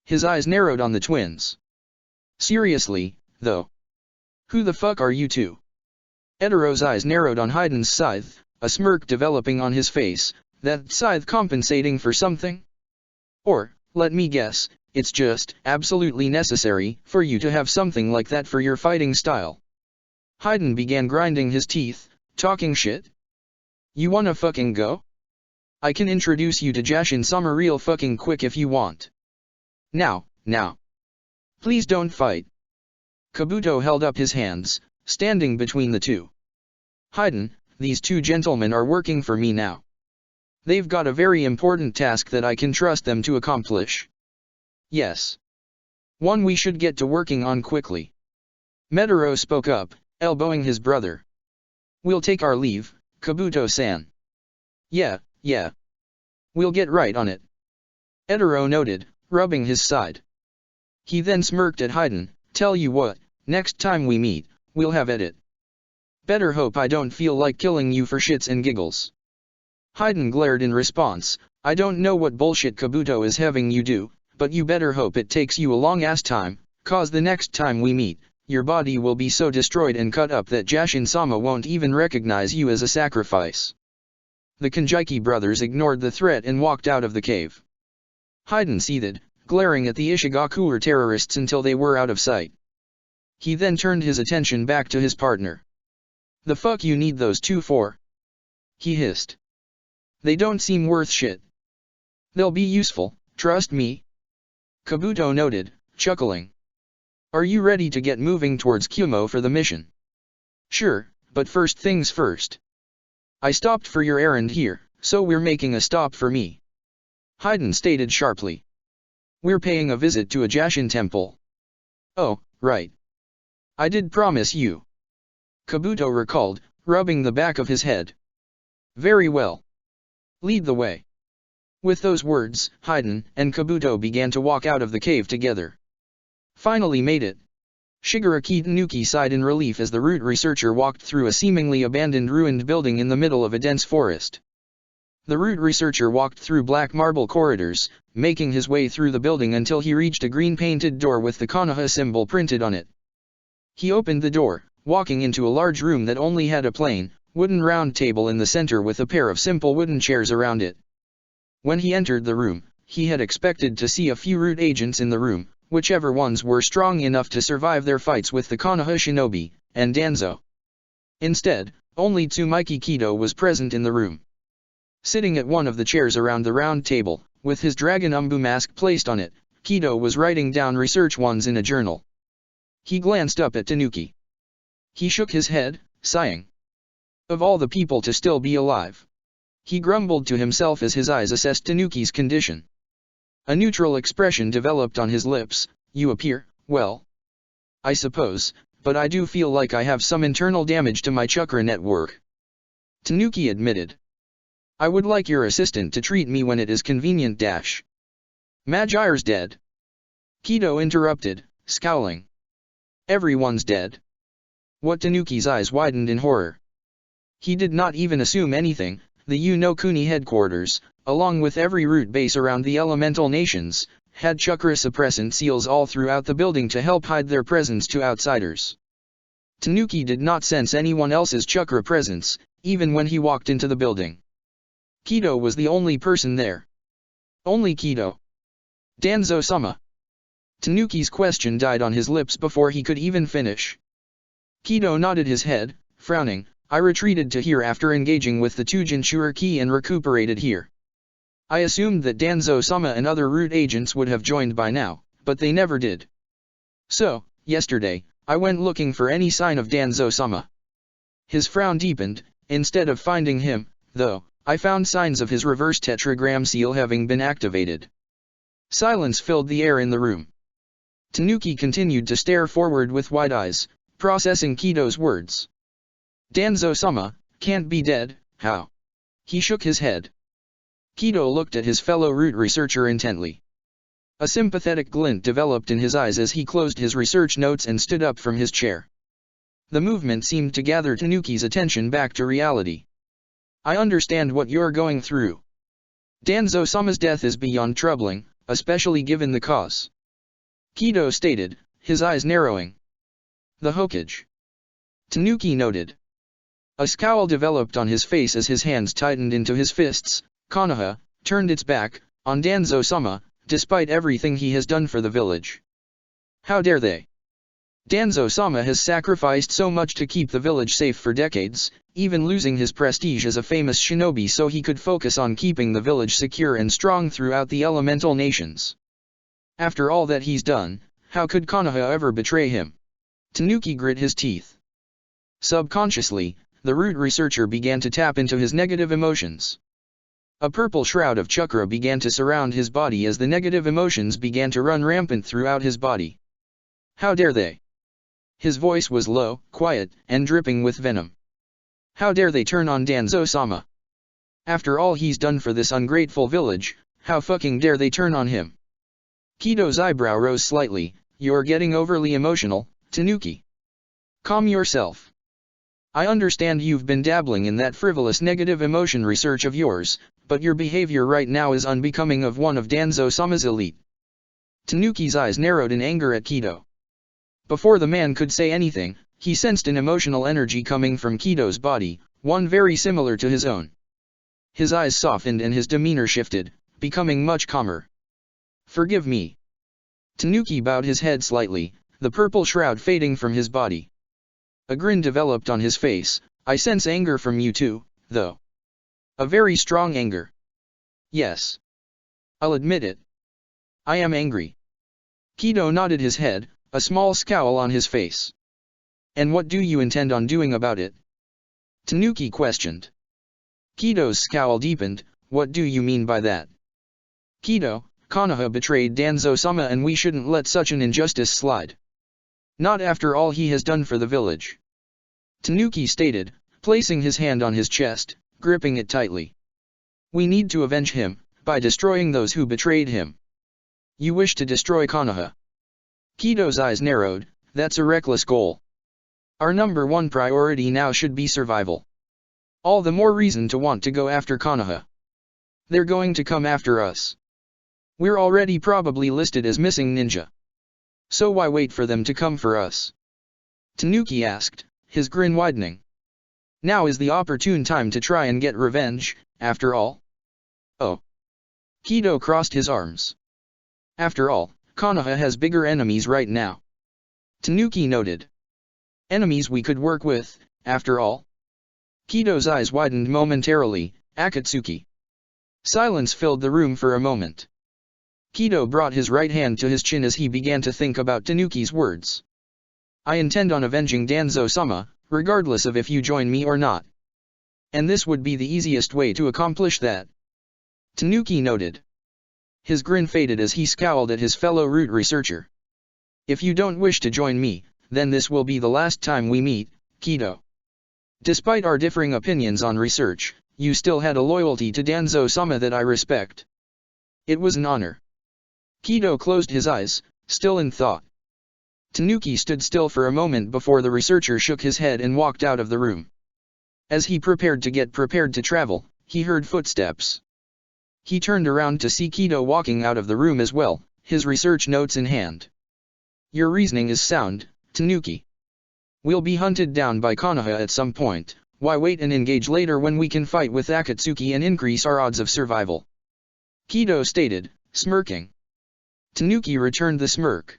His eyes narrowed on the twins. Seriously, though. Who the fuck are you two? Edero's eyes narrowed on Haiden's scythe, a smirk developing on his face. That scythe compensating for something? Or, let me guess, it's just absolutely necessary for you to have something like that for your fighting style. Haiden began grinding his teeth, talking shit. You wanna fucking go? I can introduce you to Jashin-sama real fucking quick if you want. Now. Please don't fight. Kabuto held up his hands, standing between the two. Haiden, these two gentlemen are working for me now. They've got a very important task that I can trust them to accomplish. Yes. One we should get to working on quickly. Metaro spoke up, elbowing his brother. We'll take our leave, Kabuto-san. Yeah. We'll get right on it. Edero noted, rubbing his side. He then smirked at Haydn. Tell you what, next time we meet, we'll have at it. Better hope I don't feel like killing you for shits and giggles. Haydn glared in response. I don't know what bullshit Kabuto is having you do, but you better hope it takes you a long ass time, cause the next time we meet, your body will be so destroyed and cut up that Jashin-sama won't even recognize you as a sacrifice. The Kanjiki brothers ignored the threat and walked out of the cave. Haydn seethed, glaring at the Ishigakure terrorists until they were out of sight. He then turned his attention back to his partner. The fuck you need those two for? He hissed. They don't seem worth shit. They'll be useful, trust me. Kabuto noted, chuckling. Are you ready to get moving towards Kyumo for the mission? Sure, but first things first. I stopped for your errand here, so we're making a stop for me. Haydn stated sharply. We're paying a visit to a Jashin temple. Oh, right. I did promise you. Kabuto recalled, rubbing the back of his head. Very well. Lead the way. With those words, Haydn and Kabuto began to walk out of the cave together. Finally made it. Shigaraki Tanuki sighed in relief as the root researcher walked through a seemingly abandoned ruined building in the middle of a dense forest. The root researcher walked through black marble corridors, making his way through the building until he reached a green-painted door with the Konoha symbol printed on it. He opened the door, walking into a large room that only had a plain, wooden round table in the center with a pair of simple wooden chairs around it. When he entered the room, he had expected to see a few root agents in the room, whichever ones were strong enough to survive their fights with the Konoha shinobi, and Danzo. Instead, only Tsumaiki Kido was present in the room. Sitting at one of the chairs around the round table, with his Dragon Umbu mask placed on it, Kido was writing down research ones in a journal. He glanced up at Tanuki. He shook his head, sighing. Of all the people to still be alive. He grumbled to himself as his eyes assessed Tanuki's condition. A neutral expression developed on his lips. You appear, well. I suppose, but I do feel like I have some internal damage to my chakra network. Tanuki admitted. I would like your assistant to treat me when it is convenient. Magire's dead. Kido interrupted, scowling. Everyone's dead. What? Tanuki's eyes widened in horror. He did not even assume anything. The Yunokuni headquarters, along with every root base around the elemental nations, had chakra suppressant seals all throughout the building to help hide their presence to outsiders. Tanuki did not sense anyone else's chakra presence, even when he walked into the building. Kido was the only person there. Only Kido. Danzo-sama. Tanuki's question died on his lips before he could even finish. Kido nodded his head, frowning. I retreated to here after engaging with the two Jinchuriki and recuperated here. I assumed that Danzo-sama and other root agents would have joined by now, but they never did. So, yesterday, I went looking for any sign of Danzo-sama. His frown deepened. Instead of finding him, though, I found signs of his reverse tetragram seal having been activated. Silence filled the air in the room. Tanuki continued to stare forward with wide eyes, processing Kido's words. Danzo-sama can't be dead, how? He shook his head. Kido looked at his fellow root researcher intently. A sympathetic glint developed in his eyes as he closed his research notes and stood up from his chair. The movement seemed to gather Tanuki's attention back to reality. I understand what you're going through. Danzo-sama's death is beyond troubling, especially given the cause. Kido stated, his eyes narrowing. The Hokage. Tanuki noted. A scowl developed on his face as his hands tightened into his fists. Konoha turned its back on Danzo-sama, despite everything he has done for the village. How dare they? Danzo-sama has sacrificed so much to keep the village safe for decades, even losing his prestige as a famous shinobi so he could focus on keeping the village secure and strong throughout the elemental nations. After all that he's done, how could Konoha ever betray him? Tanuki grit his teeth. Subconsciously, the root researcher began to tap into his negative emotions. A purple shroud of chakra began to surround his body as the negative emotions began to run rampant throughout his body. How dare they? His voice was low, quiet, and dripping with venom. How dare they turn on Danzo-sama? After all he's done for this ungrateful village, how fucking dare they turn on him? Kido's eyebrow rose slightly. You're getting overly emotional, Tanuki. Calm yourself. I understand you've been dabbling in that frivolous negative emotion research of yours, but your behavior right now is unbecoming of one of Danzo-sama's elite. Tanuki's eyes narrowed in anger at Kido. Before the man could say anything, he sensed an emotional energy coming from Kido's body, one very similar to his own. His eyes softened and his demeanor shifted, becoming much calmer. Forgive me. Tanuki bowed his head slightly, the purple shroud fading from his body. A grin developed on his face. I sense anger from you too, though. A very strong anger. Yes. I'll admit it. I am angry. Kido nodded his head, a small scowl on his face. And what do you intend on doing about it? Tanuki questioned. Kido's scowl deepened. What do you mean by that? Kido, Konoha betrayed Danzo-sama and we shouldn't let such an injustice slide. Not after all he has done for the village. Tanuki stated, placing his hand on his chest, gripping it tightly. We need to avenge him, by destroying those who betrayed him. You wish to destroy Konoha? Kido's eyes narrowed. That's a reckless goal. Our number one priority now should be survival. All the more reason to want to go after Konoha. They're going to come after us. We're already probably listed as missing ninja. So why wait for them to come for us? Tanuki asked, his grin widening. Now is the opportune time to try and get revenge, after all. Oh. Kido crossed his arms. After all, Konoha has bigger enemies right now. Tanuki noted. Enemies we could work with, after all. Kido's eyes widened momentarily. Akatsuki. Silence filled the room for a moment. Kido brought his right hand to his chin as he began to think about Tanuki's words. I intend on avenging Danzo-sama, regardless of if you join me or not. And this would be the easiest way to accomplish that. Tanuki noted. His grin faded as he scowled at his fellow root researcher. If you don't wish to join me, then this will be the last time we meet, Kido. Despite our differing opinions on research, you still had a loyalty to Danzo-sama that I respect. It was an honor. Kido closed his eyes, still in thought. Tanuki stood still for a moment before the researcher shook his head and walked out of the room. As he prepared to get prepared to travel, he heard footsteps. He turned around to see Kido walking out of the room as well, his research notes in hand. Your reasoning is sound, Tanuki. We'll be hunted down by Konoha at some point, why wait and engage later when we can fight with Akatsuki and increase our odds of survival? Kido stated, smirking. Tanuki returned the smirk.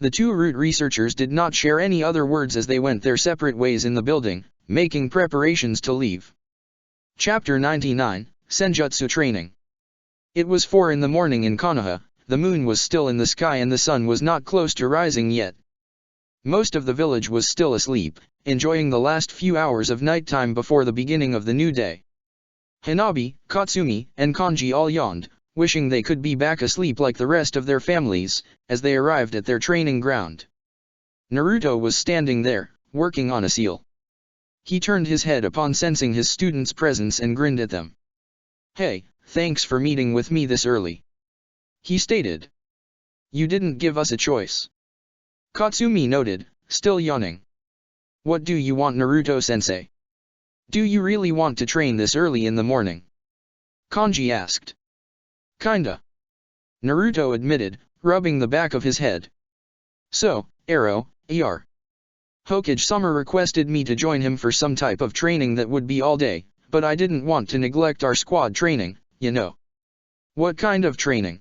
The two root researchers did not share any other words as they went their separate ways in the building, making preparations to leave. Chapter 99, Senjutsu Training. It was 4 in the morning in Konoha, the moon was still in the sky and the sun was not close to rising yet. Most of the village was still asleep, enjoying the last few hours of nighttime before the beginning of the new day. Hanabi, Katsumi, and Kanji all yawned, wishing they could be back asleep like the rest of their families, as they arrived at their training ground. Naruto was standing there, working on a seal. He turned his head upon sensing his students' presence and grinned at them. Hey, thanks for meeting with me this early. He stated. You didn't give us a choice. Katsumi noted, still yawning. What do you want, Naruto-sensei? Do you really want to train this early in the morning? Kanji asked. Kinda. Naruto admitted, rubbing the back of his head. So, Arrow, Er. Hokage-sama requested me to join him for some type of training that would be all day, but I didn't want to neglect our squad training, you know. What kind of training?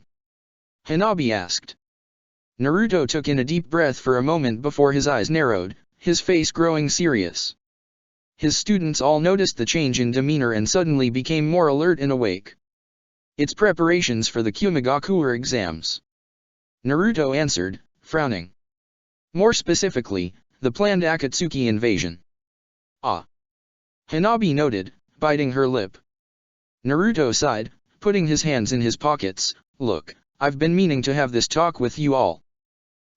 Hanabi asked. Naruto took in a deep breath for a moment before his eyes narrowed, his face growing serious. His students all noticed the change in demeanor and suddenly became more alert and awake. It's preparations for the Kumigakure exams. Naruto answered, frowning. More specifically, the planned Akatsuki invasion. Ah. Hanabi noted, biting her lip. Naruto sighed, putting his hands in his pockets. Look, I've been meaning to have this talk with you all.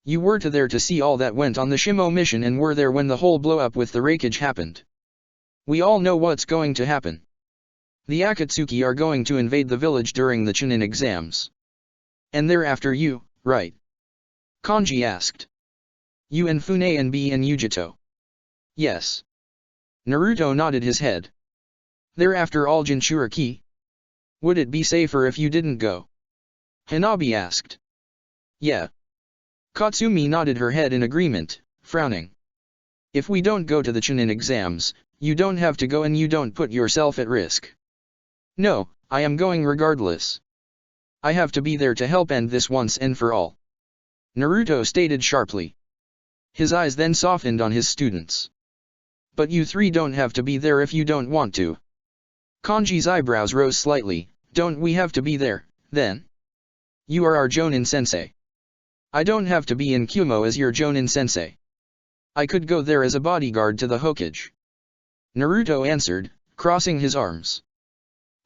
You were there to see all that went on the Shimo mission and were there when the whole blow-up with the Raikage happened. We all know what's going to happen. The Akatsuki are going to invade the village during the Chunin exams. And they're after you, right? Kanji asked. You and Funei and B and Yujito. Yes. Naruto nodded his head. They're after all Jinchuriki? Would it be safer if you didn't go? Hanabi asked. Yeah. Katsumi nodded her head in agreement, frowning. If we don't go to the Chunin exams, you don't have to go and you don't put yourself at risk. No, I am going regardless. I have to be there to help end this once and for all. Naruto stated sharply. His eyes then softened on his students. But you three don't have to be there if you don't want to. Kanji's eyebrows rose slightly. Don't we have to be there, then? You are our Jonin sensei. I don't have to be in Kumo as your Jonin sensei. I could go there as a bodyguard to the Hokage. Naruto answered, crossing his arms.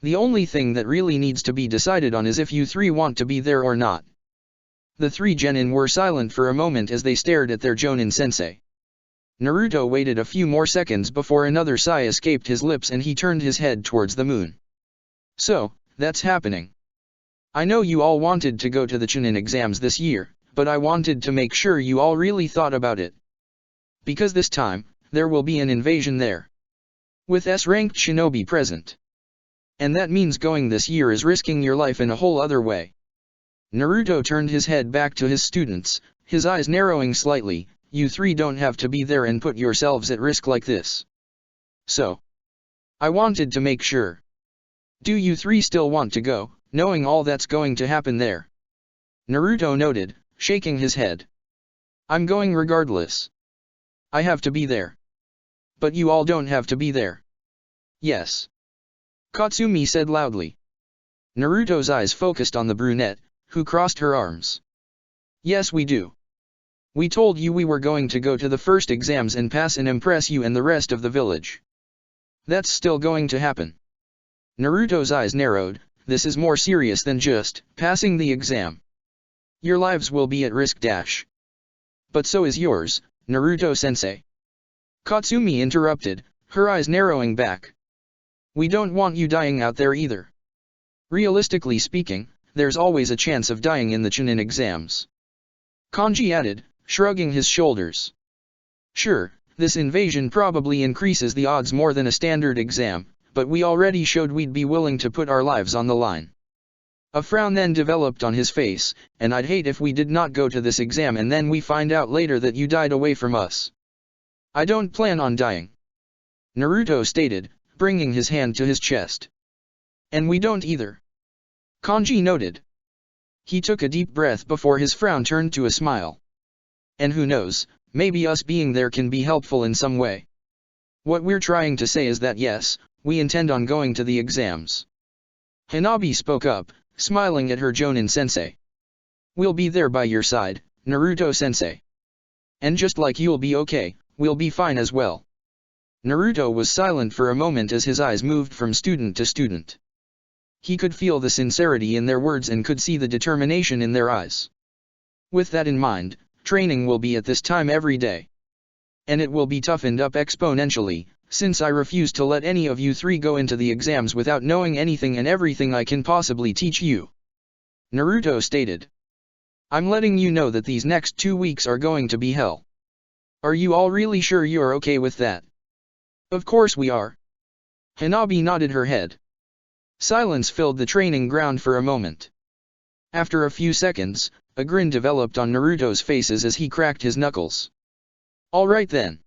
The only thing that really needs to be decided on is if you three want to be there or not. The three genin were silent for a moment as they stared at their Jonin sensei. Naruto waited a few more seconds before another sigh escaped his lips and he turned his head towards the moon. So, that's happening. I know you all wanted to go to the Chunin exams this year, but I wanted to make sure you all really thought about it. Because this time, there will be an invasion there. With S-ranked shinobi present. And that means going this year is risking your life in a whole other way. Naruto turned his head back to his students, his eyes narrowing slightly. You three don't have to be there and put yourselves at risk like this. So. I wanted to make sure. Do you three still want to go, knowing all that's going to happen there? Naruto noted, shaking his head. I'm going regardless. I have to be there. But you all don't have to be there. Yes. Katsumi said loudly. Naruto's eyes focused on the brunette, who crossed her arms. Yes, we do. We told you we were going to go to the first exams and pass and impress you and the rest of the village. That's still going to happen. Naruto's eyes narrowed. This is more serious than just passing the exam. Your lives will be at risk. But so is yours, Naruto-sensei. Katsumi interrupted, her eyes narrowing back. We don't want you dying out there either. Realistically speaking, there's always a chance of dying in the Chunin exams. Kanji added, shrugging his shoulders. Sure, this invasion probably increases the odds more than a standard exam, but we already showed we'd be willing to put our lives on the line. A frown then developed on his face, and I'd hate if we did not go to this exam and then we find out later that you died away from us. I don't plan on dying. Naruto stated, bringing his hand to his chest. And we don't either. Kanji noted. He took a deep breath before his frown turned to a smile. And who knows, maybe us being there can be helpful in some way. What we're trying to say is that yes, we intend on going to the exams. Hanabi spoke up, smiling at her Jonin sensei. We'll be there by your side, Naruto sensei. And just like you'll be okay, we'll be fine as well. Naruto was silent for a moment as his eyes moved from student to student. He could feel the sincerity in their words and could see the determination in their eyes. With that in mind, training will be at this time every day. And it will be toughened up exponentially, since I refuse to let any of you three go into the exams without knowing anything and everything I can possibly teach you. Naruto stated. I'm letting you know that these next 2 weeks are going to be hell. Are you all really sure you're okay with that? Of course we are. Hanabi nodded her head. Silence filled the training ground for a moment. After a few seconds, a grin developed on Naruto's faces as he cracked his knuckles. Alright then.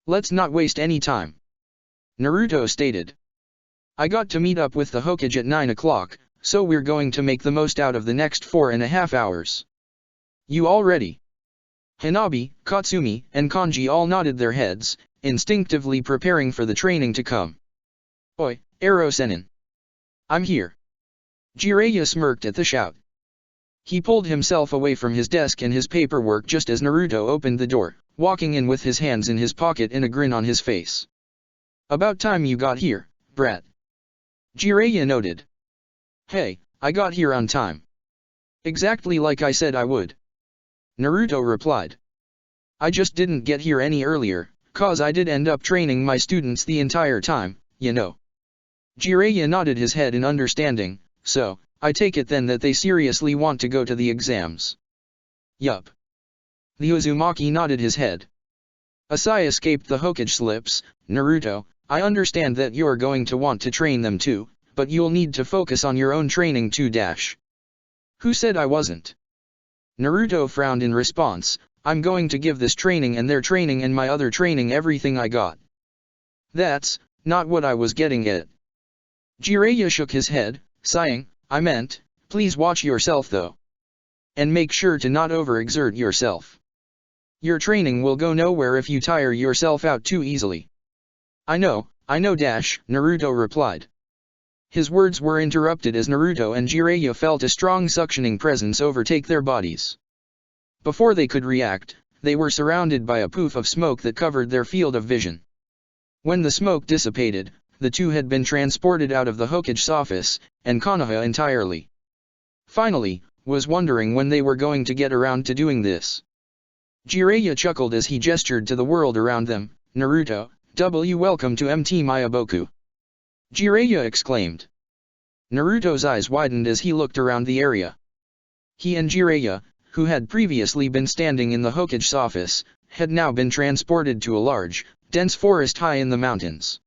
Let's not waste any time. Naruto stated. I got to meet up with the Hokage at 9 o'clock, so we're going to make the most out of the next 4.5 hours. You all ready? Hanabi, Katsumi, and Kanji all nodded their heads, instinctively preparing for the training to come. Oi, Ero Sennin. I'm here. Jiraiya smirked at the shout. He pulled himself away from his desk and his paperwork just as Naruto opened the door, walking in with his hands in his pocket and a grin on his face. About time you got here, brat. Jiraiya noted. Hey, I got here on time. Exactly like I said I would. Naruto replied. I just didn't get here any earlier, 'cause I did end up training my students the entire time, you know. Jiraiya nodded his head in understanding, so, I take it then that they seriously want to go to the exams. Yup. The Uzumaki nodded his head. A sigh escaped the Hokage's lips. Naruto, I understand that you're going to want to train them too, but you'll need to focus on your own training too. Who said I wasn't? Naruto frowned in response. I'm going to give this training and their training and my other training everything I got. That's not what I was getting at. Jiraiya shook his head, sighing, I meant, please watch yourself though. And make sure to not overexert yourself. Your training will go nowhere if you tire yourself out too easily. I know, Naruto replied. His words were interrupted as Naruto and Jiraiya felt a strong suctioning presence overtake their bodies. Before they could react, they were surrounded by a poof of smoke that covered their field of vision. When the smoke dissipated, the two had been transported out of the Hokage's office, and Konoha entirely. Finally, was wondering when they were going to get around to doing this. Jiraiya chuckled as he gestured to the world around them. Naruto, welcome to MT Mayaboku. Jiraiya exclaimed. Naruto's eyes widened as he looked around the area. He and Jiraiya, who had previously been standing in the Hokage's office, had now been transported to a large, dense forest high in the mountains.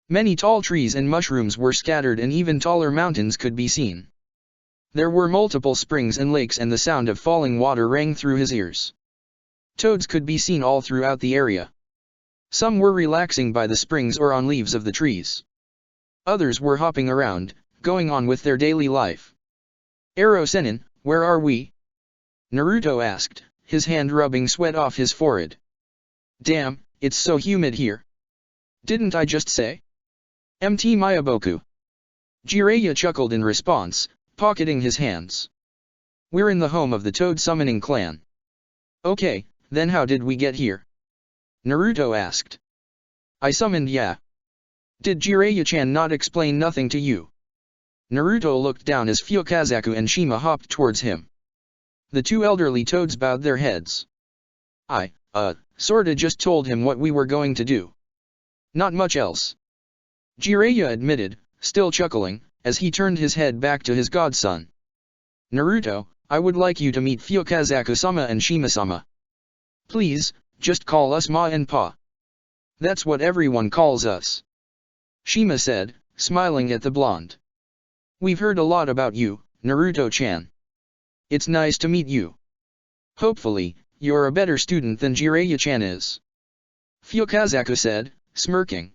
Many tall trees and mushrooms were scattered and even taller mountains could be seen. There were multiple springs and lakes and the sound of falling water rang through his ears. Toads could be seen all throughout the area. Some were relaxing by the springs or on leaves of the trees. Others were hopping around, going on with their daily life. Ero Sennin, where are we? Naruto asked, his hand rubbing sweat off his forehead. Damn, it's so humid here. Didn't I just say? MT Mayaboku. Jiraiya chuckled in response, pocketing his hands. We're in the home of the Toad Summoning Clan. Okay, then how did we get here? Naruto asked. I summoned ya. Did Jiraiya-chan not explain nothing to you? Naruto looked down as Fukazaku and Shima hopped towards him. The two elderly toads bowed their heads. I, sorta just told him what we were going to do. Not much else. Jiraiya admitted, still chuckling, as he turned his head back to his godson. Naruto, I would like you to meet Fukazaku-sama and Shima-sama. Please, just call us Ma and Pa. That's what everyone calls us. Shima said, smiling at the blonde. We've heard a lot about you, Naruto-chan. It's nice to meet you. Hopefully, you're a better student than Jiraiya-chan is. Fukazaku said, smirking.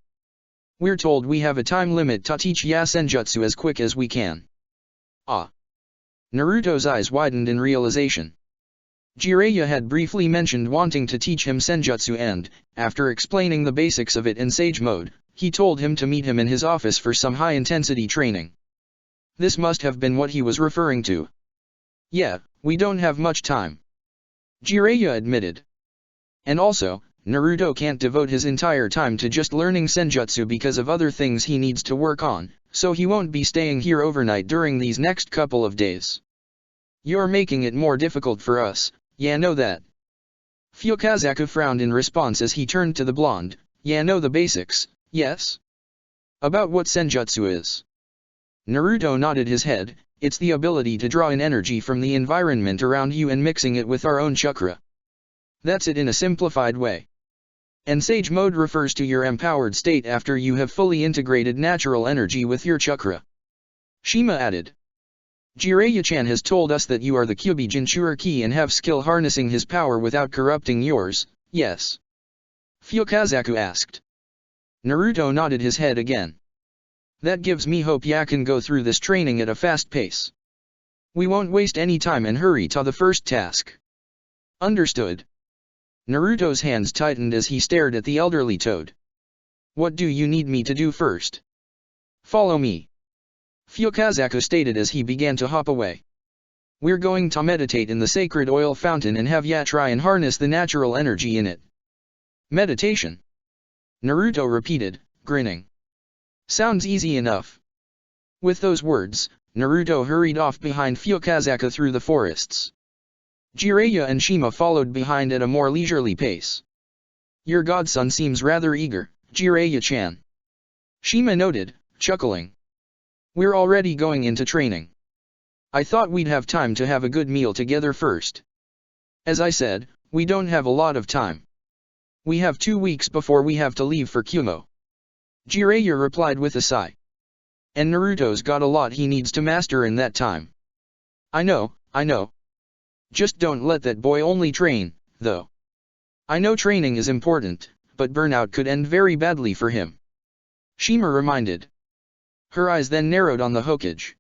We're told we have a time limit to teach ya senjutsu as quick as we can. Ah. Naruto's eyes widened in realization. Jiraiya had briefly mentioned wanting to teach him senjutsu and, after explaining the basics of it in Sage Mode, he told him to meet him in his office for some high-intensity training. This must have been what he was referring to. Yeah, we don't have much time. Jiraiya admitted. And also, Naruto can't devote his entire time to just learning senjutsu because of other things he needs to work on, so he won't be staying here overnight during these next couple of days. You're making it more difficult for us, yeah, know that. Fukazaku frowned in response as he turned to the blonde. Yeah, know the basics, yes? About what senjutsu is? Naruto nodded his head. It's the ability to draw in energy from the environment around you and mixing it with our own chakra. That's it in a simplified way. And Sage Mode refers to your empowered state after you have fully integrated natural energy with your chakra. Shima added. Jiraiya-chan has told us that you are the Kyuubi Jinchuriki and have skill harnessing his power without corrupting yours, yes? Fukazaku asked. Naruto nodded his head again. That gives me hope ya can go through this training at a fast pace. We won't waste any time and hurry to the first task. Understood. Naruto's hands tightened as he stared at the elderly toad. What do you need me to do first? Follow me. Fukazaku stated as he began to hop away. We're going to meditate in the sacred oil fountain and have ya try and harness the natural energy in it. Meditation? Naruto repeated, grinning. Sounds easy enough. With those words, Naruto hurried off behind Fukazaku through the forests. Jiraiya and Shima followed behind at a more leisurely pace. Your godson seems rather eager, Jiraiya-chan. Shima noted, chuckling. We're already going into training. I thought we'd have time to have a good meal together first. As I said, we don't have a lot of time. We have 2 weeks before we have to leave for Kumo. Jiraiya replied with a sigh. And Naruto's got a lot he needs to master in that time. I know. Just don't let that boy only train, though. I know training is important, but burnout could end very badly for him. Shima reminded. Her eyes then narrowed on the Hokage.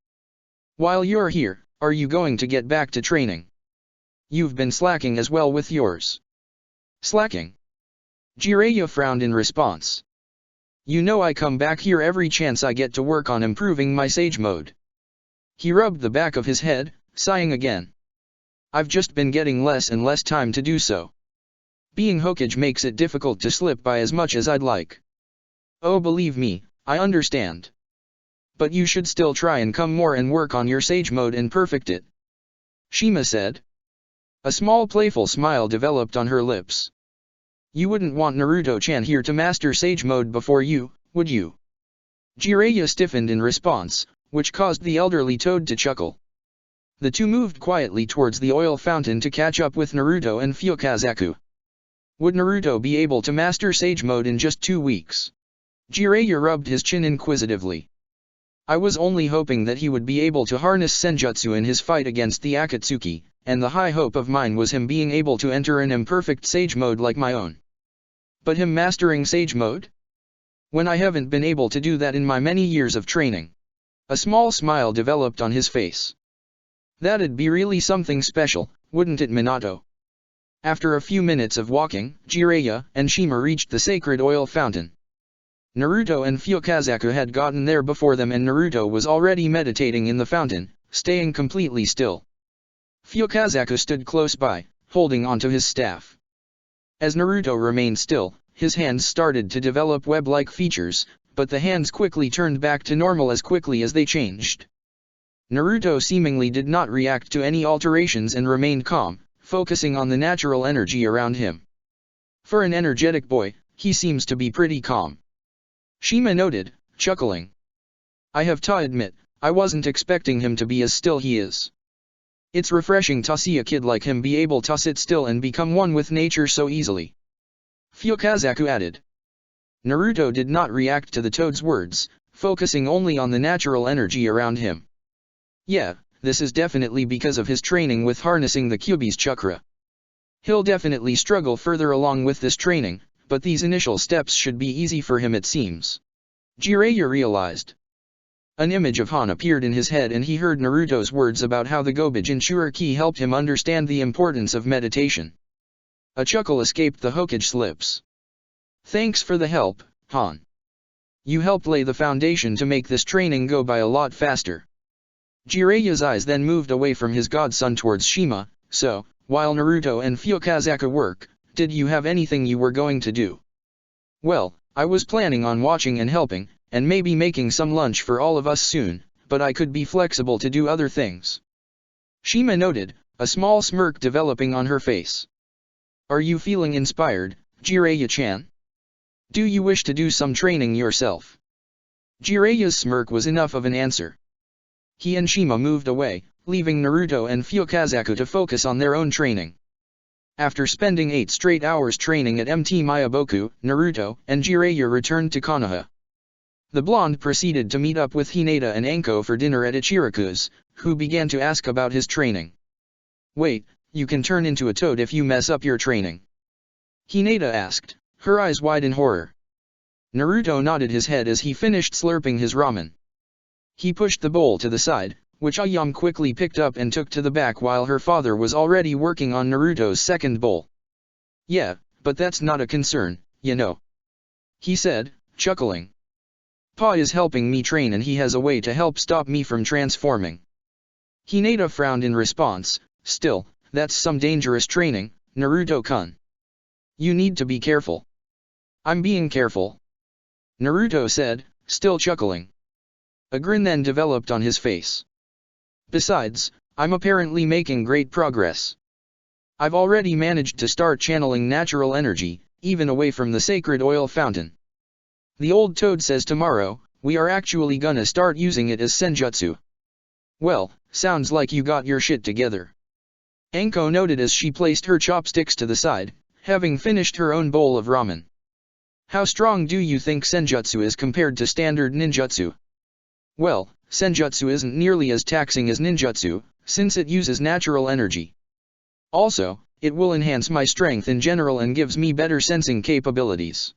While you're here, are you going to get back to training? You've been slacking as well with yours. Slacking? Jiraiya frowned in response. You know I come back here every chance I get to work on improving my Sage Mode. He rubbed the back of his head, sighing again. I've just been getting less and less time to do so. Being Hokage makes it difficult to slip by as much as I'd like. Oh, believe me, I understand. But you should still try and come more and work on your Sage Mode and perfect it. Shima said. A small playful smile developed on her lips. You wouldn't want Naruto-chan here to master Sage Mode before you, would you? Jiraiya stiffened in response, which caused the elderly toad to chuckle. The two moved quietly towards the oil fountain to catch up with Naruto and Fukazaku. Would Naruto be able to master Sage Mode in just 2 weeks? Jiraiya rubbed his chin inquisitively. I was only hoping that he would be able to harness Senjutsu in his fight against the Akatsuki, and the high hope of mine was him being able to enter an imperfect Sage Mode like my own. But him mastering Sage Mode? When I haven't been able to do that in my many years of training. A small smile developed on his face. That'd be really something special, wouldn't it, Minato? After a few minutes of walking, Jiraiya and Shima reached the sacred oil fountain. Naruto and Fukazaku had gotten there before them, and Naruto was already meditating in the fountain, staying completely still. Fukazaku stood close by, holding onto his staff. As Naruto remained still, his hands started to develop web-like features, but the hands quickly turned back to normal as quickly as they changed. Naruto seemingly did not react to any alterations and remained calm, focusing on the natural energy around him. For an energetic boy, he seems to be pretty calm. Shima noted, chuckling. I have to admit, I wasn't expecting him to be as still he is. It's refreshing to see a kid like him be able to sit still and become one with nature so easily. Fukazaku added. Naruto did not react to the toad's words, focusing only on the natural energy around him. Yeah, this is definitely because of his training with harnessing the Kyuubi's chakra. He'll definitely struggle further along with this training, but these initial steps should be easy for him, it seems. Jiraiya realized. An image of Han appeared in his head, and he heard Naruto's words about how the Gobijin Churiki helped him understand the importance of meditation. A chuckle escaped the Hokage's lips. Thanks for the help, Han. You helped lay the foundation to make this training go by a lot faster. Jiraiya's eyes then moved away from his godson towards Shima. So, while Naruto and Fukazaku work, did you have anything you were going to do? Well, I was planning on watching and helping, and maybe making some lunch for all of us soon, but I could be flexible to do other things. Shima noted, a small smirk developing on her face. Are you feeling inspired, Jiraiya-chan? Do you wish to do some training yourself? Jiraiya's smirk was enough of an answer. He and Shima moved away, leaving Naruto and Fukazaku to focus on their own training. After spending 8 straight hours training at MT Mayaboku, Naruto and Jiraiya returned to Konoha. The blonde proceeded to meet up with Hinata and Anko for dinner at Ichiraku's, who began to ask about his training. Wait, you can turn into a toad if you mess up your training? Hinata asked, her eyes wide in horror. Naruto nodded his head as he finished slurping his ramen. He pushed the bowl to the side, which Ayame quickly picked up and took to the back while her father was already working on Naruto's second bowl. Yeah, but that's not a concern, you know. He said, chuckling. Pa is helping me train, and he has a way to help stop me from transforming. Hinata frowned in response. Still, that's some dangerous training, Naruto-kun. You need to be careful. I'm being careful. Naruto said, still chuckling. A grin then developed on his face. Besides, I'm apparently making great progress. I've already managed to start channeling natural energy, even away from the sacred oil fountain. The old toad says tomorrow, we are actually gonna start using it as senjutsu. Well, sounds like you got your shit together. Anko noted as she placed her chopsticks to the side, having finished her own bowl of ramen. How strong do you think senjutsu is compared to standard ninjutsu? Well, senjutsu isn't nearly as taxing as ninjutsu, since it uses natural energy. Also, it will enhance my strength in general and gives me better sensing capabilities.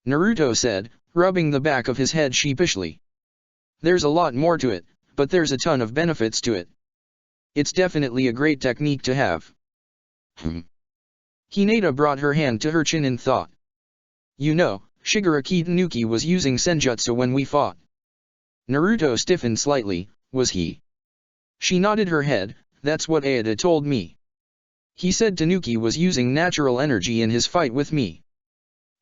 Naruto said, rubbing the back of his head sheepishly. There's a lot more to it, but there's a ton of benefits to it. It's definitely a great technique to have. Hinata brought her hand to her chin in thought. You know, Shigaraki Tanuki was using senjutsu when we fought. Naruto stiffened slightly, was he? She nodded her head, that's what Aida told me. He said Tanuki was using natural energy in his fight with me.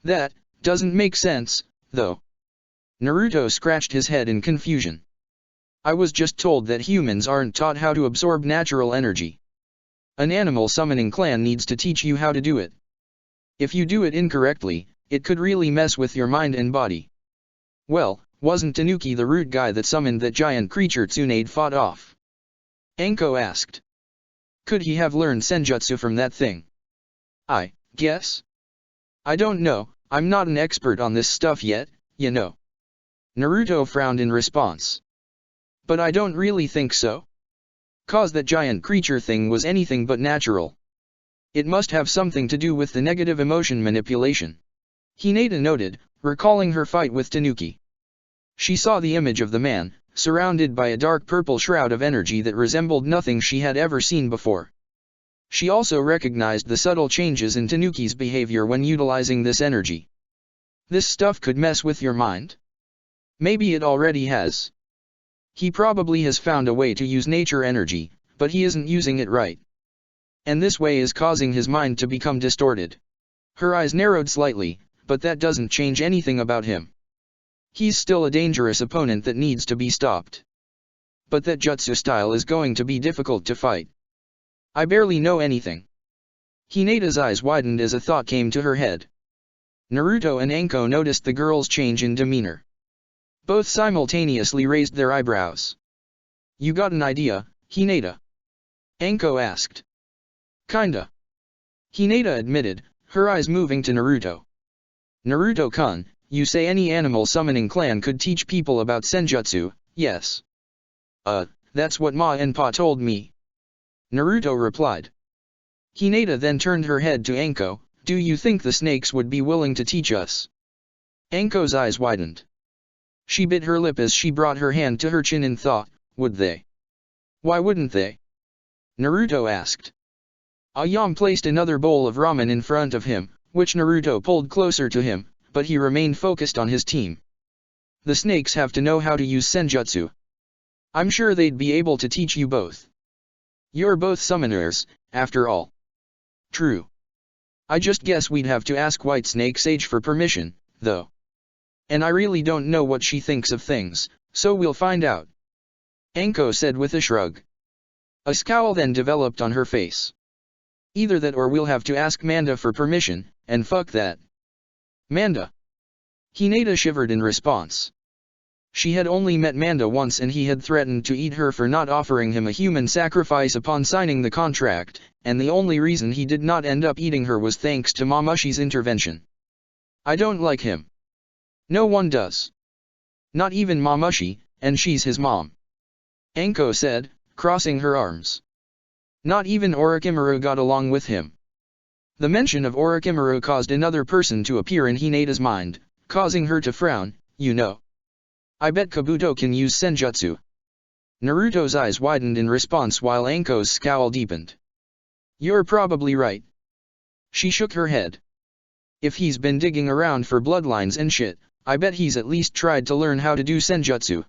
That doesn't make sense, though. Naruto scratched his head in confusion. I was just told that humans aren't taught how to absorb natural energy. An animal summoning clan needs to teach you how to do it. If you do it incorrectly, it could really mess with your mind and body. Well, wasn't Tanuki the root guy that summoned that giant creature Tsunade fought off? Anko asked. Could he have learned senjutsu from that thing? I guess. I don't know, I'm not an expert on this stuff yet, you know. Naruto frowned in response. But I don't really think so. 'Cause that giant creature thing was anything but natural. It must have something to do with the negative emotion manipulation. Hinata noted, recalling her fight with Tanuki. She saw the image of the man, surrounded by a dark purple shroud of energy that resembled nothing she had ever seen before. She also recognized the subtle changes in Tanuki's behavior when utilizing this energy. This stuff could mess with your mind? Maybe it already has. He probably has found a way to use nature energy, but he isn't using it right. And this way is causing his mind to become distorted. Her eyes narrowed slightly, but that doesn't change anything about him. He's still a dangerous opponent that needs to be stopped. But that jutsu style is going to be difficult to fight. I barely know anything. Hinata's eyes widened as a thought came to her head. Naruto and Anko noticed the girl's change in demeanor. Both simultaneously raised their eyebrows. You got an idea, Hinata? Anko asked. Kinda. Hinata admitted, her eyes moving to Naruto. Naruto-kun, you say any animal summoning clan could teach people about senjutsu, yes? That's what Ma and Pa told me. Naruto replied. Hinata then turned her head to Anko, do you think the snakes would be willing to teach us? Anko's eyes widened. She bit her lip as she brought her hand to her chin in thought, would they? Why wouldn't they? Naruto asked. Ayam placed another bowl of ramen in front of him, which Naruto pulled closer to him, but he remained focused on his team. The snakes have to know how to use senjutsu. I'm sure they'd be able to teach you both. You're both summoners, after all. True. I just guess we'd have to ask White Snake Sage for permission, though. And I really don't know what she thinks of things, so we'll find out. Anko said with a shrug. A scowl then developed on her face. Either that or we'll have to ask Manda for permission, and fuck that. Manda. Hinata shivered in response. She had only met Manda once and he had threatened to eat her for not offering him a human sacrifice upon signing the contract, and the only reason he did not end up eating her was thanks to Mamushi's intervention. I don't like him. No one does. Not even Mamushi, and she's his mom. Anko said, crossing her arms. Not even Orochimaru got along with him. The mention of Orochimaru caused another person to appear in Hinata's mind, causing her to frown, you know. I bet Kabuto can use senjutsu. Naruto's eyes widened in response while Anko's scowl deepened. You're probably right. She shook her head. If he's been digging around for bloodlines and shit, I bet he's at least tried to learn how to do senjutsu.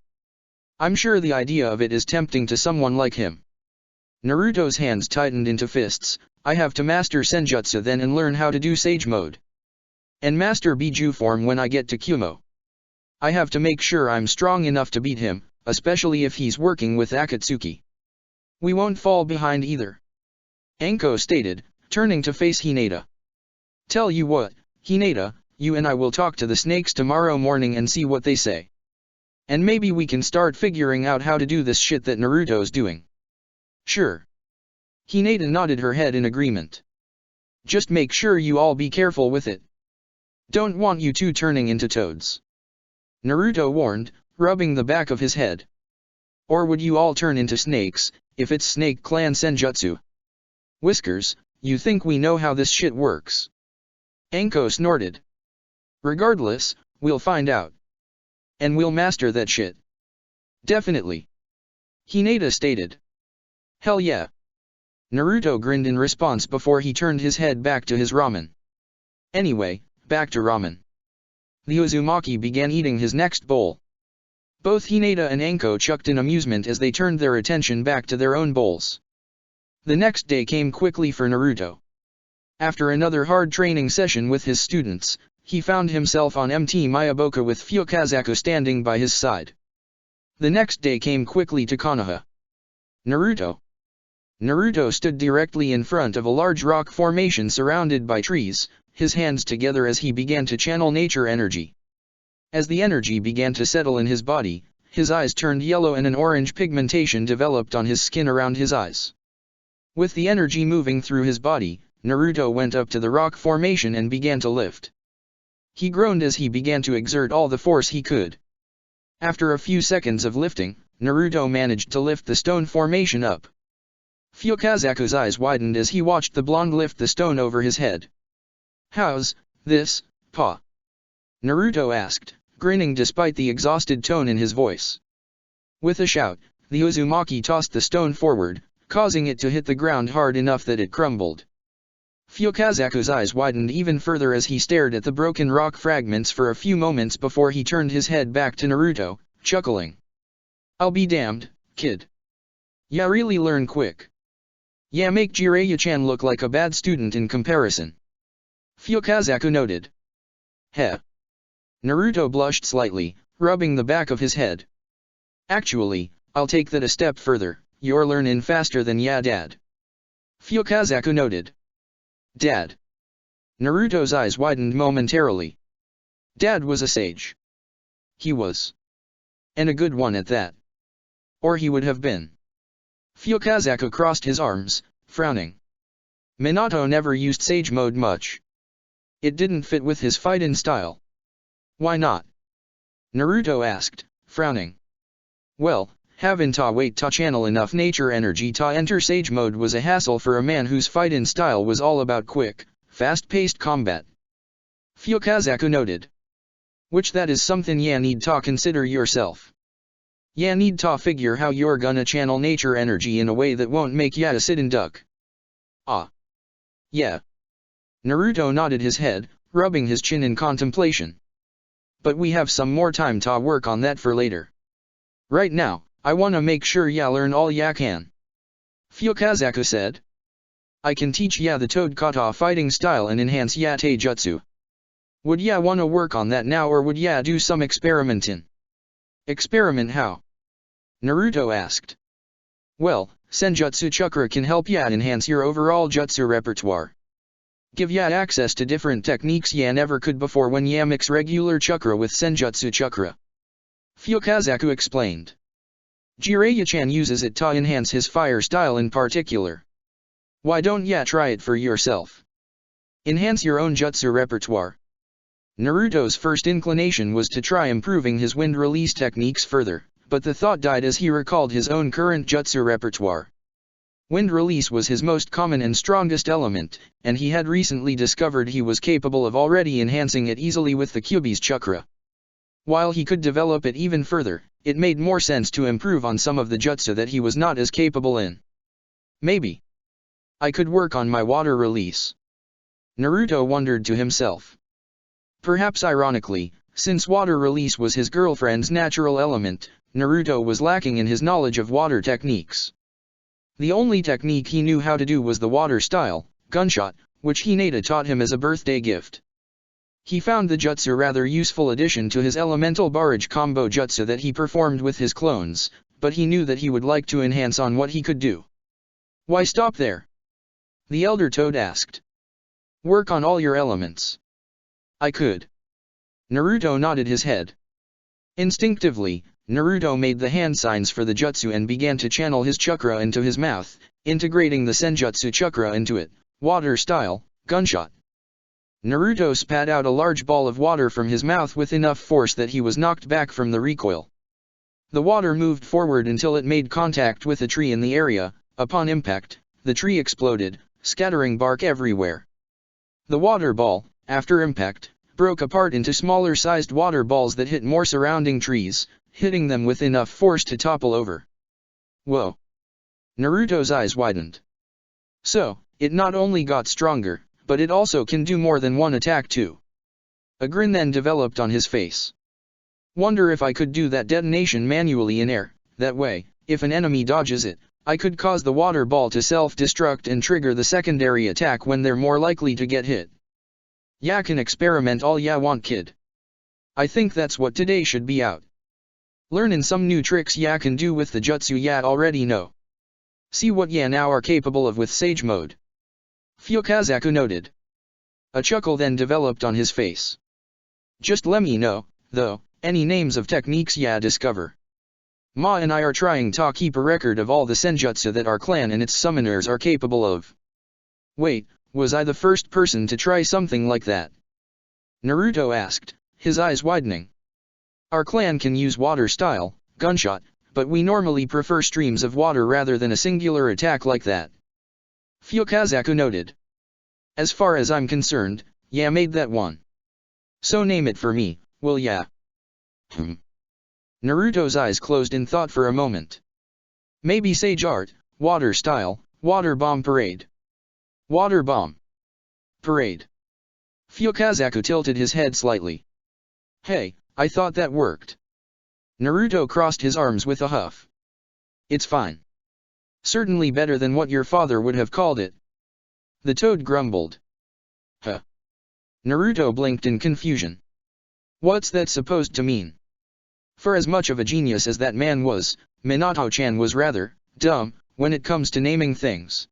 I'm sure the idea of it is tempting to someone like him. Naruto's hands tightened into fists. I have to master senjutsu then and learn how to do sage mode. And master Biju form when I get to Kumo. I have to make sure I'm strong enough to beat him, especially if he's working with Akatsuki. We won't fall behind either. Anko stated, turning to face Hinata. Tell you what, Hinata, you and I will talk to the snakes tomorrow morning and see what they say. And maybe we can start figuring out how to do this shit that Naruto's doing. Sure. Hinata nodded her head in agreement. Just make sure you all be careful with it. Don't want you two turning into toads. Naruto warned, rubbing the back of his head. Or would you all turn into snakes, if it's Snake Clan Senjutsu? Whiskers, you think we know how this shit works? Anko snorted. Regardless, we'll find out. And we'll master that shit. Definitely. Hinata stated. Hell yeah. Naruto grinned in response before he turned his head back to his ramen. Anyway, back to ramen. The Uzumaki began eating his next bowl. Both Hinata and Anko chucked in amusement as they turned their attention back to their own bowls. The next day came quickly for Naruto. After another hard training session with his students, he found himself on MT Miyaboka with Fukazaku standing by his side. The next day came quickly to Konoha. Naruto. Naruto stood directly in front of a large rock formation surrounded by trees, his hands together as he began to channel nature energy. As the energy began to settle in his body, his eyes turned yellow and an orange pigmentation developed on his skin around his eyes. With the energy moving through his body, Naruto went up to the rock formation and began to lift. He groaned as he began to exert all the force he could. After a few seconds of lifting, Naruto managed to lift the stone formation up. Fukazaku's eyes widened as he watched the blonde lift the stone over his head. How's this, Pa? Naruto asked, grinning despite the exhausted tone in his voice. With a shout, the Uzumaki tossed the stone forward, causing it to hit the ground hard enough that it crumbled. Fukazaku's eyes widened even further as he stared at the broken rock fragments for a few moments before he turned his head back to Naruto, chuckling. I'll be damned, kid. Ya really learn quick. Ya make Jiraiya-chan look like a bad student in comparison. Fukazaku noted. Heh. Naruto blushed slightly, rubbing the back of his head. Actually, I'll take that a step further, you're learnin' faster than ya dad. Fukazaku noted. Dad. Naruto's eyes widened momentarily. Dad was a sage. He was. And a good one at that. Or he would have been. Fukazaku crossed his arms, frowning. Minato never used sage mode much. It didn't fit with his fighting style. Why not? Naruto asked, frowning. Well, having ta wait ta channel enough nature energy ta enter sage mode was a hassle for a man whose fighting style was all about quick, fast-paced combat. Fukazaku noted. Which that is something ya need ta consider yourself. Ya need ta figure how you're gonna channel nature energy in a way that won't make ya a sit and duck. Ah. Yeah. Naruto nodded his head, rubbing his chin in contemplation. But we have some more time to work on that for later. Right now, I wanna make sure ya learn all ya can. Fukazaku said. I can teach ya the Toad Kata fighting style and enhance ya taijutsu. Would ya wanna work on that now or would ya do some experimentin'? Experiment how? Naruto asked. Well, Senjutsu Chakra can help ya enhance your overall jutsu repertoire. Give ya access to different techniques ya never could before when ya mix regular chakra with Senjutsu Chakra. Fukazaku explained. Jiraiya-chan uses it to enhance his fire style in particular. Why don't ya try it for yourself? Enhance your own jutsu repertoire. Naruto's first inclination was to try improving his wind release techniques further, but the thought died as he recalled his own current jutsu repertoire. Wind release was his most common and strongest element, and he had recently discovered he was capable of already enhancing it easily with the Kyuubi's chakra. While he could develop it even further, it made more sense to improve on some of the jutsu that he was not as capable in. Maybe I could work on my water release. Naruto wondered to himself. Perhaps ironically, since water release was his girlfriend's natural element, Naruto was lacking in his knowledge of water techniques. The only technique he knew how to do was the water style, gunshot, which Hinata taught him as a birthday gift. He found the jutsu rather useful addition to his elemental barrage combo jutsu that he performed with his clones, but he knew that he would like to enhance on what he could do. Why stop there? The Elder Toad asked. Work on all your elements. I could. Naruto nodded his head. Instinctively, Naruto made the hand signs for the jutsu and began to channel his chakra into his mouth, integrating the senjutsu chakra into it, water style, gunshot. Naruto spat out a large ball of water from his mouth with enough force that he was knocked back from the recoil. The water moved forward until it made contact with a tree in the area. Upon impact, the tree exploded, scattering bark everywhere. The water ball, after impact, broke apart into smaller-sized water balls that hit more surrounding trees, hitting them with enough force to topple over. Whoa! Naruto's eyes widened. So, it not only got stronger, but it also can do more than one attack too. A grin then developed on his face. Wonder if I could do that detonation manually in air. That way, if an enemy dodges it, I could cause the water ball to self-destruct and trigger the secondary attack when they're more likely to get hit. Ya can experiment all ya want, kid. I think that's what today should be out. Learnin' some new tricks ya can do with the jutsu ya already know. See what ya now are capable of with Sage Mode. Fukazaku noted. A chuckle then developed on his face. Just let me know, though, any names of techniques ya discover. Ma and I are trying to keep a record of all the senjutsu that our clan and its summoners are capable of. Wait, was I the first person to try something like that? Naruto asked, his eyes widening. Our clan can use water style, gunshot, but we normally prefer streams of water rather than a singular attack like that. Fukazaku noted. As far as I'm concerned, ya made that one. So name it for me, will ya? Naruto's eyes closed in thought for a moment. Maybe Sage Art, Water Style, Water Bomb Parade. Water Bomb Parade. Fukazaku tilted his head slightly. Hey, I thought that worked. Naruto crossed his arms with a huff. It's fine. Certainly better than what your father would have called it. The toad grumbled. Huh. Naruto blinked in confusion. What's that supposed to mean? For as much of a genius as that man was, Minato-chan was rather dumb when it comes to naming things.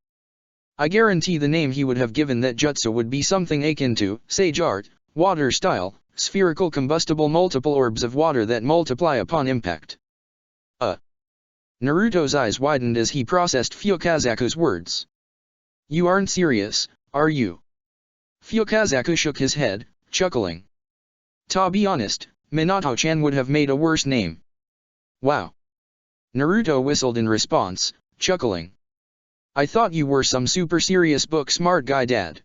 I guarantee the name he would have given that jutsu would be something akin to Sage Art, Water Style, Spherical Combustible Multiple Orbs of Water that multiply upon impact. Naruto's eyes widened as he processed Fukazaku's words. You aren't serious, are you? Fukazaku shook his head, chuckling. To be honest, Minato-chan would have made a worse name. Wow. Naruto whistled in response, chuckling. I thought you were some super serious book smart guy, Dad.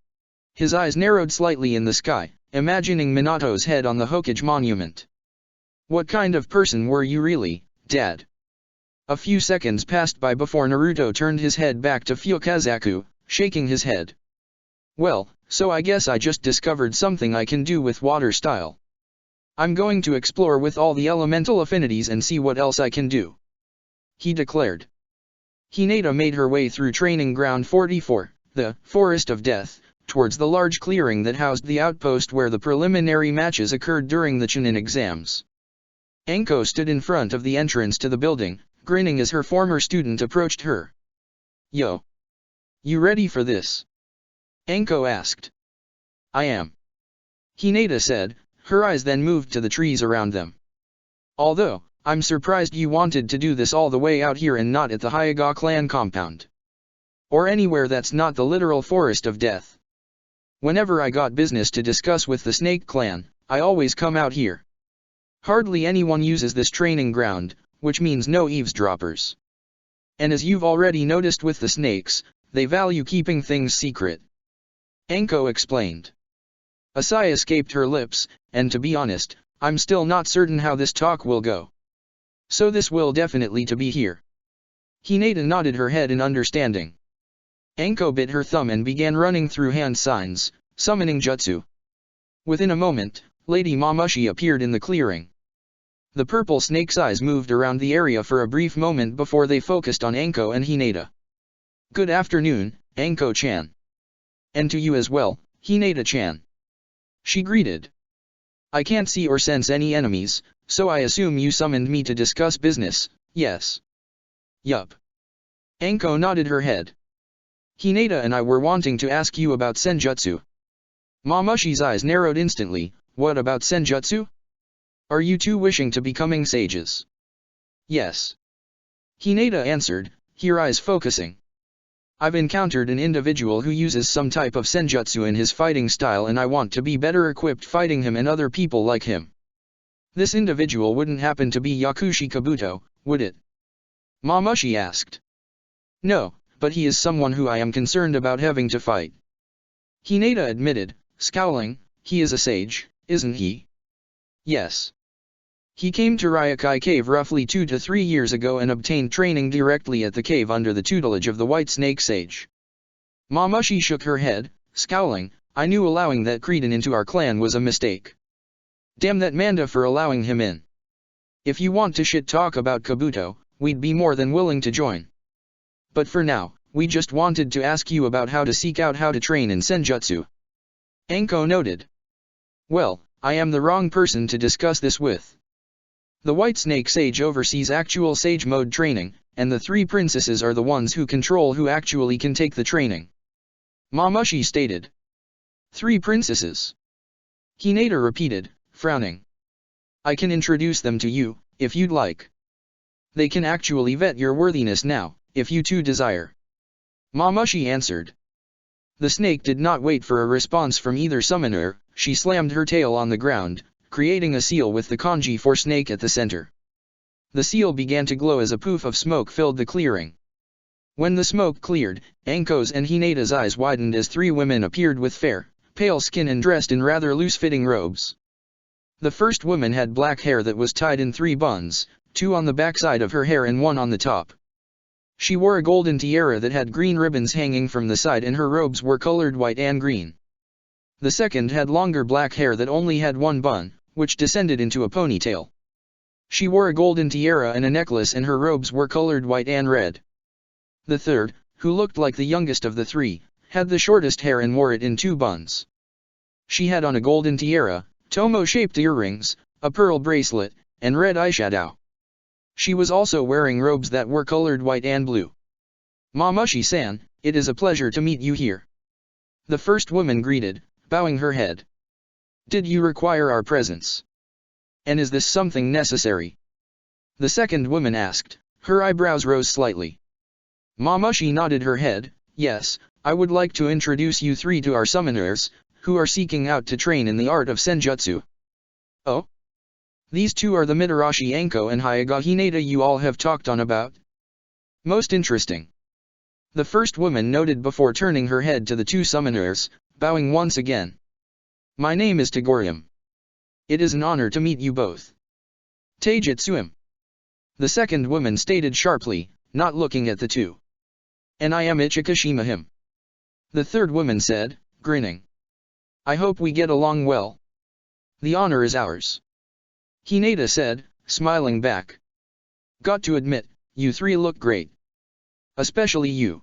His eyes narrowed slightly in the sky, imagining Minato's head on the Hokage monument. What kind of person were you really, Dad? A few seconds passed by before Naruto turned his head back to Fukazaku, shaking his head. Well, so I guess I just discovered something I can do with water style. I'm going to explore with all the elemental affinities and see what else I can do. He declared. Hinata made her way through Training Ground 44, the Forest of Death, towards the large clearing that housed the outpost where the preliminary matches occurred during the Chunin exams. Anko stood in front of the entrance to the building, grinning as her former student approached her. Yo. You ready for this? Anko asked. I am. Hinata said, her eyes then moved to the trees around them. Although, I'm surprised you wanted to do this all the way out here and not at the Hyuga clan compound. Or anywhere that's not the literal Forest of Death. Whenever I got business to discuss with the Snake Clan, I always come out here. Hardly anyone uses this training ground, which means no eavesdroppers. And as you've already noticed with the snakes, they value keeping things secret. Anko explained. A sigh escaped her lips, and to be honest, I'm still not certain how this talk will go. So this will definitely to be here. Hinata nodded her head in understanding. Anko bit her thumb and began running through hand signs, summoning jutsu. Within a moment, Lady Mamushi appeared in the clearing. The purple snake's eyes moved around the area for a brief moment before they focused on Anko and Hinata. Good afternoon, Anko-chan. And to you as well, Hinata-chan. She greeted. I can't see or sense any enemies, so I assume you summoned me to discuss business, yes? Yup. Anko nodded her head. Hinata and I were wanting to ask you about senjutsu. Mamushi's eyes narrowed instantly. What about Senjutsu? Are you two wishing to becoming sages? Yes. Hinata answered, her eyes focusing. I've encountered an individual who uses some type of senjutsu in his fighting style and I want to be better equipped fighting him and other people like him. This individual wouldn't happen to be Yakushi Kabuto, would it? Mamushi asked. No, but he is someone who I am concerned about having to fight. Hinata admitted, scowling, he is a sage, isn't he? Yes. He came to Ryokai Cave roughly 2 to 3 years ago and obtained training directly at the cave under the tutelage of the White Snake Sage. Mamushi shook her head, scowling, I knew allowing that Cretan into our clan was a mistake. Damn that Manda for allowing him in. If you want to shit talk about Kabuto, we'd be more than willing to join. But for now, we just wanted to ask you about how to seek out how to train in Senjutsu. Anko noted. Well, I am the wrong person to discuss this with. The White Snake Sage oversees actual Sage Mode training, and the 3 princesses are the ones who control who actually can take the training. Mamushi stated. 3 princesses. Hinata repeated, frowning. I can introduce them to you, if you'd like. They can actually vet your worthiness now, if you two desire. Mamushi answered. The snake did not wait for a response from either summoner, she slammed her tail on the ground, creating a seal with the kanji for snake at the center. The seal began to glow as a poof of smoke filled the clearing. When the smoke cleared, Anko's and Hinata's eyes widened as 3 women appeared with fair, pale skin and dressed in rather loose-fitting robes. The first woman had black hair that was tied in 3 buns, 2 on the backside of her hair and 1 on the top. She wore a golden tiara that had green ribbons hanging from the side and her robes were colored white and green. The second had longer black hair that only had 1 bun, which descended into a ponytail. She wore a golden tiara and a necklace and her robes were colored white and red. The third, who looked like the youngest of the 3, had the shortest hair and wore it in 2 buns. She had on a golden tiara, tomo-shaped earrings, a pearl bracelet, and red eyeshadow. She was also wearing robes that were colored white and blue. Mamushi-san, it is a pleasure to meet you here. The first woman greeted, bowing her head. Did you require our presence? And is this something necessary? The second woman asked, her eyebrows rose slightly. Mamushi nodded her head, yes, I would like to introduce you 3 to our summoners, who are seeking out to train in the art of Senjutsu. Oh? These 2 are the Mitarashi Anko and Hyuga Hinata you all have talked on about? Most interesting. The first woman noted before turning her head to the 2 summoners, bowing once again. My name is Tagorium. It is an honor to meet you both. Taijutsuim. The second woman stated sharply, not looking at the 2. And I am Ichikashima him. The third woman said, grinning. I hope we get along well. The honor is ours. Hinata said, smiling back. Got to admit, you 3 look great. Especially you.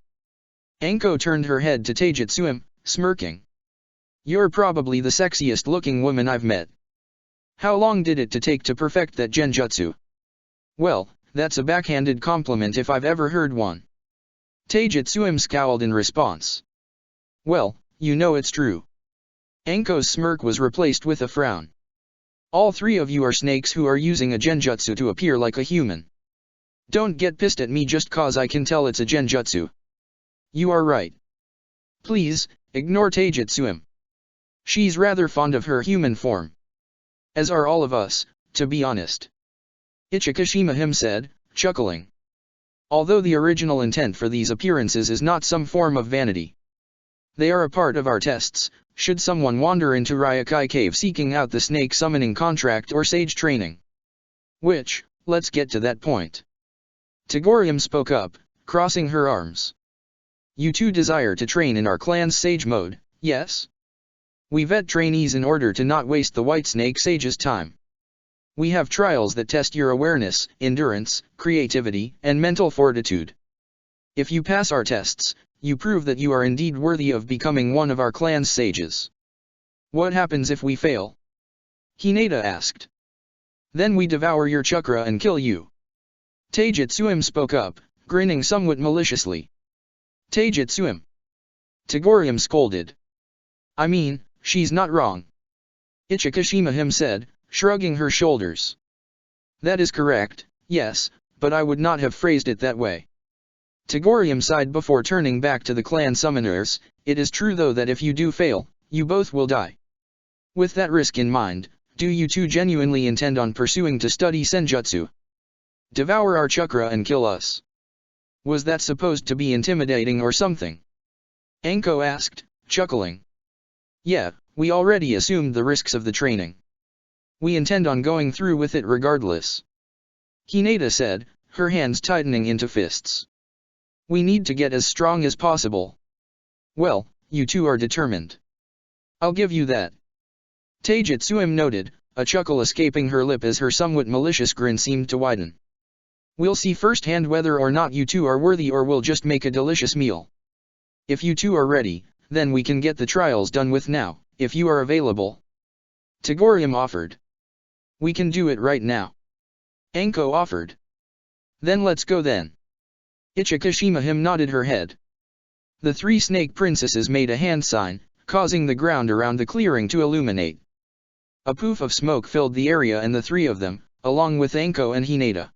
Anko turned her head to Taijutsuim, smirking. You're probably the sexiest looking woman I've met. How long did it take to perfect that genjutsu? Well, that's a backhanded compliment if I've ever heard one. Taijutsuim scowled in response. Well, you know it's true. Anko's smirk was replaced with a frown. All 3 of you are snakes who are using a genjutsu to appear like a human. Don't get pissed at me just cause I can tell it's a genjutsu. You are right. Please, ignore Taijutsuim. She's rather fond of her human form. As are all of us, to be honest. Ichikashima him said, chuckling. Although the original intent for these appearances is not some form of vanity. They are a part of our tests, should someone wander into Ryokai Cave seeking out the snake summoning contract or sage training. Which, let's get to that point. Tagorium spoke up, crossing her arms. You 2 desire to train in our clan's sage mode, yes? We vet trainees in order to not waste the White Snake Sage's time. We have trials that test your awareness, endurance, creativity, and mental fortitude. If you pass our tests, you prove that you are indeed worthy of becoming one of our clan's sages. What happens if we fail? Hinata asked. Then we devour your chakra and kill you. Taijutsuim spoke up, grinning somewhat maliciously. Taijutsuim. Tagorium scolded. I mean, she's not wrong. Ichikashima said, shrugging her shoulders. That is correct, yes, but I would not have phrased it that way. Tagorium sighed before turning back to the clan summoners. It is true though that if you do fail, you both will die. With that risk in mind, do you two genuinely intend on pursuing to study Senjutsu? Devour our chakra and kill us? Was that supposed to be intimidating or something? Anko asked, chuckling. Yeah, we already assumed the risks of the training. We intend on going through with it regardless. Hinata said, her hands tightening into fists. We need to get as strong as possible. Well, you two are determined. I'll give you that. Taijutsuem noted, a chuckle escaping her lip as her somewhat malicious grin seemed to widen. We'll see firsthand whether or not you two are worthy, or we'll just make a delicious meal. If you two are ready, then we can get the trials done with now, if you are available. Tagorium offered. We can do it right now. Anko offered. Then let's go then. Ichikashima nodded her head. The three snake princesses made a hand sign, causing the ground around the clearing to illuminate. A poof of smoke filled the area, and the three of them, along with Anko and Hinata.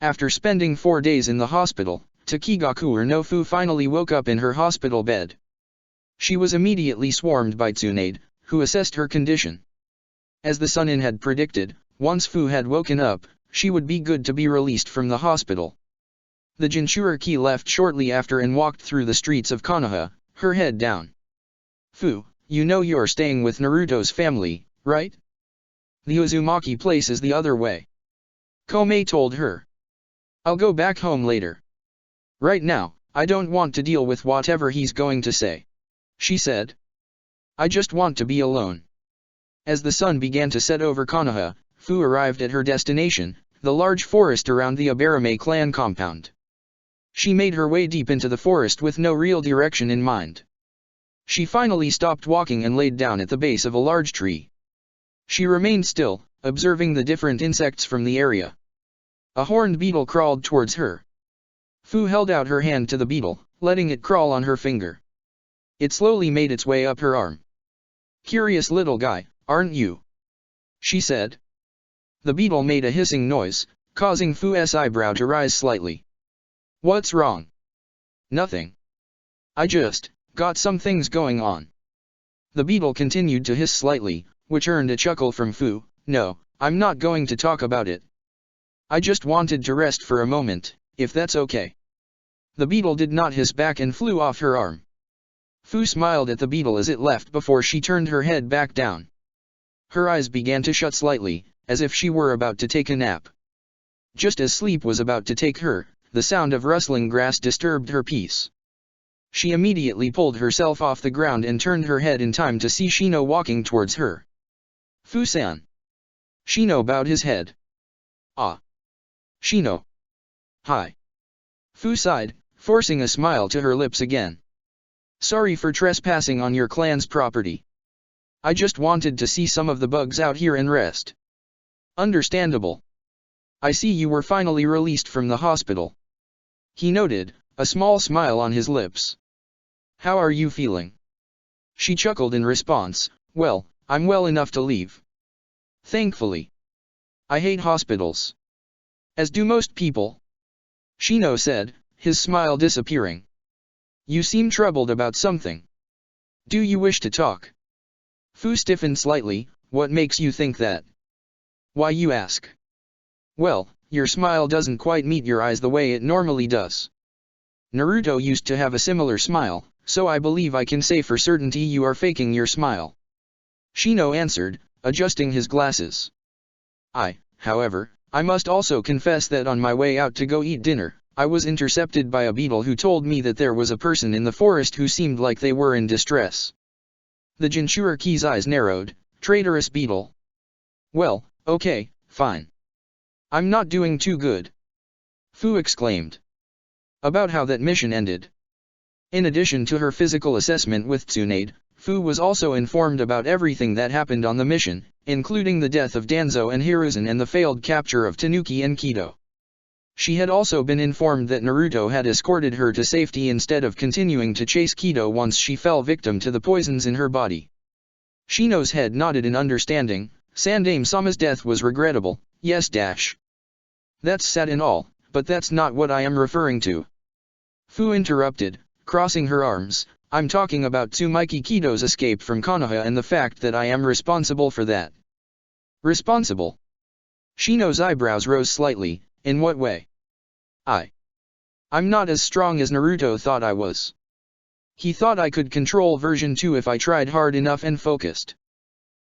After spending 4 days in the hospital, Takigaku no Fu finally woke up in her hospital bed. She was immediately swarmed by Tsunade, who assessed her condition. As the Sunin had predicted, once Fu had woken up, she would be good to be released from the hospital. The Jinchuriki left shortly after and walked through the streets of Konoha, her head down. Fu, you know you're staying with Naruto's family, right? The Uzumaki place is the other way. Komei told her. I'll go back home later. Right now, I don't want to deal with whatever he's going to say. She said. I just want to be alone. As the sun began to set over Konoha, Fu arrived at her destination, the large forest around the Abarame clan compound. She made her way deep into the forest with no real direction in mind. She finally stopped walking and laid down at the base of a large tree. She remained still, observing the different insects from the area. A horned beetle crawled towards her. Fu held out her hand to the beetle, letting it crawl on her finger. It slowly made its way up her arm. Curious little guy, aren't you? She said. The beetle made a hissing noise, causing Fu's eyebrow to rise slightly. What's wrong? Nothing. I just got some things going on. The beetle continued to hiss slightly, which earned a chuckle from Fu. No, I'm not going to talk about it. I just wanted to rest for a moment, if that's okay. The beetle did not hiss back and flew off her arm. Fu smiled at the beetle as it left before she turned her head back down. Her eyes began to shut slightly, as if she were about to take a nap. Just as sleep was about to take her, the sound of rustling grass disturbed her peace. She immediately pulled herself off the ground and turned her head in time to see Shino walking towards her. Fu-san. Shino bowed his head. Ah. Shino. Hi. Fu sighed, forcing a smile to her lips again. Sorry for trespassing on your clan's property. I just wanted to see some of the bugs out here and rest. Understandable. I see you were finally released from the hospital. He noted, a small smile on his lips. How are you feeling? She chuckled in response. Well, I'm well enough to leave. Thankfully. I hate hospitals. As do most people. Shino said, his smile disappearing. You seem troubled about something. Do you wish to talk? Fu stiffened slightly. What makes you think that? Why you ask? Well, your smile doesn't quite meet your eyes the way it normally does. Naruto used to have a similar smile, so I believe I can say for certainty you are faking your smile. Shino answered, adjusting his glasses. However, I must also confess that on my way out to go eat dinner, I was intercepted by a beetle who told me that there was a person in the forest who seemed like they were in distress. The Jinchuriki's eyes narrowed. Traitorous beetle. Well, okay, fine. I'm not doing too good. Fu exclaimed. About how that mission ended. In addition to her physical assessment with Tsunade, Fu was also informed about everything that happened on the mission, including the death of Danzo and Hiruzen and the failed capture of Tanuki and Kido. She had also been informed that Naruto had escorted her to safety instead of continuing to chase Kido once she fell victim to the poisons in her body. Shino's head nodded in understanding. Sandaime Sama's death was regrettable, yes dash. That's sad and all, but that's not what I am referring to. Fu interrupted, crossing her arms. I'm talking about Tsumaiki Kido's escape from Konoha and the fact that I am responsible for that. Responsible? Shino's eyebrows rose slightly. In what way? I'm not as strong as Naruto thought I was. He thought I could control version 2 if I tried hard enough and focused.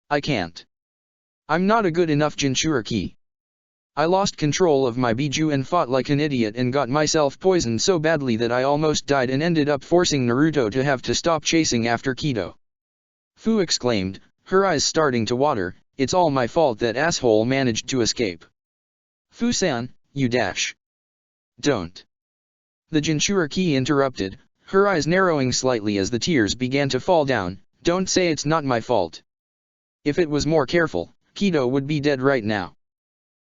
I can't. I'm not a good enough Jinchuriki. I lost control of my Biju and fought like an idiot and got myself poisoned so badly that I almost died and ended up forcing Naruto to have to stop chasing after Kido. Fu exclaimed, her eyes starting to water. It's all my fault that asshole managed to escape. Fu-san, you dash. Don't. The Jinchuriki interrupted, her eyes narrowing slightly as the tears began to fall down. Don't say it's not my fault. If it was more careful, Kido would be dead right now.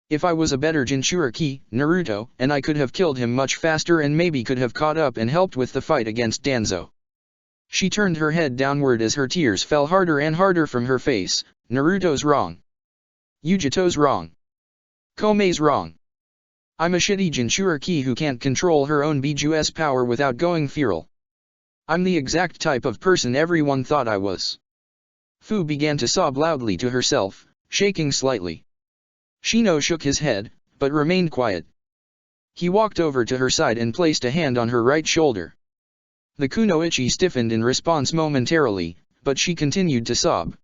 If I was a better Jinchuriki, Naruto, and I could have killed him much faster and maybe could have caught up and helped with the fight against Danzo. She turned her head downward as her tears fell harder and harder from her face. Naruto's wrong. Yujito's wrong. Komei's wrong. I'm a shitty Jinchuriki who can't control her own Biju's power without going feral. I'm the exact type of person everyone thought I was. Fu began to sob loudly to herself, shaking slightly. Shino shook his head, but remained quiet. He walked over to her side and placed a hand on her right shoulder. The kunoichi stiffened in response momentarily, but she continued to sob.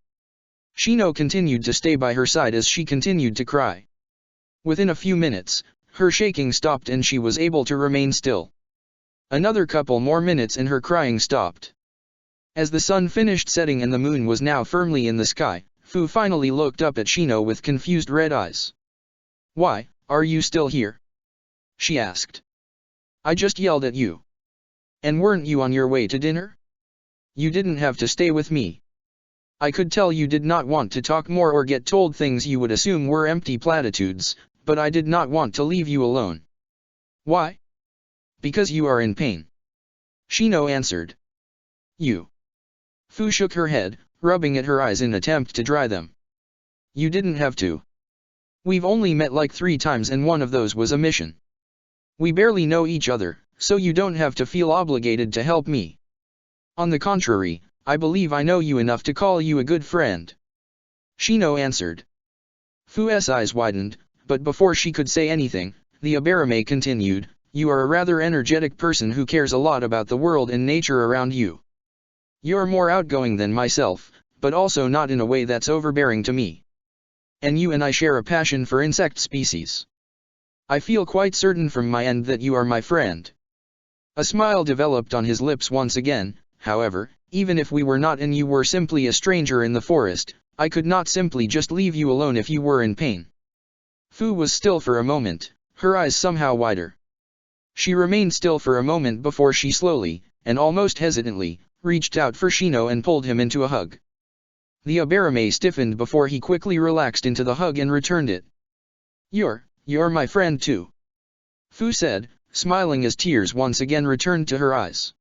Shino continued to stay by her side as she continued to cry. Within a few minutes, her shaking stopped and she was able to remain still. Another couple more minutes and her crying stopped. As the sun finished setting and the moon was now firmly in the sky, Fu finally looked up at Shino with confused red eyes. Why, are you still here? She asked. I just yelled at you. And weren't you on your way to dinner? You didn't have to stay with me. I could tell you did not want to talk more or get told things you would assume were empty platitudes, but I did not want to leave you alone. Why? Because you are in pain. Shino answered. You. Fu shook her head, rubbing at her eyes in attempt to dry them. You didn't have to. We've only met like 3 times and one of those was a mission. We barely know each other, so you don't have to feel obligated to help me. On the contrary, I believe I know you enough to call you a good friend. Shino answered. Fu's eyes widened, but before she could say anything, the Abarame continued, you are a rather energetic person who cares a lot about the world and nature around you. You're more outgoing than myself, but also not in a way that's overbearing to me. And you and I share a passion for insect species. I feel quite certain from my end that you are my friend. A smile developed on his lips once again. However, even if we were not and you were simply a stranger in the forest, I could not simply just leave you alone if you were in pain. Fu was still for a moment, her eyes somehow wider. She remained still for a moment before she slowly, and almost hesitantly, reached out for Shino and pulled him into a hug. The Abarame stiffened before he quickly relaxed into the hug and returned it. You're my friend too. Fu said, smiling as tears once again returned to her eyes.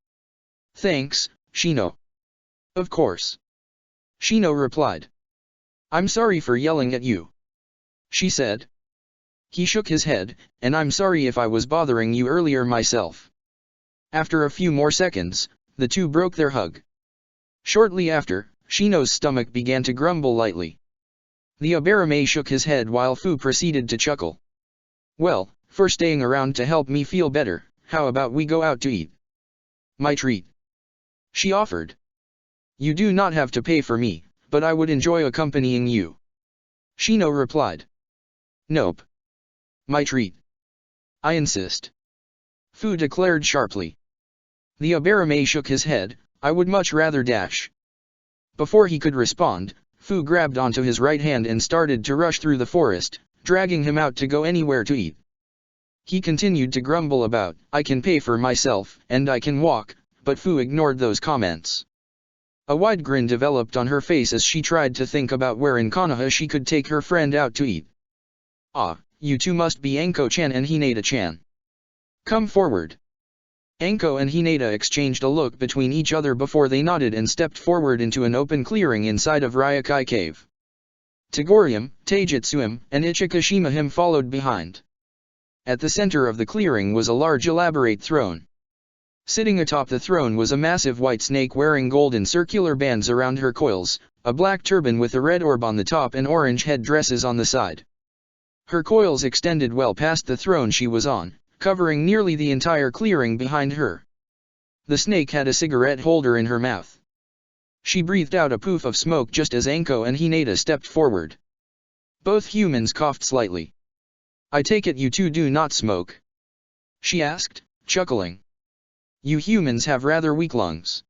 Thanks, Shino. Of course. Shino replied. I'm sorry for yelling at you. She said. He shook his head, and I'm sorry if I was bothering you earlier myself. After a few more seconds, the two broke their hug. Shortly after, Shino's stomach began to grumble lightly. The Abarame shook his head while Fu proceeded to chuckle. Well, for staying around to help me feel better, how about we go out to eat? My treat. She offered. You do not have to pay for me, but I would enjoy accompanying you. Shino replied. Nope. My treat. I insist. Fu declared sharply. The Abarame shook his head, I would much rather dash. Before he could respond, Fu grabbed onto his right hand and started to rush through the forest, dragging him out to go anywhere to eat. He continued to grumble about, I can pay for myself, and I can walk, but Fu ignored those comments. A wide grin developed on her face as she tried to think about where in Konoha she could take her friend out to eat. Ah, you two must be Anko-chan and Hinata-chan. Come forward. Anko and Hinata exchanged a look between each other before they nodded and stepped forward into an open clearing inside of Ryokai Cave. Togorium, Taijutsuim, and Ichikashima him followed behind. At the center of the clearing was a large elaborate throne. Sitting atop the throne was a massive white snake wearing golden circular bands around her coils, a black turban with a red orb on the top and orange head dresses on the side. Her coils extended well past the throne she was on, covering nearly the entire clearing behind her. The snake had a cigarette holder in her mouth. She breathed out a poof of smoke just as Anko and Hinata stepped forward. Both humans coughed slightly. "I take it you two do not smoke?" she asked, chuckling. "You humans have rather weak lungs."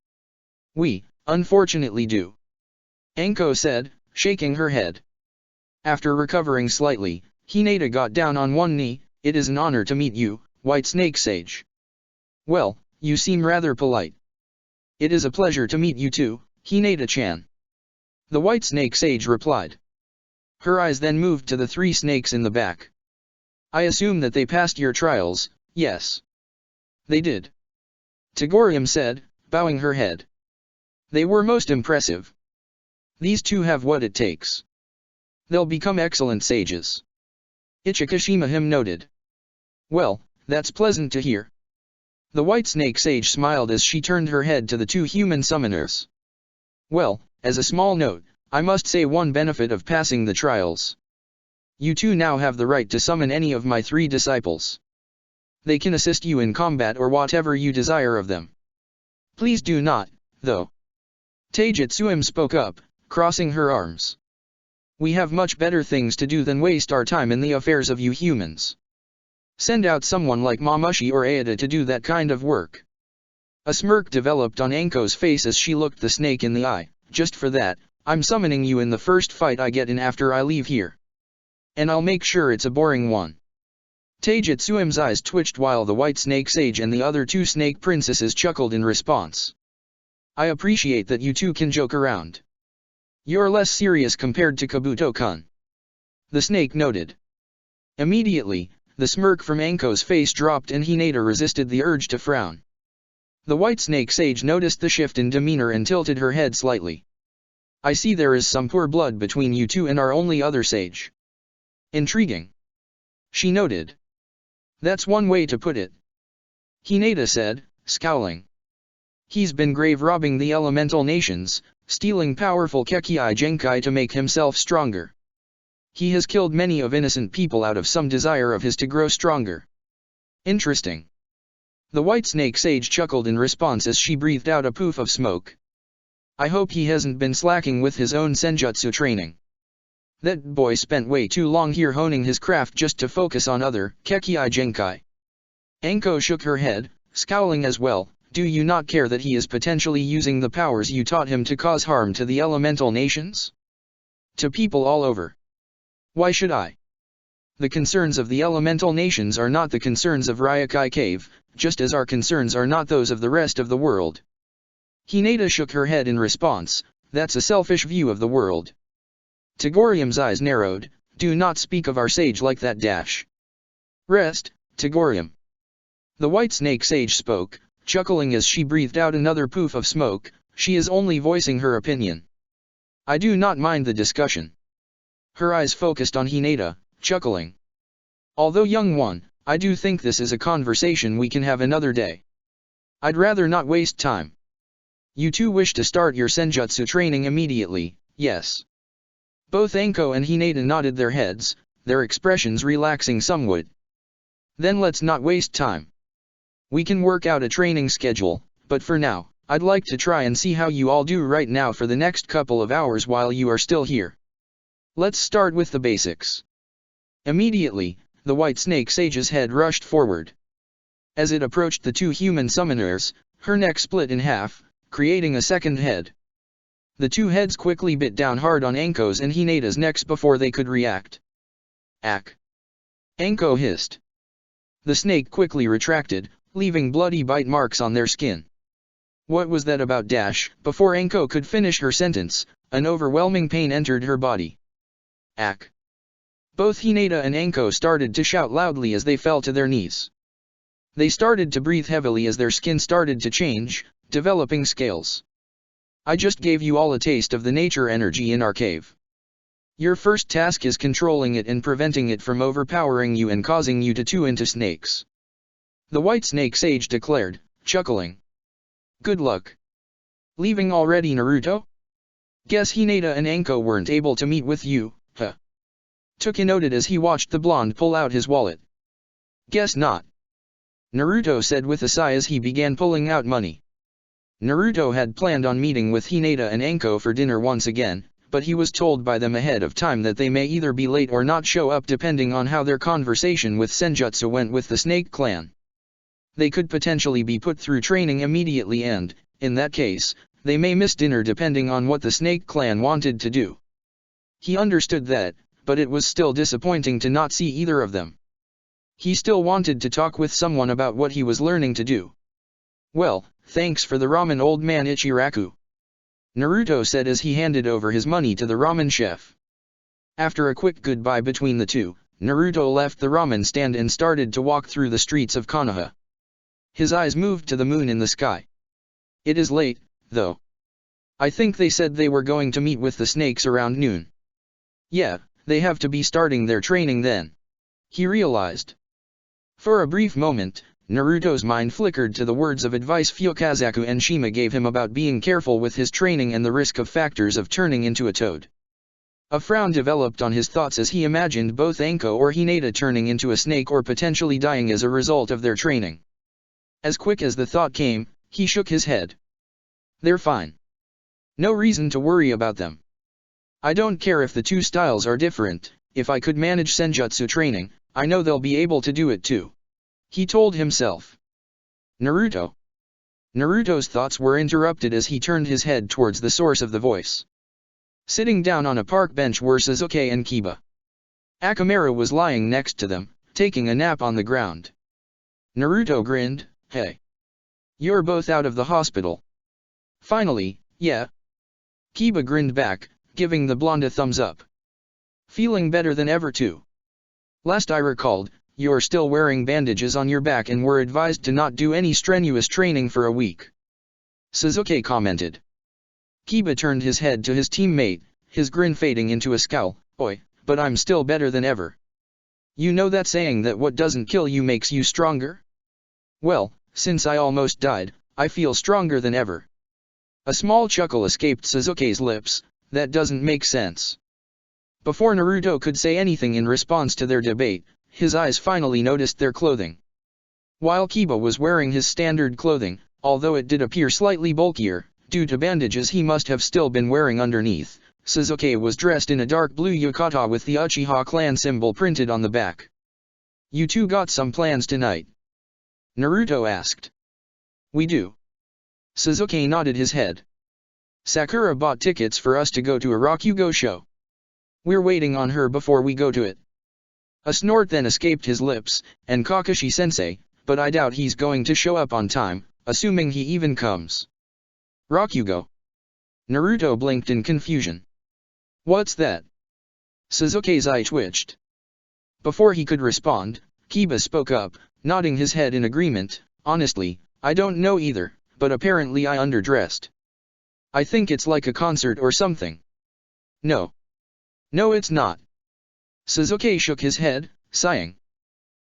"We, unfortunately do," Anko said, shaking her head. After recovering slightly, Hinata got down on one knee. "It is an honor to meet you, White Snake Sage." "Well, you seem rather polite." "It is a pleasure to meet you too, Hinata-chan," the White Snake Sage replied. Her eyes then moved to the three snakes in the back. "I assume that they passed your trials, yes?" "They did," Togorium said, bowing her head. "They were most impressive. These two have what it takes. They'll become excellent sages," Ichikashima him noted. "Well, that's pleasant to hear." The White Snake Sage smiled as she turned her head to the two human summoners. "Well, as a small note, I must say one benefit of passing the trials. You two now have the right to summon any of my three disciples. They can assist you in combat or whatever you desire of them. Please do not, though." Taijutsuim spoke up, crossing her arms. "We have much better things to do than waste our time in the affairs of you humans. Send out someone like Mamushi or Aida to do that kind of work." A smirk developed on Anko's face as she looked the snake in the eye. "Just for that, I'm summoning you in the first fight I get in after I leave here. And I'll make sure it's a boring one." Taijutsuim's eyes twitched while the White Snake Sage and the other two snake princesses chuckled in response. "I appreciate that you two can joke around. You're less serious compared to Kabuto-kun," the snake noted. Immediately, the smirk from Anko's face dropped and Hinata resisted the urge to frown. The White Snake Sage noticed the shift in demeanor and tilted her head slightly. "I see there is some poor blood between you two and our only other sage. Intriguing," she noted. "That's one way to put it," Hinata said, scowling. "He's been grave robbing the elemental nations, stealing powerful Kekkei Genkai to make himself stronger. He has killed many of innocent people out of some desire of his to grow stronger." "Interesting." The White Snake Sage chuckled in response as she breathed out a poof of smoke. "I hope he hasn't been slacking with his own senjutsu training. That boy spent way too long here honing his craft just to focus on other Kekkei Genkai." Anko shook her head, scowling as well. "Do you not care that he is potentially using the powers you taught him to cause harm to the elemental nations? To people all over? Why should I? The concerns of the elemental nations are not the concerns of Ryokai Cave, just as our concerns are not those of the rest of the world." Hinata shook her head in response. "That's a selfish view of the world." Togorium's eyes narrowed. "Do not speak of our sage like that dash. Rest, Togorium." The White Snake Sage spoke, chuckling as she breathed out another poof of smoke. "She is only voicing her opinion. I do not mind the discussion." Her eyes focused on Hinata, chuckling. "Although young one, I do think this is a conversation we can have another day. I'd rather not waste time. You two wish to start your senjutsu training immediately, yes?" Both Anko and Hinata nodded their heads, their expressions relaxing somewhat. "Then let's not waste time. We can work out a training schedule, but for now, I'd like to try and see how you all do right now for the next couple of hours while you are still here. Let's start with the basics." Immediately, the White Snake Sage's head rushed forward. As it approached the two human summoners, her neck split in half, creating a second head. The two heads quickly bit down hard on Anko's and Hinata's necks before they could react. "Ack!" Anko hissed. The snake quickly retracted, leaving bloody bite marks on their skin. "What was that about dash?" Before Anko could finish her sentence, an overwhelming pain entered her body. "Ack!" Both Hinata and Anko started to shout loudly as they fell to their knees. They started to breathe heavily as their skin started to change, developing scales. I just gave you all a taste of the nature energy in our cave. Your first task is controlling it and preventing it from overpowering you and causing you to turn into snakes. The white snake sage declared, chuckling. Good luck. Leaving already, Naruto? Guess Hinata and Anko weren't able to meet with you, huh? Toki noted as he watched the blonde pull out his wallet. Guess not. Naruto said with a sigh as he began pulling out money. Naruto had planned on meeting with Hinata and Anko for dinner once again, but he was told by them ahead of time that they may either be late or not show up depending on how their conversation with Senjutsu went with the Snake Clan. They could potentially be put through training immediately and, in that case, they may miss dinner depending on what the Snake Clan wanted to do. He understood that, but it was still disappointing to not see either of them. He still wanted to talk with someone about what he was learning to do. Well, thanks for the ramen, old man Ichiraku. Naruto said as he handed over his money to the ramen chef. After a quick goodbye between the two, Naruto left the ramen stand and started to walk through the streets of Konoha. His eyes moved to the moon in the sky. It is late, though. I think they said they were going to meet with the snakes around noon. Yeah, they have to be starting their training then. He realized. For a brief moment, Naruto's mind flickered to the words of advice Fukazaku and Shima gave him about being careful with his training and the risk of factors of turning into a toad. A frown developed on his thoughts as he imagined both Anko or Hinata turning into a snake or potentially dying as a result of their training. As quick as the thought came, he shook his head. They're fine. No reason to worry about them. I don't care if the two styles are different, if I could manage Senjutsu training, I know they'll be able to do it too. He told himself. Naruto. Naruto's thoughts were interrupted as he turned his head towards the source of the voice. Sitting down on a park bench were Sasuke and Kiba. Akamaru was lying next to them, taking a nap on the ground. Naruto grinned, hey. You're both out of the hospital. Finally, yeah. Kiba grinned back, giving the blonde a thumbs up. Feeling better than ever too. Last I recalled, you're still wearing bandages on your back and were advised to not do any strenuous training for a week. Sasuke commented. Kiba turned his head to his teammate, his grin fading into a scowl, Oi, but I'm still better than ever. You know that saying that what doesn't kill you makes you stronger? Well, since I almost died, I feel stronger than ever. A small chuckle escaped Sasuke's lips, that doesn't make sense. Before Naruto could say anything in response to their debate, his eyes finally noticed their clothing. While Kiba was wearing his standard clothing, although it did appear slightly bulkier, due to bandages he must have still been wearing underneath, Sasuke was dressed in a dark blue yukata with the Uchiha clan symbol printed on the back. You two got some plans tonight? Naruto asked. We do. Sasuke nodded his head. Sakura bought tickets for us to go to a Rakugo show. We're waiting on her before we go to it. A snort then escaped his lips, and Kakashi-sensei, but I doubt he's going to show up on time, assuming he even comes. Rakugo. Naruto blinked in confusion. What's that? Sasuke's eye twitched. Before he could respond, Kiba spoke up, nodding his head in agreement, honestly, I don't know either, but apparently I underdressed. I think it's like a concert or something. No. No, it's not. Sasuke shook his head, sighing.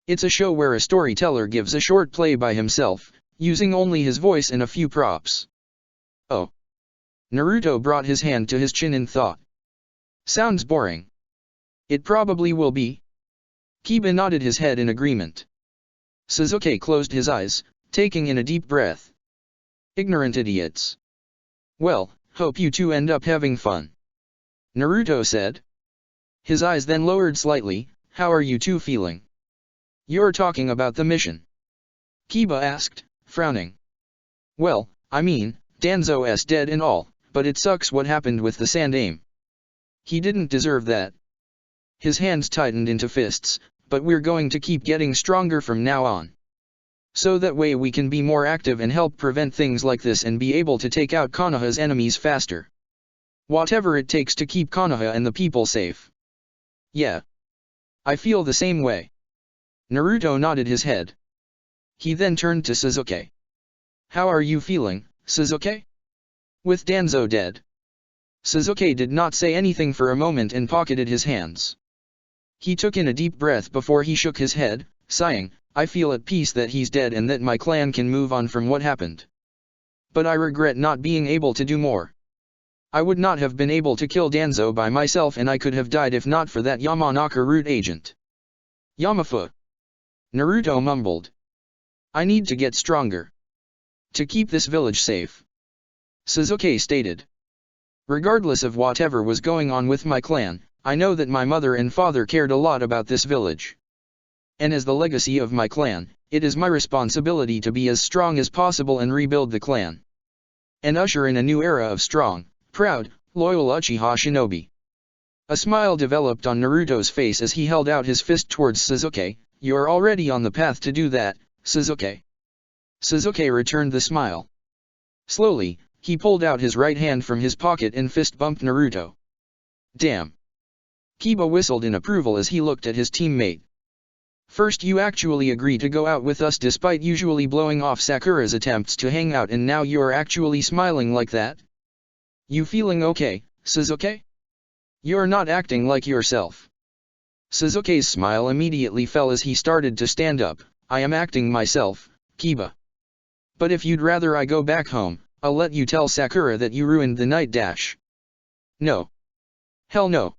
It's a show where a storyteller gives a short play by himself, using only his voice and a few props. Oh. Naruto brought his hand to his chin in thought. Sounds boring. It probably will be. Kiba nodded his head in agreement. Sasuke closed his eyes, taking in a deep breath. Ignorant idiots. Well, hope you two end up having fun. Naruto said. His eyes then lowered slightly, how are you two feeling? You're talking about the mission? Kiba asked, frowning. Well, I mean, Danzo's dead and all, but it sucks what happened with the Sandaime. He didn't deserve that. His hands tightened into fists, but we're going to keep getting stronger from now on. So that way we can be more active and help prevent things like this and be able to take out Konoha's enemies faster. Whatever it takes to keep Konoha and the people safe. Yeah. I feel the same way. Naruto nodded his head. He then turned to Sasuke. How are you feeling, Sasuke? With Danzo dead. Sasuke did not say anything for a moment and pocketed his hands. He took in a deep breath before he shook his head, sighing, I feel at peace that he's dead and that my clan can move on from what happened. But I regret not being able to do more. I would not have been able to kill Danzo by myself and I could have died if not for that Yamanaka root agent. Yamafu. Naruto mumbled. I need to get stronger. To keep this village safe. Sasuke stated. Regardless of whatever was going on with my clan, I know that my mother and father cared a lot about this village. And as the legacy of my clan, it is my responsibility to be as strong as possible and rebuild the clan. And usher in a new era of strong, proud, loyal Uchiha shinobi. A smile developed on Naruto's face as he held out his fist towards Sasuke. You're already on the path to do that, Sasuke. Sasuke returned the smile. Slowly, he pulled out his right hand from his pocket and fist bumped Naruto. Damn. Kiba whistled in approval as he looked at his teammate. First you actually agree to go out with us despite usually blowing off Sakura's attempts to hang out and now you are actually smiling like that? You feeling okay, Sasuke? You're not acting like yourself. Sasuke's smile immediately fell as he started to stand up. I am acting myself, Kiba. But if you'd rather I go back home, I'll let you tell Sakura that you ruined the night dash. No. Hell no.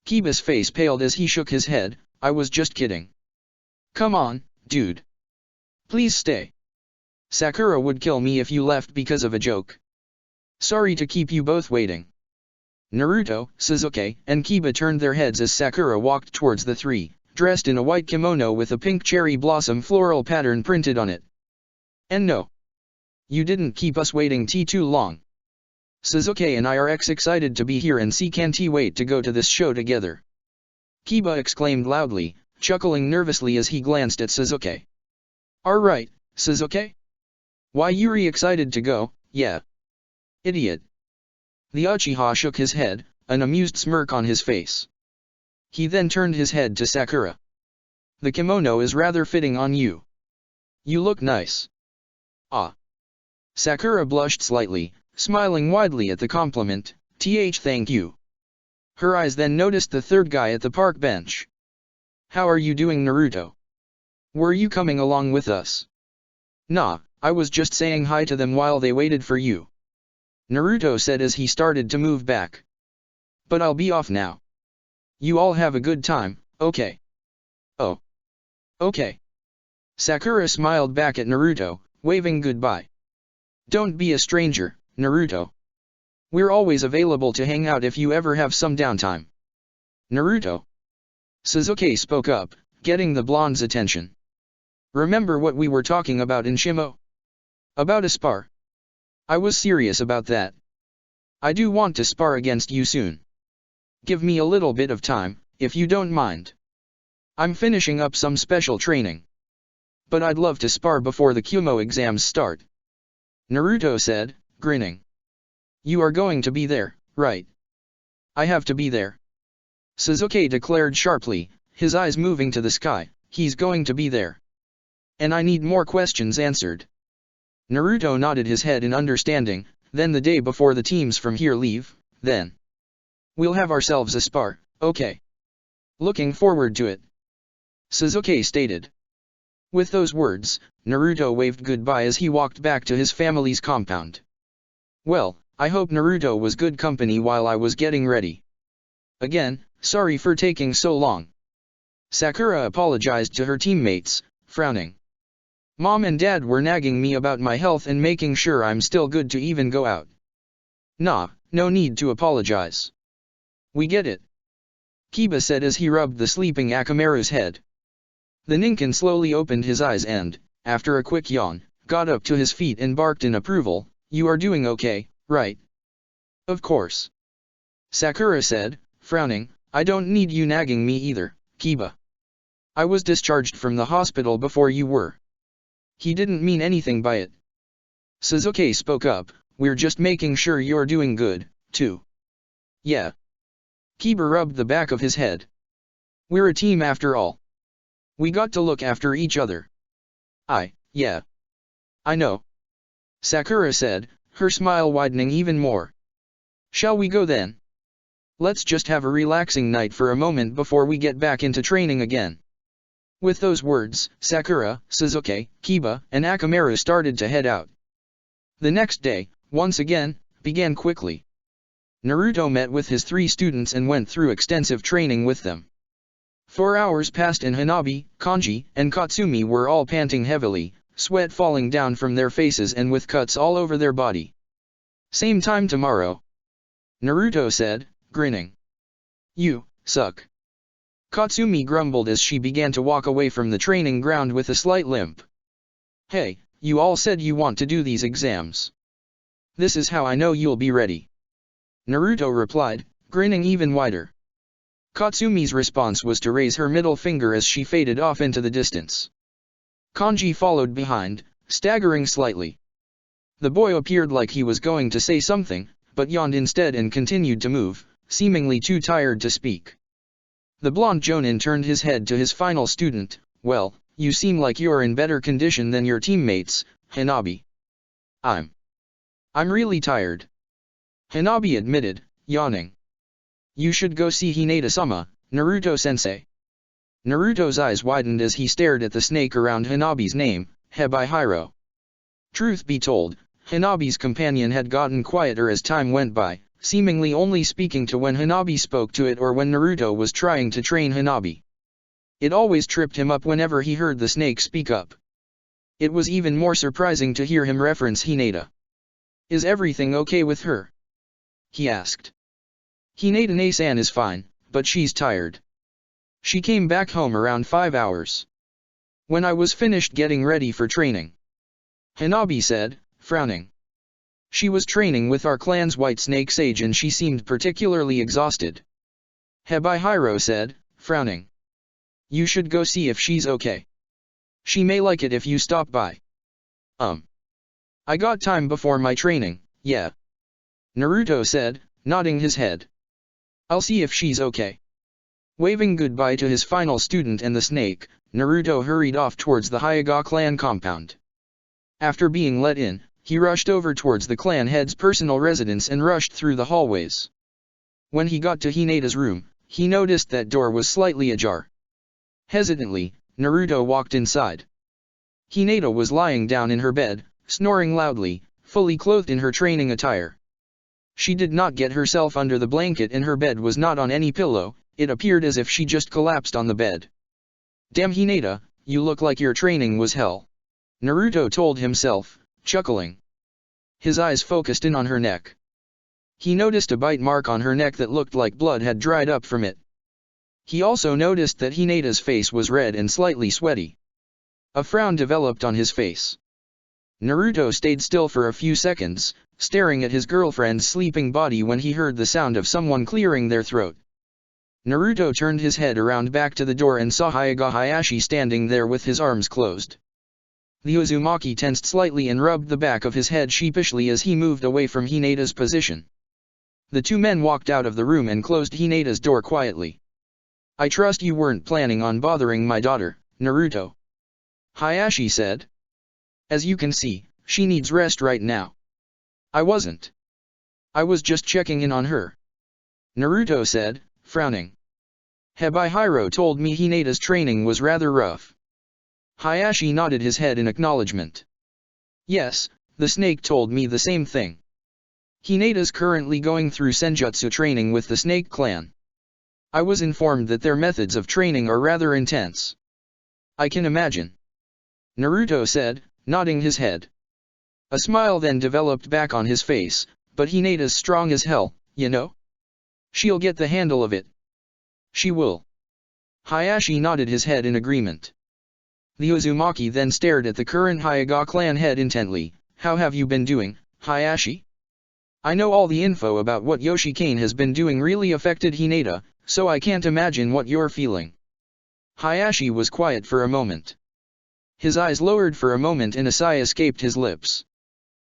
Kiba's face paled as he shook his head, I was just kidding. Come on, dude. Please stay. Sakura would kill me if you left because of a joke. Sorry to keep you both waiting. Naruto, Sasuke, and Kiba turned their heads as Sakura walked towards the three, dressed in a white kimono with a pink cherry blossom floral pattern printed on it. And no. You didn't keep us waiting too long. Sasuke and I are excited to be here and can't wait to go to this show together. Kiba exclaimed loudly, chuckling nervously as he glanced at Sasuke. Alright, Sasuke? Why you excited to go, yeah. Idiot. The Uchiha shook his head, an amused smirk on his face. He then turned his head to Sakura. The kimono is rather fitting on you. You look nice. Ah. Sakura blushed slightly, smiling widely at the compliment, thank you. Her eyes then noticed the third guy at the park bench. How are you doing, Naruto? Were you coming along with us? Nah, I was just saying hi to them while they waited for you. Naruto said as he started to move back. But I'll be off now. You all have a good time, okay? Oh. Okay. Sakura smiled back at Naruto, waving goodbye. Don't be a stranger, Naruto. We're always available to hang out if you ever have some downtime. Naruto. Sasuke spoke up, getting the blonde's attention. Remember what we were talking about in Shimo? About a spar. I was serious about that. I do want to spar against you soon. Give me a little bit of time, if you don't mind. I'm finishing up some special training. But I'd love to spar before the Kumo exams start. Naruto said, grinning. You are going to be there, right? I have to be there. Sasuke declared sharply, his eyes moving to the sky, he's going to be there. And I need more questions answered. Naruto nodded his head in understanding, then the day before the teams from here leave, then. We'll have ourselves a spar, okay. Looking forward to it. Sasuke stated. With those words, Naruto waved goodbye as he walked back to his family's compound. Well, I hope Naruto was good company while I was getting ready. Again, sorry for taking so long. Sakura apologized to her teammates, frowning. Mom and Dad were nagging me about my health and making sure I'm still good to even go out. Nah, no need to apologize. We get it. Kiba said as he rubbed the sleeping Akamaru's head. The Ninken slowly opened his eyes and, after a quick yawn, got up to his feet and barked in approval, You are doing okay, right? Of course. Sakura said, frowning, I don't need you nagging me either, Kiba. I was discharged from the hospital before you were. He didn't mean anything by it. Sasuke spoke up, we're just making sure you're doing good, too. Yeah. Kiba rubbed the back of his head. We're a team after all. We got to look after each other. Yeah. I know. Sakura said, her smile widening even more. Shall we go then? Let's just have a relaxing night for a moment before we get back into training again. With those words, Sakura, Sasuke, Kiba, and Akamaru started to head out. The next day, once again, began quickly. Naruto met with his 3 students and went through extensive training with them. 4 hours passed and Hanabi, Kanji, and Katsumi were all panting heavily, sweat falling down from their faces and with cuts all over their body. Same time tomorrow. Naruto said, grinning. You suck. Katsumi grumbled as she began to walk away from the training ground with a slight limp. Hey, you all said you want to do these exams. This is how I know you'll be ready. Naruto replied, grinning even wider. Katsumi's response was to raise her middle finger as she faded off into the distance. Kanji followed behind, staggering slightly. The boy appeared like he was going to say something, but yawned instead and continued to move, seemingly too tired to speak. The blonde Jonin turned his head to his final student. Well, you seem like you're in better condition than your teammates, Hanabi. I'm really tired. Hanabi admitted, yawning. You should go see Hinata-sama, Naruto-sensei. Naruto's eyes widened as he stared at the snake around Hanabi's name, Hebihiro. Truth be told, Hanabi's companion had gotten quieter as time went by, seemingly only speaking to when Hanabi spoke to it or when Naruto was trying to train Hanabi. It always tripped him up whenever he heard the snake speak up. It was even more surprising to hear him reference Hinata. Is everything okay with her? He asked. Hinata-san is fine, but she's tired. She came back home around 5 hours. When I was finished getting ready for training. Hanabi said, frowning. She was training with our clan's White Snake Sage and she seemed particularly exhausted. Hebihiro said, frowning. You should go see if she's okay. She may like it if you stop by. I got time before my training, yeah. Naruto said, nodding his head. I'll see if she's okay. Waving goodbye to his final student and the snake, Naruto hurried off towards the Hyuga clan compound. After being let in, he rushed over towards the clan head's personal residence and rushed through the hallways. When he got to Hinata's room, he noticed that door was slightly ajar. Hesitantly, Naruto walked inside. Hinata was lying down in her bed, snoring loudly, fully clothed in her training attire. She did not get herself under the blanket and her bed was not on any pillow, it appeared as if she just collapsed on the bed. Damn Hinata, you look like your training was hell. Naruto told himself, chuckling. His eyes focused in on her neck. He noticed a bite mark on her neck that looked like blood had dried up from it. He also noticed that Hinata's face was red and slightly sweaty. A frown developed on his face. Naruto stayed still for a few seconds, staring at his girlfriend's sleeping body when he heard the sound of someone clearing their throat. Naruto turned his head around back to the door and saw Hyuga Hayashi standing there with his arms closed. The Uzumaki tensed slightly and rubbed the back of his head sheepishly as he moved away from Hinata's position. The 2 men walked out of the room and closed Hinata's door quietly. I trust you weren't planning on bothering my daughter, Naruto. Hayashi said. As you can see, she needs rest right now. I wasn't. I was just checking in on her. Naruto said, frowning. Hebihiro told me Hinata's training was rather rough. Hayashi nodded his head in acknowledgement. Yes, the snake told me the same thing. Hinata's currently going through senjutsu training with the Snake Clan. I was informed that their methods of training are rather intense. I can imagine. Naruto said, nodding his head. A smile then developed back on his face, but Hinata's strong as hell, you know? She'll get the handle of it. She will. Hayashi nodded his head in agreement. The Uzumaki then stared at the current Hyuga clan head intently. How have you been doing, Hayashi? I know all the info about what Yoshikane has been doing really affected Hinata, so I can't imagine what you're feeling. Hayashi was quiet for a moment. His eyes lowered for a moment and a sigh escaped his lips.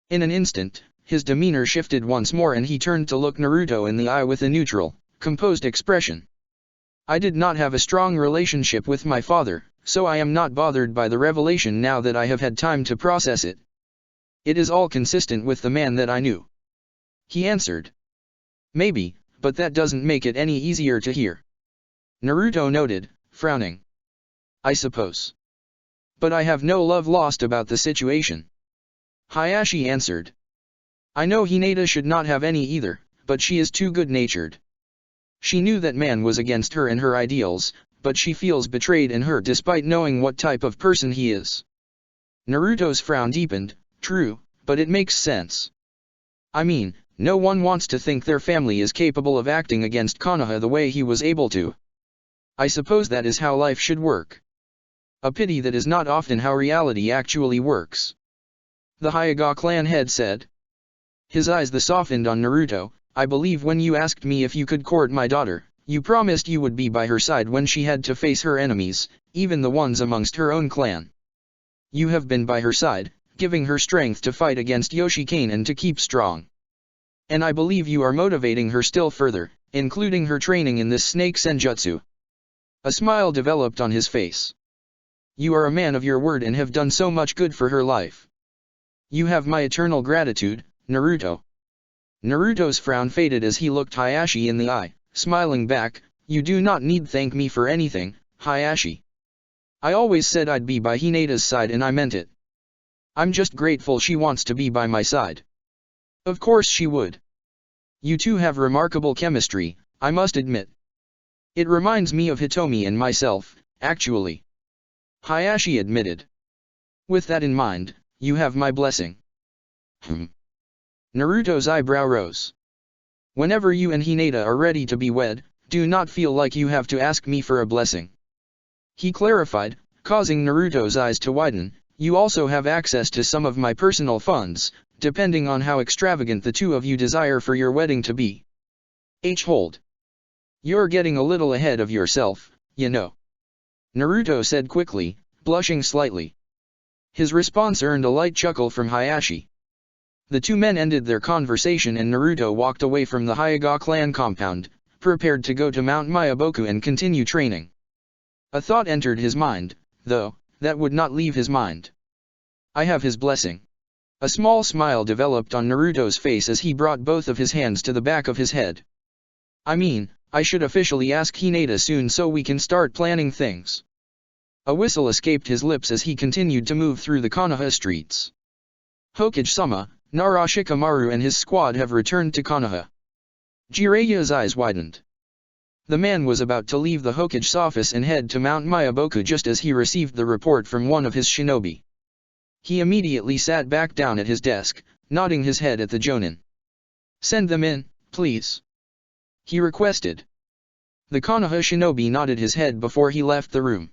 In an instant, his demeanor shifted once more and he turned to look Naruto in the eye with a neutral, composed expression. I did not have a strong relationship with my father, so I am not bothered by the revelation now that I have had time to process it. It is all consistent with the man that I knew. He answered. Maybe, but that doesn't make it any easier to hear. Naruto noted, frowning. I suppose. But I have no love lost about the situation. Hayashi answered. I know Hinata should not have any either, but she is too good-natured. She knew that man was against her and her ideals, but she feels betrayed and hurt despite knowing what type of person he is. Naruto's frown deepened. True, but it makes sense. I mean, no one wants to think their family is capable of acting against Konoha the way he was able to. I suppose that is how life should work. A pity that is not often how reality actually works. The Hyuga clan head said. His eyes softened on Naruto. I believe when you asked me if you could court my daughter, you promised you would be by her side when she had to face her enemies, even the ones amongst her own clan. You have been by her side, giving her strength to fight against Yoshikane and to keep strong. And I believe you are motivating her still further, including her training in this snake senjutsu. A smile developed on his face. You are a man of your word and have done so much good for her life. You have my eternal gratitude, Naruto. Naruto's frown faded as he looked Hayashi in the eye, smiling back. You do not need thank me for anything, Hayashi. I always said I'd be by Hinata's side and I meant it. I'm just grateful she wants to be by my side. Of course she would. You two have remarkable chemistry, I must admit. It reminds me of Hitomi and myself, actually. Hayashi admitted. With that in mind, you have my blessing. Naruto's eyebrow rose. Whenever you and Hinata are ready to be wed, do not feel like you have to ask me for a blessing. He clarified, causing Naruto's eyes to widen. You also have access to some of my personal funds, depending on how extravagant the two of you desire for your wedding to be. Hold. You're getting a little ahead of yourself, you know. Naruto said quickly, blushing slightly. His response earned a light chuckle from Hayashi. The two men ended their conversation and Naruto walked away from the Hyuga clan compound, prepared to go to Mount Myoboku and continue training. A thought entered his mind, though, that would not leave his mind. I have his blessing. A small smile developed on Naruto's face as he brought both of his hands to the back of his head. I mean, I should officially ask Hinata soon so we can start planning things. A whistle escaped his lips as he continued to move through the Konoha streets. Hokage-sama, Nara Shikamaru and his squad have returned to Konoha. Jiraiya's eyes widened. The man was about to leave the Hokage's office and head to Mount Myoboku just as he received the report from one of his shinobi. He immediately sat back down at his desk, nodding his head at the Jonin. Send them in, please. He requested. The Konoha shinobi nodded his head before he left the room.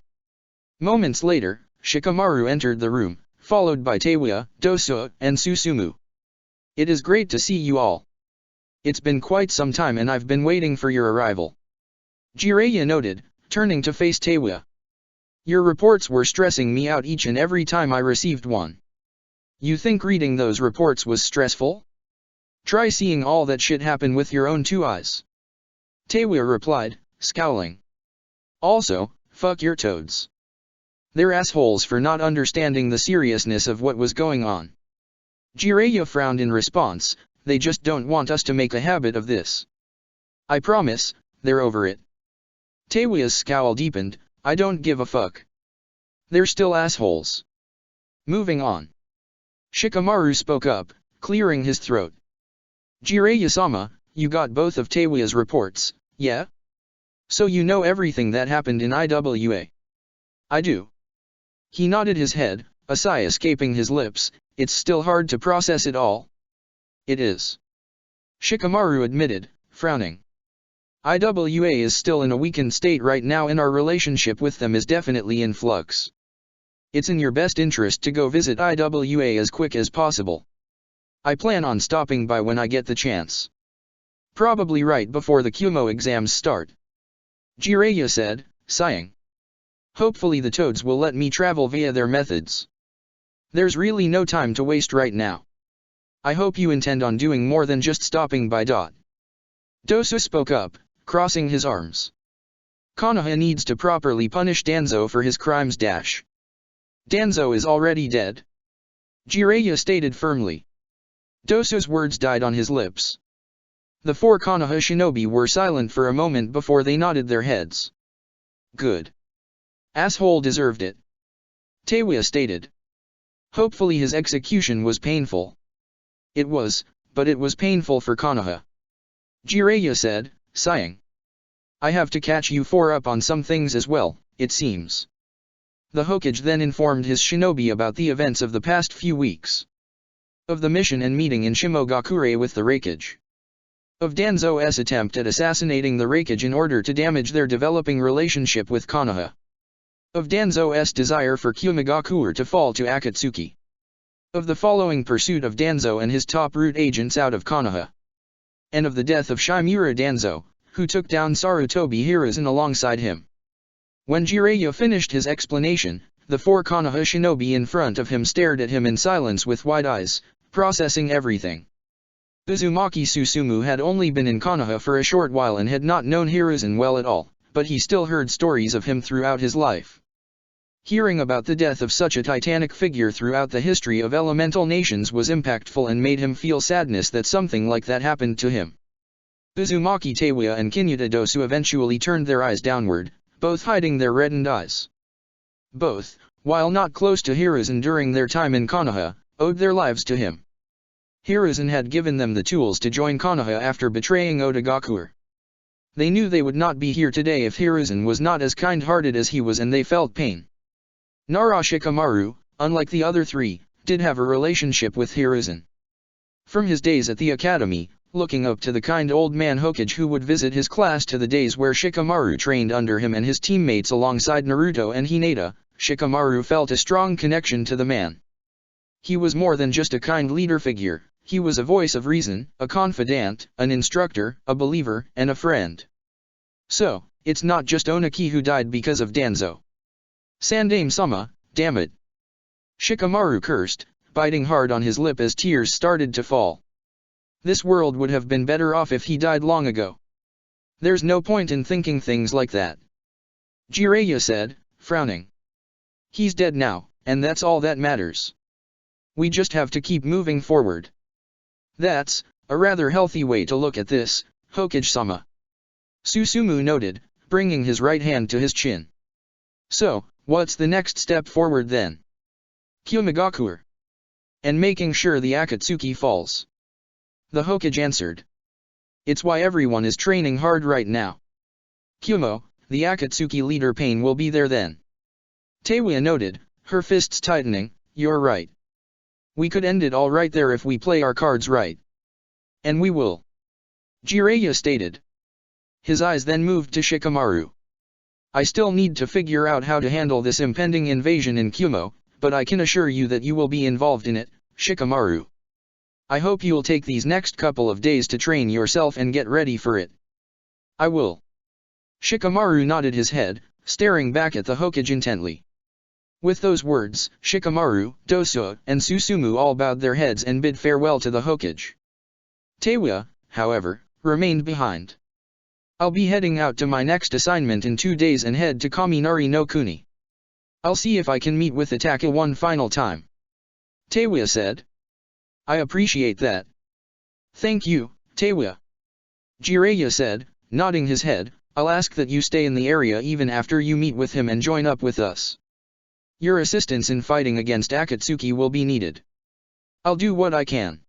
Moments later, Shikamaru entered the room, followed by Teiwa, Dosuo, and Susumu. It is great to see you all. It's been quite some time and I've been waiting for your arrival. Jiraiya noted, turning to face Teiwa. Your reports were stressing me out each and every time I received one. You think reading those reports was stressful? Try seeing all that shit happen with your own two eyes. Teiwa replied, scowling. Also, fuck your toads. They're assholes for not understanding the seriousness of what was going on. Jiraiya frowned in response, they just don't want us to make a habit of this. I promise, they're over it. Teiwa's scowl deepened, I don't give a fuck. They're still assholes. Moving on. Shikamaru spoke up, clearing his throat. Jiraiya-sama, you got both of Teiwa's reports, yeah? So you know everything that happened in IWA? I do. He nodded his head, a sigh escaping his lips, it's still hard to process it all. It is. Shikamaru admitted, frowning. IWA is still in a weakened state right now and our relationship with them is definitely in flux. It's in your best interest to go visit IWA as quick as possible. I plan on stopping by when I get the chance. Probably right before the Kumo exams start. Jiraiya said, sighing. Hopefully the toads will let me travel via their methods. There's really no time to waste right now. I hope you intend on doing more than just stopping by. Dosu spoke up, crossing his arms. Konoha needs to properly punish Danzo for his crimes. Danzo is already dead, Jiraiya stated firmly. Doso's words died on his lips. The four Konoha shinobi were silent for a moment before they nodded their heads. Good. Asshole deserved it, Teiwa stated. Hopefully his execution was painful. It was, but it was painful for Konoha, Jiraiya said, sighing. I have to catch you four up on some things as well, it seems. The Hokage then informed his shinobi about the events of the past few weeks. Of the mission and meeting in Shimogakure with the Raikage. Of Danzo's attempt at assassinating the Raikage in order to damage their developing relationship with Konoha. Of Danzo's desire for Kyomigakure to fall to Akatsuki. Of the following pursuit of Danzo and his top root agents out of Konoha. And of the death of Shimura Danzo, who took down Sarutobi Hiruzen alongside him. When Jiraiya finished his explanation, the four Konoha shinobi in front of him stared at him in silence with wide eyes, processing everything. Uzumaki Susumu had only been in Konoha for a short while and had not known Hiruzen well at all, but he still heard stories of him throughout his life. Hearing about the death of such a titanic figure throughout the history of elemental nations was impactful and made him feel sadness that something like that happened to him. Uzumaki Teiwa and Kinyuta Dosu eventually turned their eyes downward, both hiding their reddened eyes. Both, while not close to Hiruzen during their time in Konoha, owed their lives to him. Hiruzen had given them the tools to join Konoha after betraying Otagakure. They knew they would not be here today if Hiruzen was not as kind-hearted as he was, and they felt pain. Nara Shikamaru, unlike the other three, did have a relationship with Hiruzen. From his days at the academy, looking up to the kind old man Hokage who would visit his class to the days where Shikamaru trained under him and his teammates alongside Naruto and Hinata, Shikamaru felt a strong connection to the man. He was more than just a kind leader figure, he was a voice of reason, a confidant, an instructor, a believer, and a friend. So, it's not just Oniki who died because of Danzo. Sandaime-sama, damn it. Shikamaru cursed, biting hard on his lip as tears started to fall. This world would have been better off if he died long ago. There's no point in thinking things like that, Jiraiya said, frowning. He's dead now, and that's all that matters. We just have to keep moving forward. That's a rather healthy way to look at this, Hokage-sama, Susumu noted, bringing his right hand to his chin. So, what's the next step forward then? Kyomigakure. And making sure the Akatsuki falls, the Hokage answered. It's why everyone is training hard right now. Kyomo, the Akatsuki leader Pain will be there then. Teiwa noted, her fists tightening, you're right. We could end it all right there if we play our cards right. And we will, Jiraiya stated. His eyes then moved to Shikamaru. I still need to figure out how to handle this impending invasion in Kyomo, but I can assure you that you will be involved in it, Shikamaru. I hope you'll take these next couple of days to train yourself and get ready for it. I will. Shikamaru nodded his head, staring back at the Hokage intently. With those words, Shikamaru, Doso, and Susumu all bowed their heads and bid farewell to the Hokage. Teiwa, however, remained behind. I'll be heading out to my next assignment in 2 days and head to Kaminari no Kuni. I'll see if I can meet with Itachi one final time, Teiwa said. I appreciate that. Thank you, Teiwa, Jiraiya said, nodding his head. I'll ask that you stay in the area even after you meet with him and join up with us. Your assistance in fighting against Akatsuki will be needed. I'll do what I can,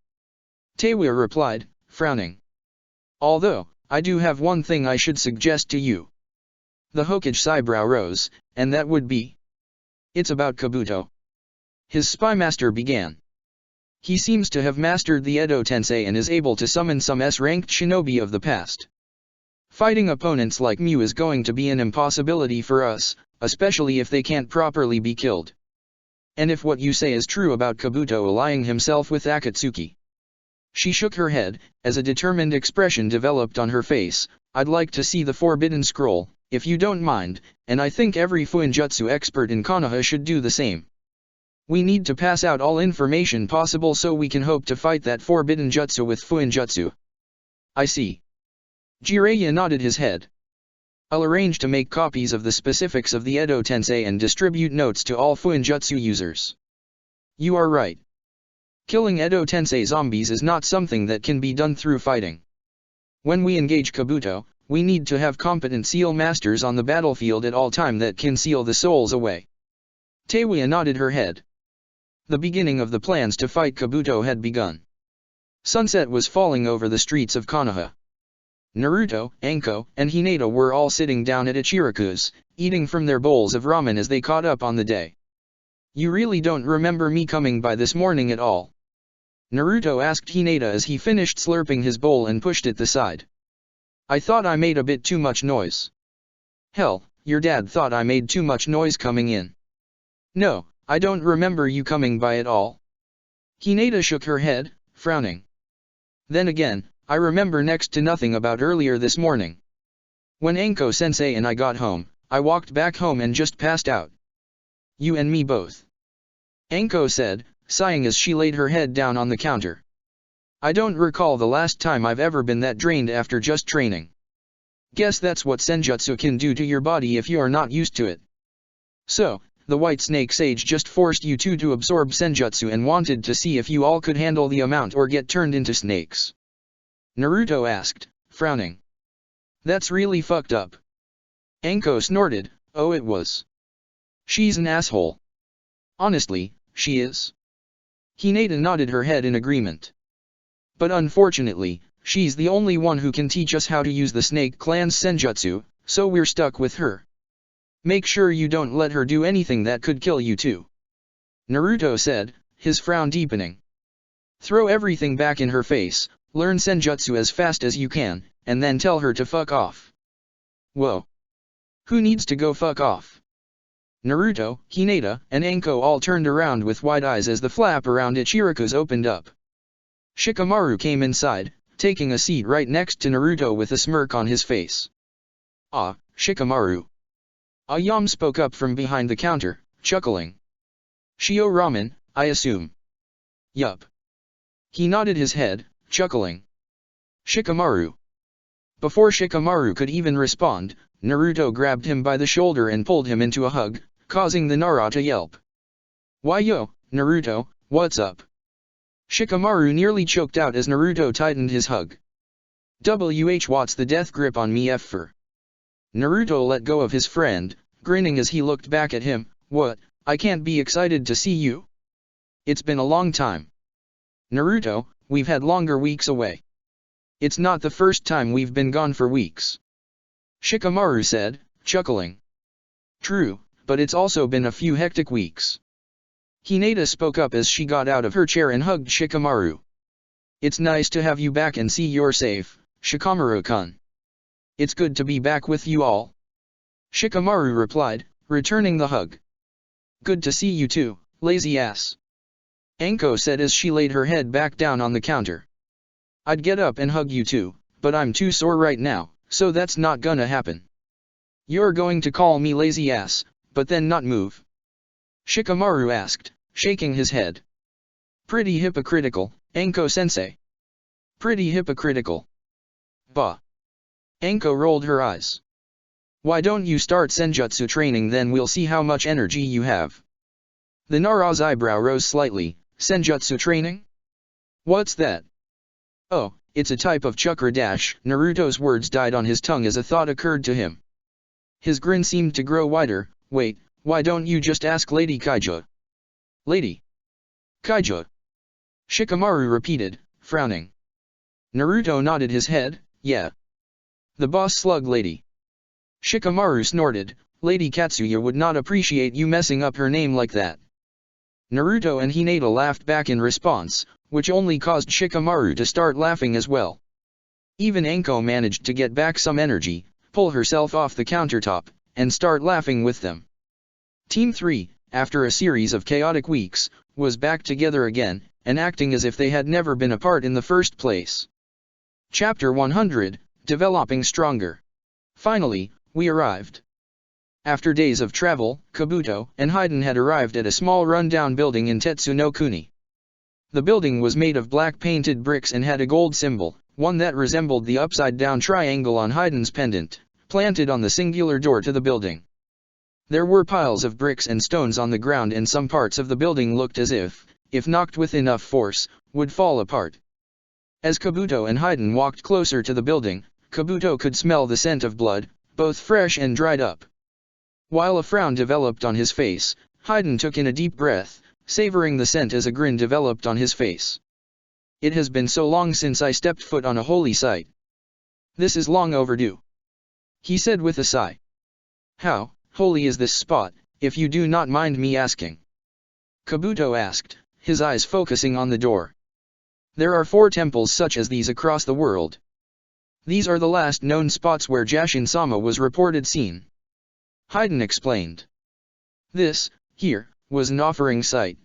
Teiwa replied, frowning. Although, I do have one thing I should suggest to you. The Hokage's eyebrow rose, and that would be? It's about Kabuto. His spymaster began. He seems to have mastered the Edo Tensei and is able to summon some S-ranked shinobi of the past. Fighting opponents like Mew is going to be an impossibility for us, especially if they can't properly be killed. And if what you say is true about Kabuto allying himself with Akatsuki. She shook her head, as a determined expression developed on her face. I'd like to see the Forbidden Scroll, if you don't mind, and I think every Fuinjutsu expert in Konoha should do the same. We need to pass out all information possible so we can hope to fight that Forbidden Jutsu with Fuinjutsu. I see. Jiraiya nodded his head. I'll arrange to make copies of the specifics of the Edo Tensei and distribute notes to all Fuinjutsu users. You are right. Killing Edo Tensei zombies is not something that can be done through fighting. When we engage Kabuto, we need to have competent seal masters on the battlefield at all time that can seal the souls away. Teiwaya nodded her head. The beginning of the plans to fight Kabuto had begun. Sunset was falling over the streets of Konoha. Naruto, Anko, and Hinata were all sitting down at Ichiraku's, eating from their bowls of ramen as they caught up on the day. You really don't remember me coming by this morning at all? Naruto asked Hinata as he finished slurping his bowl and pushed it aside. I thought I made a bit too much noise. Hell, your dad thought I made too much noise coming in. No, I don't remember you coming by at all. Hinata shook her head, frowning. Then again, I remember next to nothing about earlier this morning. When Anko-sensei and I got home, I walked back home and just passed out. You and me both. Anko said, sighing as she laid her head down on the counter. I don't recall the last time I've ever been that drained after just training. Guess that's what Senjutsu can do to your body if you are not used to it. So, the White Snake Sage just forced you two to absorb Senjutsu and wanted to see if you all could handle the amount or get turned into snakes. Naruto asked, frowning. That's really fucked up. Anko snorted, oh it was. She's an asshole. Honestly, she is. Hinata nodded her head in agreement. But unfortunately, she's the only one who can teach us how to use the Snake Clan's Senjutsu, so we're stuck with her. Make sure you don't let her do anything that could kill you too. Naruto said, his frown deepening. Throw everything back in her face, learn Senjutsu as fast as you can, and then tell her to fuck off. Whoa. Who needs to go fuck off? Naruto, Hinata, and Anko all turned around with wide eyes as the flap around Ichiraku's opened up. Shikamaru came inside, taking a seat right next to Naruto with a smirk on his face. Ah, Shikamaru. Ayam spoke up from behind the counter, chuckling. Shio ramen, I assume. Yup. He nodded his head, chuckling. Shikamaru. Before Shikamaru could even respond, Naruto grabbed him by the shoulder and pulled him into a hug, causing the Nara to yelp. Why yo, Naruto, what's up? Shikamaru nearly choked out as Naruto tightened his hug. What's the death grip on me for? Naruto let go of his friend, grinning as he looked back at him. What, I can't be excited to see you? It's been a long time. Naruto, we've had longer weeks away. It's not the first time we've been gone for weeks. Shikamaru said, chuckling. True, but it's also been a few hectic weeks. Hinata spoke up as she got out of her chair and hugged Shikamaru. It's nice to have you back and see you're safe, Shikamaru-kun. It's good to be back with you all. Shikamaru replied, returning the hug. Good to see you too, lazy ass. Anko said as she laid her head back down on the counter. I'd get up and hug you too, but I'm too sore right now, so that's not gonna happen. You're going to call me lazy ass, but then not move? Shikamaru asked, shaking his head. Pretty hypocritical, Anko-sensei. Pretty hypocritical. Bah. Anko rolled her eyes. Why don't you start Senjutsu training, then we'll see how much energy you have. The Nara's eyebrow rose slightly. Senjutsu training? What's that? Oh, it's a type of chakra dash. Naruto's words died on his tongue as a thought occurred to him. His grin seemed to grow wider. Wait, why don't you just ask Lady Kaija? Lady Kaija? Shikamaru repeated, frowning. Naruto nodded his head, yeah. The boss slug lady. Shikamaru snorted, Lady Katsuya would not appreciate you messing up her name like that. Naruto and Hinata laughed back in response, which only caused Shikamaru to start laughing as well. Even Anko managed to get back some energy, pull herself off the countertop, and start laughing with them. Team 3, after a series of chaotic weeks, was back together again, and acting as if they had never been apart in the first place. Chapter 100, Developing Stronger. Finally, we arrived. After days of travel, Kabuto and Hayden had arrived at a small run-down building in Tetsunokuni. The building was made of black painted bricks and had a gold symbol, one that resembled the upside-down triangle on Hayden's pendant, planted on the singular door to the building. There were piles of bricks and stones on the ground, and some parts of the building looked as if knocked with enough force, would fall apart. As Kabuto and Haydn walked closer to the building, Kabuto could smell the scent of blood, both fresh and dried up. While a frown developed on his face, Haydn took in a deep breath, savoring the scent as a grin developed on his face. It has been so long since I stepped foot on a holy site. This is long overdue, he said with a sigh. How holy is this spot, if you do not mind me asking? Kabuto asked, his eyes focusing on the door. There are 4 temples such as these across the world. These are the last known spots where Jashin-sama was reported seen. Haydn explained. This, here, was an offering site.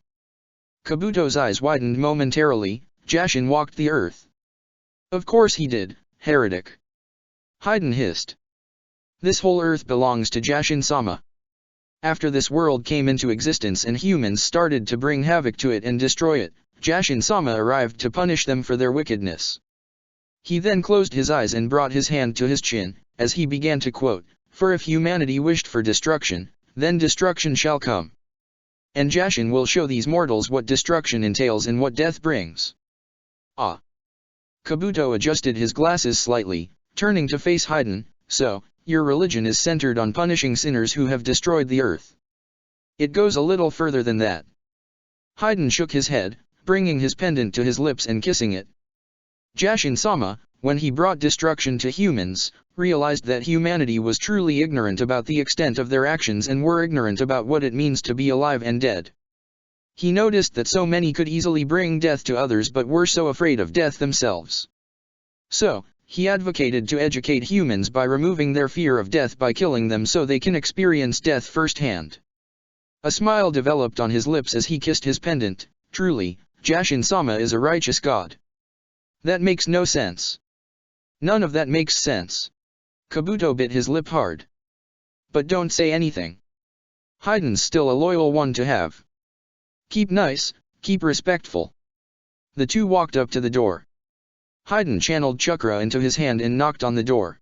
Kabuto's eyes widened momentarily. Jashin walked the earth. Of course he did, heretic. Haydn hissed. This whole earth belongs to Jashin-sama. After this world came into existence and humans started to bring havoc to it and destroy it, Jashin-sama arrived to punish them for their wickedness. He then closed his eyes and brought his hand to his chin, as he began to quote, "For if humanity wished for destruction, then destruction shall come. And Jashin will show these mortals what destruction entails and what death brings." Ah! Kabuto adjusted his glasses slightly, turning to face Haydn. So, your religion is centered on punishing sinners who have destroyed the earth. It goes a little further than that. Haydn shook his head, bringing his pendant to his lips and kissing it. Jashin-sama, when he brought destruction to humans, realized that humanity was truly ignorant about the extent of their actions and were ignorant about what it means to be alive and dead. He noticed that so many could easily bring death to others but were so afraid of death themselves. So, he advocated to educate humans by removing their fear of death by killing them so they can experience death firsthand. A smile developed on his lips as he kissed his pendant. Truly, Jashin-sama is a righteous god. That makes no sense. None of that makes sense. Kabuto bit his lip hard. But don't say anything. Haydn's still a loyal one to have. Keep nice, keep respectful. The two walked up to the door. Haydn channeled chakra into his hand and knocked on the door.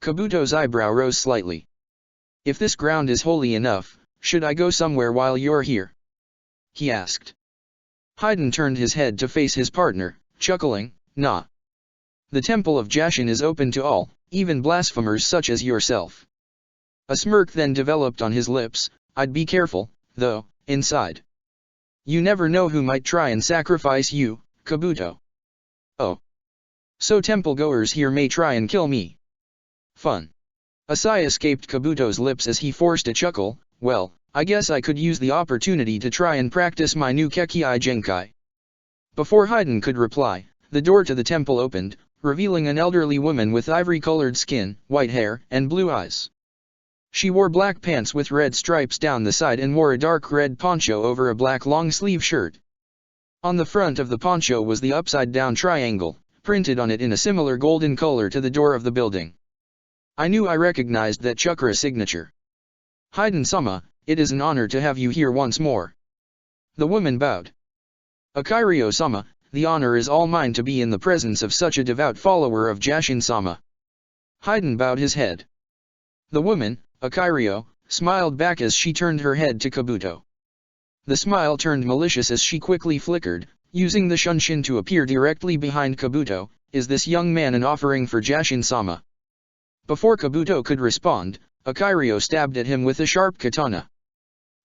Kabuto's eyebrow rose slightly. If this ground is holy enough, should I go somewhere while you're here? He asked. Haydn turned his head to face his partner, chuckling, Nah. The temple of Jashin is open to all, even blasphemers such as yourself. A smirk then developed on his lips. I'd be careful, though, inside. You never know who might try and sacrifice you, Kabuto. Oh. So temple-goers here may try and kill me. Fun. A sigh escaped Kabuto's lips as he forced a chuckle. Well, I guess I could use the opportunity to try and practice my new Kekkai Genkai. Before Haydn could reply, the door to the temple opened, revealing an elderly woman with ivory-colored skin, white hair, and blue eyes. She wore black pants with red stripes down the side and wore a dark red poncho over a black long-sleeve shirt. On the front of the poncho was the upside-down triangle, printed on it in a similar golden color to the door of the building. I knew I recognized that chakra signature. Haydn-sama, it is an honor to have you here once more. The woman bowed. Akiryo-sama, the honor is all mine to be in the presence of such a devout follower of Jashin-sama. Haydn bowed his head. The woman, Akiryo, smiled back as she turned her head to Kabuto. The smile turned malicious as she quickly flickered, using the shunshin to appear directly behind Kabuto. Is this young man an offering for Jashin-sama? Before Kabuto could respond, Akiryo stabbed at him with a sharp katana.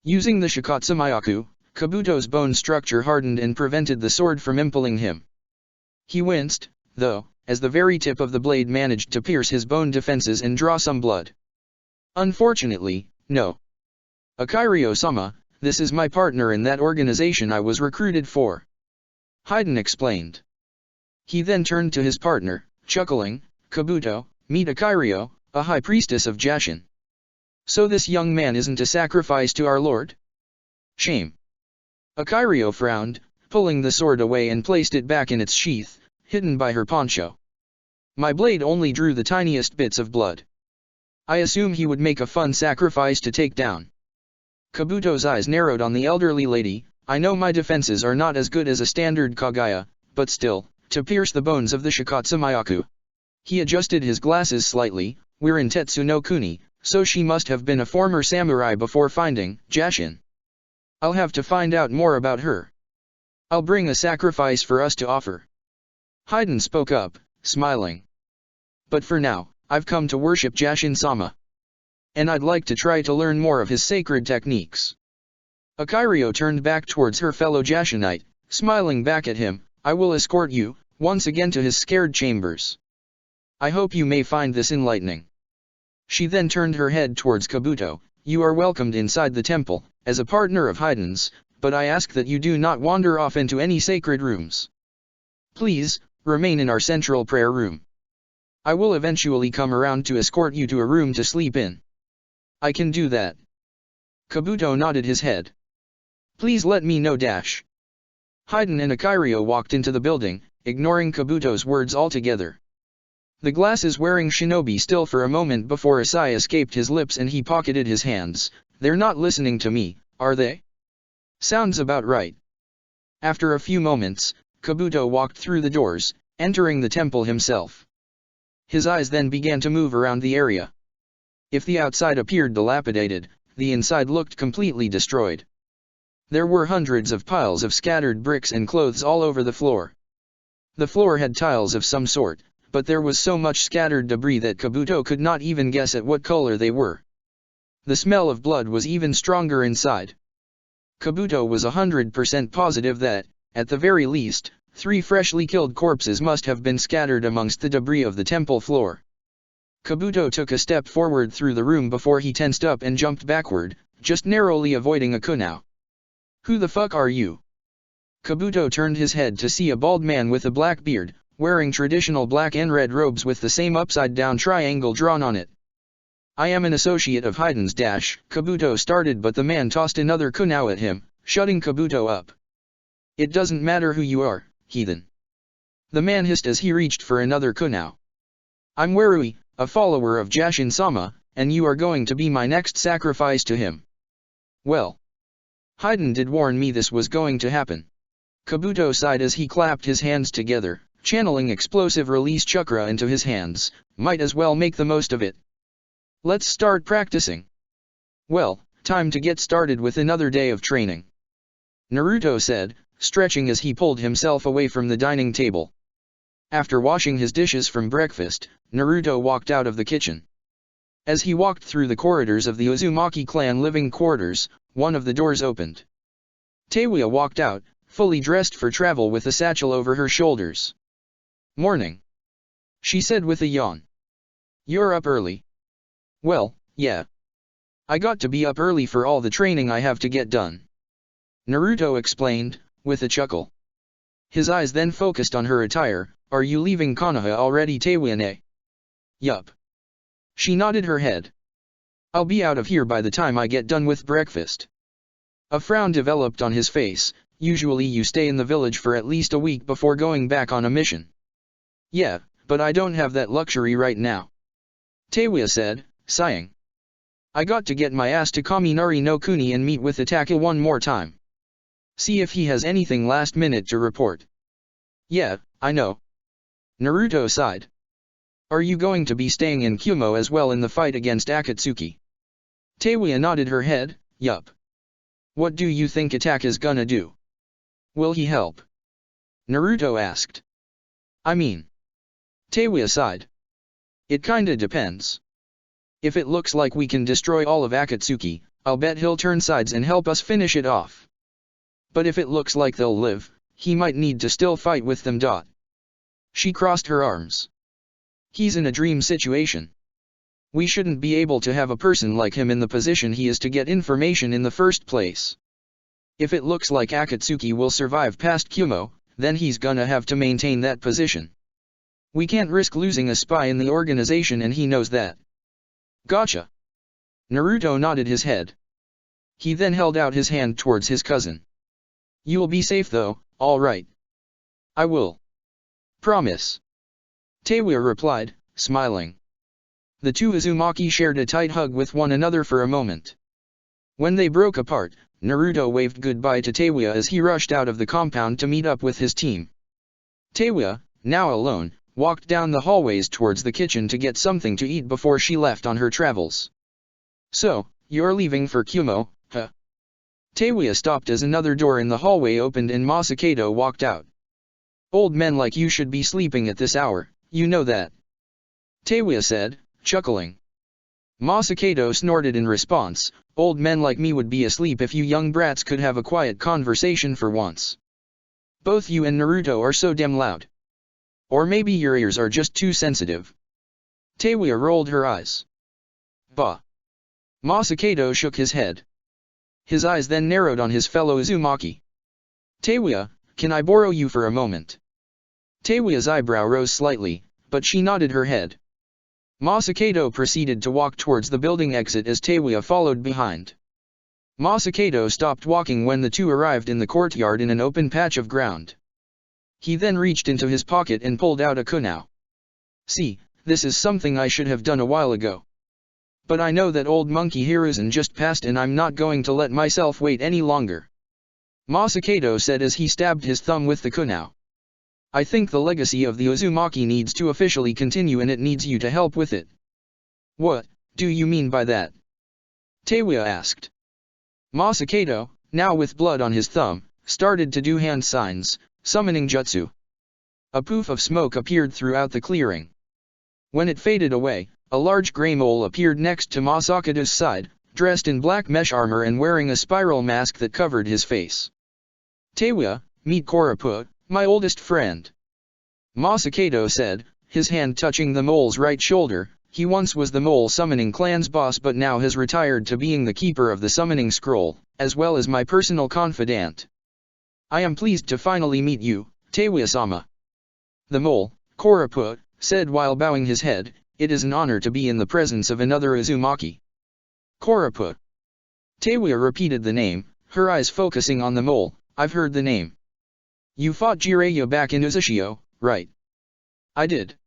Using the Shikatsumayaku, Kabuto's bone structure hardened and prevented the sword from impaling him. He winced, though, as the very tip of the blade managed to pierce his bone defenses and draw some blood. Unfortunately, no. Akiryo-sama, this is my partner in that organization I was recruited for. Haydn explained. He then turned to his partner, chuckling, Kabuto, meet Akiryo, a high priestess of Jashin. So this young man isn't a sacrifice to our lord? Shame. Akiryo frowned, pulling the sword away and placed it back in its sheath, hidden by her poncho. My blade only drew the tiniest bits of blood. I assume he would make a fun sacrifice to take down. Kabuto's eyes narrowed on the elderly lady. I know my defenses are not as good as a standard Kagaya, but still, to pierce the bones of the Shikatsumayaku. He adjusted his glasses slightly. we're in Tetsu no Kuni, so she must have been a former samurai before finding Jashin. I'll have to find out more about her. I'll bring a sacrifice for us to offer. Haiden spoke up, smiling. But for now, I've come to worship Jashin-sama. And I'd like to try to learn more of his sacred techniques. Akiryo turned back towards her fellow Jashinite, smiling back at him. I will escort you, once again to his scared chambers. I hope you may find this enlightening. She then turned her head towards Kabuto. You are welcomed inside the temple, as a partner of Haiden's, but I ask that you do not wander off into any sacred rooms. Please, remain in our central prayer room. I will eventually come around to escort you to a room to sleep in. I can do that. Kabuto nodded his head. Please let me know. Haiden and Akiryo walked into the building, ignoring Kabuto's words altogether. The glasses-wearing shinobi still for a moment before a sigh escaped his lips and he pocketed his hands. They're not listening to me, are they? Sounds about right. After a few moments, Kabuto walked through the doors, entering the temple himself. His eyes then began to move around the area. If the outside appeared dilapidated, the inside looked completely destroyed. There were hundreds of piles of scattered bricks and clothes all over the floor. The floor had tiles of some sort, but there was so much scattered debris that Kabuto could not even guess at what color they were. The smell of blood was even stronger inside. Kabuto was 100% positive that, at the very least, 3 freshly killed corpses must have been scattered amongst the debris of the temple floor. Kabuto took a step forward through the room before he tensed up and jumped backward, just narrowly avoiding a kunao. Who the fuck are you? Kabuto turned his head to see a bald man with a black beard, wearing traditional black and red robes with the same upside-down triangle drawn on it. I am an associate of Haiden's. Kabuto started, but the man tossed another kunao at him, shutting Kabuto up. It doesn't matter who you are, heathen. The man hissed as he reached for another kunao. I'm Werui, a follower of Jashin-sama, and you are going to be my next sacrifice to him. Well. Haiden did warn me this was going to happen. Kabuto sighed as he clapped his hands together, channeling explosive release chakra into his hands. Might as well make the most of it. Let's start practicing. Well, time to get started with another day of training. Naruto said, stretching as he pulled himself away from the dining table. After washing his dishes from breakfast, Naruto walked out of the kitchen. As he walked through the corridors of the Uzumaki clan living quarters, one of the doors opened. Teiwa walked out, fully dressed for travel with a satchel over her shoulders. Morning. She said with a yawn. You're up early. Well, yeah. I got to be up early for all the training I have to get done. Naruto explained, with a chuckle. His eyes then focused on her attire. Are you leaving Konoha already, Teiwa-ne? Yup. She nodded her head. I'll be out of here by the time I get done with breakfast. A frown developed on his face. Usually you stay in the village for at least a week before going back on a mission. Yeah, but I don't have that luxury right now. Teiwa said, sighing. I got to get my ass to Kaminari no Kuni and meet with Itachi one more time. See if he has anything last minute to report. Yeah, I know. Naruto sighed. Are you going to be staying in Kumo as well in the fight against Akatsuki? Teiwa nodded her head, yup. What do you think Itachi's gonna do? Will he help? Naruto asked. I mean. Teiwa sighed. It kinda depends. If it looks like we can destroy all of Akatsuki, I'll bet he'll turn sides and help us finish it off. But if it looks like they'll live, he might need to still fight with them. She crossed her arms. He's in a dream situation. We shouldn't be able to have a person like him in the position he is to get information in the first place. If it looks like Akatsuki will survive past Kumo, then he's gonna have to maintain that position. We can't risk losing a spy in the organization and he knows that. Gotcha. Naruto nodded his head. He then held out his hand towards his cousin. You'll be safe though, alright? I will. Promise. Teiwa replied, smiling. The two Uzumaki shared a tight hug with one another for a moment. When they broke apart, Naruto waved goodbye to Teiwa as he rushed out of the compound to meet up with his team. Teiwa, now alone, walked down the hallways towards the kitchen to get something to eat before she left on her travels. So, you're leaving for Kumo, huh? Teiwaya stopped as another door in the hallway opened and Masakado walked out. Old men like you should be sleeping at this hour, you know that. Teiwaya said, chuckling. Masakado snorted in response, old men like me would be asleep if you young brats could have a quiet conversation for once. Both you and Naruto are so damn loud. Or maybe your ears are just too sensitive. Teiwaya rolled her eyes. Bah. Masakado shook his head. His eyes then narrowed on his fellow Uzumaki. Teiwaya, can I borrow you for a moment? Teiwaya's eyebrow rose slightly, but she nodded her head. Masakado proceeded to walk towards the building exit as Teiwaya followed behind. Masakado stopped walking when the two arrived in the courtyard in an open patch of ground. He then reached into his pocket and pulled out a kunao. See, this is something I should have done a while ago. But I know that old monkey Hiruzen just passed and I'm not going to let myself wait any longer. Masakado said as he stabbed his thumb with the kunao. I think the legacy of the Uzumaki needs to officially continue and it needs you to help with it. What do you mean by that? Teiwaya asked. Masakado, now with blood on his thumb, started to do hand signs, summoning jutsu. A poof of smoke appeared throughout the clearing. When it faded away, a large grey mole appeared next to Masakado's side, dressed in black mesh armor and wearing a spiral mask that covered his face. Teiwaya, meet Korapu, my oldest friend. Masakado said, his hand touching the mole's right shoulder. He once was the mole summoning clan's boss but now has retired to being the keeper of the summoning scroll, as well as my personal confidant. I am pleased to finally meet you, Teiwaya-sama. The mole, Korapu, said while bowing his head, it is an honor to be in the presence of another Uzumaki. Korapu. Teiwaya repeated the name, her eyes focusing on the mole. I've heard the name. You fought Jiraiya back in Uzushio, right? I did.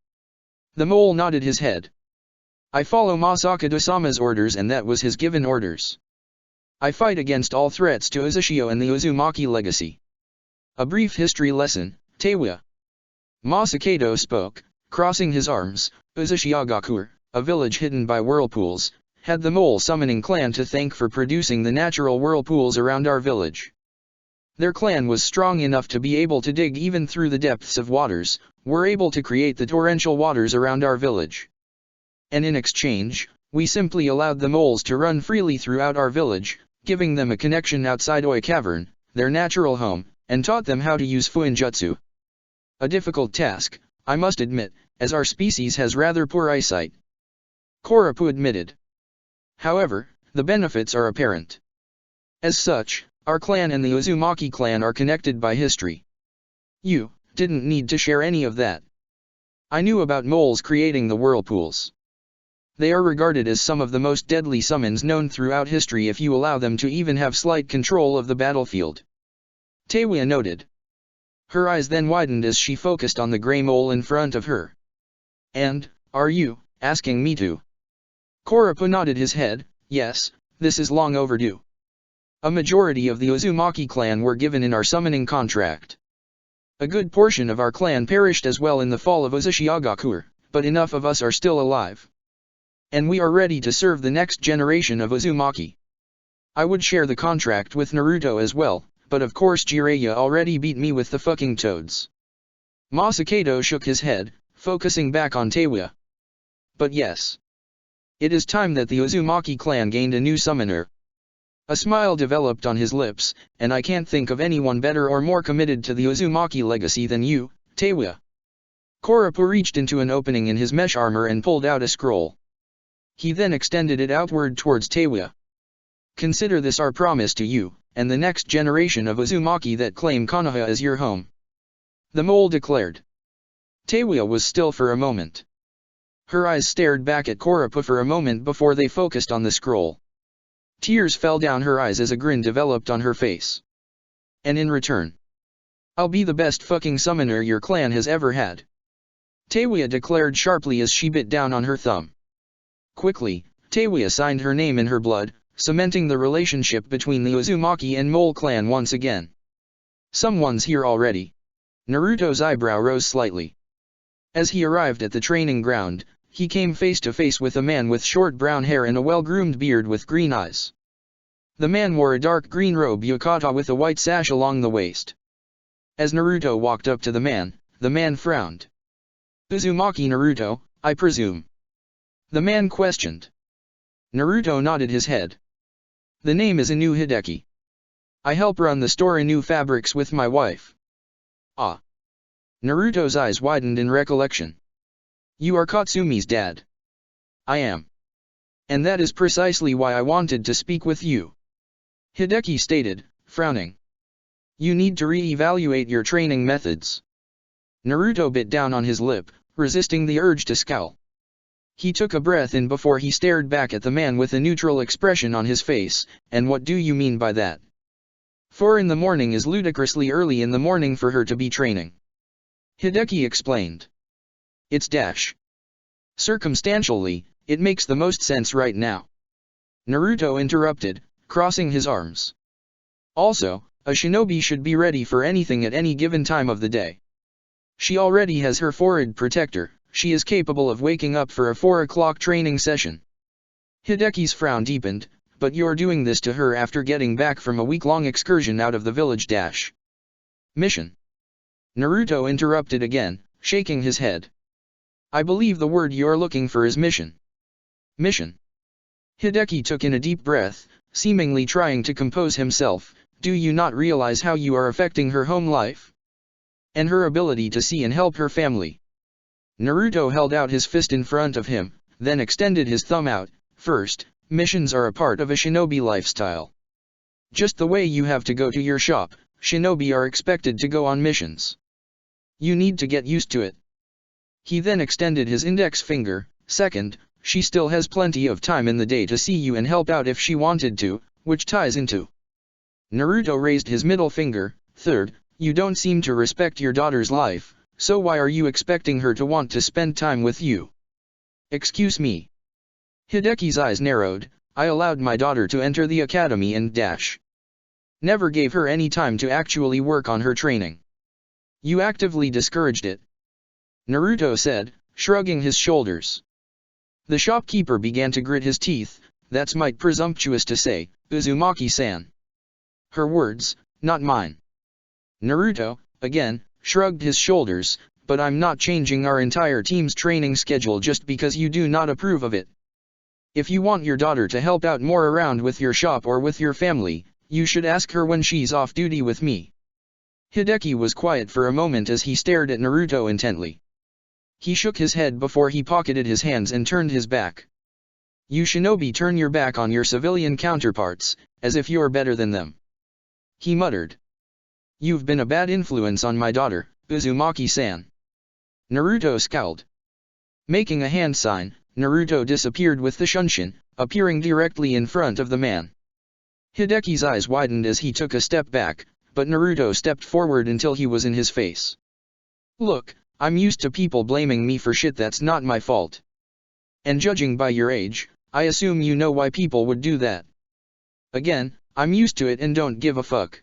The mole nodded his head. I follow Masakado-sama's orders and that was his given orders. I fight against all threats to Uzushio and the Uzumaki legacy. A brief history lesson, Teiwaya. Masakado spoke, crossing his arms. Uzushiagakur, a village hidden by whirlpools, had the mole summoning clan to thank for producing the natural whirlpools around our village. Their clan was strong enough to be able to dig even through the depths of waters, were able to create the torrential waters around our village. And in exchange, we simply allowed the moles to run freely throughout our village, giving them a connection outside Oi Cavern, their natural home, and taught them how to use Fuinjutsu. A difficult task, I must admit, as our species has rather poor eyesight. Korapu admitted. However, the benefits are apparent. As such, our clan and the Uzumaki clan are connected by history. You didn't need to share any of that. I knew about moles creating the whirlpools. They are regarded as some of the most deadly summons known throughout history if you allow them to even have slight control of the battlefield. Teiwaya noted. Her eyes then widened as she focused on the grey mole in front of her. And, are you asking me to? Korapu nodded his head, yes, this is long overdue. A majority of the Uzumaki clan were given in our summoning contract. A good portion of our clan perished as well in the fall of Uzushiagakur, but enough of us are still alive. And we are ready to serve the next generation of Uzumaki. I would share the contract with Naruto as well, but of course Jiraiya already beat me with the fucking toads. Masakado shook his head, focusing back on Teiwaya. But yes. It is time that the Uzumaki clan gained a new summoner. A smile developed on his lips, and I can't think of anyone better or more committed to the Uzumaki legacy than you, Teiwaya. Korapu reached into an opening in his mesh armor and pulled out a scroll. He then extended it outward towards Teiwaya. Consider this our promise to you, and the next generation of Uzumaki that claim Konoha as your home. The mole declared. Teiwaya was still for a moment. Her eyes stared back at Korapu for a moment before they focused on the scroll. Tears fell down her eyes as a grin developed on her face. And in return, I'll be the best fucking summoner your clan has ever had. Teiwaya declared sharply as she bit down on her thumb. Quickly, Teiwaya signed her name in her blood, cementing the relationship between the Uzumaki and Mole clan once again. Someone's here already. Naruto's eyebrow rose slightly. As he arrived at the training ground, he came face to face with a man with short brown hair and a well-groomed beard with green eyes. The man wore a dark green robe yukata with a white sash along the waist. As Naruto walked up to the man frowned. "Uzumaki Naruto, I presume?" the man questioned. Naruto nodded his head. "The name is Inu Hideki. I help run the store Inu Fabrics with my wife." "Ah." Naruto's eyes widened in recollection. "You are Katsumi's dad." "I am. And that is precisely why I wanted to speak with you," Hideki stated, frowning. "You need to re-evaluate your training methods." Naruto bit down on his lip, resisting the urge to scowl. He took a breath in before he stared back at the man with a neutral expression on his face. "And what do you mean by that? 4 in the morning is ludicrously early in the morning for her to be training," Hideki explained. "It's dash. Circumstantially, it makes the most sense right now," Naruto interrupted, crossing his arms. "Also, a shinobi should be ready for anything at any given time of the day. She already has her forehead protector, she is capable of waking up for a 4 o'clock training session." Hideki's frown deepened. "But you're doing this to her after getting back from a week-long excursion out of the village dash. Mission." Naruto interrupted again, shaking his head. "I believe the word you're looking for is mission." "Mission?" Hideki took in a deep breath, seemingly trying to compose himself. "Do you not realize how you are affecting her home life? And her ability to see and help her family?" Naruto held out his fist in front of him, then extended his thumb out. "First, missions are a part of a shinobi lifestyle. Just the way you have to go to your shop, shinobi are expected to go on missions. You need to get used to it." He then extended his index finger. "Second, she still has plenty of time in the day to see you and help out if she wanted to, which ties into." Naruto raised his middle finger. "Third, you don't seem to respect your daughter's life, so why are you expecting her to want to spend time with you?" "Excuse me." Hideki's eyes narrowed. "I allowed my daughter to enter the academy and dash. Never gave her any time to actually work on her training." "You actively discouraged it," Naruto said, shrugging his shoulders. The shopkeeper began to grit his teeth. "That's might presumptuous to say, Uzumaki-san. Her words, not mine." Naruto, again, shrugged his shoulders. "But I'm not changing our entire team's training schedule just because you do not approve of it. If you want your daughter to help out more around with your shop or with your family, you should ask her when she's off duty with me." Hideki was quiet for a moment as he stared at Naruto intently. He shook his head before he pocketed his hands and turned his back. "You shinobi turn your back on your civilian counterparts, as if you're better than them," he muttered. "You've been a bad influence on my daughter, Uzumaki-san." Naruto scowled. Making a hand sign, Naruto disappeared with the shunshin, appearing directly in front of the man. Hideki's eyes widened as he took a step back, but Naruto stepped forward until he was in his face. "Look, I'm used to people blaming me for shit that's not my fault. And judging by your age, I assume you know why people would do that. Again, I'm used to it and don't give a fuck.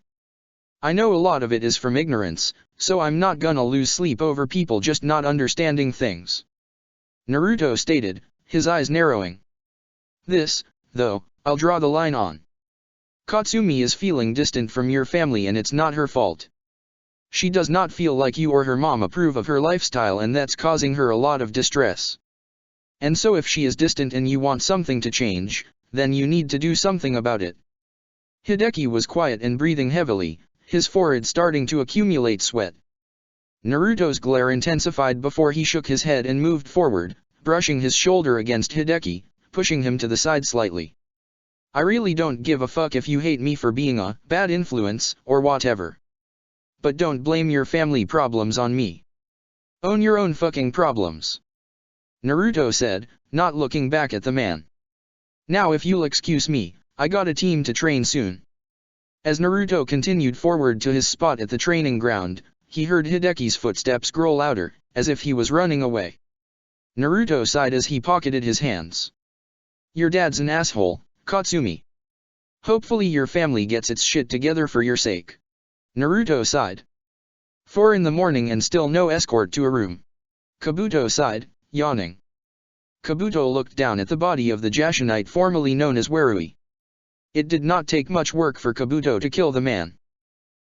I know a lot of it is from ignorance, so I'm not gonna lose sleep over people just not understanding things," Naruto stated, his eyes narrowing. "This, though, I'll draw the line on. Katsumi is feeling distant from your family and it's not her fault. She does not feel like you or her mom approve of her lifestyle and that's causing her a lot of distress. And so if she is distant and you want something to change, then you need to do something about it." Hideki was quiet and breathing heavily, his forehead starting to accumulate sweat. Naruto's glare intensified before he shook his head and moved forward, brushing his shoulder against Hideki, pushing him to the side slightly. "I really don't give a fuck if you hate me for being a bad influence or whatever. But don't blame your family problems on me. Own your own fucking problems," Naruto said, not looking back at the man. "Now if you'll excuse me, I got a team to train soon." As Naruto continued forward to his spot at the training ground, he heard Hideki's footsteps grow louder, as if he was running away. Naruto sighed as he pocketed his hands. "Your dad's an asshole, Katsumi. Hopefully your family gets its shit together for your sake." Naruto sighed. 4 in the morning and still no escort to a room. Kabuto sighed, yawning. Kabuto looked down at the body of the Jashinite formerly known as Werui. It did not take much work for Kabuto to kill the man.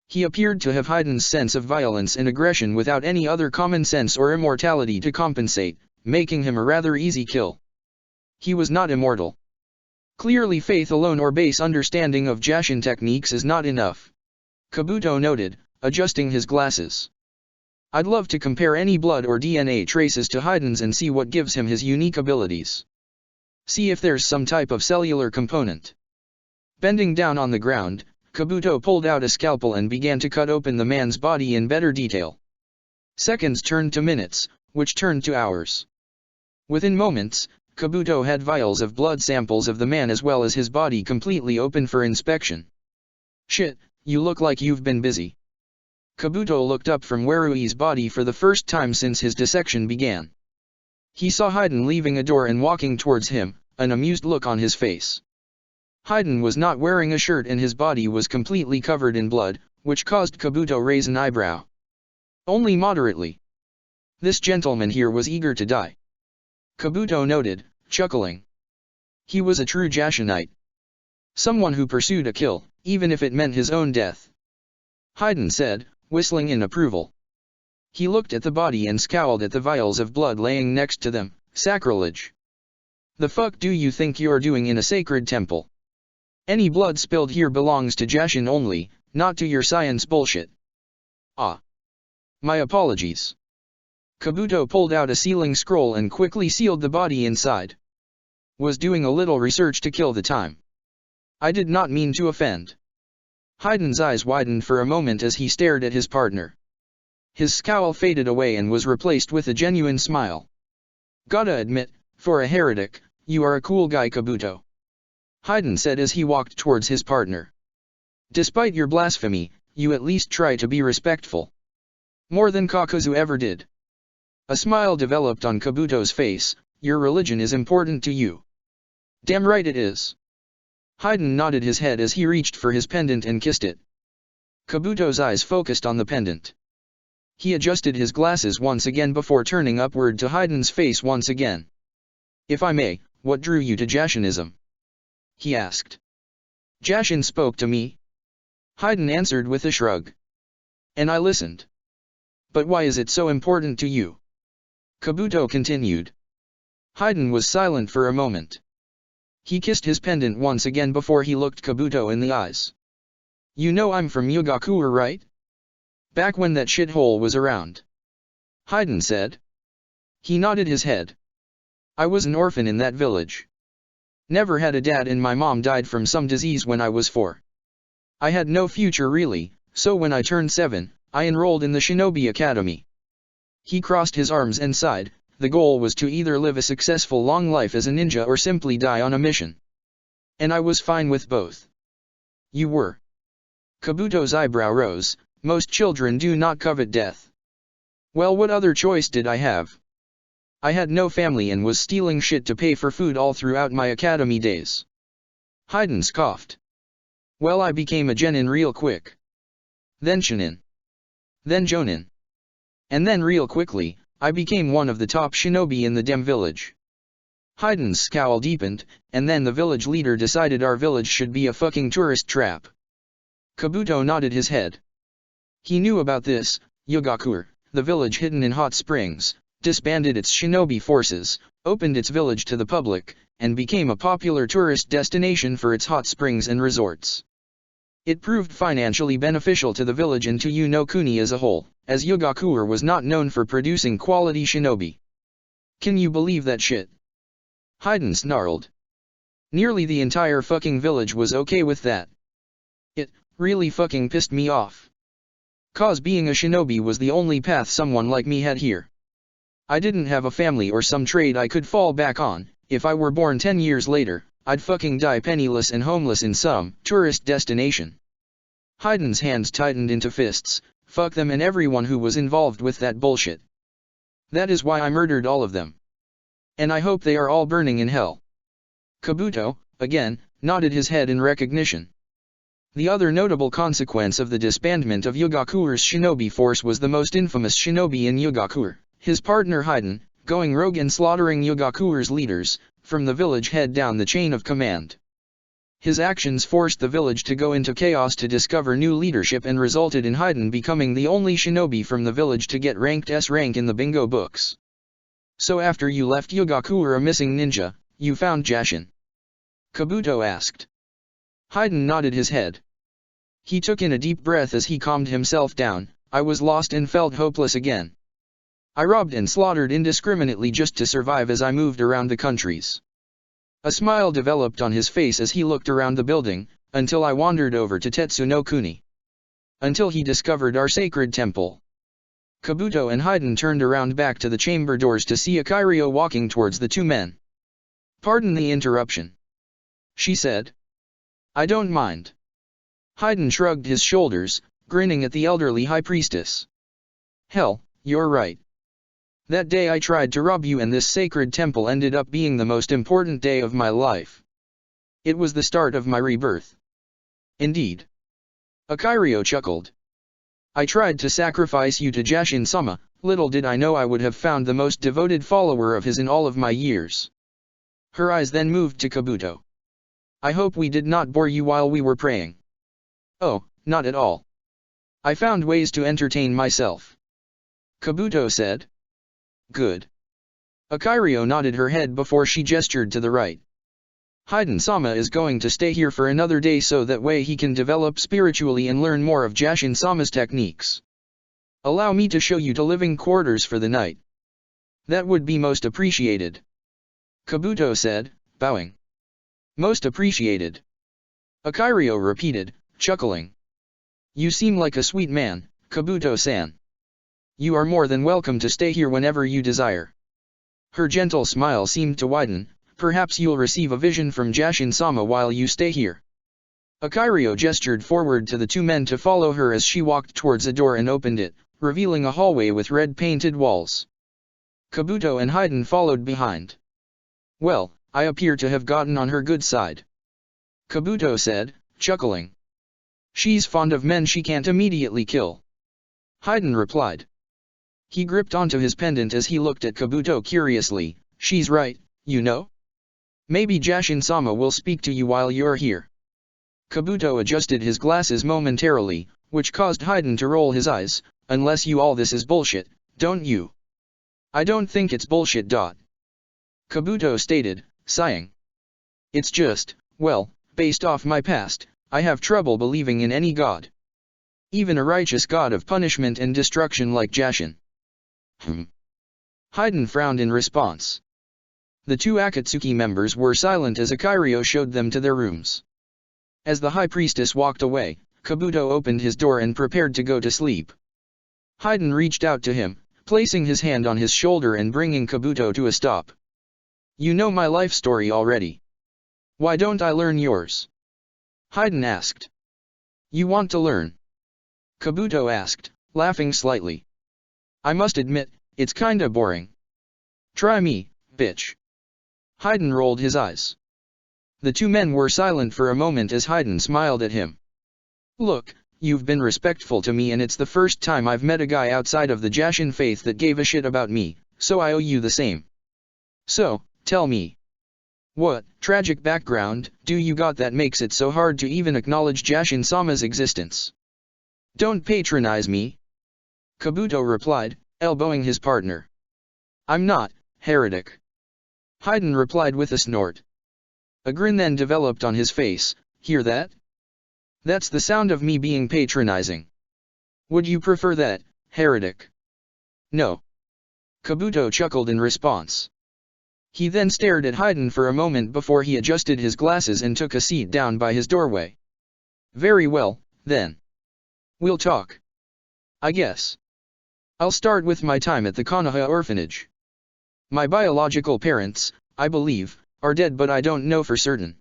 He appeared to have Haiden's sense of violence and aggression without any other common sense or immortality to compensate, making him a rather easy kill. He was not immortal. Clearly faith alone or base understanding of Jashin techniques is not enough. Kabuto noted, adjusting his glasses. I'd love to compare any blood or DNA traces to Haiden's and see what gives him his unique abilities. See if there's some type of cellular component. Bending down on the ground, Kabuto pulled out a scalpel and began to cut open the man's body in better detail. Seconds turned to minutes, which turned to hours. Within moments, Kabuto had vials of blood samples of the man as well as his body completely open for inspection. Shit, you look like you've been busy. Kabuto looked up from Werui's body for the first time since his dissection began. He saw Haiden leaving a door and walking towards him, an amused look on his face. Haiden was not wearing a shirt and his body was completely covered in blood, which caused Kabuto raise an eyebrow. Only moderately. This gentleman here was eager to die. Kabuto noted, chuckling. He was a true Jashinite. Someone who pursued a kill, even if it meant his own death. Haiden said, whistling in approval. He looked at the body and scowled at the vials of blood laying next to them. Sacrilege. The fuck do you think you're doing in a sacred temple? Any blood spilled here belongs to Jashin only, not to your science bullshit. Ah. My apologies. Kabuto pulled out a sealing scroll and quickly sealed the body inside. Was doing a little research to kill the time. I did not mean to offend. Haiden's eyes widened for a moment as he stared at his partner. His scowl faded away and was replaced with a genuine smile. Gotta admit, for a heretic, you are a cool guy, Kabuto. Haiden said as he walked towards his partner. Despite your blasphemy, you at least try to be respectful. More than Kakuzu ever did. A smile developed on Kabuto's face. Your religion is important to you. Damn right it is. Haiden nodded his head as he reached for his pendant and kissed it. Kabuto's eyes focused on the pendant. He adjusted his glasses once again before turning upward to Haiden's face once again. If I may, what drew you to Jashinism? He asked. Jashin spoke to me. Haiden answered with a shrug. And I listened. But why is it so important to you? Kabuto continued. Haiden was silent for a moment. He kissed his pendant once again before he looked Kabuto in the eyes. You know I'm from Yugakure, right? Back when that shithole was around. Haiden said. He nodded his head. I was an orphan in that village. Never had a dad and my mom died from some disease when I was 4. I had no future really, so when I turned 7, I enrolled in the Shinobi Academy. He crossed his arms and sighed. The goal was to either live a successful long life as a ninja or simply die on a mission. And I was fine with both. You were. Kabuto's eyebrow rose. Most children do not covet death. Well, what other choice did I have? I had no family and was stealing shit to pay for food all throughout my academy days. Haiden scoffed. Well, I became a genin real quick. Then shinin. Then jonin. And then real quickly, I became one of the top shinobi in the Dem village. Haiden's scowl deepened, and then the village leader decided our village should be a fucking tourist trap. Kabuto nodded his head. He knew about this. Yugakure, the village hidden in hot springs, disbanded its shinobi forces, opened its village to the public, and became a popular tourist destination for its hot springs and resorts. It proved financially beneficial to the village and to Yunokuni as a whole, as Yugakure was not known for producing quality shinobi. Can you believe that shit? Haiden snarled. Nearly the entire fucking village was okay with that. It really fucking pissed me off. Cause being a shinobi was the only path someone like me had here. I didn't have a family or some trade I could fall back on. If I were born 10 years later, I'd fucking die penniless and homeless in some tourist destination. Haiden's hands tightened into fists. Fuck them and everyone who was involved with that bullshit. That is why I murdered all of them. And I hope they are all burning in hell. Kabuto, again, nodded his head in recognition. The other notable consequence of the disbandment of Yugakure's shinobi force was the most infamous shinobi in Yugakure, his partner Haiden, going rogue and slaughtering Yogakure's leaders, from the village head down the chain of command. His actions forced the village to go into chaos to discover new leadership and resulted in Haiden becoming the only shinobi from the village to get ranked S rank in the bingo books. So after you left Yogakure a missing ninja, you found Jashin? Kabuto asked. Haiden nodded his head. He took in a deep breath as he calmed himself down. I was lost and felt hopeless again. I robbed and slaughtered indiscriminately just to survive as I moved around the countries. A smile developed on his face as he looked around the building, until I wandered over to Tetsu no Kuni. Until he discovered our sacred temple. Kabuto and Haiden turned around back to the chamber doors to see Akiryo walking towards the two men. Pardon the interruption, she said. I don't mind. Haiden shrugged his shoulders, grinning at the elderly high priestess. Hell, you're right. That day I tried to rob you and this sacred temple ended up being the most important day of my life. It was the start of my rebirth. Indeed. Akiryo chuckled. I tried to sacrifice you to Jashin-sama, little did I know I would have found the most devoted follower of his in all of my years. Her eyes then moved to Kabuto. I hope we did not bore you while we were praying. Oh, not at all. I found ways to entertain myself. Kabuto said. Good. Akiryo nodded her head before she gestured to the right. Haiden-sama is going to stay here for another day so that way he can develop spiritually and learn more of Jashin-sama's techniques. Allow me to show you to living quarters for the night. That would be most appreciated. Kabuto said, bowing. Most appreciated. Akiryo repeated, chuckling. You seem like a sweet man, Kabuto-san. You are more than welcome to stay here whenever you desire. Her gentle smile seemed to widen. Perhaps you'll receive a vision from Jashin-sama while you stay here. Akiryo gestured forward to the two men to follow her as she walked towards a door and opened it, revealing a hallway with red-painted walls. Kabuto and Haiden followed behind. Well, I appear to have gotten on her good side. Kabuto said, chuckling. She's fond of men she can't immediately kill. Haiden replied. He gripped onto his pendant as he looked at Kabuto curiously. She's right, you know? Maybe Jashin-sama will speak to you while you're here. Kabuto adjusted his glasses momentarily, which caused Haiden to roll his eyes. Unless you all this is bullshit, don't you? I don't think it's bullshit. Kabuto stated, sighing. It's just, well, based off my past, I have trouble believing in any god. Even a righteous god of punishment and destruction like Jashin. Haiden frowned in response. The two Akatsuki members were silent as Akiryo showed them to their rooms. As the high priestess walked away, Kabuto opened his door and prepared to go to sleep. Haiden reached out to him, placing his hand on his shoulder and bringing Kabuto to a stop. You know my life story already. Why don't I learn yours? Haiden asked. You want to learn? Kabuto asked, laughing slightly. I must admit, it's kinda boring. Try me, bitch. Haiden rolled his eyes. The two men were silent for a moment as Haiden smiled at him. Look, you've been respectful to me and it's the first time I've met a guy outside of the Jashin faith that gave a shit about me, so I owe you the same. So, tell me. What tragic background do you got that makes it so hard to even acknowledge Jashin-sama's existence? Don't patronize me. Kabuto replied, elbowing his partner. I'm not, heretic. Haiden replied with a snort. A grin then developed on his face. Hear that? That's the sound of me being patronizing. Would you prefer that, heretic? No. Kabuto chuckled in response. He then stared at Haiden for a moment before he adjusted his glasses and took a seat down by his doorway. Very well, then. We'll talk. I guess. I'll start with my time at the Konoha orphanage. My biological parents, I believe, are dead but I don't know for certain.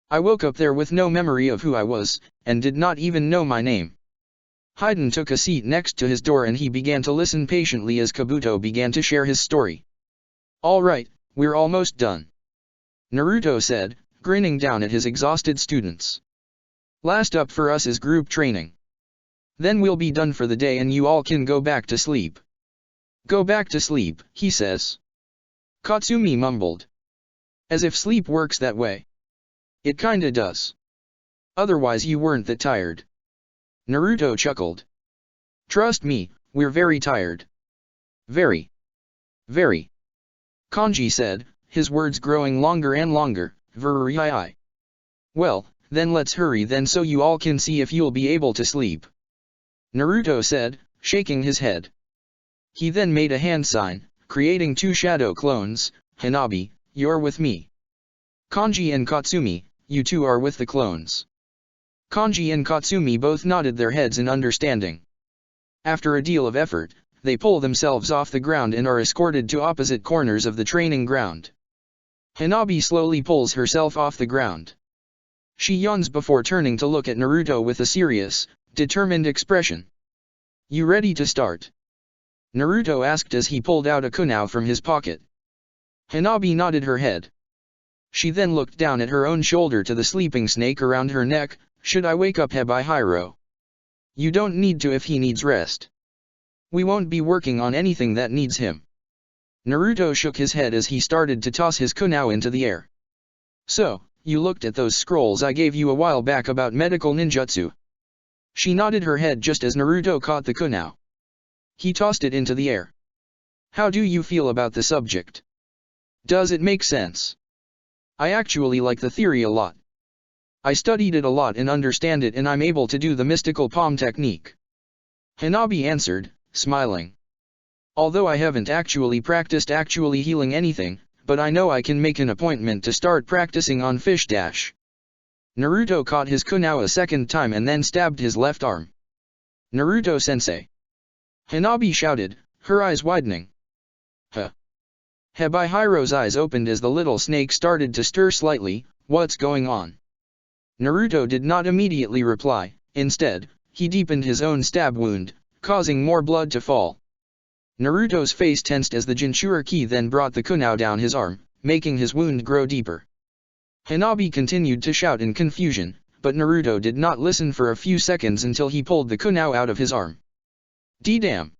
I woke up there with no memory of who I was, and did not even know my name. Haiden took a seat next to his door and he began to listen patiently as Kabuto began to share his story. All right, we're almost done. Naruto said, grinning down at his exhausted students. Last up for us is group training. Then we'll be done for the day and you all can go back to sleep. Go back to sleep, he says. Katsumi mumbled. As if sleep works that way. It kinda does. Otherwise you weren't that tired. Naruto chuckled. Trust me, we're very tired. Very. Very. Kanji said, his words growing longer and longer, Very. Well, then let's hurry then so you all can see if you'll be able to sleep. Naruto said, shaking his head. He then made a hand sign, creating two shadow clones. Hanabi, you're with me. Kanji and Katsumi, you two are with the clones. Kanji and Katsumi both nodded their heads in understanding. After a deal of effort, they pull themselves off the ground and are escorted to opposite corners of the training ground. Hanabi slowly pulls herself off the ground. She yawns before turning to look at Naruto with a serious, determined expression. You ready to start? Naruto asked as he pulled out a kunai from his pocket. Hanabi nodded her head. She then looked down at her own shoulder to the sleeping snake around her neck. Should I wake up Hebihiro? You don't need to if he needs rest. We won't be working on anything that needs him. Naruto shook his head as he started to toss his kunai into the air. So, you looked at those scrolls I gave you a while back about medical ninjutsu. She nodded her head just as Naruto caught the kunai. He tossed it into the air. How do you feel about the subject? Does it make sense? I actually like the theory a lot. I studied it a lot and understand it and I'm able to do the mystical palm technique. Hanabi answered, smiling. Although I haven't actually practiced actually healing anything, but I know I can make an appointment to start practicing on fish dash. Naruto caught his kunai a second time and then stabbed his left arm. Naruto-sensei. Hanabi shouted, her eyes widening. Huh. Hebihiro's eyes opened as the little snake started to stir slightly. What's going on? Naruto did not immediately reply, instead, he deepened his own stab wound, causing more blood to fall. Naruto's face tensed as the Jinchuriki then brought the kunai down his arm, making his wound grow deeper. Hanabi continued to shout in confusion, but Naruto did not listen for a few seconds until he pulled the kunai out of his arm. D-damn.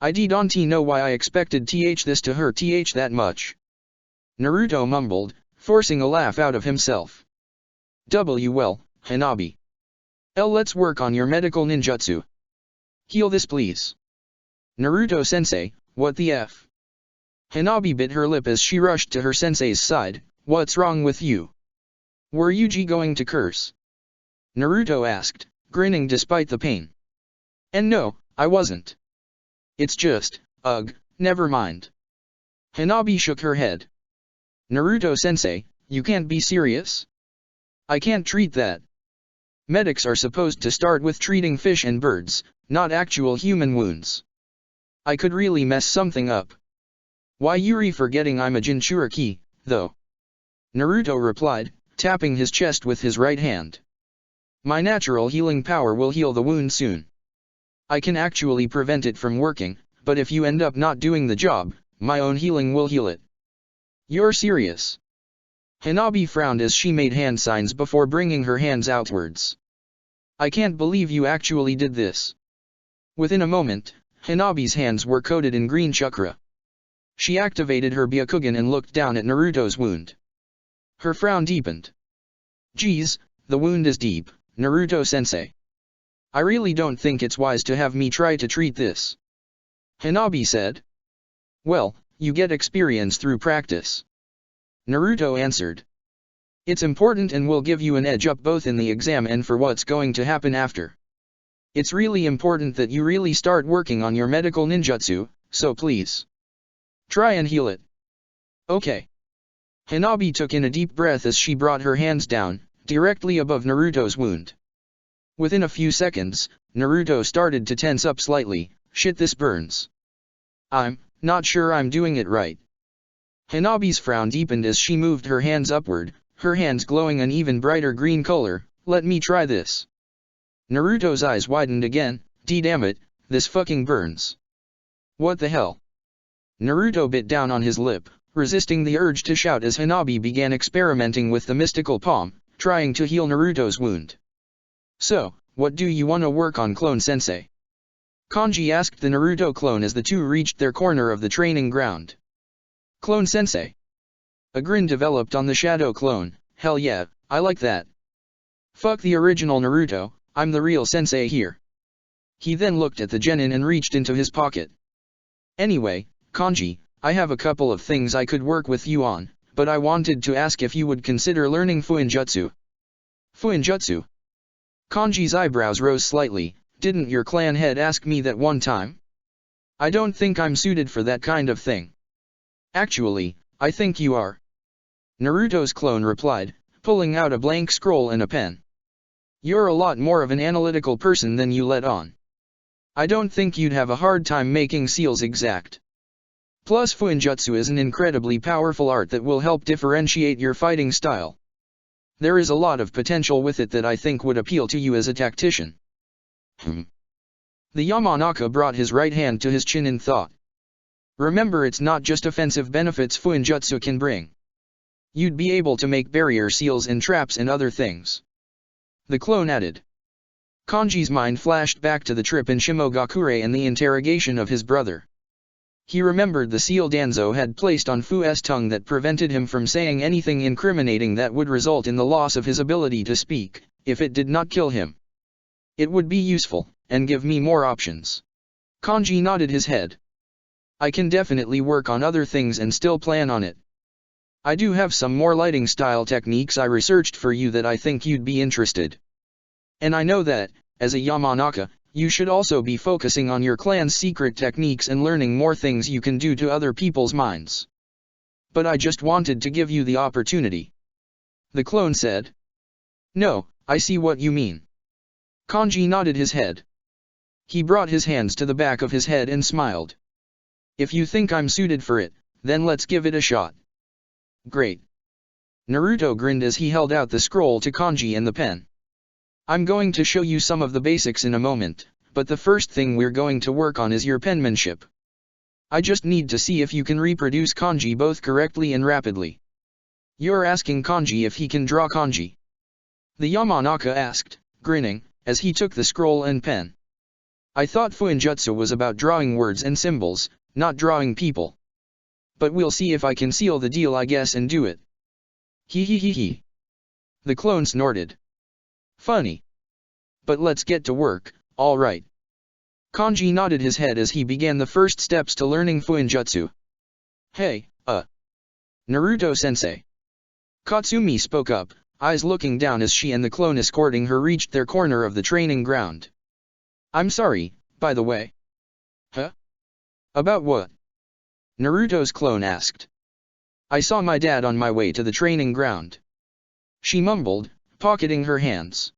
I don't know why I expected this to hurt that much. Naruto mumbled, forcing a laugh out of himself. Well, Hanabi. Let's work on your medical ninjutsu. Heal this please. Naruto-sensei, what the F? Hanabi bit her lip as she rushed to her sensei's side. What's wrong with you? Were Yuji going to curse? Naruto asked, grinning despite the pain. And no, I wasn't. It's just, never mind. Hanabi shook her head. Naruto-sensei, you can't be serious? I can't treat that. Medics are supposed to start with treating fish and birds, not actual human wounds. I could really mess something up. Why Yuri forgetting I'm a Jinchuriki, though? Naruto replied, tapping his chest with his right hand. My natural healing power will heal the wound soon. I can actually prevent it from working, but if you end up not doing the job, my own healing will heal it. You're serious? Hanabi frowned as she made hand signs before bringing her hands outwards. I can't believe you actually did this. Within a moment, Hanabi's hands were coated in green chakra. She activated her Byakugan and looked down at Naruto's wound. Her frown deepened. Geez, the wound is deep, Naruto-sensei. I really don't think it's wise to have me try to treat this. Hanabi said. Well, you get experience through practice. Naruto answered. It's important and will give you an edge up both in the exam and for what's going to happen after. It's really important that you really start working on your medical ninjutsu, so please. Try and heal it. Okay. Hanabi took in a deep breath as she brought her hands down, directly above Naruto's wound. Within a few seconds, Naruto started to tense up slightly. Shit, this burns. I'm not sure I'm doing it right. Hanabi's frown deepened as she moved her hands upward, her hands glowing an even brighter green color. Let me try this. Naruto's eyes widened again. Damn it, this fucking burns. What the hell? Naruto bit down on his lip, resisting the urge to shout as Hanabi began experimenting with the mystical palm, trying to heal Naruto's wound. So, what do you want to work on, Clone Sensei? Kanji asked the Naruto clone as the two reached their corner of the training ground. Clone-sensei. A grin developed on the shadow clone. Hell yeah, I like that. Fuck the original Naruto, I'm the real sensei here. He then looked at the genin and reached into his pocket. Anyway, Kanji, I have a couple of things I could work with you on, but I wanted to ask if you would consider learning Fuinjutsu. Fuinjutsu? Kanji's eyebrows rose slightly. Didn't your clan head ask me that one time? I don't think I'm suited for that kind of thing. Actually, I think you are. Naruto's clone replied, pulling out a blank scroll and a pen. You're a lot more of an analytical person than you let on. I don't think you'd have a hard time making seals exact. Plus Fuinjutsu is an incredibly powerful art that will help differentiate your fighting style. There is a lot of potential with it that I think would appeal to you as a tactician. The Yamanaka brought his right hand to his chin in thought. Remember, it's not just offensive benefits Fuinjutsu can bring. You'd be able to make barrier seals and traps and other things. The clone added. Kanji's mind flashed back to the trip in Shimogakure and the interrogation of his brother. He remembered the seal Danzo had placed on Fu's tongue that prevented him from saying anything incriminating that would result in the loss of his ability to speak, if it did not kill him. It would be useful, and give me more options. Kanji nodded his head. I can definitely work on other things and still plan on it. I do have some more lighting style techniques I researched for you that I think you'd be interested. And I know that, as a Yamanaka, you should also be focusing on your clan's secret techniques and learning more things you can do to other people's minds. But I just wanted to give you the opportunity. The clone said. No, I see what you mean. Kanji nodded his head. He brought his hands to the back of his head and smiled. If you think I'm suited for it, then let's give it a shot. Great. Naruto grinned as he held out the scroll to Kanji and the pen. I'm going to show you some of the basics in a moment, but the first thing we're going to work on is your penmanship. I just need to see if you can reproduce kanji both correctly and rapidly. You're asking Kanji if he can draw kanji? The Yamanaka asked, grinning, as he took the scroll and pen. I thought Fuinjutsu was about drawing words and symbols, not drawing people. But we'll see if I can seal the deal, I guess, and do it. Hee hee hee hee. The clone snorted. Funny. But let's get to work, all right. Kanji nodded his head as he began the first steps to learning Fuinjutsu. Hey, Naruto-sensei. Katsumi spoke up, eyes looking down as she and the clone escorting her reached their corner of the training ground. I'm sorry, by the way. Huh? About what? Naruto's clone asked. I saw my dad on my way to the training ground. She mumbled, pocketing her hands.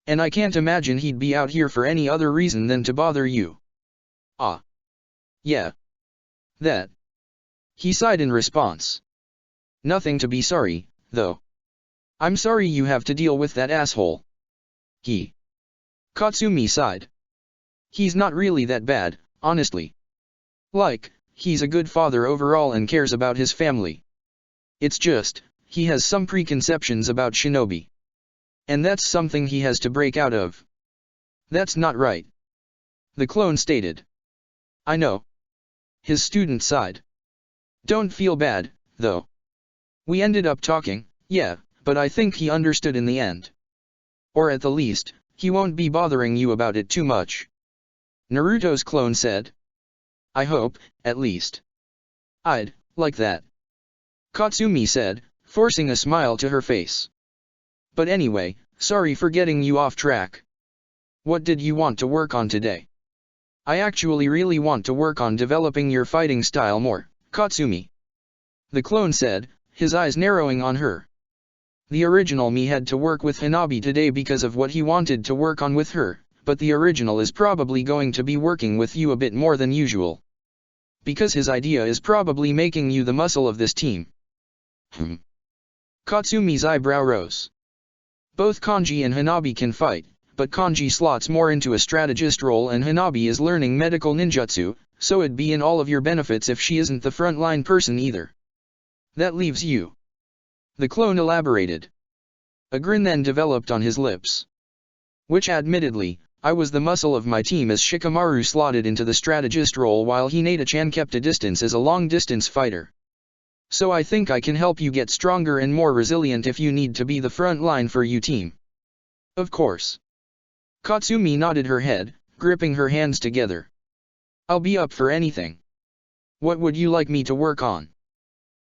And I can't imagine he'd be out here for any other reason than to bother you. Ah. Yeah. That. He sighed in response. Nothing to be sorry, though. I'm sorry you have to deal with that asshole. He. Katsumi sighed. He's not really that bad, honestly. Like, he's a good father overall and cares about his family. It's just, he has some preconceptions about shinobi. And that's something he has to break out of. That's not right. The clone stated. I know. His student sighed. Don't feel bad, though. We ended up talking, yeah, but I think he understood in the end. Or at the least, he won't be bothering you about it too much. Naruto's clone said. I hope, at least. I'd like that. Katsumi said, forcing a smile to her face. But anyway, sorry for getting you off track. What did you want to work on today? I actually really want to work on developing your fighting style more, Katsumi. The clone said, his eyes narrowing on her. The original me had to work with Hanabi today because of what he wanted to work on with her, but the original is probably going to be working with you a bit more than usual. Because his idea is probably making you the muscle of this team. Katsumi's eyebrow rose. Both Kanji and Hanabi can fight, but Kanji slots more into a strategist role and Hanabi is learning medical ninjutsu, so it'd be in all of your benefits if she isn't the frontline person either. That leaves you. The clone elaborated. A grin then developed on his lips. Which admittedly, I was the muscle of my team as Shikamaru slotted into the strategist role while Hinata-chan kept a distance as a long-distance fighter. So I think I can help you get stronger and more resilient if you need to be the front line for you team. Of course. Katsumi nodded her head, gripping her hands together. I'll be up for anything. What would you like me to work on?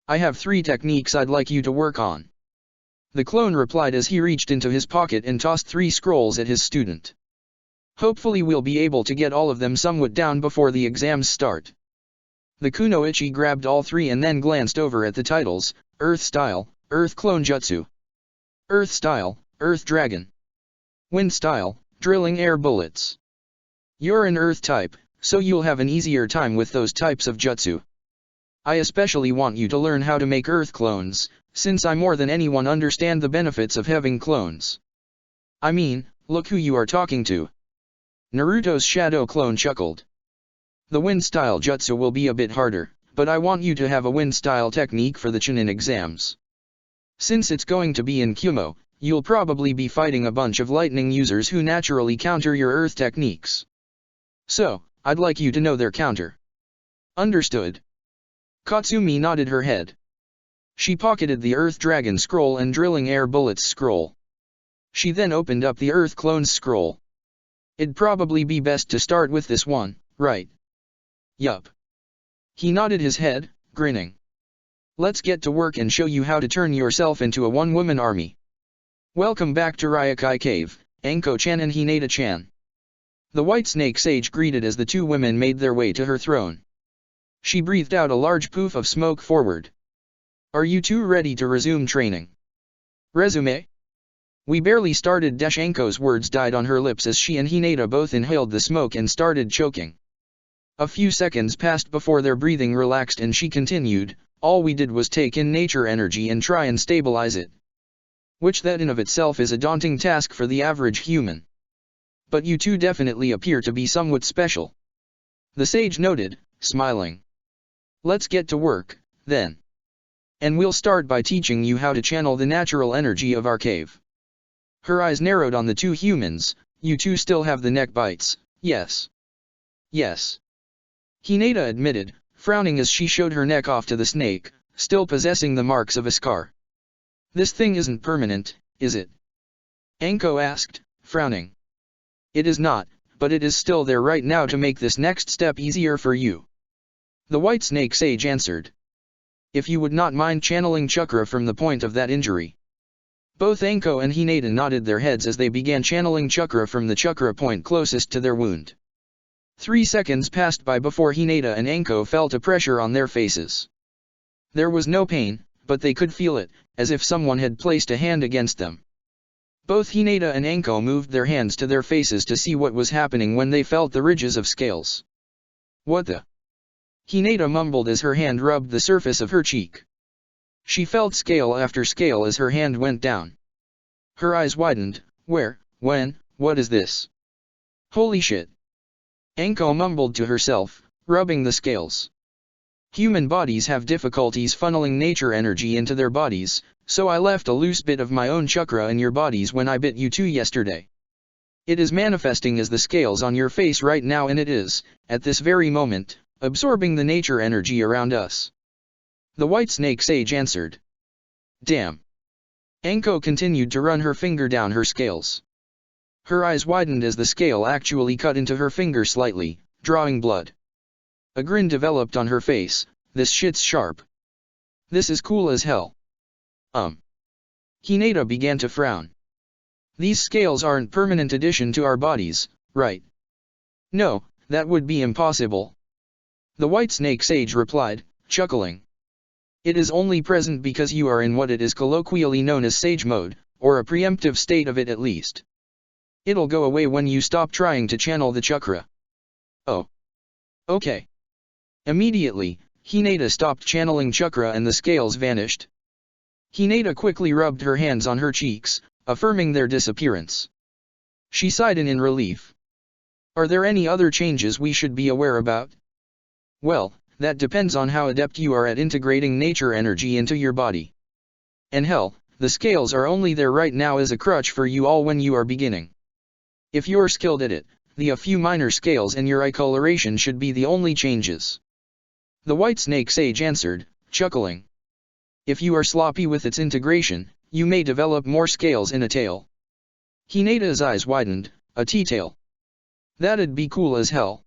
I have 3 techniques I'd like you to work on. The clone replied as he reached into his pocket and tossed 3 scrolls at his student. Hopefully we'll be able to get all of them somewhat down before the exams start. The kunoichi grabbed all 3 and then glanced over at the titles: Earth Style, Earth Clone Jutsu. Earth Style, Earth Dragon. Wind Style, Drilling Air Bullets. You're an Earth type, so you'll have an easier time with those types of jutsu. I especially want you to learn how to make Earth clones, since I more than anyone understand the benefits of having clones. I mean, look who you are talking to. Naruto's shadow clone chuckled. The wind style jutsu will be a bit harder, but I want you to have a wind style technique for the Chunin exams. Since it's going to be in Kumo, you'll probably be fighting a bunch of lightning users who naturally counter your earth techniques. So, I'd like you to know their counter. Understood. Katsumi nodded her head. She pocketed the Earth Dragon scroll and Drilling Air Bullets scroll. She then opened up the Earth Clones scroll. It'd probably be best to start with this one, right? Yup. He nodded his head, grinning. Let's get to work and show you how to turn yourself into a one-woman army. Welcome back to Ryokai Cave, Anko-chan and Hinata-chan. The White Snake Sage greeted as the 2 women made their way to her throne. She breathed out a large poof of smoke forward. Are you 2 ready to resume training? Resume? We barely started. Anko's words died on her lips as she and Hinata both inhaled the smoke and started choking. A few seconds passed before their breathing relaxed and she continued, all we did was take in nature energy and try and stabilize it. Which that in of itself is a daunting task for the average human. But you 2 definitely appear to be somewhat special. The sage noted, smiling. Let's get to work, then. And we'll start by teaching you how to channel the natural energy of our cave. Her eyes narrowed on the 2 humans. You 2 still have the neck bites, yes. Yes. Hinata admitted, frowning as she showed her neck off to the snake, still possessing the marks of a scar. This thing isn't permanent, is it? Anko asked, frowning. It is not, but it is still there right now to make this next step easier for you. The White Snake Sage answered. If you would not mind channeling chakra from the point of that injury. Both Anko and Hinata nodded their heads as they began channeling chakra from the chakra point closest to their wound. 3 seconds passed by before Hinata and Anko felt a pressure on their faces. There was no pain, but they could feel it, as if someone had placed a hand against them. Both Hinata and Anko moved their hands to their faces to see what was happening when they felt the ridges of scales. What the? Hinata mumbled as her hand rubbed the surface of her cheek. She felt scale after scale as her hand went down. Her eyes widened. Where, when, what is this? Holy shit. Anko mumbled to herself, rubbing the scales. Human bodies have difficulties funneling nature energy into their bodies, so I left a loose bit of my own chakra in your bodies when I bit you 2 yesterday. It is manifesting as the scales on your face right now, and it is, at this very moment, absorbing the nature energy around us. The White Snake Sage answered. Damn. Anko continued to run her finger down her scales. Her eyes widened as the scale actually cut into her finger slightly, drawing blood. A grin developed on her face. This shit's sharp. This is cool as hell. Hinata began to frown. These scales aren't permanent addition to our bodies, right? No, that would be impossible. The White Snake Sage replied, chuckling. It is only present because you are in what it is colloquially known as sage mode, or a preemptive state of it at least. It'll go away when you stop trying to channel the chakra. Oh. Okay. Immediately, Hinata stopped channeling chakra and the scales vanished. Hinata quickly rubbed her hands on her cheeks, affirming their disappearance. She sighed in relief. Are there any other changes we should be aware about? Well, that depends on how adept you are at integrating nature energy into your body. And hell, the scales are only there right now as a crutch for you all when you are beginning. If you're skilled at it, a few minor scales and your eye coloration should be the only changes. The white snake sage answered, chuckling. If you are sloppy with its integration, you may develop more scales in a tail. Hinata's eyes widened, a T-tail. That'd be cool as hell.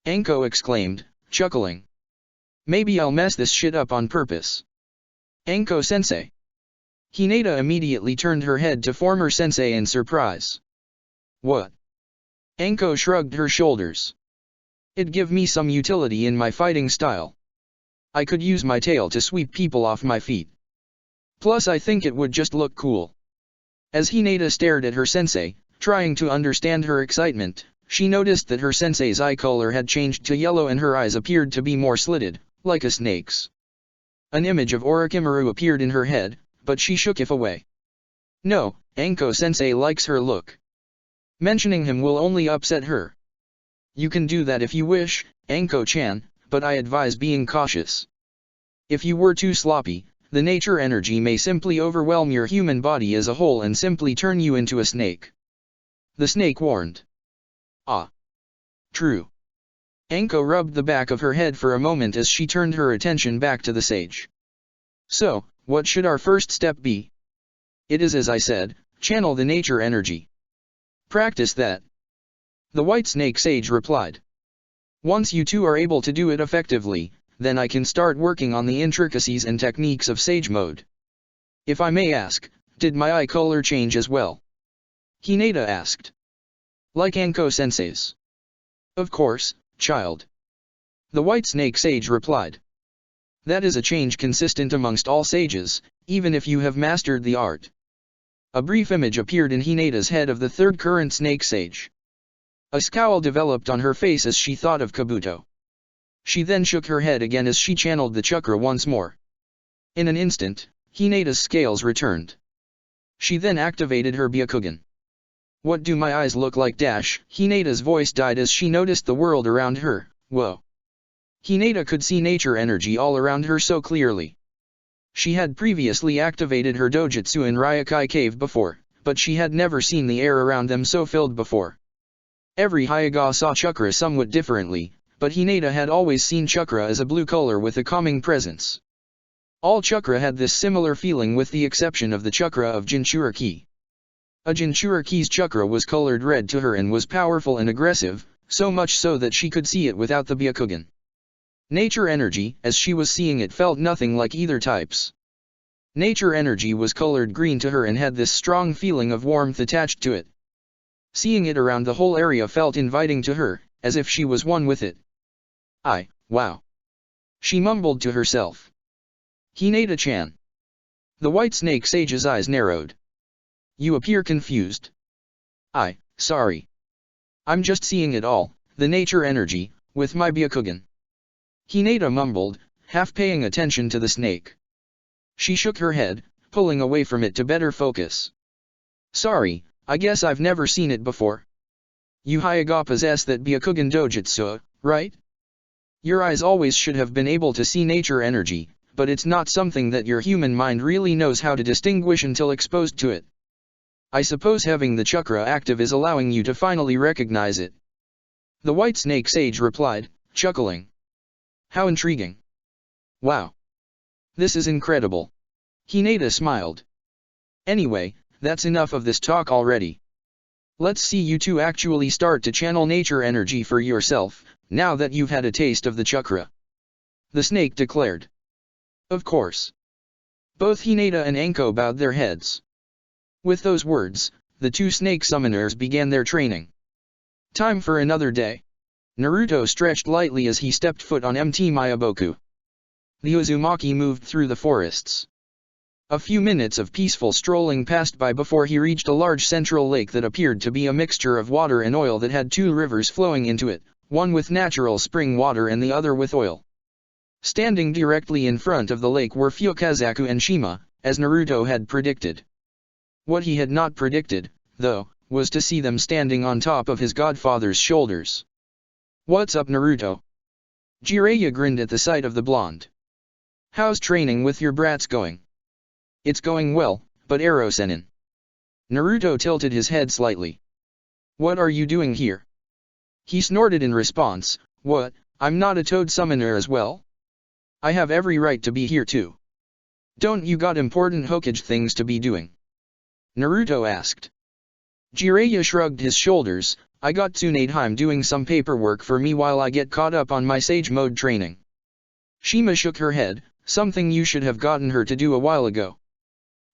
Anko exclaimed, chuckling. Maybe I'll mess this shit up on purpose. Anko-sensei. Hinata immediately turned her head to former sensei in surprise. What? Anko shrugged her shoulders. It'd give me some utility in my fighting style. I could use my tail to sweep people off my feet. Plus I think it would just look cool. As Hinata stared at her sensei, trying to understand her excitement, she noticed that her sensei's eye color had changed to yellow and her eyes appeared to be more slitted, like a snake's. An image of Orochimaru appeared in her head, but she shook it away. No, Anko-sensei likes her look. Mentioning him will only upset her. You can do that if you wish, Anko-chan, but I advise being cautious. If you were too sloppy, the nature energy may simply overwhelm your human body as a whole and simply turn you into a snake. The snake warned. Ah. True. Anko rubbed the back of her head for a moment as she turned her attention back to the sage. So, what should our first step be? It is as I said, channel the nature energy. Practice that. The white snake sage replied. Once you two are able to do it effectively, then I can start working on the intricacies and techniques of sage mode. If I may ask, did my eye color change as well? Hinata asked. Like Anko-sensei's. Of course, child. The white snake sage replied. That is a change consistent amongst all sages, even if you have mastered the art. A brief image appeared in Hinata's head of the third current snake sage. A scowl developed on her face as she thought of Kabuto. She then shook her head again as she channeled the chakra once more. In an instant, Hinata's scales returned. She then activated her Byakugan. What do my eyes look like? Hinata's voice died as she noticed the world around her. Whoa. Hinata could see nature energy all around her so clearly. She had previously activated her dojutsu in Ryokai Cave before, but she had never seen the air around them so filled before. Every Hyuga saw chakra somewhat differently, but Hinata had always seen chakra as a blue color with a calming presence. All chakra had this similar feeling with the exception of the chakra of Jinchuriki. A Jinchuriki's chakra was colored red to her and was powerful and aggressive, so much so that she could see it without the Byakugan. Nature energy, as she was seeing it, felt nothing like either types. Nature energy was colored green to her and had this strong feeling of warmth attached to it. Seeing it around the whole area felt inviting to her, as if she was one with it. Wow. She mumbled to herself. Hinata-chan. The white snake sage's eyes narrowed. You appear confused. Sorry. I'm just seeing it all, the nature energy, with my Byakugan. Hinata mumbled, half paying attention to the snake. She shook her head, pulling away from it to better focus. Sorry, I guess I've never seen it before. You Hyuga possess that Byakugan dojutsu, right? Your eyes always should have been able to see nature energy, but it's not something that your human mind really knows how to distinguish until exposed to it. I suppose having the chakra active is allowing you to finally recognize it. The white snake sage replied, chuckling. How intriguing. Wow. This is incredible. Hinata smiled. Anyway, that's enough of this talk already. Let's see you two actually start to channel nature energy for yourself, now that you've had a taste of the chakra. The snake declared. Of course. Both Hinata and Anko bowed their heads. With those words, the two snake summoners began their training. Time for another day. Naruto stretched lightly as he stepped foot on Mt. Myoboku. The Uzumaki moved through the forests. A few minutes of peaceful strolling passed by before he reached a large central lake that appeared to be a mixture of water and oil that had two rivers flowing into it, one with natural spring water and the other with oil. Standing directly in front of the lake were Fukazaku and Shima, as Naruto had predicted. What he had not predicted, though, was to see them standing on top of his godfather's shoulders. What's up, Naruto? Jiraiya grinned at the sight of the blonde. How's training with your brats going? It's going well, but Ero-sennin. Naruto tilted his head slightly. What are you doing here? He snorted in response, what, I'm not a toad summoner as well? I have every right to be here too. Don't you got important Hokage things to be doing? Naruto asked. Jiraiya shrugged his shoulders, I got Tsunadeheim doing some paperwork for me while I get caught up on my Sage Mode training. Shima shook her head, something you should have gotten her to do a while ago.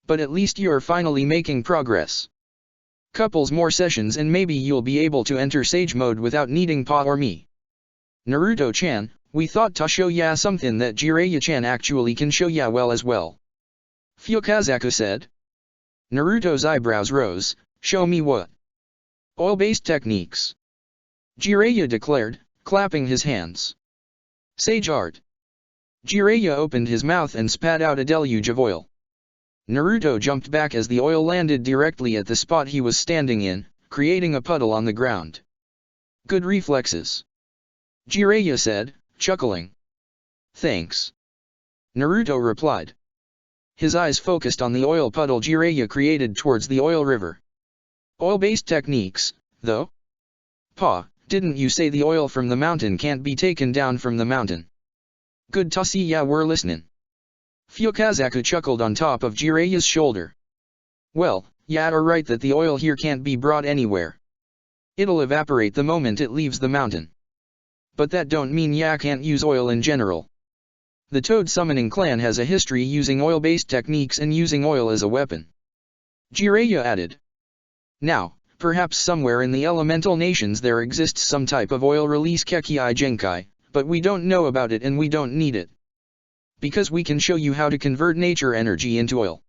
But at least you're finally making progress. Couples more sessions and maybe you'll be able to enter Sage Mode without needing Pa or me. Naruto-chan, we thought to show ya something that Jiraiya-chan actually can show ya well as well. Fukazaku said. Naruto's eyebrows rose, show me what? Oil-based techniques. Jiraiya declared, clapping his hands. Sage art. Jiraiya opened his mouth and spat out a deluge of oil. Naruto jumped back as the oil landed directly at the spot he was standing in, creating a puddle on the ground. Good reflexes. Jiraiya said, chuckling. Thanks. Naruto replied. His eyes focused on the oil puddle Jiraiya created towards the oil river. Oil-based techniques, though? Pa, didn't you say the oil from the mountain can't be taken down from the mountain? Good to see ya we're listening. Fukazaku chuckled on top of Jiraiya's shoulder. Well, ya are right that the oil here can't be brought anywhere. It'll evaporate the moment it leaves the mountain. But that don't mean ya can't use oil in general. The Toad Summoning Clan has a history using oil-based techniques and using oil as a weapon. Jiraiya added. Now, perhaps somewhere in the elemental nations there exists some type of oil release Kekii Genkai, but we don't know about it and we don't need it. Because we can show you how to convert nature energy into oil.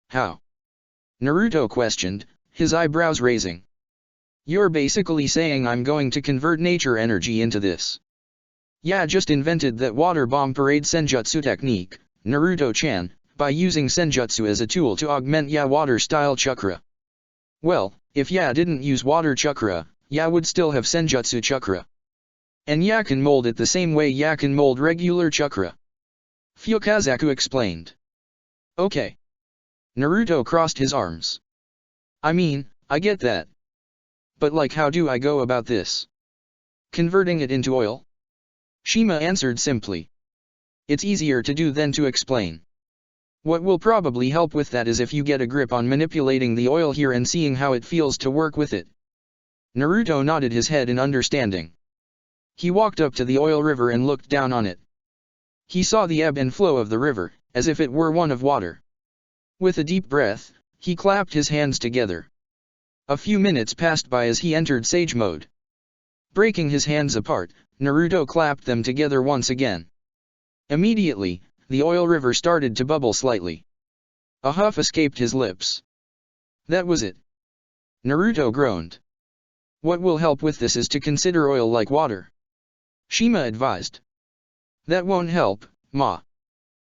How? Naruto questioned, his eyebrows raising. You're basically saying I'm going to convert nature energy into this. Yeah, just invented that water bomb parade senjutsu technique, Naruto-chan, by using senjutsu as a tool to augment ya water-style chakra. Well, if ya didn't use water chakra, ya would still have senjutsu chakra. And ya can mold it the same way ya can mold regular chakra. Fukazaku explained. Okay. Naruto crossed his arms. I mean, I get that. But like how do I go about this? Converting it into oil? Shima answered simply. It's easier to do than to explain. What will probably help with that is if you get a grip on manipulating the oil here and seeing how it feels to work with it. Naruto nodded his head in understanding. He walked up to the oil river and looked down on it. He saw the ebb and flow of the river, as if it were one of water. With a deep breath, he clapped his hands together. A few minutes passed by as he entered Sage Mode. Breaking his hands apart, Naruto clapped them together once again. Immediately, the oil river started to bubble slightly. A huff escaped his lips. That was it. Naruto groaned. What will help with this is to consider oil like water. Shima advised. That won't help, Ma.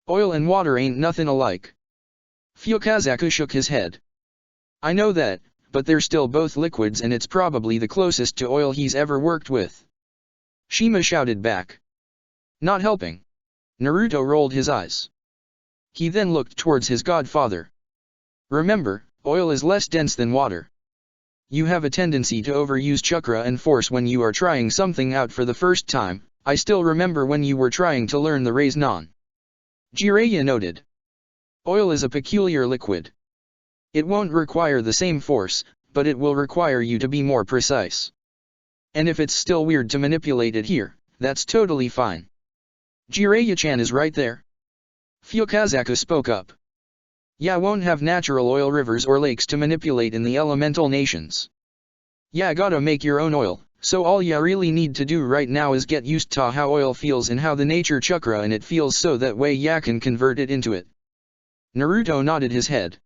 Oil and water ain't nothing alike. Fukazaku shook his head. I know that, but they're still both liquids and it's probably the closest to oil he's ever worked with. Shima shouted back. Not helping. Naruto rolled his eyes. He then looked towards his godfather. Remember, oil is less dense than water. You have a tendency to overuse chakra and force when you are trying something out for the first time. I still remember when you were trying to learn the Rasengan. Jiraiya noted. Oil is a peculiar liquid. It won't require the same force, but it will require you to be more precise. And if it's still weird to manipulate it here, that's totally fine. Jiraiya-chan is right there. Fukazaku spoke up. Ya won't have natural oil rivers or lakes to manipulate in the elemental nations. Ya gotta make your own oil. So all ya really need to do right now is get used to how oil feels and how the nature chakra in it feels so that way ya can convert it into it. Naruto nodded his head.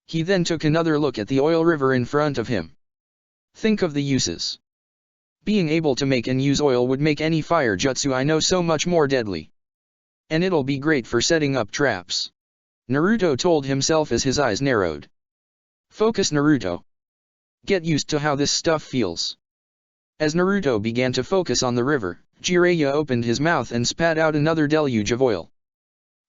He then took another look at the oil river in front of him. Think of the uses. Being able to make and use oil would make any fire jutsu I know so much more deadly. And it'll be great for setting up traps. Naruto told himself as his eyes narrowed. Focus, Naruto. Get used to how this stuff feels. As Naruto began to focus on the river, Jiraiya opened his mouth and spat out another deluge of oil.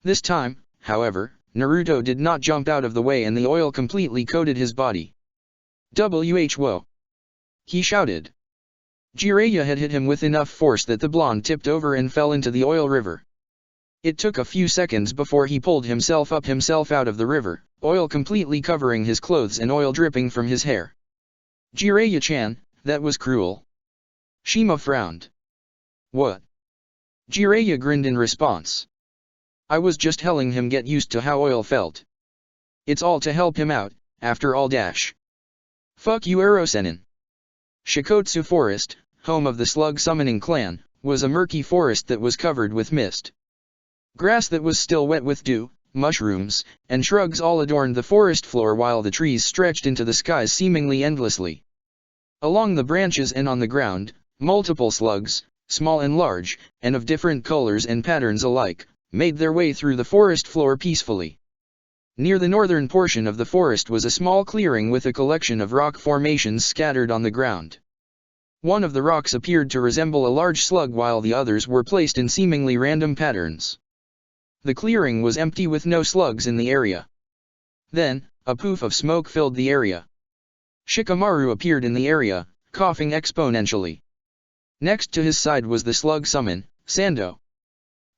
This time, however, Naruto did not jump out of the way and the oil completely coated his body. Whoa. he shouted. Jiraiya had hit him with enough force that the blonde tipped over and fell into the oil river. It took a few seconds before he pulled himself out of the river, oil completely covering his clothes and oil dripping from his hair. Jiraiya-chan, that was cruel. Shima frowned. What? Jiraiya grinned in response. I was just helping him get used to how oil felt. It's all to help him out, after all. Fuck you, Erosenin. Shikotsu Forest, home of the Slug Summoning Clan, was a murky forest that was covered with mist. Grass that was still wet with dew, mushrooms, and shrugs all adorned the forest floor while the trees stretched into the skies seemingly endlessly. Along the branches and on the ground, multiple slugs, small and large, and of different colors and patterns alike, made their way through the forest floor peacefully. Near the northern portion of the forest was a small clearing with a collection of rock formations scattered on the ground. One of the rocks appeared to resemble a large slug while the others were placed in seemingly random patterns. The clearing was empty with no slugs in the area. Then, a poof of smoke filled the area. Shikamaru appeared in the area, coughing exponentially. Next to his side was the slug summon, Sando.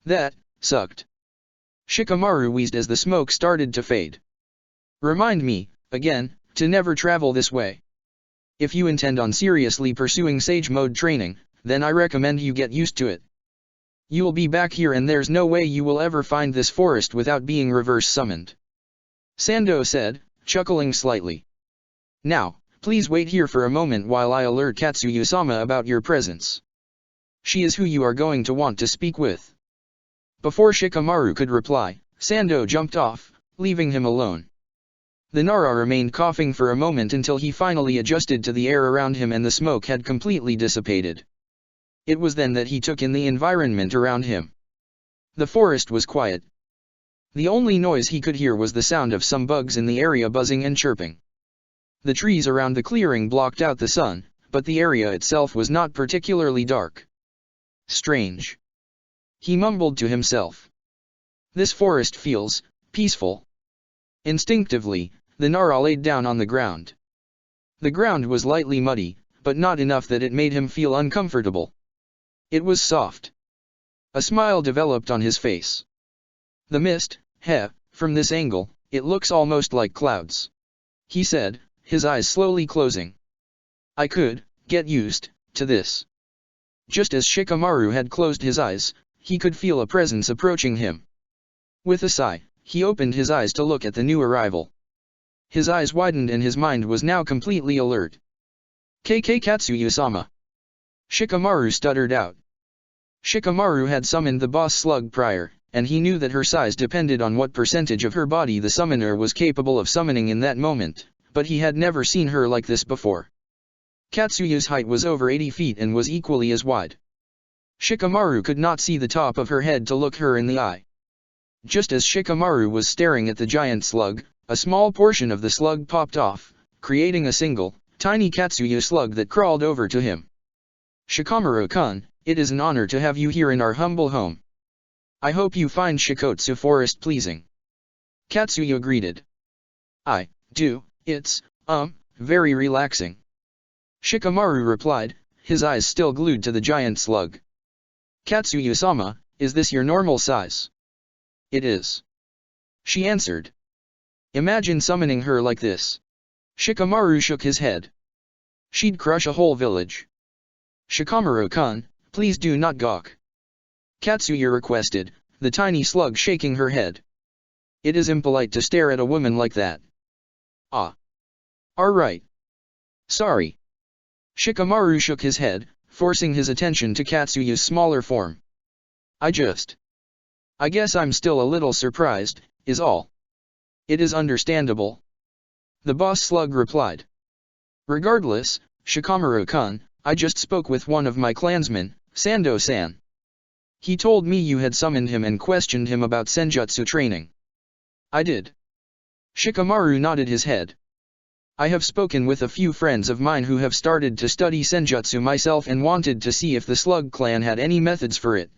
That sucked. Shikamaru wheezed as the smoke started to fade. Remind me, again, to never travel this way. If you intend on seriously pursuing Sage Mode training, then I recommend you get used to it. You'll be back here and there's no way you will ever find this forest without being reverse summoned. Sando said, chuckling slightly. Now, please wait here for a moment while I alert Katsuyu-sama about your presence. She is who you are going to want to speak with. Before Shikamaru could reply, Sando jumped off, leaving him alone. The Nara remained coughing for a moment until he finally adjusted to the air around him and the smoke had completely dissipated. It was then that he took in the environment around him. The forest was quiet. The only noise he could hear was the sound of some bugs in the area buzzing and chirping. The trees around the clearing blocked out the sun, but the area itself was not particularly dark. Strange. He mumbled to himself. This forest feels peaceful. Instinctively, the Nara laid down on the ground. The ground was lightly muddy, but not enough that it made him feel uncomfortable. It was soft. A smile developed on his face. The mist, from this angle, it looks almost like clouds. He said, his eyes slowly closing. I could get used to this. Just as Shikamaru had closed his eyes, he could feel a presence approaching him. With a sigh, he opened his eyes to look at the new arrival. His eyes widened and his mind was now completely alert. Katsuyu-sama. Shikamaru stuttered out. Shikamaru had summoned the boss slug prior, and he knew that her size depended on what percentage of her body the summoner was capable of summoning in that moment, but he had never seen her like this before. Katsuyu's height was over 80 feet and was equally as wide. Shikamaru could not see the top of her head to look her in the eye. Just as Shikamaru was staring at the giant slug, a small portion of the slug popped off, creating a single, tiny Katsuyu slug that crawled over to him. Shikamaru-kun, it is an honor to have you here in our humble home. I hope you find Shikotsu Forest pleasing. Katsuyu greeted. I do, it's, very relaxing. Shikamaru replied, his eyes still glued to the giant slug. Katsuyu-sama, is this your normal size? It is. She answered. Imagine summoning her like this. Shikamaru shook his head. She'd crush a whole village. Shikamaru-kun, please do not gawk. Katsuyu requested, the tiny slug shaking her head. It is impolite to stare at a woman like that. Ah. Alright. Sorry. Shikamaru shook his head, forcing his attention to Katsuyu's smaller form. I guess I'm still a little surprised, is all. It is understandable. The boss slug replied. Regardless, Shikamaru-kun, I just spoke with one of my clansmen, Sando-san. He told me you had summoned him and questioned him about senjutsu training. I did. Shikamaru nodded his head. I have spoken with a few friends of mine who have started to study senjutsu myself and wanted to see if the Slug clan had any methods for it.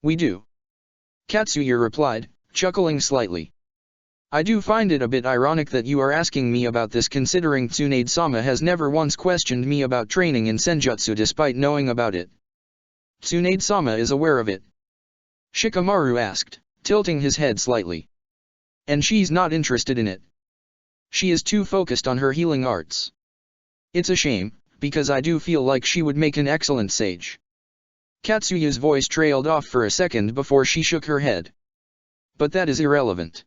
We do. Katsuya replied, chuckling slightly. I do find it a bit ironic that you are asking me about this considering Tsunade-sama has never once questioned me about training in Senjutsu despite knowing about it. Tsunade-sama is aware of it. Shikamaru asked, tilting his head slightly. And she's not interested in it. She is too focused on her healing arts. It's a shame, because I do feel like she would make an excellent sage. Katsuyu's voice trailed off for a second before she shook her head. But that is irrelevant.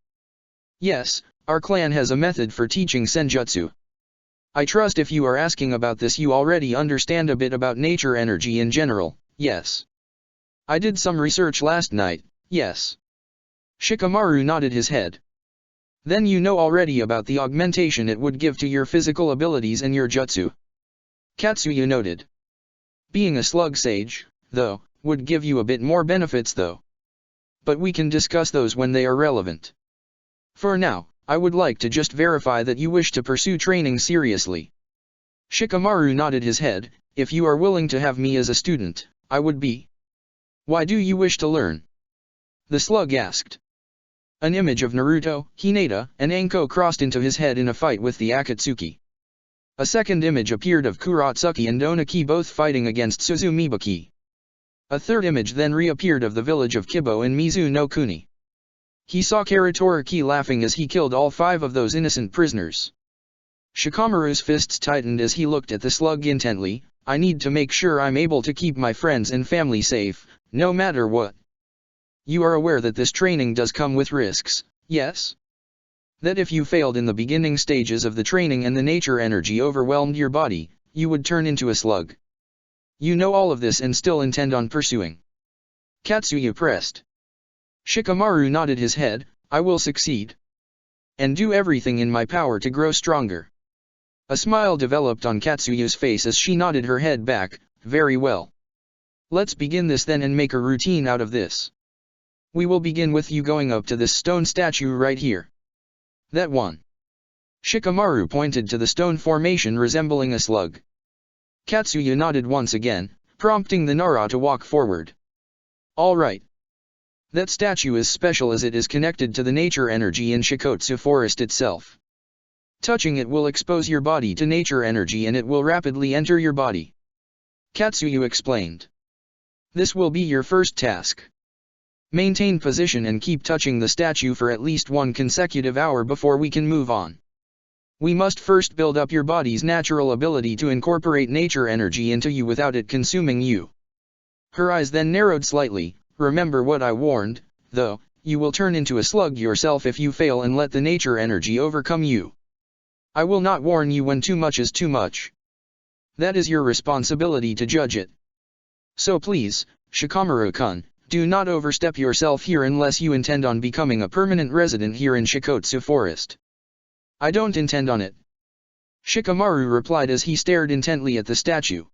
Yes, our clan has a method for teaching Senjutsu. I trust if you are asking about this you already understand a bit about nature energy in general, yes. I did some research last night, yes. Shikamaru nodded his head. Then you know already about the augmentation it would give to your physical abilities and your jutsu. Katsuyu noted. Being a slug sage, though, would give you a bit more benefits though. But we can discuss those when they are relevant. For now, I would like to just verify that you wish to pursue training seriously. Shikamaru nodded his head. If you are willing to have me as a student, I would be. Why do you wish to learn? The slug asked. An image of Naruto, Hinata, and Anko crossed into his head in a fight with the Akatsuki. A second image appeared of Kuratsuki and Onaki both fighting against Suzumibuki. A third image then reappeared of the village of Kibo in Mizu no Kuni. He saw Karatoriki laughing as he killed all 5 of those innocent prisoners. Shikamaru's fists tightened as he looked at the slug intently. I need to make sure I'm able to keep my friends and family safe, no matter what. You are aware that this training does come with risks, yes? That if you failed in the beginning stages of the training and the nature energy overwhelmed your body, you would turn into a slug. You know all of this and still intend on pursuing. Katsuyu pressed. Shikamaru nodded his head. I will succeed. And do everything in my power to grow stronger. A smile developed on Katsuyu's face as she nodded her head back. Very well. Let's begin this then and make a routine out of this. We will begin with you going up to this stone statue right here. That one. Shikamaru pointed to the stone formation resembling a slug. Katsuyu nodded once again, prompting the Nara to walk forward. All right. That statue is special as it is connected to the nature energy in Shikotsu Forest itself. Touching it will expose your body to nature energy and it will rapidly enter your body. Katsuyu explained. This will be your first task. Maintain position and keep touching the statue for at least 1 consecutive hour before we can move on. We must first build up your body's natural ability to incorporate nature energy into you without it consuming you. Her eyes then narrowed slightly. Remember what I warned, though, you will turn into a slug yourself if you fail and let the nature energy overcome you. I will not warn you when too much is too much. That is your responsibility to judge it. So please, Shikamaru-kun, do not overstep yourself here unless you intend on becoming a permanent resident here in Shikotsu Forest. I don't intend on it. Shikamaru replied as he stared intently at the statue.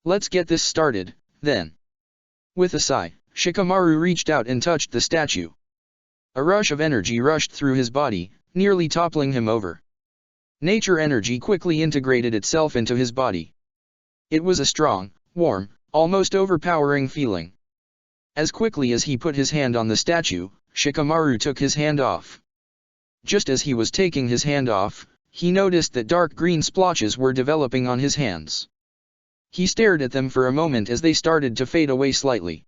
Let's get this started, then. With a sigh, Shikamaru reached out and touched the statue. A rush of energy rushed through his body, nearly toppling him over. Nature energy quickly integrated itself into his body. It was a strong, warm, almost overpowering feeling. As quickly as he put his hand on the statue, Shikamaru took his hand off. Just as he was taking his hand off, he noticed that dark green splotches were developing on his hands. He stared at them for a moment as they started to fade away slightly.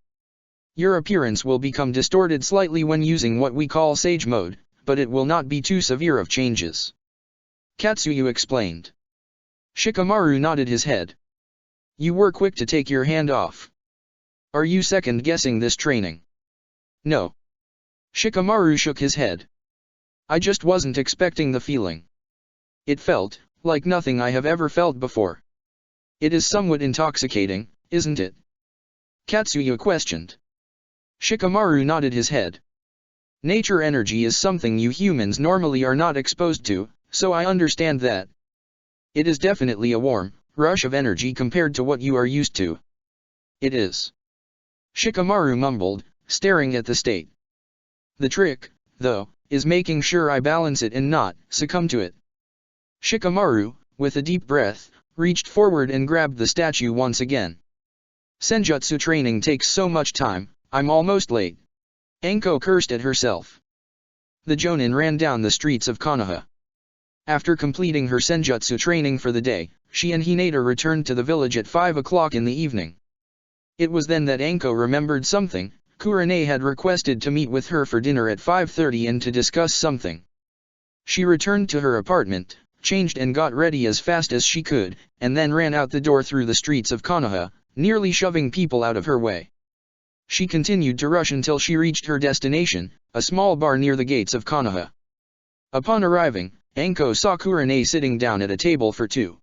Your appearance will become distorted slightly when using what we call Sage Mode, but it will not be too severe of changes. Katsuyu explained. Shikamaru nodded his head. You were quick to take your hand off. Are you second-guessing this training? No. Shikamaru shook his head. I just wasn't expecting the feeling. It felt like nothing I have ever felt before. It is somewhat intoxicating, isn't it? Katsuyu questioned. Shikamaru nodded his head. Nature energy is something you humans normally are not exposed to, so I understand that. It is definitely a warm rush of energy compared to what you are used to. It is. Shikamaru mumbled, staring at the state. The trick, though, is making sure I balance it and not succumb to it. Shikamaru, with a deep breath, reached forward and grabbed the statue once again. Senjutsu training takes so much time, I'm almost late. Anko cursed at herself. The Jonin ran down the streets of Konoha. After completing her senjutsu training for the day, she and Hinata returned to the village at 5 o'clock in the evening. It was then that Anko remembered something. Kurane had requested to meet with her for dinner at 5:30 and to discuss something. She returned to her apartment, changed and got ready as fast as she could, and then ran out the door through the streets of Konoha, nearly shoving people out of her way. She continued to rush until she reached her destination, a small bar near the gates of Konoha. Upon arriving, Anko saw Kurane sitting down at a table for two.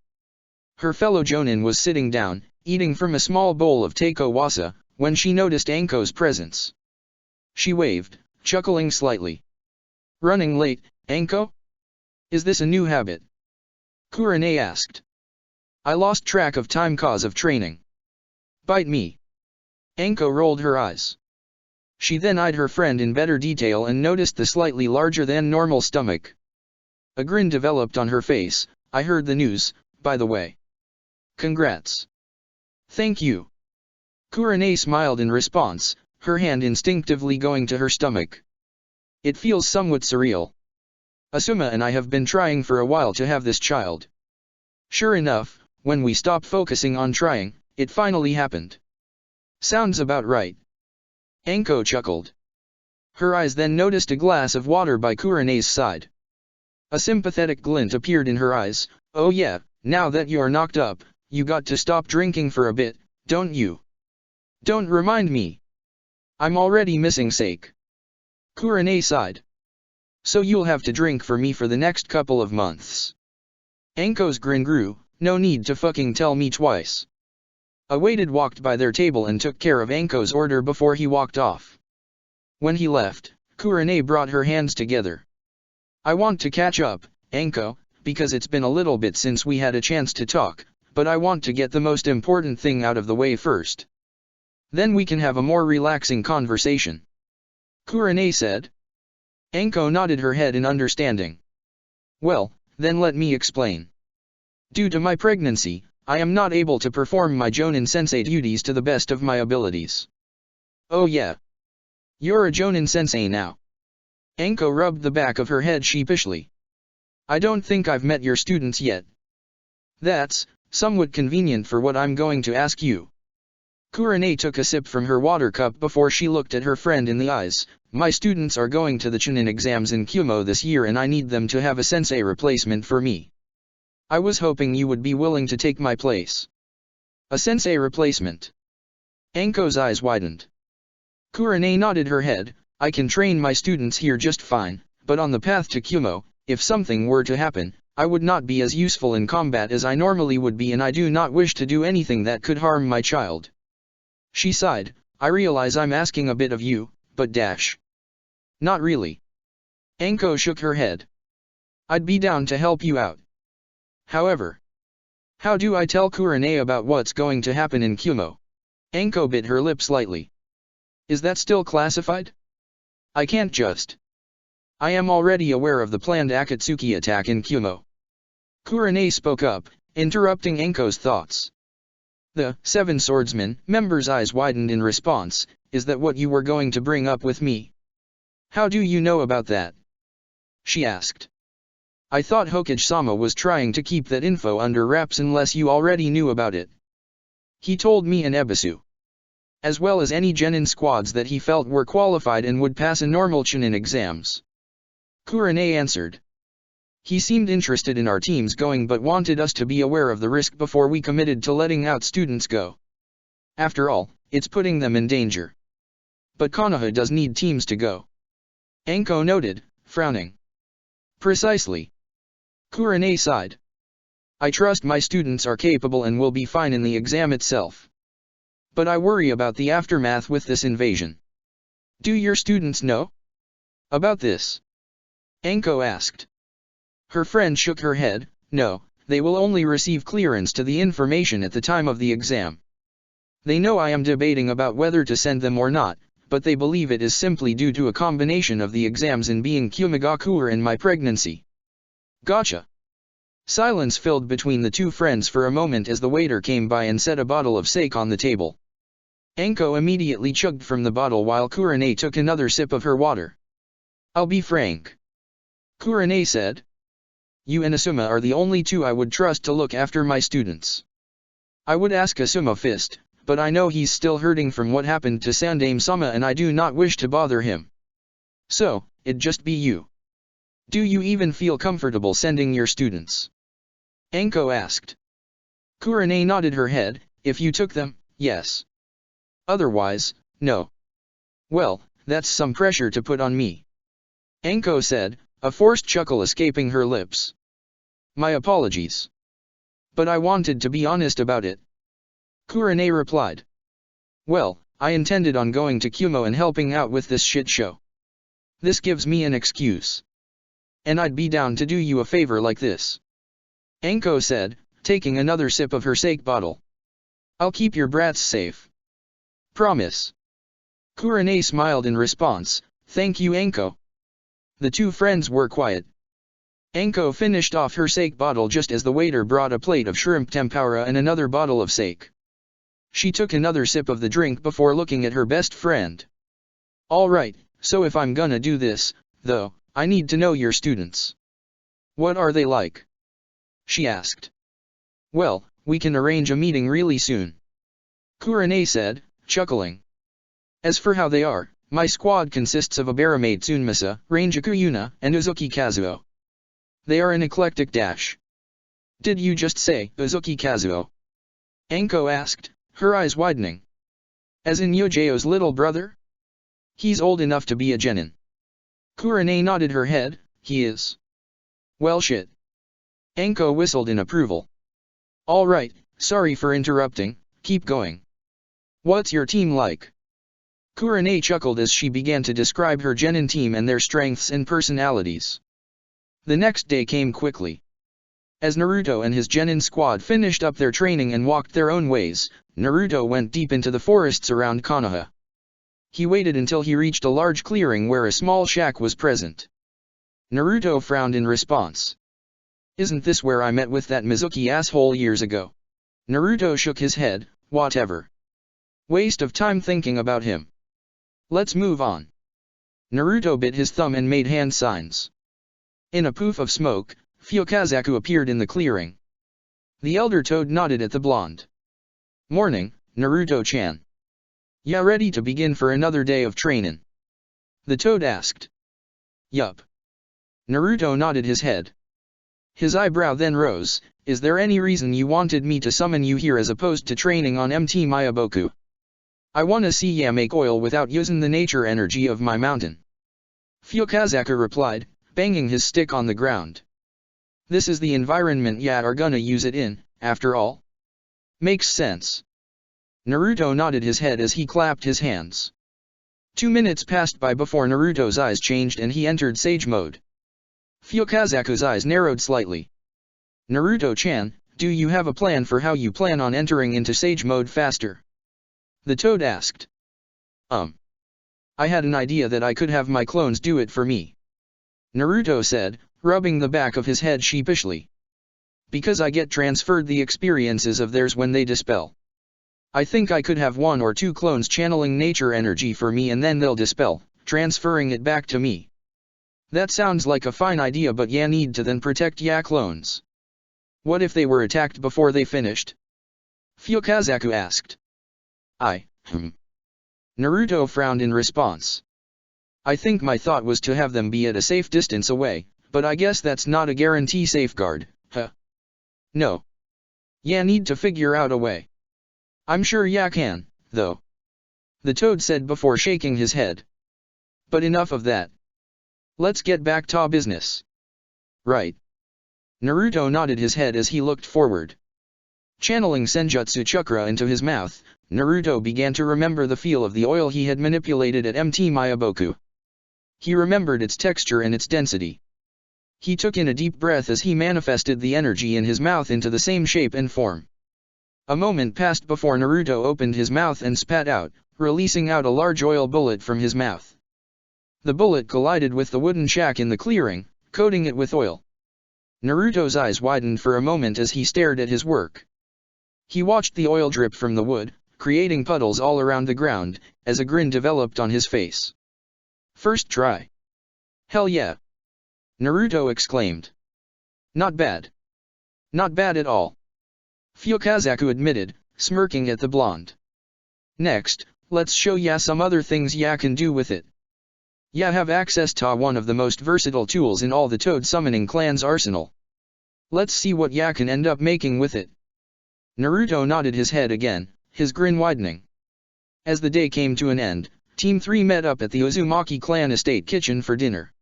Her fellow Jonin was sitting down, eating from a small bowl of Teiko Wasa, when she noticed Anko's presence. She waved, chuckling slightly. "Running late, Anko? Is this a new habit?" Kurane asked. "I lost track of time cause of training." "Bite me." Anko rolled her eyes. She then eyed her friend in better detail and noticed the slightly larger than normal stomach. A grin developed on her face. "I heard the news, by the way." "Congrats." "Thank you." Kurane smiled in response, her hand instinctively going to her stomach. "It feels somewhat surreal. Asuma and I have been trying for a while to have this child. Sure enough, when we stopped focusing on trying, it finally happened." "Sounds about right." Anko chuckled. Her eyes then noticed a glass of water by Kurane's side. A sympathetic glint appeared in her eyes. "Oh yeah, now that you're knocked up, you got to stop drinking for a bit, don't you?" "Don't remind me. I'm already missing sake." Kurane sighed. "So you'll have to drink for me for the next couple of months." Anko's grin grew. "No need to fucking tell me twice." A waiter walked by their table and took care of Anko's order before he walked off. When he left, Kurane brought her hands together. "I want to catch up, Anko, because it's been a little bit since we had a chance to talk, but I want to get the most important thing out of the way first. Then we can have a more relaxing conversation," Kurane said. Anko nodded her head in understanding. "Well, then let me explain. Due to my pregnancy, I am not able to perform my Jonin sensei duties to the best of my abilities." "Oh yeah? You're a Jonin sensei now?" Anko rubbed the back of her head sheepishly. "I don't think I've met your students yet." "That's somewhat convenient for what I'm going to ask you." Kurane took a sip from her water cup before she looked at her friend in the eyes. "My students are going to the Chunin exams in Kumo this year and I need them to have a sensei replacement for me. I was hoping you would be willing to take my place." "A sensei replacement?" Anko's eyes widened. Kurane nodded her head. "I can train my students here just fine, but on the path to Kumo, if something were to happen, I would not be as useful in combat as I normally would be and I do not wish to do anything that could harm my child." She sighed. "I realize I'm asking a bit of you, but dash. Not really." Anko shook her head. "I'd be down to help you out. However, how do I tell Kurane about what's going to happen in Kumo?" Anko bit her lip slightly. "Is that still classified?" "I can't just. I am already aware of the planned Akatsuki attack in Kumo." Kurane spoke up, interrupting Anko's thoughts. The Seven Swordsmen member's eyes widened in response. "Is that what you were going to bring up with me?" "How do you know about that?" she asked. "I thought Hokage-sama was trying to keep that info under wraps unless you already knew about it. He told me and Ebisu, as well as any genin squads that he felt were qualified and would pass a normal Chunin exams." Kurane answered. "He seemed interested in our teams going but wanted us to be aware of the risk before we committed to letting out students go. After all, it's putting them in danger. But Konoha does need teams to go." Anko noted, frowning. "Precisely." Kurane sighed. "I trust my students are capable and will be fine in the exam itself. But I worry about the aftermath with this invasion." "Do your students know about this?" Anko asked. Her friend shook her head. "No, they will only receive clearance to the information at the time of the exam. They know I am debating about whether to send them or not, but they believe it is simply due to a combination of the exams and being Kumigakure and my pregnancy." "Gotcha." Silence filled between the two friends for a moment as the waiter came by and set a bottle of sake on the table. Anko immediately chugged from the bottle while Kurane took another sip of her water. I'll be frank. Kurane said. You and Asuma are the only two I would trust to look after my students. I would ask Asuma Fist, but I know he's still hurting from what happened to Sandaime-sama and I do not wish to bother him. So, it'd just be you. Do you even feel comfortable sending your students? Anko asked. Kurane nodded her head. If you took them, yes. Otherwise, no. Well, that's some pressure to put on me. Anko said, a forced chuckle escaping her lips. My apologies. But I wanted to be honest about it. Kurane replied. Well, I intended on going to Kumo and helping out with this shit show. This gives me an excuse. And I'd be down to do you a favor like this. Anko said, taking another sip of her sake bottle. I'll keep your brats safe. Promise. Kurane smiled in response, thank you Anko. The two friends were quiet. Anko finished off her sake bottle just as the waiter brought a plate of shrimp tempura and another bottle of sake. She took another sip of the drink before looking at her best friend. Alright, so if I'm gonna do this, though, I need to know your students. What are they like? She asked. Well, we can arrange a meeting really soon. Kurane said, chuckling. As for how they are, my squad consists of Abaramade Tsunmasa, Ranjaku Yuna, and Uzuki Kazuo. They are an eclectic dash. Did you just say, Uzuki Kazuo? Anko asked, her eyes widening. As in Yojo's little brother? He's old enough to be a genin. Kurane nodded her head, he is. Well shit. Anko whistled in approval. Alright, sorry for interrupting, keep going. What's your team like? Kurane chuckled as she began to describe her genin team and their strengths and personalities. The next day came quickly. As Naruto and his genin squad finished up their training and walked their own ways, Naruto went deep into the forests around Konoha. He waited until he reached a large clearing where a small shack was present. Naruto frowned in response. Isn't this where I met with that Mizuki asshole years ago? Naruto shook his head, whatever. Waste of time thinking about him. Let's move on. Naruto bit his thumb and made hand signs. In a poof of smoke, Fyokazaku appeared in the clearing. The elder toad nodded at the blonde. Morning, Naruto-chan. Ya ready to begin for another day of trainin'? The toad asked. Yup. Naruto nodded his head. His eyebrow then rose, is there any reason you wanted me to summon you here as opposed to training on MT Mayaboku? I wanna see ya make oil without using the nature energy of my mountain. Fyokazaku replied, banging his stick on the ground. This is the environment ya are gonna use it in, after all. Makes sense. Naruto nodded his head as he clapped his hands. 2 minutes passed by before Naruto's eyes changed and he entered Sage mode. Fyokazaku's eyes narrowed slightly. Naruto-chan, do you have a plan for how you plan on entering into Sage mode faster? The toad asked. I had an idea that I could have my clones do it for me. Naruto said, rubbing the back of his head sheepishly. Because I get transferred the experiences of theirs when they dispel. I think I could have 1 or 2 clones channeling nature energy for me and then they'll dispel, transferring it back to me. That sounds like a fine idea, but ya need to then protect ya clones. What if they were attacked before they finished? Fyokazaku asked. Naruto frowned in response. I think my thought was to have them be at a safe distance away, but I guess that's not a guarantee safeguard, huh? No. Ya need to figure out a way. I'm sure ya can, though. The toad said before shaking his head. But enough of that. Let's get back to business. Right. Naruto nodded his head as he looked forward. Channeling Senjutsu Chakra into his mouth, Naruto began to remember the feel of the oil he had manipulated at MT Mayaboku. He remembered its texture and its density. He took in a deep breath as he manifested the energy in his mouth into the same shape and form. A moment passed before Naruto opened his mouth and spat out, releasing out a large oil bullet from his mouth. The bullet collided with the wooden shack in the clearing, coating it with oil. Naruto's eyes widened for a moment as he stared at his work. He watched the oil drip from the wood, creating puddles all around the ground, as a grin developed on his face. First try. Hell yeah! Naruto exclaimed. Not bad. Not bad at all. Fukazaku admitted, smirking at the blonde. Next, let's show ya some other things ya can do with it. Ya have access to one of the most versatile tools in all the Toad Summoning Clan's arsenal. Let's see what ya can end up making with it. Naruto nodded his head again, his grin widening. As the day came to an end, Team 3 met up at the Uzumaki clan estate kitchen for dinner.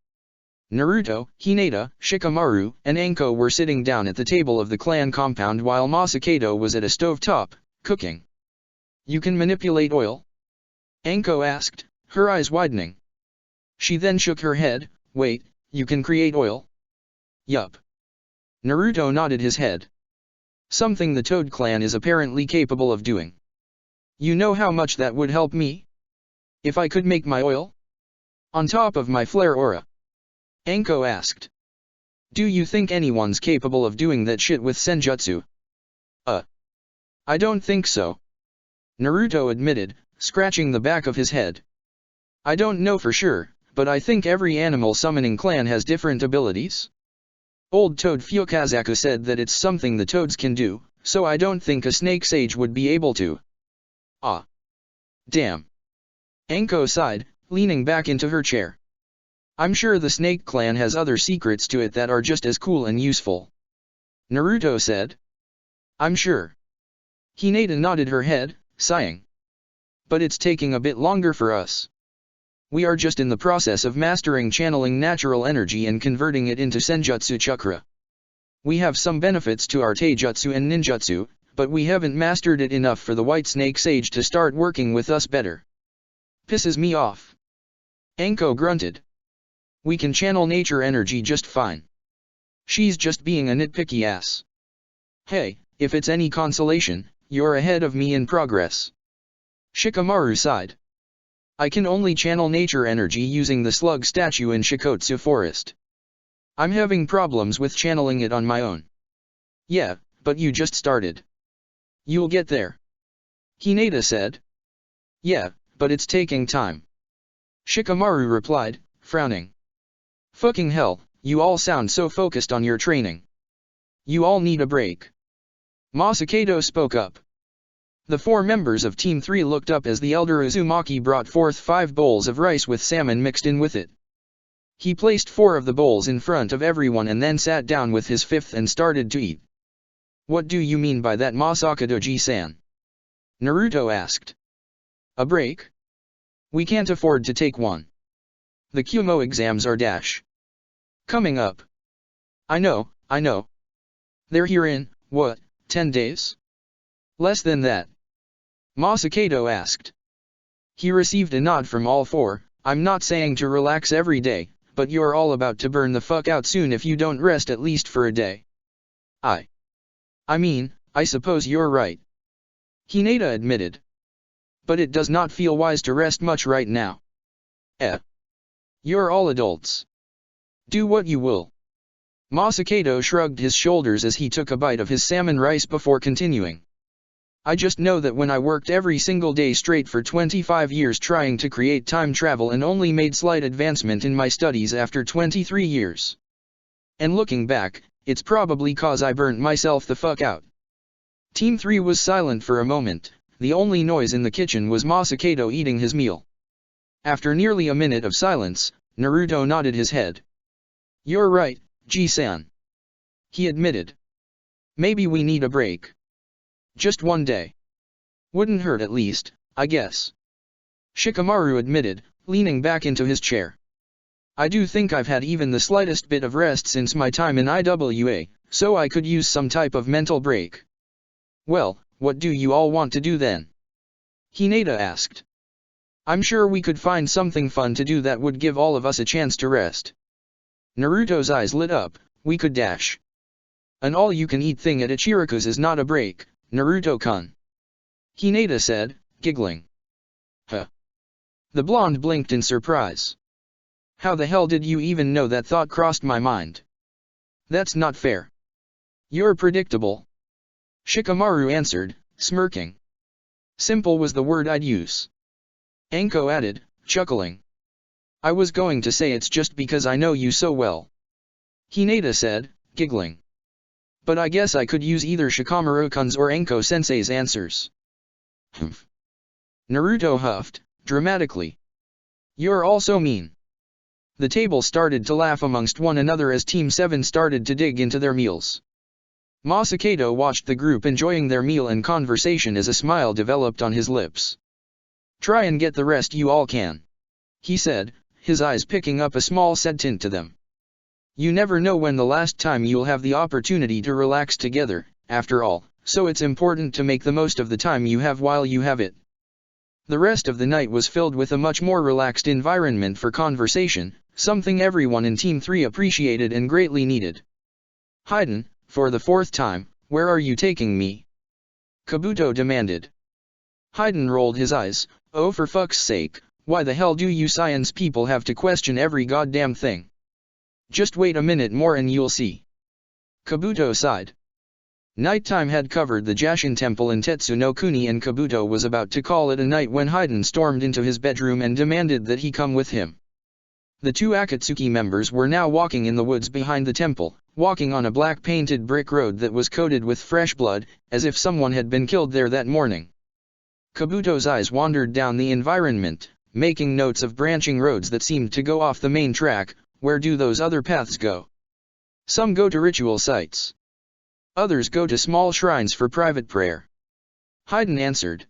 Naruto, Hinata, Shikamaru, and Anko were sitting down at the table of the clan compound while Masakado was at a stovetop, cooking. You can manipulate oil? Anko asked, her eyes widening. She then shook her head, wait, you can create oil? Yup. Naruto nodded his head. Something the Toad clan is apparently capable of doing. You know how much that would help me? If I could make my oil? On top of my flare aura? Anko asked. Do you think anyone's capable of doing that shit with senjutsu? I don't think so. Naruto admitted, scratching the back of his head. I don't know for sure, but I think every animal summoning clan has different abilities. Old Toad Fukazaku said that it's something the toads can do, so I don't think a snake sage would be able to. Ah. Damn. Anko sighed, leaning back into her chair. I'm sure the Snake Clan has other secrets to it that are just as cool and useful. Naruto said. I'm sure. Hinata nodded her head, sighing. But it's taking a bit longer for us. We are just in the process of mastering channeling natural energy and converting it into senjutsu chakra. We have some benefits to our taijutsu and ninjutsu, but we haven't mastered it enough for the White Snake Sage to start working with us better. Pisses me off. Anko grunted. We can channel nature energy just fine. She's just being a nitpicky ass. Hey, if it's any consolation, you're ahead of me in progress. Shikamaru sighed. I can only channel nature energy using the slug statue in Shikotsu Forest. I'm having problems with channeling it on my own. Yeah, but you just started. You'll get there. Hinata said. Yeah, but it's taking time. Shikamaru replied, frowning. Fucking hell, you all sound so focused on your training. You all need a break. Masakado spoke up. The 4 members of Team 3 looked up as the elder Uzumaki brought forth 5 bowls of rice with salmon mixed in with it. He placed 4 of the bowls in front of everyone and then sat down with his 5th and started to eat. What do you mean by that, Masakado-ji-san? Naruto asked. A break? We can't afford to take one. The Kumo exams are coming up. I know. They're here in, what, 10 days? Less than that. Masakado asked. He received a nod from all 4, I'm not saying to relax every day, but you're all about to burn the fuck out soon if you don't rest at least for a day. I mean, I suppose you're right. Hinata admitted. But it does not feel wise to rest much right now. You're all adults. Do what you will. Masakado shrugged his shoulders as he took a bite of his salmon rice before continuing. I just know that when I worked every single day straight for 25 years trying to create time travel and only made slight advancement in my studies after 23 years. And looking back, it's probably cause I burnt myself the fuck out. Team 3 was silent for a moment, the only noise in the kitchen was Masakado eating his meal. After nearly a minute of silence, Naruto nodded his head. You're right, Ji-san. He admitted. Maybe we need a break. Just one day. Wouldn't hurt at least, I guess. Shikamaru admitted, leaning back into his chair. I do think I've had even the slightest bit of rest since my time in IWA, so I could use some type of mental break. Well, what do you all want to do then? Hinata asked. I'm sure we could find something fun to do that would give all of us a chance to rest. Naruto's eyes lit up, we could dash. An all-you-can-eat thing at Ichiraku's is not a break, Naruto-kun. Hinata said, giggling. Huh. The blonde blinked in surprise. How the hell did you even know that thought crossed my mind? That's not fair. You're predictable. Shikamaru answered, smirking. Simple was the word I'd use. Anko added, chuckling. I was going to say it's just because I know you so well. Hinata said, giggling. But I guess I could use either Shikamaru-kun's or Enko-sensei's answers. Humph. Naruto huffed, dramatically. You're all so mean. The table started to laugh amongst one another as Team 7 started to dig into their meals. Masakado watched the group enjoying their meal and conversation as a smile developed on his lips. Try and get the rest you all can, he said, his eyes picking up a small sad tint to them. You never know when the last time you'll have the opportunity to relax together, after all, so it's important to make the most of the time you have while you have it. The rest of the night was filled with a much more relaxed environment for conversation, something everyone in Team 3 appreciated and greatly needed. Hayden, for the fourth time, where are you taking me? Kabuto demanded. Hayden rolled his eyes. Oh, for fuck's sake, why the hell do you science people have to question every goddamn thing? Just wait a minute more and you'll see. Kabuto sighed. Nighttime had covered the Jashin temple in Tetsu no Kuni and Kabuto was about to call it a night when Hayden stormed into his bedroom and demanded that he come with him. The two Akatsuki members were now walking in the woods behind the temple, walking on a black painted brick road that was coated with fresh blood, as if someone had been killed there that morning. Kabuto's eyes wandered down the environment, making notes of branching roads that seemed to go off the main track. Where do those other paths go? Some go to ritual sites. Others go to small shrines for private prayer. Hayden answered.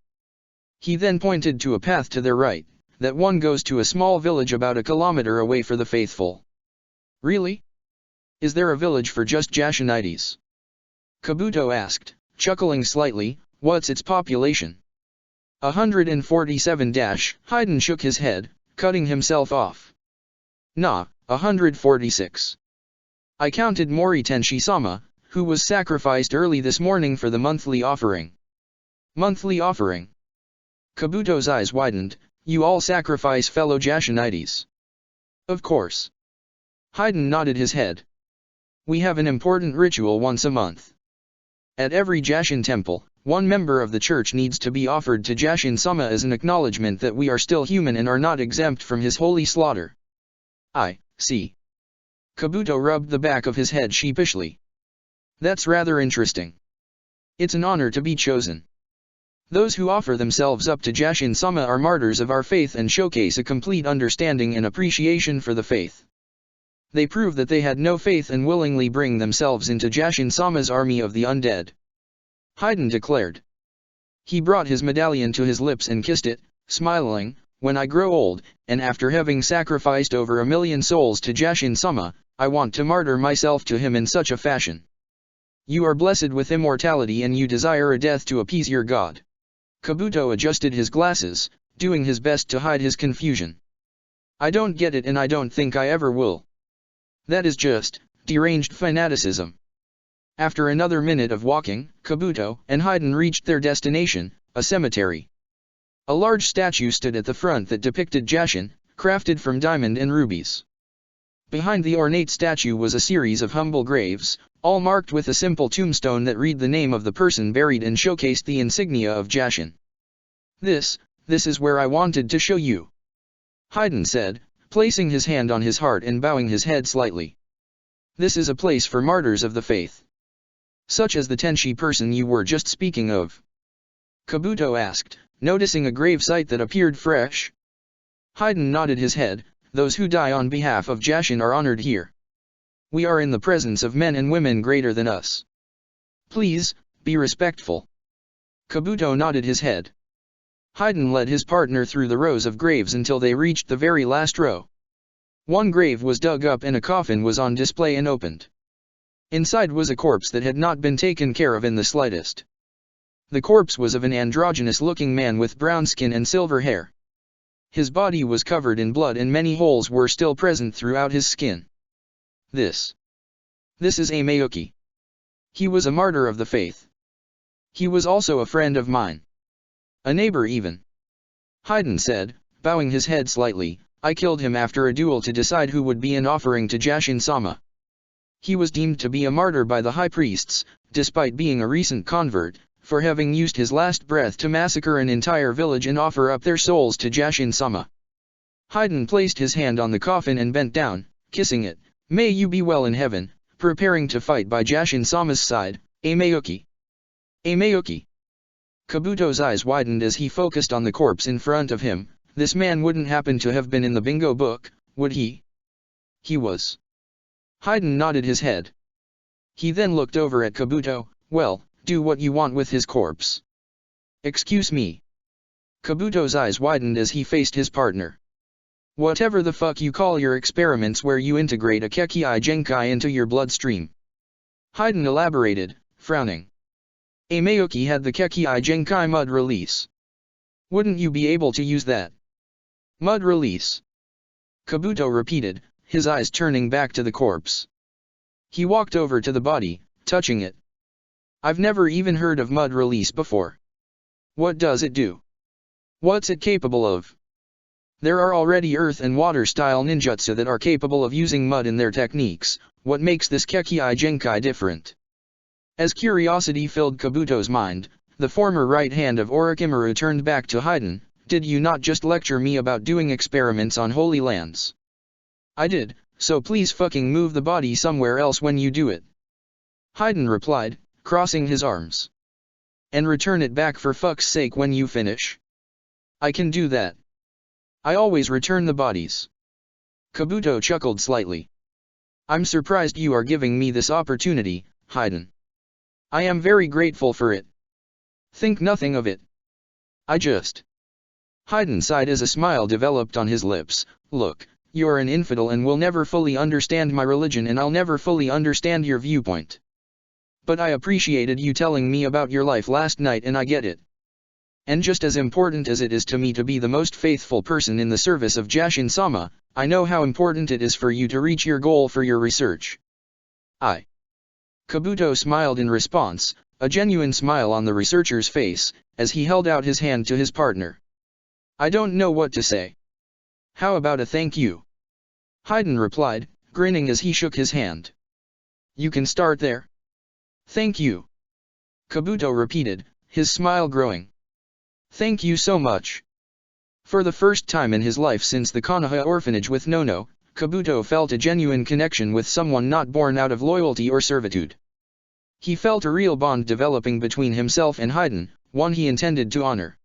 He then pointed to a path to their right, that one goes to a small village about a kilometer away for the faithful. Really? Is there a village for just Jashinites? Kabuto asked, chuckling slightly. What's its population? 147. Hayden shook his head, cutting himself off. Nah, 146. I counted Mori Tenshi-sama, who was sacrificed early this morning for the monthly offering. Monthly offering? Kabuto's eyes widened. You all sacrifice fellow Jashinites. Of course. Hayden nodded his head. We have an important ritual once a month. At every Jashin temple, one member of the church needs to be offered to Jashin-sama as an acknowledgement that we are still human and are not exempt from his holy slaughter. I see. Kabuto rubbed the back of his head sheepishly. That's rather interesting. It's an honor to be chosen. Those who offer themselves up to Jashin-sama are martyrs of our faith and showcase a complete understanding and appreciation for the faith. They prove that they had no faith and willingly bring themselves into Jashin-sama's army of the undead. Hayden declared. He brought his medallion to his lips and kissed it, smiling. When I grow old, and after having sacrificed over 1 million souls to Jashin-sama, I want to martyr myself to him in such a fashion. You are blessed with immortality and you desire a death to appease your god. Kabuto adjusted his glasses, doing his best to hide his confusion. I don't get it and I don't think I ever will. That is just deranged fanaticism. After another minute of walking, Kabuto and Hayden reached their destination, a cemetery. A large statue stood at the front that depicted Jashin, crafted from diamond and rubies. Behind the ornate statue was a series of humble graves, all marked with a simple tombstone that read the name of the person buried and showcased the insignia of Jashin. This is where I wanted to show you. Hayden said, placing his hand on his heart and bowing his head slightly. This is a place for martyrs of the faith. Such as the Tenshi person you were just speaking of. Kabuto asked, noticing a grave site that appeared fresh. Hayden nodded his head. Those who die on behalf of Jashin are honored here. We are in the presence of men and women greater than us. Please, be respectful. Kabuto nodded his head. Hayden led his partner through the rows of graves until they reached the very last row. One grave was dug up and a coffin was on display and opened. Inside was a corpse that had not been taken care of in the slightest. The corpse was of an androgynous-looking man with brown skin and silver hair. His body was covered in blood and many holes were still present throughout his skin. This is Amayuki. He was a martyr of the faith. He was also a friend of mine. A neighbor even. Hayden said, bowing his head slightly, I killed him after a duel to decide who would be an offering to Jashin-sama. He was deemed to be a martyr by the high priests, despite being a recent convert, for having used his last breath to massacre an entire village and offer up their souls to Jashin-sama. Haydn placed his hand on the coffin and bent down, kissing it. May you be well in heaven, preparing to fight by Jashin-sama's side, Amayuki. Amayuki. Kabuto's eyes widened as he focused on the corpse in front of him. This man wouldn't happen to have been in the bingo book, would he? He was. Haydn nodded his head. He then looked over at Kabuto. Well, do what you want with his corpse. Excuse me. Kabuto's eyes widened as he faced his partner. Whatever the fuck you call your experiments where you integrate a Kekii Genkai into your bloodstream. Haydn elaborated, frowning. Amayuki had the Kekii Genkai mud release. Wouldn't you be able to use that? Mud release. Kabuto repeated, his eyes turning back to the corpse. He walked over to the body, touching it. I've never even heard of mud release before. What does it do? What's it capable of? There are already earth and water style ninjutsu that are capable of using mud in their techniques. What makes this Kekii Genkai different? As curiosity filled Kabuto's mind, the former right hand of Orochimaru turned back to Haydn. Did you not just lecture me about doing experiments on holy lands? I did, so please fucking move the body somewhere else when you do it. Haydn replied, crossing his arms. And return it back for fuck's sake when you finish. I can do that. I always return the bodies. Kabuto chuckled slightly. I'm surprised you are giving me this opportunity, Haydn. I am very grateful for it. Think nothing of it. I just... Haydn sighed as a smile developed on his lips. Look, you're an infidel and will never fully understand my religion and I'll never fully understand your viewpoint. But I appreciated you telling me about your life last night and I get it. And just as important as it is to me to be the most faithful person in the service of Jashin-sama, I know how important it is for you to reach your goal for your research. Kabuto smiled in response, a genuine smile on the researcher's face, as he held out his hand to his partner. I don't know what to say. How about a thank you? Haydn replied, grinning as he shook his hand. You can start there. Thank you. Kabuto repeated, his smile growing. Thank you so much. For the first time in his life since the Konoha orphanage with Nono, Kabuto felt a genuine connection with someone not born out of loyalty or servitude. He felt a real bond developing between himself and Haydn, one he intended to honor.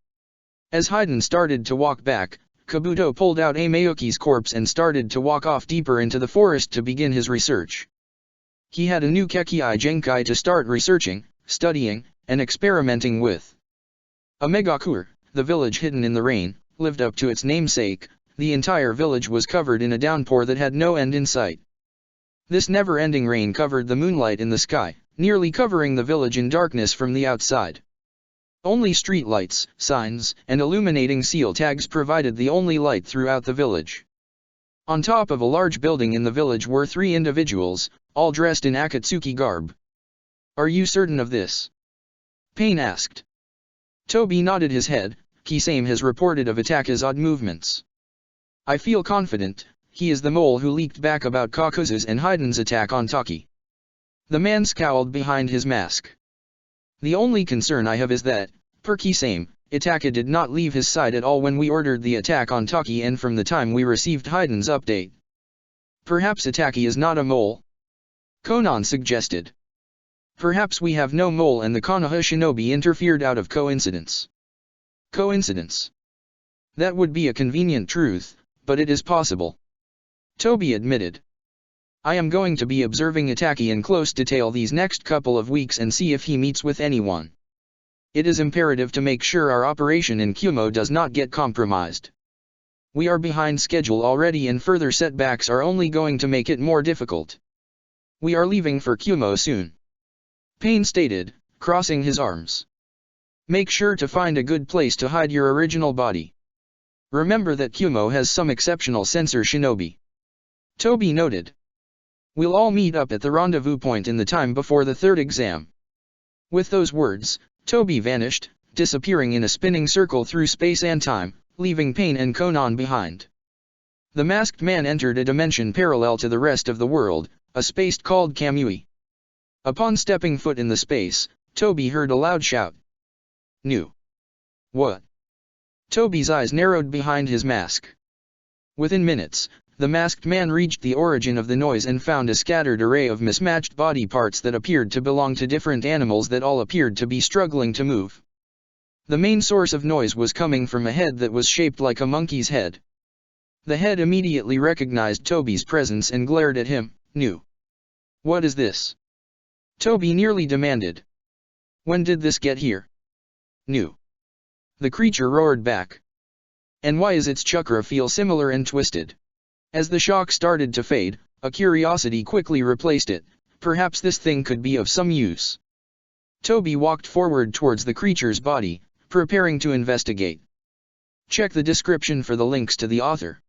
As Haydn started to walk back, Kabuto pulled out Amayuki's corpse and started to walk off deeper into the forest to begin his research. He had a new Kekii Genkai to start researching, studying, and experimenting with. Amegakur, the village hidden in the rain, lived up to its namesake. The entire village was covered in a downpour that had no end in sight. This never-ending rain covered the moonlight in the sky, nearly covering the village in darkness from the outside. Only streetlights, signs, and illuminating seal tags provided the only light throughout the village. On top of a large building in the village were 3 individuals, all dressed in Akatsuki garb. Are you certain of this? Pain asked. Toby nodded his head. Kisame has reported of Itaka's odd movements. I feel confident, he is the mole who leaked back about Kakuzu's and Haydn's attack on Taki. The man scowled behind his mask. The only concern I have is that, per Kisame, Itaka did not leave his side at all when we ordered the attack on Taki and from the time we received Haydn's update. Perhaps Itaki is not a mole? Konan suggested. Perhaps we have no mole and the Konoha shinobi interfered out of coincidence. Coincidence? That would be a convenient truth, but it is possible. Toby admitted. I am going to be observing Itaki in close detail these next couple of weeks and see if he meets with anyone. It is imperative to make sure our operation in Kumo does not get compromised. We are behind schedule already and further setbacks are only going to make it more difficult. We are leaving for Kumo soon. Pain stated, crossing his arms. Make sure to find a good place to hide your original body. Remember that Kumo has some exceptional sensor shinobi. Toby noted. We'll all meet up at the rendezvous point in the time before the 3rd exam. With those words, Toby vanished, disappearing in a spinning circle through space and time, leaving Pain and Konan behind. The masked man entered a dimension parallel to the rest of the world, a space called Kamui. Upon stepping foot in the space, Toby heard a loud shout. New. What? Toby's eyes narrowed behind his mask. Within minutes, the masked man reached the origin of the noise and found a scattered array of mismatched body parts that appeared to belong to different animals that all appeared to be struggling to move. The main source of noise was coming from a head that was shaped like a monkey's head. The head immediately recognized Toby's presence and glared at him. "New. What is this?" Toby nearly demanded. "When did this get here?" "New." The creature roared back. "And why is its chakra feel similar and twisted?" As the shock started to fade, a curiosity quickly replaced it. Perhaps this thing could be of some use. Toby walked forward towards the creature's body, preparing to investigate. Check the description for the links to the author.